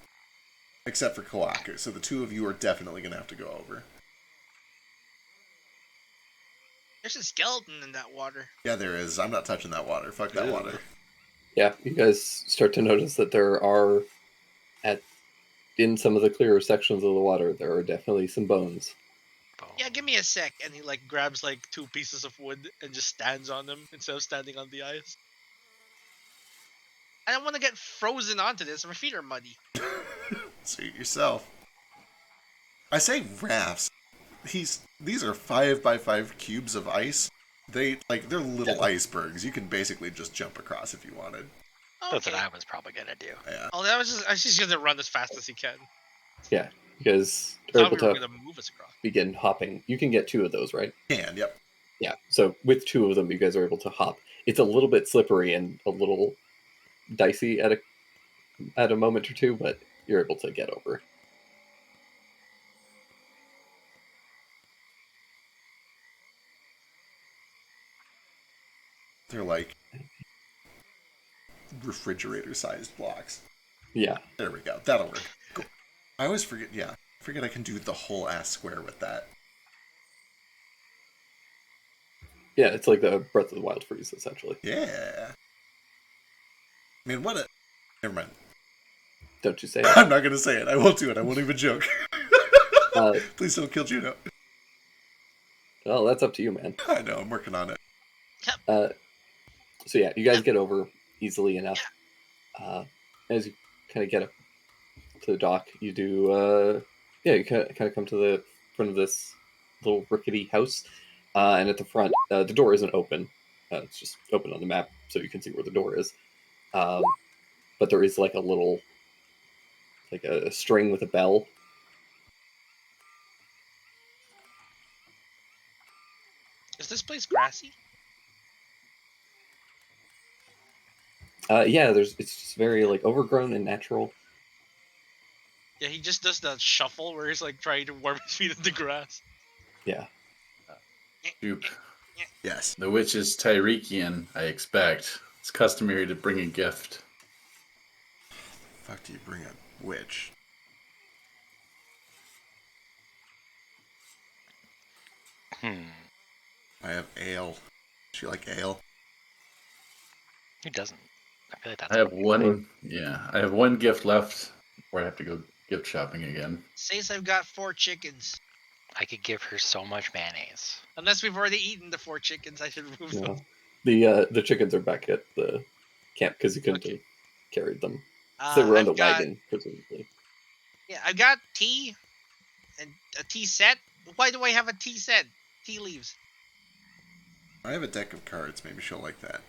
Except for Kaku, so the two of you are definitely going to have to go over. There's a skeleton in that water. Yeah, there is. I'm not touching that water. Fuck that Ew. water. Yeah, you guys start to notice that there are, in some of the clearer sections of the water, there are definitely some bones. Yeah, give me a sec. And he like grabs like 2 pieces of wood and just stands on them instead of standing on the ice. I don't want to get frozen onto this. My feet are muddy. Suit yourself. I say rafts. These are 5x5 cubes of ice. They're little icebergs. You can basically just jump across if you wanted. That's what I was probably gonna do. Yeah. Oh, I was just gonna run as fast as he can. Yeah, you guys I are thought able we were to gonna move us across. begin hopping. You can get 2 of those, right? Can, yep. Yeah, so with 2 of them, you guys are able to hop. It's a little bit slippery and a little dicey at a moment or two, but you're able to get over. They're like refrigerator-sized blocks. Yeah. There we go. That'll work. Cool. I always forget, forget I can do the whole ass square with that. Yeah, it's like the Breath of the Wild freeze, essentially. Yeah. I mean, what a... Never mind. Don't you say it. I'm not going to say it. I won't do it. I won't even joke. Please don't kill Juno. Well, that's up to you, man. I know, I'm working on it. So yeah, you guys get over easily enough. As you kind of get up to the dock, you do, you kind of come to the front of this little rickety house. And at the front, the door isn't open. It's just open on the map, so you can see where the door is. But there is like a little, like a string with a bell. Is this place grassy? Yeah, it's just very like overgrown and natural. Yeah, he just does that shuffle where he's like trying to warm his feet in the grass. Yeah. Jupe. Yes. The witch is Tyrekian, I expect. It's customary to bring a gift. Fuck do you bring a witch? I have ale. Does she like ale? Who doesn't? I feel like that's. I have one. Yeah, I have one gift left before I have to go gift shopping again. Says I've got 4 chickens. I could give her so much mayonnaise. Unless we've already eaten the 4 chickens, I should remove them. The chickens are back at the camp because you couldn't have carried them. So they were on the wagon, presumably. Yeah, I've got tea and a tea set. Why do I have a tea set? Tea leaves. I have a deck of cards. Maybe she'll like that.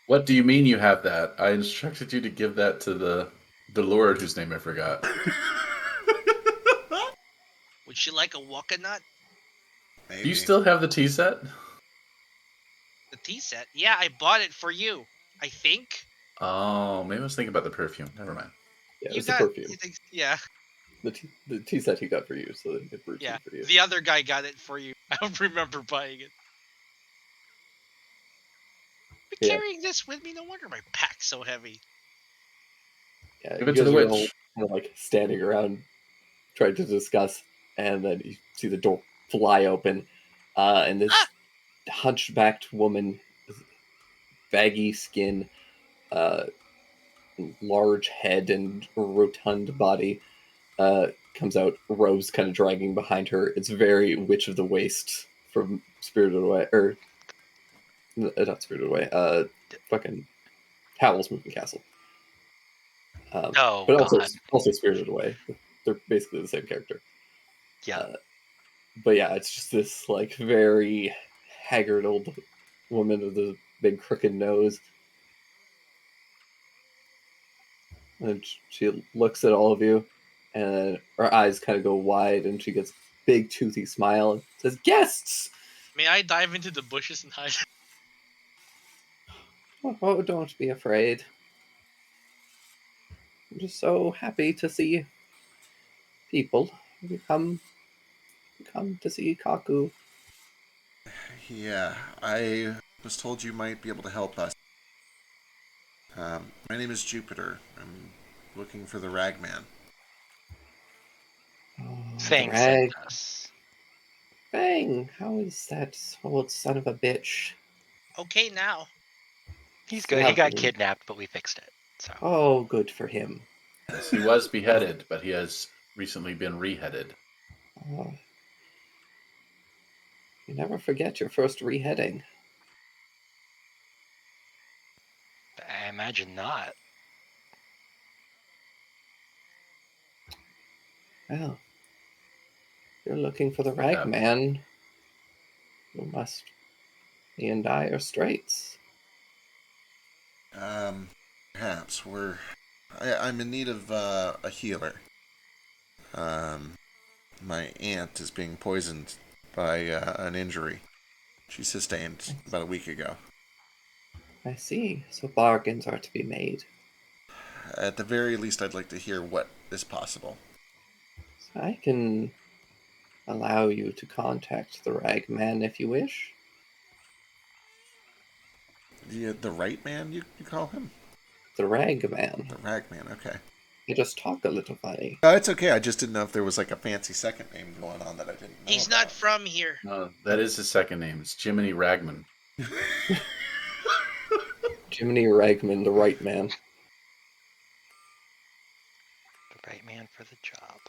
What do you mean you have that? I instructed you to give that to the lord whose name I forgot. Would she like a waka nut? Maybe. Do you still have the tea set? The tea set? Yeah, I bought it for you. I think. Oh, maybe I was thinking about the perfume. Never mind. Yeah, You it's a got. perfume. You think, yeah. The tea set he got for you, so it brewed Yeah. tea for you. The other guy got it for you. I don't remember buying it. But Yeah. carrying this with me, no wonder my pack's so heavy. Yeah, Give you it to guys the are all witch. kind of like standing around trying to discuss, and then you see the door fly open, and this Ah! hunchbacked woman, baggy skin, uh, large head, and rotund body comes out, robes kind of dragging behind her. It's very Witch of the Waste from Spirited Away, or not Spirited Away, fucking Howl's Moving Castle. Oh But God. also Spirited Away. They're basically the same character. Yeah. But yeah, it's just this like very haggard old woman with a big crooked nose. And she looks at all of you, and her eyes kind of go wide, and she gets a big toothy smile and says, "Guests! May I dive into the bushes and hide? Oh, don't be afraid. I'm just so happy to see people. We come to see Kaku." Yeah, I was told you might be able to help us. My name is Jupiter. I'm looking for the Ragman. Oh, Fang drag. sent us. Bang! How is that old son of a bitch? Okay, now. He's good. He got Lovely. kidnapped, but we fixed it. So Oh, good for him. Yes, he was beheaded, but he has recently been reheaded. Oh, you never forget your first reheading. I imagine not. Well, if you're looking for the Ragman, you must be in dire straits. Perhaps I'm in need of a healer. My aunt is being poisoned by an injury she sustained about a week ago. I see. So bargains are to be made. At the very least, I'd like to hear what is possible. So I can allow you to contact the Ragman if you wish. The right man, you call him? The Ragman. The Ragman, okay. You just talk a little funny. It's okay. I just didn't know if there was like a fancy second name going on that I didn't know He's about. not from here. No, that is his second name. It's Jiminy Ragman. Jiminy Ragman, the right man. The right man for the job.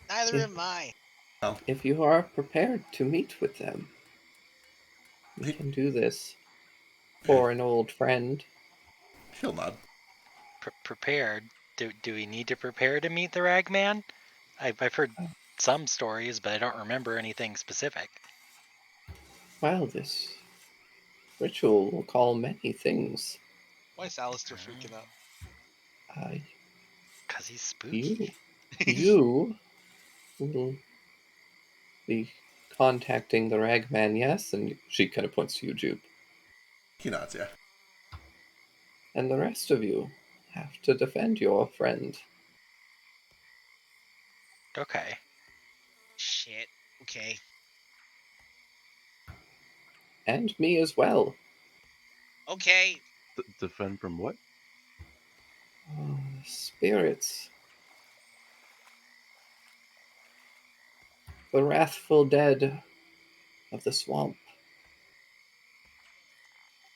Neither am I. If you are prepared to meet with them, we can do this for an old friend. He'll nod. Prepared. Do we need to prepare to meet the Ragman? I've heard some stories, but I don't remember anything specific. Well, this ritual will call many things. Why is Alistair freaking out? Because he's spooky. You will be contacting the Ragman, yes? And she kind of points to you, Jupe. He nods, yeah. And the rest of you have to defend your friend. Okay. Shit. Okay. And me as well. Okay. Defend from what? Oh, spirits. The wrathful dead of the swamp.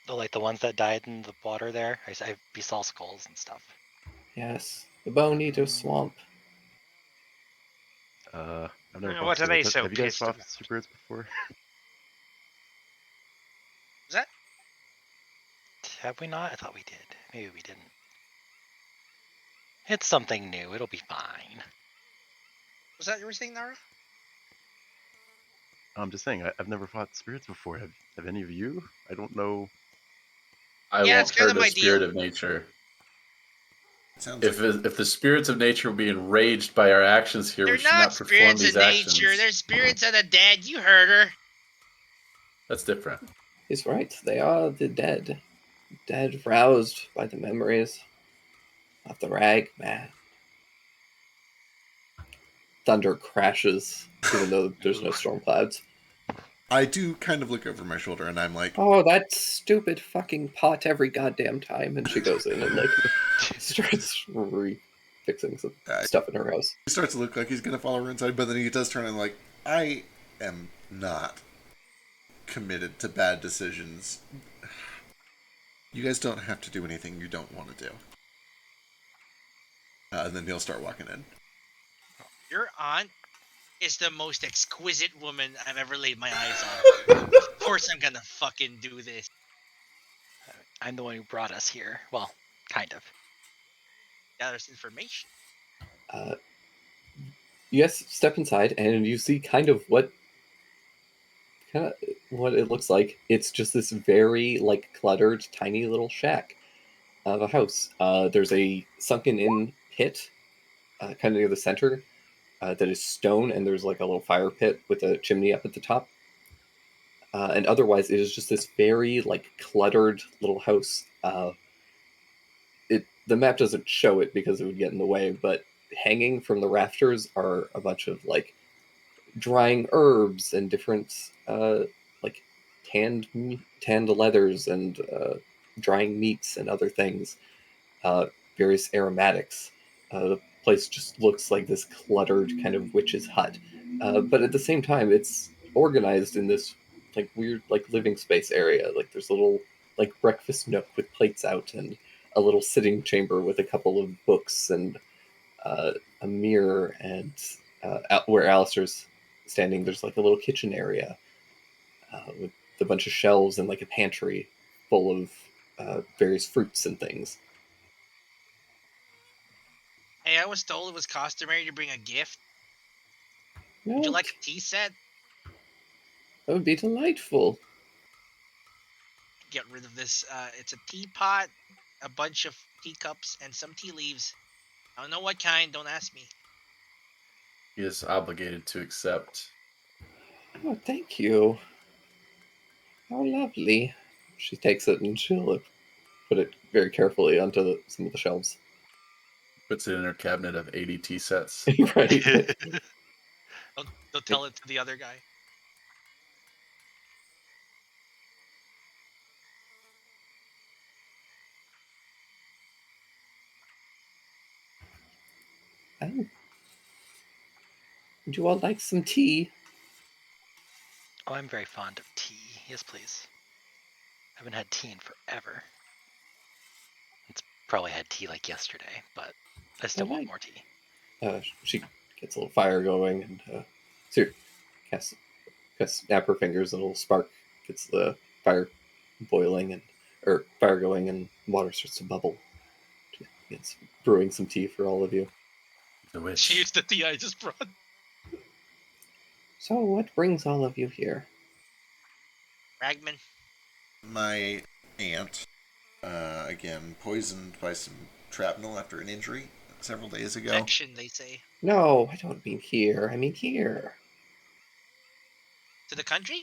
Oh, like the ones that died in the water there? I saw skulls and stuff. Yes, the Bone Eater Swamp. I've never fought What are they spirits. so Have you guys pissed fought about? spirits before? Was that? Have we not? I thought we did. Maybe we didn't. It's something new. It'll be fine. Was that your thing, Nara? I'm just saying, I've never fought spirits before. Have any of you? I don't know. I Yeah, won't it's kinda hurt a my spirit deal. of nature. Sounds If the spirits of nature will be enraged by our actions here, They're we should not not perform spirits these of nature. actions. They're spirits of the dead. You heard her. That's different. He's right, they are the dead. Dead roused by the memories. of the Ragman. Thunder crashes, even though there's no storm clouds. I do kind of look over my shoulder, and I'm like, Oh, that stupid fucking pot every goddamn time. And she goes in and, like, starts fixing some stuff in her house. he starts to look like he's going to follow her inside, but then he does turn and like, I am not committed to bad decisions. You guys don't have to do anything you don't want to do. And then he'll start walking in. Your aunt is the most exquisite woman I've ever laid my eyes on. Of course I'm gonna fucking do this. I'm the one who brought us here. Well, kind of. Gathers information. You guys step inside and you see kind of what it looks like. It's just this very, like, cluttered, tiny little shack of a house. There's a sunken-in pit, kind of near the center, that is stone, and there's, like, a little fire pit with a chimney up at the top. And otherwise, it is just this very, like, cluttered little house. The map doesn't show it because it would get in the way, but hanging from the rafters are a bunch of, like, drying herbs and different, like, tanned leathers and drying meats and other things, various aromatics. The place just looks like this cluttered kind of witch's hut, but at the same time, it's organized in this, like, weird, like, living space area. Like, there's a little, like, breakfast nook with plates out and a little sitting chamber with a couple of books and a mirror, and out where Alistair's standing, there's, like, a little kitchen area with a bunch of shelves and, like, a pantry full of various fruits and things. Hey, I was told it was customary to bring a gift. No, Would you like a tea set? that would be delightful. Get rid of this. It's a teapot, a bunch of teacups, and some tea leaves. I don't know what kind, don't ask me. He is obligated to accept. Oh, thank you. How lovely. She takes it and she'll put it very carefully onto some of the shelves. Puts it in her cabinet of 80 tea sets. Right. Don't tell it to the other guy. Oh. Would you all like some tea? Oh, I'm very fond of tea. Yes, please. Haven't had tea in forever. It's probably had tea like yesterday, but I still want more tea. She gets a little fire going, and so snap her fingers, and a little spark gets the fire boiling, or fire going, and water starts to bubble. It's brewing some tea for all of you. The witch. She used the tea I just brought. So, what brings all of you here? Ragman. My aunt, again, poisoned by some shrapnel after an injury several days ago. Infection, they say. No, I don't mean here. I mean here. To the country?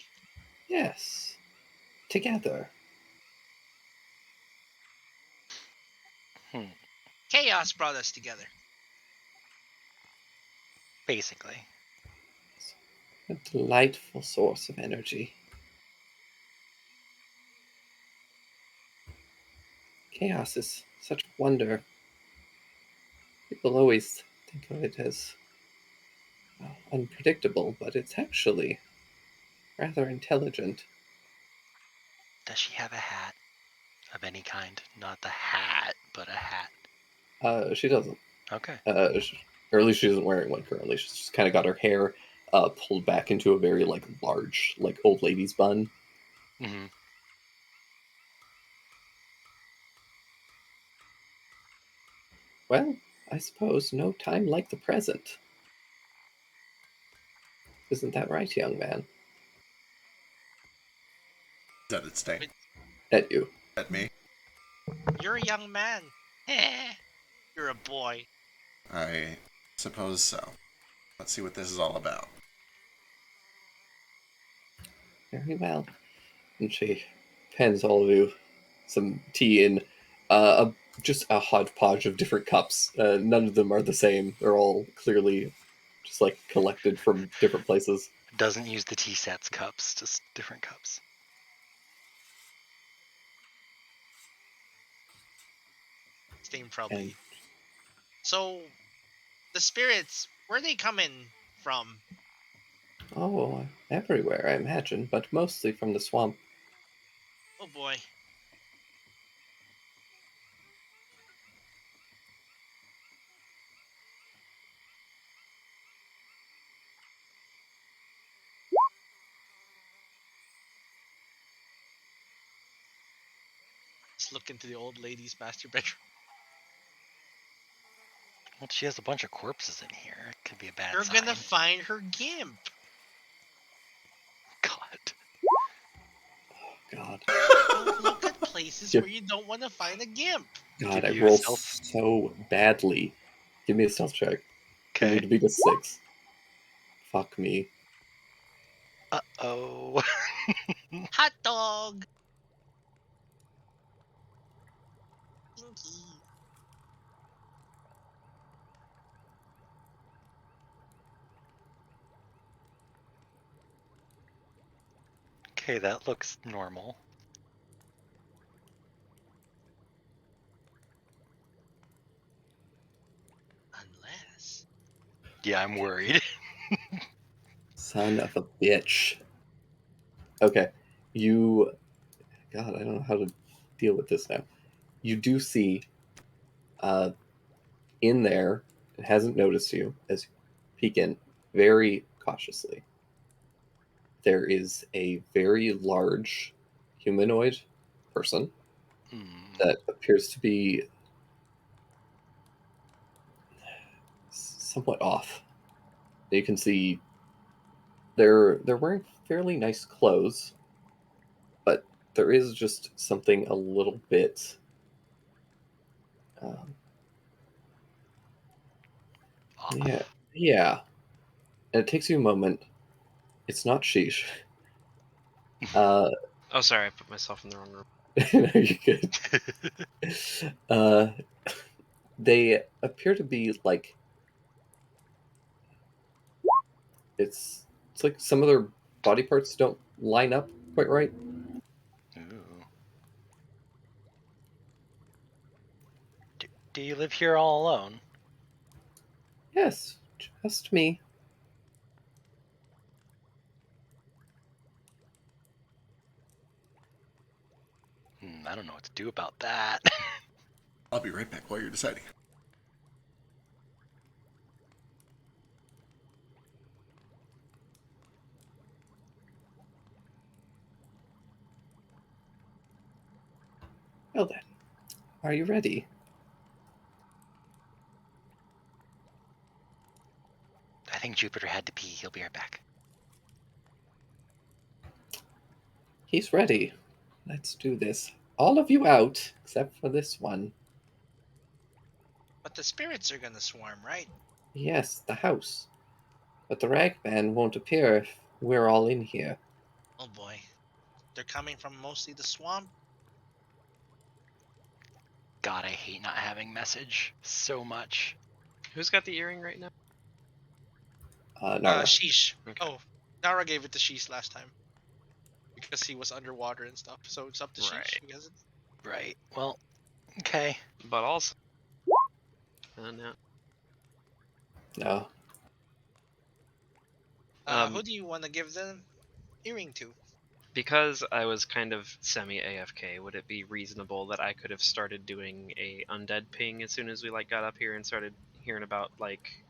Yes. Together. Chaos brought us together. Basically. A delightful source of energy. Chaos is such wonder. People always think of it as unpredictable, but it's actually rather intelligent. Does she have a hat of any kind? Not the hat, but a hat. She doesn't. Okay. Or at least she isn't wearing one currently. She's just kind of got her hair pulled back into a very, like, large, like, old lady's bun. Mm-hmm. Well, I suppose no time like the present. Isn't that right, young man? That it's staying At you. at me. You're a young man. You're a boy. I suppose so. Let's see what this is all about. Very well. And she hands all of you some tea in a just a hodgepodge of different cups. None of them are the same. They're all clearly just like collected from different places. Doesn't use the T-Sets cups, just different cups. Stain probably. And So, the spirits, where they coming from? oh, everywhere, I imagine, but mostly from the swamp. Oh boy. Let's look into the old lady's master bedroom. Well, she has a bunch of corpses in here. It could be a bad You're sign. gonna find her gimp. God. God. Don't look at places Yeah. where you don't want to find a gimp. God, I Give you a roll stealth. so badly. Give me a stealth check. I need Okay. to beat a 6. Fuck me. Uh-oh. Hot dog. Pinky. Okay, that looks normal. Unless. Yeah, I'm worried. Son of a bitch. Okay. You. God, I don't know how to deal with this now. You do see in there, it hasn't noticed you as you peek in very cautiously. There is a very large humanoid person Hmm. that appears to be somewhat off. You can see they're wearing fairly nice clothes, but there is just something a little bit um, Off. yeah. And it takes you a moment. It's not sheesh. Uh, Oh, sorry, I put myself in the wrong room. no, you're good. Uh, they appear to be like it's like some of their body parts don't line up quite right. Ooh. Do you live here all alone? Yes, just me. I don't know what to do about that. I'll be right back while you're deciding. Well then, are you ready? I think Jupiter had to pee. He'll be right back. He's ready. Let's do this. All of you out, except for this one. But the spirits are gonna swarm, right? Yes, the house. But the Ragman won't appear if we're all in here. Oh boy. They're coming from mostly the swamp. God, I hate not having message so much. Who's got the earring right now? Nara. Sheesh. Okay. Oh, Nara gave it to Sheesh last time. Because he was underwater and stuff. So it's up to Sheesh. Right. Who has it? Right. Well, okay. But also, no. No. Who do you want to give the earring to? Because I was kind of semi AFK, would it be reasonable that I could have started doing a undead ping as soon as we got up here and started hearing about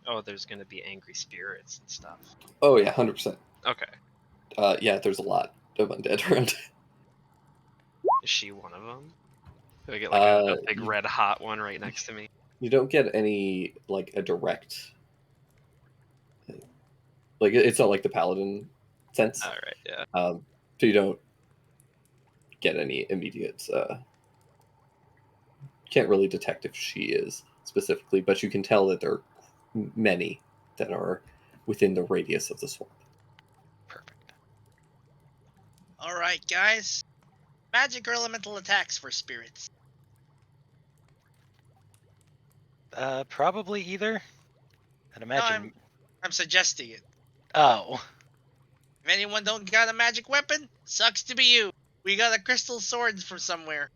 oh, there's gonna be angry spirits and stuff? Oh yeah, 100%. Okay. Yeah, there's a lot of undead around. Is she one of them? Do I get a big You, red hot one right next to me? you don't get any a direct it's not like the paladin sense. All right, yeah. So you don't get any immediate can't really detect if she is specifically, but you can tell that there are many that are within the radius of the swamp. Perfect. Alright, guys. Magic or elemental attacks for spirits. Probably either. I'd imagine. I'm suggesting it. Oh, If anyone don't got a magic weapon, sucks to be you. We got a crystal sword from somewhere.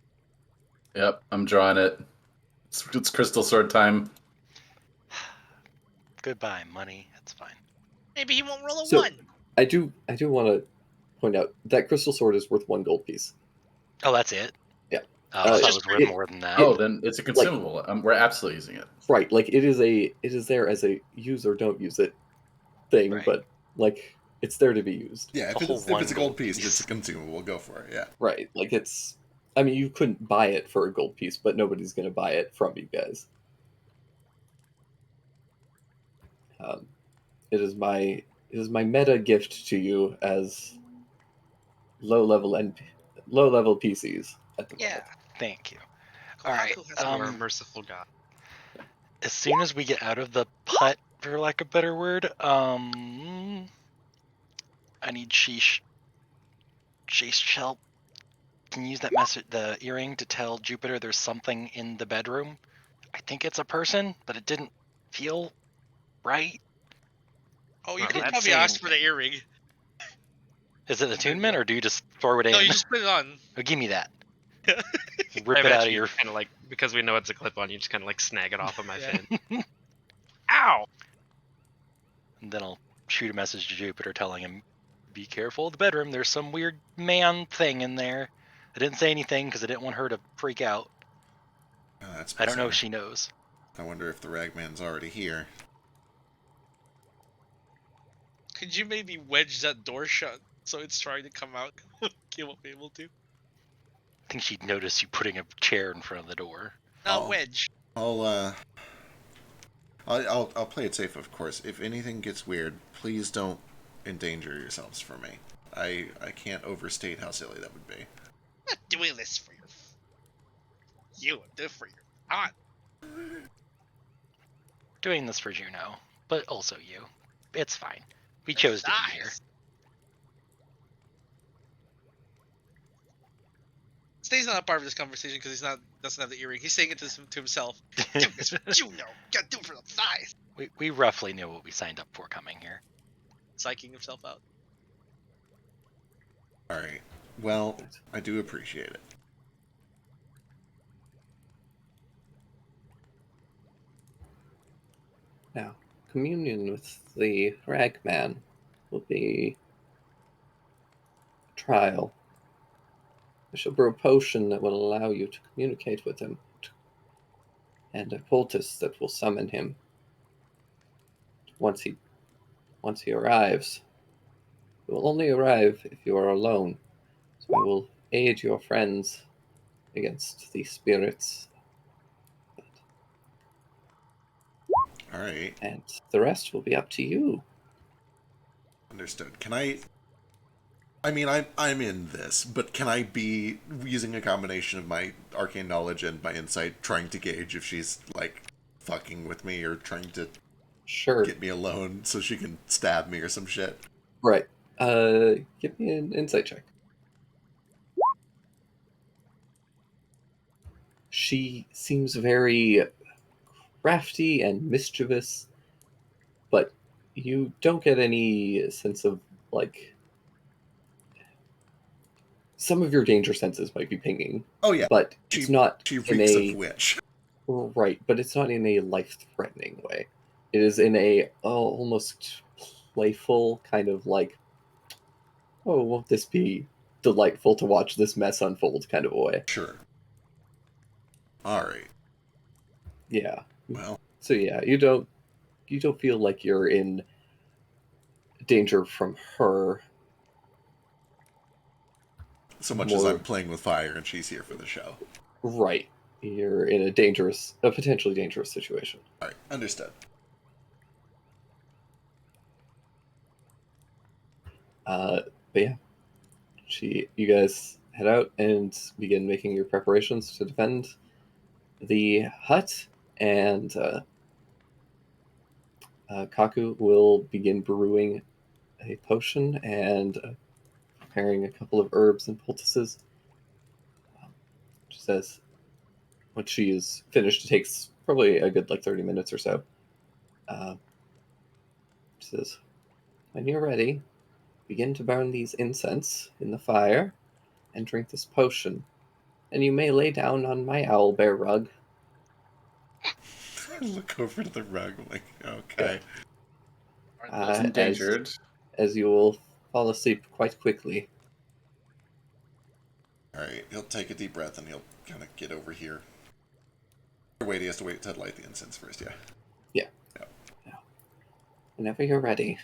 Yep, I'm drawing it. It's crystal sword time. goodbye, money. That's fine. Maybe he won't roll a So 1. I do want to point out that crystal sword is worth 1 gold piece. Oh, that's it. Yeah. Oh, I thought it just was worth it- more than that. Oh, then it's a consumable. We're absolutely using it. Right, like it is there as a use or don't use it thing, Right. but like it's there to be used. Yeah, A if whole it's one a gold gold piece, piece. it's a consumable. Go for it. Yeah. Right, like it's. I mean, you couldn't buy it for a gold piece, but nobody's going to buy it from you guys. It is my meta gift to you as low level PCs at the Yeah. moment. Thank you. All right. Kaku has You are a merciful God. As soon as we get out of the putt, for lack of a better word, I need Sheesh help. Can you use that message, the earring, to tell Jupiter there's something in the bedroom? I think it's a person, but it didn't feel right. Oh, you Well, can didn't probably say ask for the anything. earring. Is it attunement, or do you just throw it in? No, you just put it on. Oh, give me that. I Rip it out bet of you your. kind of like, because we know it's a clip on, you just kind of like snag it off of my Yeah. fin. Ow! And then I'll shoot a message to Jupiter telling him, be careful of the bedroom. There's some weird man thing in there. I didn't say anything because I didn't want her to freak out. That's I don't know if bizarre. she knows. I wonder if the Ragman's already here. Could you maybe wedge that door shut so it's trying to come out? He won't be able to. I think she'd notice you putting a chair in front of the door. No, Oh. wedge. I'll play it safe, of course. If anything gets weird, please don't endanger yourselves for me. I can't overstate how silly that would be. I'm not doing this for you. I'm doing it for your aunt. Doing this for Juno, but also you. It's fine. We chose to be here. Nice. Steve's not a part of this conversation because doesn't have the earring. He's saying it to himself. Do this for Juno. Gotta do it for the thighs. We roughly knew what we signed up for coming here. Psyching himself out. All right. Well, I do appreciate it. Now, communion with the Ragman will be a trial. I shall brew a potion that will allow you to communicate with him, and a poultice that will summon him. Once he arrives, he will only arrive if you are alone. So I will aid your friends against the spirits, All right. and the rest will be up to you. Understood. Can I mean, I'm in this, but can I be using a combination of my arcane knowledge and my insight, trying to gauge if she's like fucking with me or trying to Sure. get me alone so she can stab me or some shit? Right. Give me an insight check. She seems very crafty and mischievous, but you don't get any sense of, like, some of your danger senses might be pinging, Oh yeah, but it's not she in reeks a of witch. right, but it's not in a life-threatening way. It is in a almost playful kind of like, oh, won't this be delightful to watch this mess unfold kind of a way. Sure. All right. Yeah. Well, So yeah, you don't feel like you're in danger from her. so much as More I'm playing with fire and she's here for the show. right. You're in a potentially dangerous situation. All right, understood. But yeah, you guys head out and begin making your preparations to defend the hut, and Kaku will begin brewing a potion and preparing a couple of herbs and poultices. She says, Once she is finished, it takes probably a good 30 minutes or so. She says, "When you're ready, begin to burn these incense in the fire and drink this potion. And you may lay down on my owlbear rug." I look over to the rug. I'm like, okay. Aren't those As, endangered? as you will fall asleep quite quickly. All right. He'll take a deep breath and he'll kind of get over here. Wait, he has to wait to light the incense first. Yeah. Yeah. Yeah. Yeah. Whenever you're ready.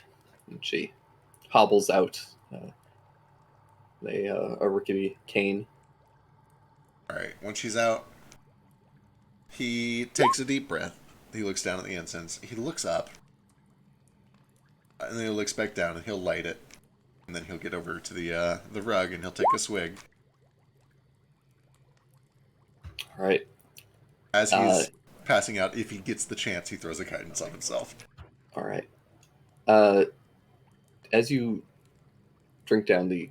And she hobbles out a rickety cane. All right. Once she's out, he takes a deep breath. He looks down at the incense. He looks up. And then he looks back down and he'll light it. And then he'll get over to the rug and he'll take a swig. All right. As he's passing out, if he gets the chance, he throws a guidance on himself. All right. As you drink down the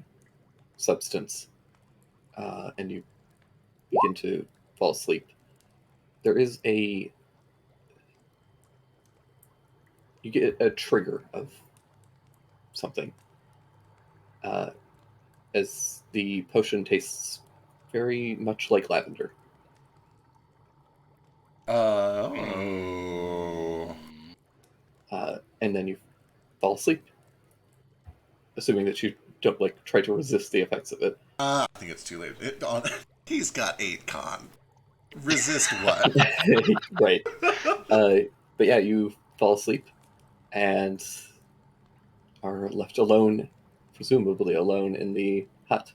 substance and you begin to fall asleep, there is you get a trigger of something. As the potion tastes very much like lavender. Oh. And then you fall asleep, assuming that you don't try to resist the effects of it. I think it's too late. He's got 8 con. Resist what? Right. But yeah, you fall asleep and are left alone, presumably alone in the hut.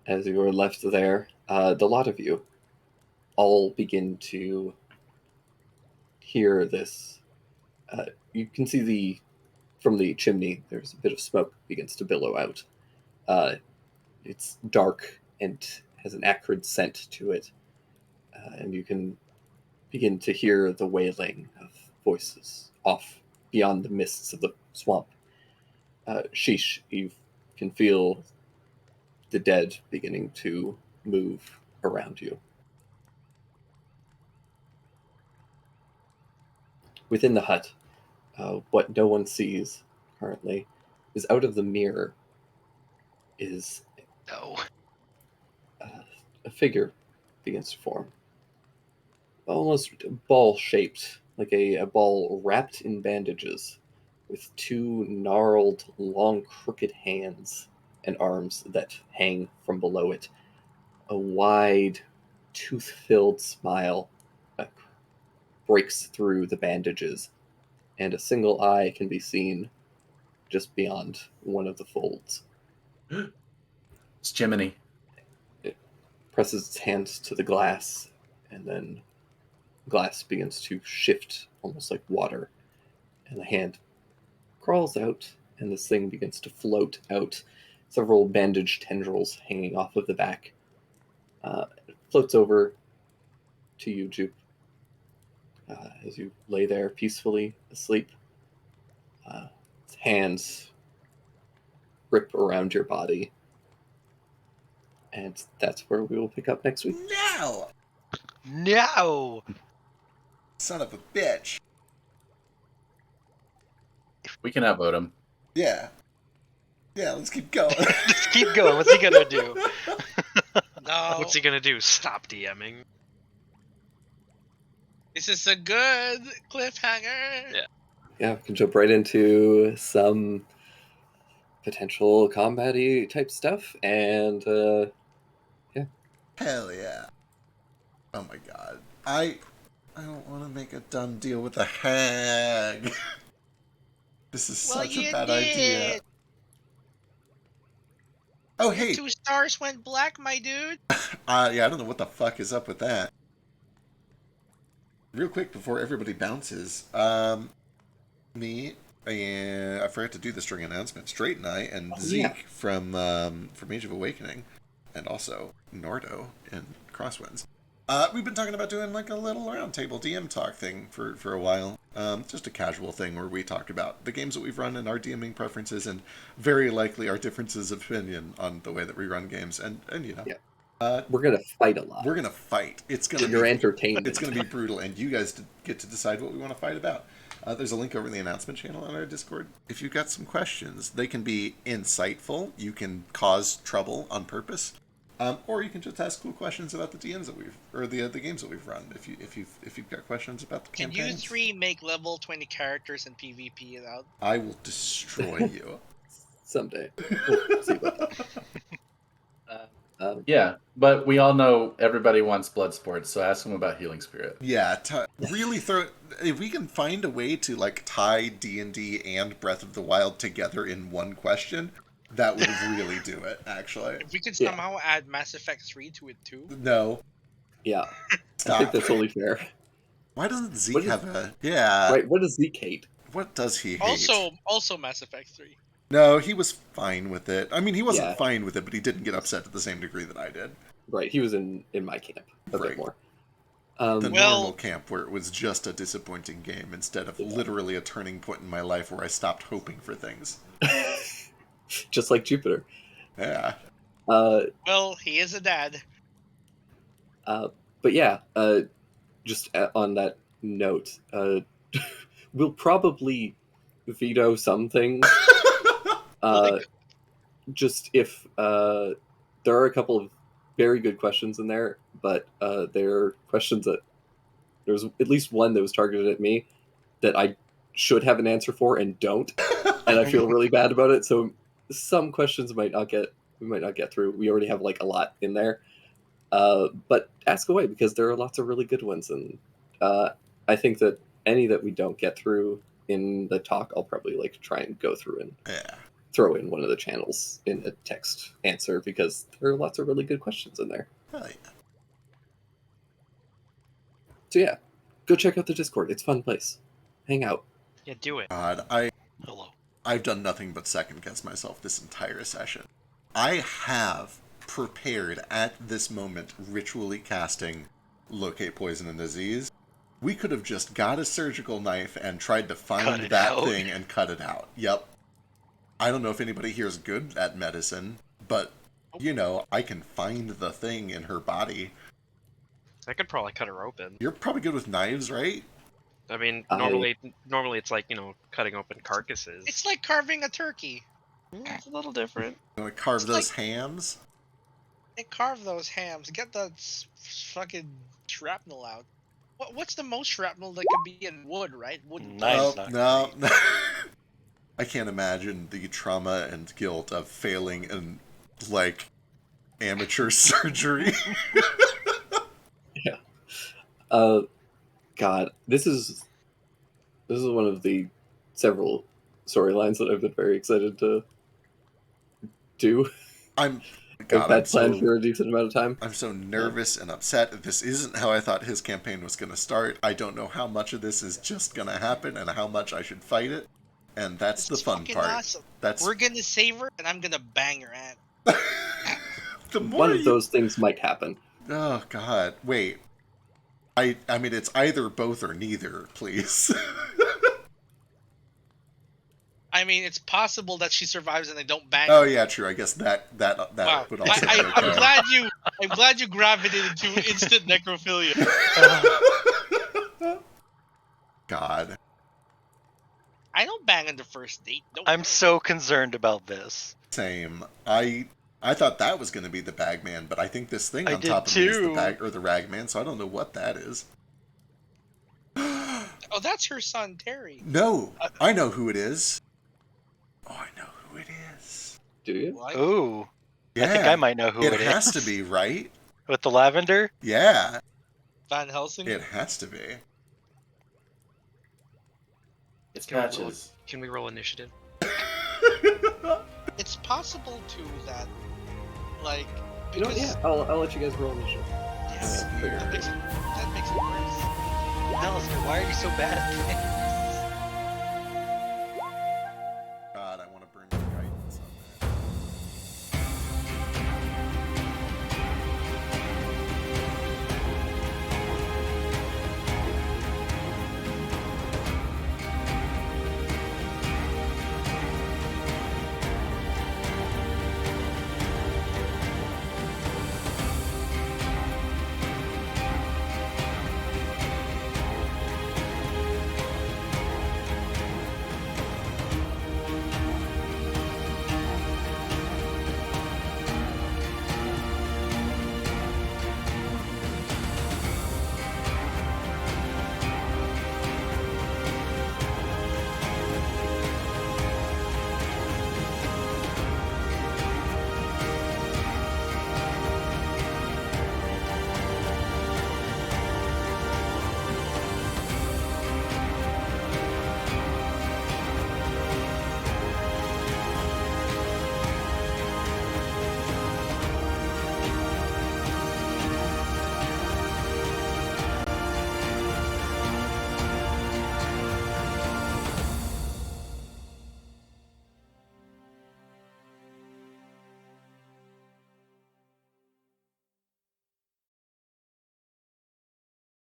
As you are left there, the lot of you all begin to hear this. You can see from the chimney, there's a bit of smoke begins to billow out. It's dark and has an acrid scent to it. And you can begin to hear the wailing of voices off beyond the mists of the swamp. Sheesh, you can feel the dead beginning to move around you. Within the hut, what no one sees currently is out of the mirror is No. a figure begins to form. Almost ball-shaped, like a ball wrapped in bandages, with 2 gnarled, long, crooked hands and arms that hang from below it. A wide, tooth-filled smile breaks through the bandages, and a single eye can be seen just beyond one of the folds. It's Jiminy. It presses its hands to the glass, and then glass begins to shift almost like water, and the hand crawls out, and this thing begins to float out, several bandaged tendrils hanging off of the back. It floats over to you, Jupe, as you lay there peacefully asleep. Its hands grip around your body, and that's where we will pick up next week. No! No! Son of a bitch. We can outvote him. Yeah. Yeah, let's keep going. Just keep going. What's he gonna do? No. What's he gonna do? Stop DMing? This is a good cliffhanger. Yeah. Yeah, we can jump right into some potential combat-y type stuff, and Hell yeah. Oh my god. I don't want to make a dumb deal with a hag. This is Well, such a you bad did. idea. Oh, hey. 2 stars went black, my dude. Yeah, I don't know what the fuck is up with that. Real quick before everybody bounces, me and I forgot to do this during announcement. Straight and I and Zeke from Age of Awakening, and also Nordo and Crosswinds. We've been talking about doing like a little roundtable DM talk thing for a while. Just a casual thing where we talk about the games that we've run and our DMing preferences, and very likely our differences of opinion on the way that we run games, and you know, We're gonna fight a lot. We're gonna fight. It's gonna You're be entertained. It's gonna be brutal, and you guys get to decide what we want to fight about. There's a link over in the announcement channel on our Discord. If you've got some questions, they can be insightful. You can cause trouble on purpose, or you can just ask cool questions about the DMs that the games that we've run. If you've got questions about the Can campaigns, you three make level 20 characters in PvP it out? I will destroy you Someday. We'll see about that. Yeah, but we all know everybody wants blood sports, so ask them about healing spirit. Yeah, really throw. If we can find a way to like tie D&D and Breath of the Wild together in one question, that would really do it. Actually, If we could Yeah. somehow add Mass Effect 3 to it too. no. Yeah, I Stop. think that's only fair. Why doesn't Zeke What is- have a? Yeah. Right? What does Zeke hate? What does he hate? Also Mass Effect 3. No, he was fine with it. I mean, he wasn't Yeah. fine with it, but he didn't get upset to the same degree that I did. Right, he was in my camp a Right. bit more. The Well- normal camp where it was just a disappointing game instead of literally a turning point in my life where I stopped hoping for things. Just like Jupiter. Yeah. Well, he is a dad. But yeah, just on that note, we'll probably veto some things. Just if there are a couple of very good questions in there, but there are questions that there's at least one that was targeted at me that I should have an answer for and don't, and I feel really bad about it. So some questions we might not get through. We already have like a lot in there, but ask away because there are lots of really good ones, and I think that any that we don't get through in the talk, I'll probably like try and go through and Yeah. throw in one of the channels in a text answer because there are lots of really good questions in there. Hell yeah. So yeah, go check out the Discord. It's a fun place. Hang out. Yeah, do it. God, Hello. I've done nothing but second guess myself this entire session. I have prepared at this moment ritually casting Locate Poison and Disease. We could have just got a surgical knife and tried to Cut find it that out. thing and cut it out. Yep. I don't know if anybody here is good at medicine, but, you know, I can find the thing in her body. I could probably cut her open. You're probably good with knives, right? I mean, I- normally it's like, cutting open carcasses. It's like carving a turkey. It's a little different. You want to carve It's those like- hams? They carve those hams. Get the fucking shrapnel out. What's the most shrapnel that can be in wood, right? Wooden. Nice. Oh, not no. I can't imagine the trauma and guilt of failing in, like, amateur surgery. God, this is one of the several storylines that I've been very excited to do. I'm I've had planned for a decent amount of time. I'm so nervous and upset. This isn't how I thought his campaign was going to start. I don't know how much of this is just going to happen and how much I should fight it. And that's the It's fun fucking part. awesome. That's We're gonna save her, and I'm gonna bang her at. the more One of you- those things might happen. Oh God! Wait. I mean, it's either both or neither. Please. I mean, it's possible that she survives and they don't bang Oh her. yeah, true. I guess that Wow. would also. be I'm okay. glad you gravitated to instant necrophilia. God. I don't bang on the first date. Don't I'm worry. so concerned about this. Same. I thought that was going to be the Bagman, but I think this thing I on did top of me is the too. bag or the Ragman, so I don't know what that is. Oh, that's her son, Terry. No, I know who it is. Oh, I know who it is. Do you? What? Ooh, Yeah, I think I might know who it is. It has to be, right? With the lavender? Yeah, Van Helsing? it has to be. It's Can we roll- patches. Can we roll initiative? It's possible, too, that, like... You know what? because- Yeah, I'll let you guys roll initiative. Yes. Figure. That makes it worse. Alistair, why are you so bad at this?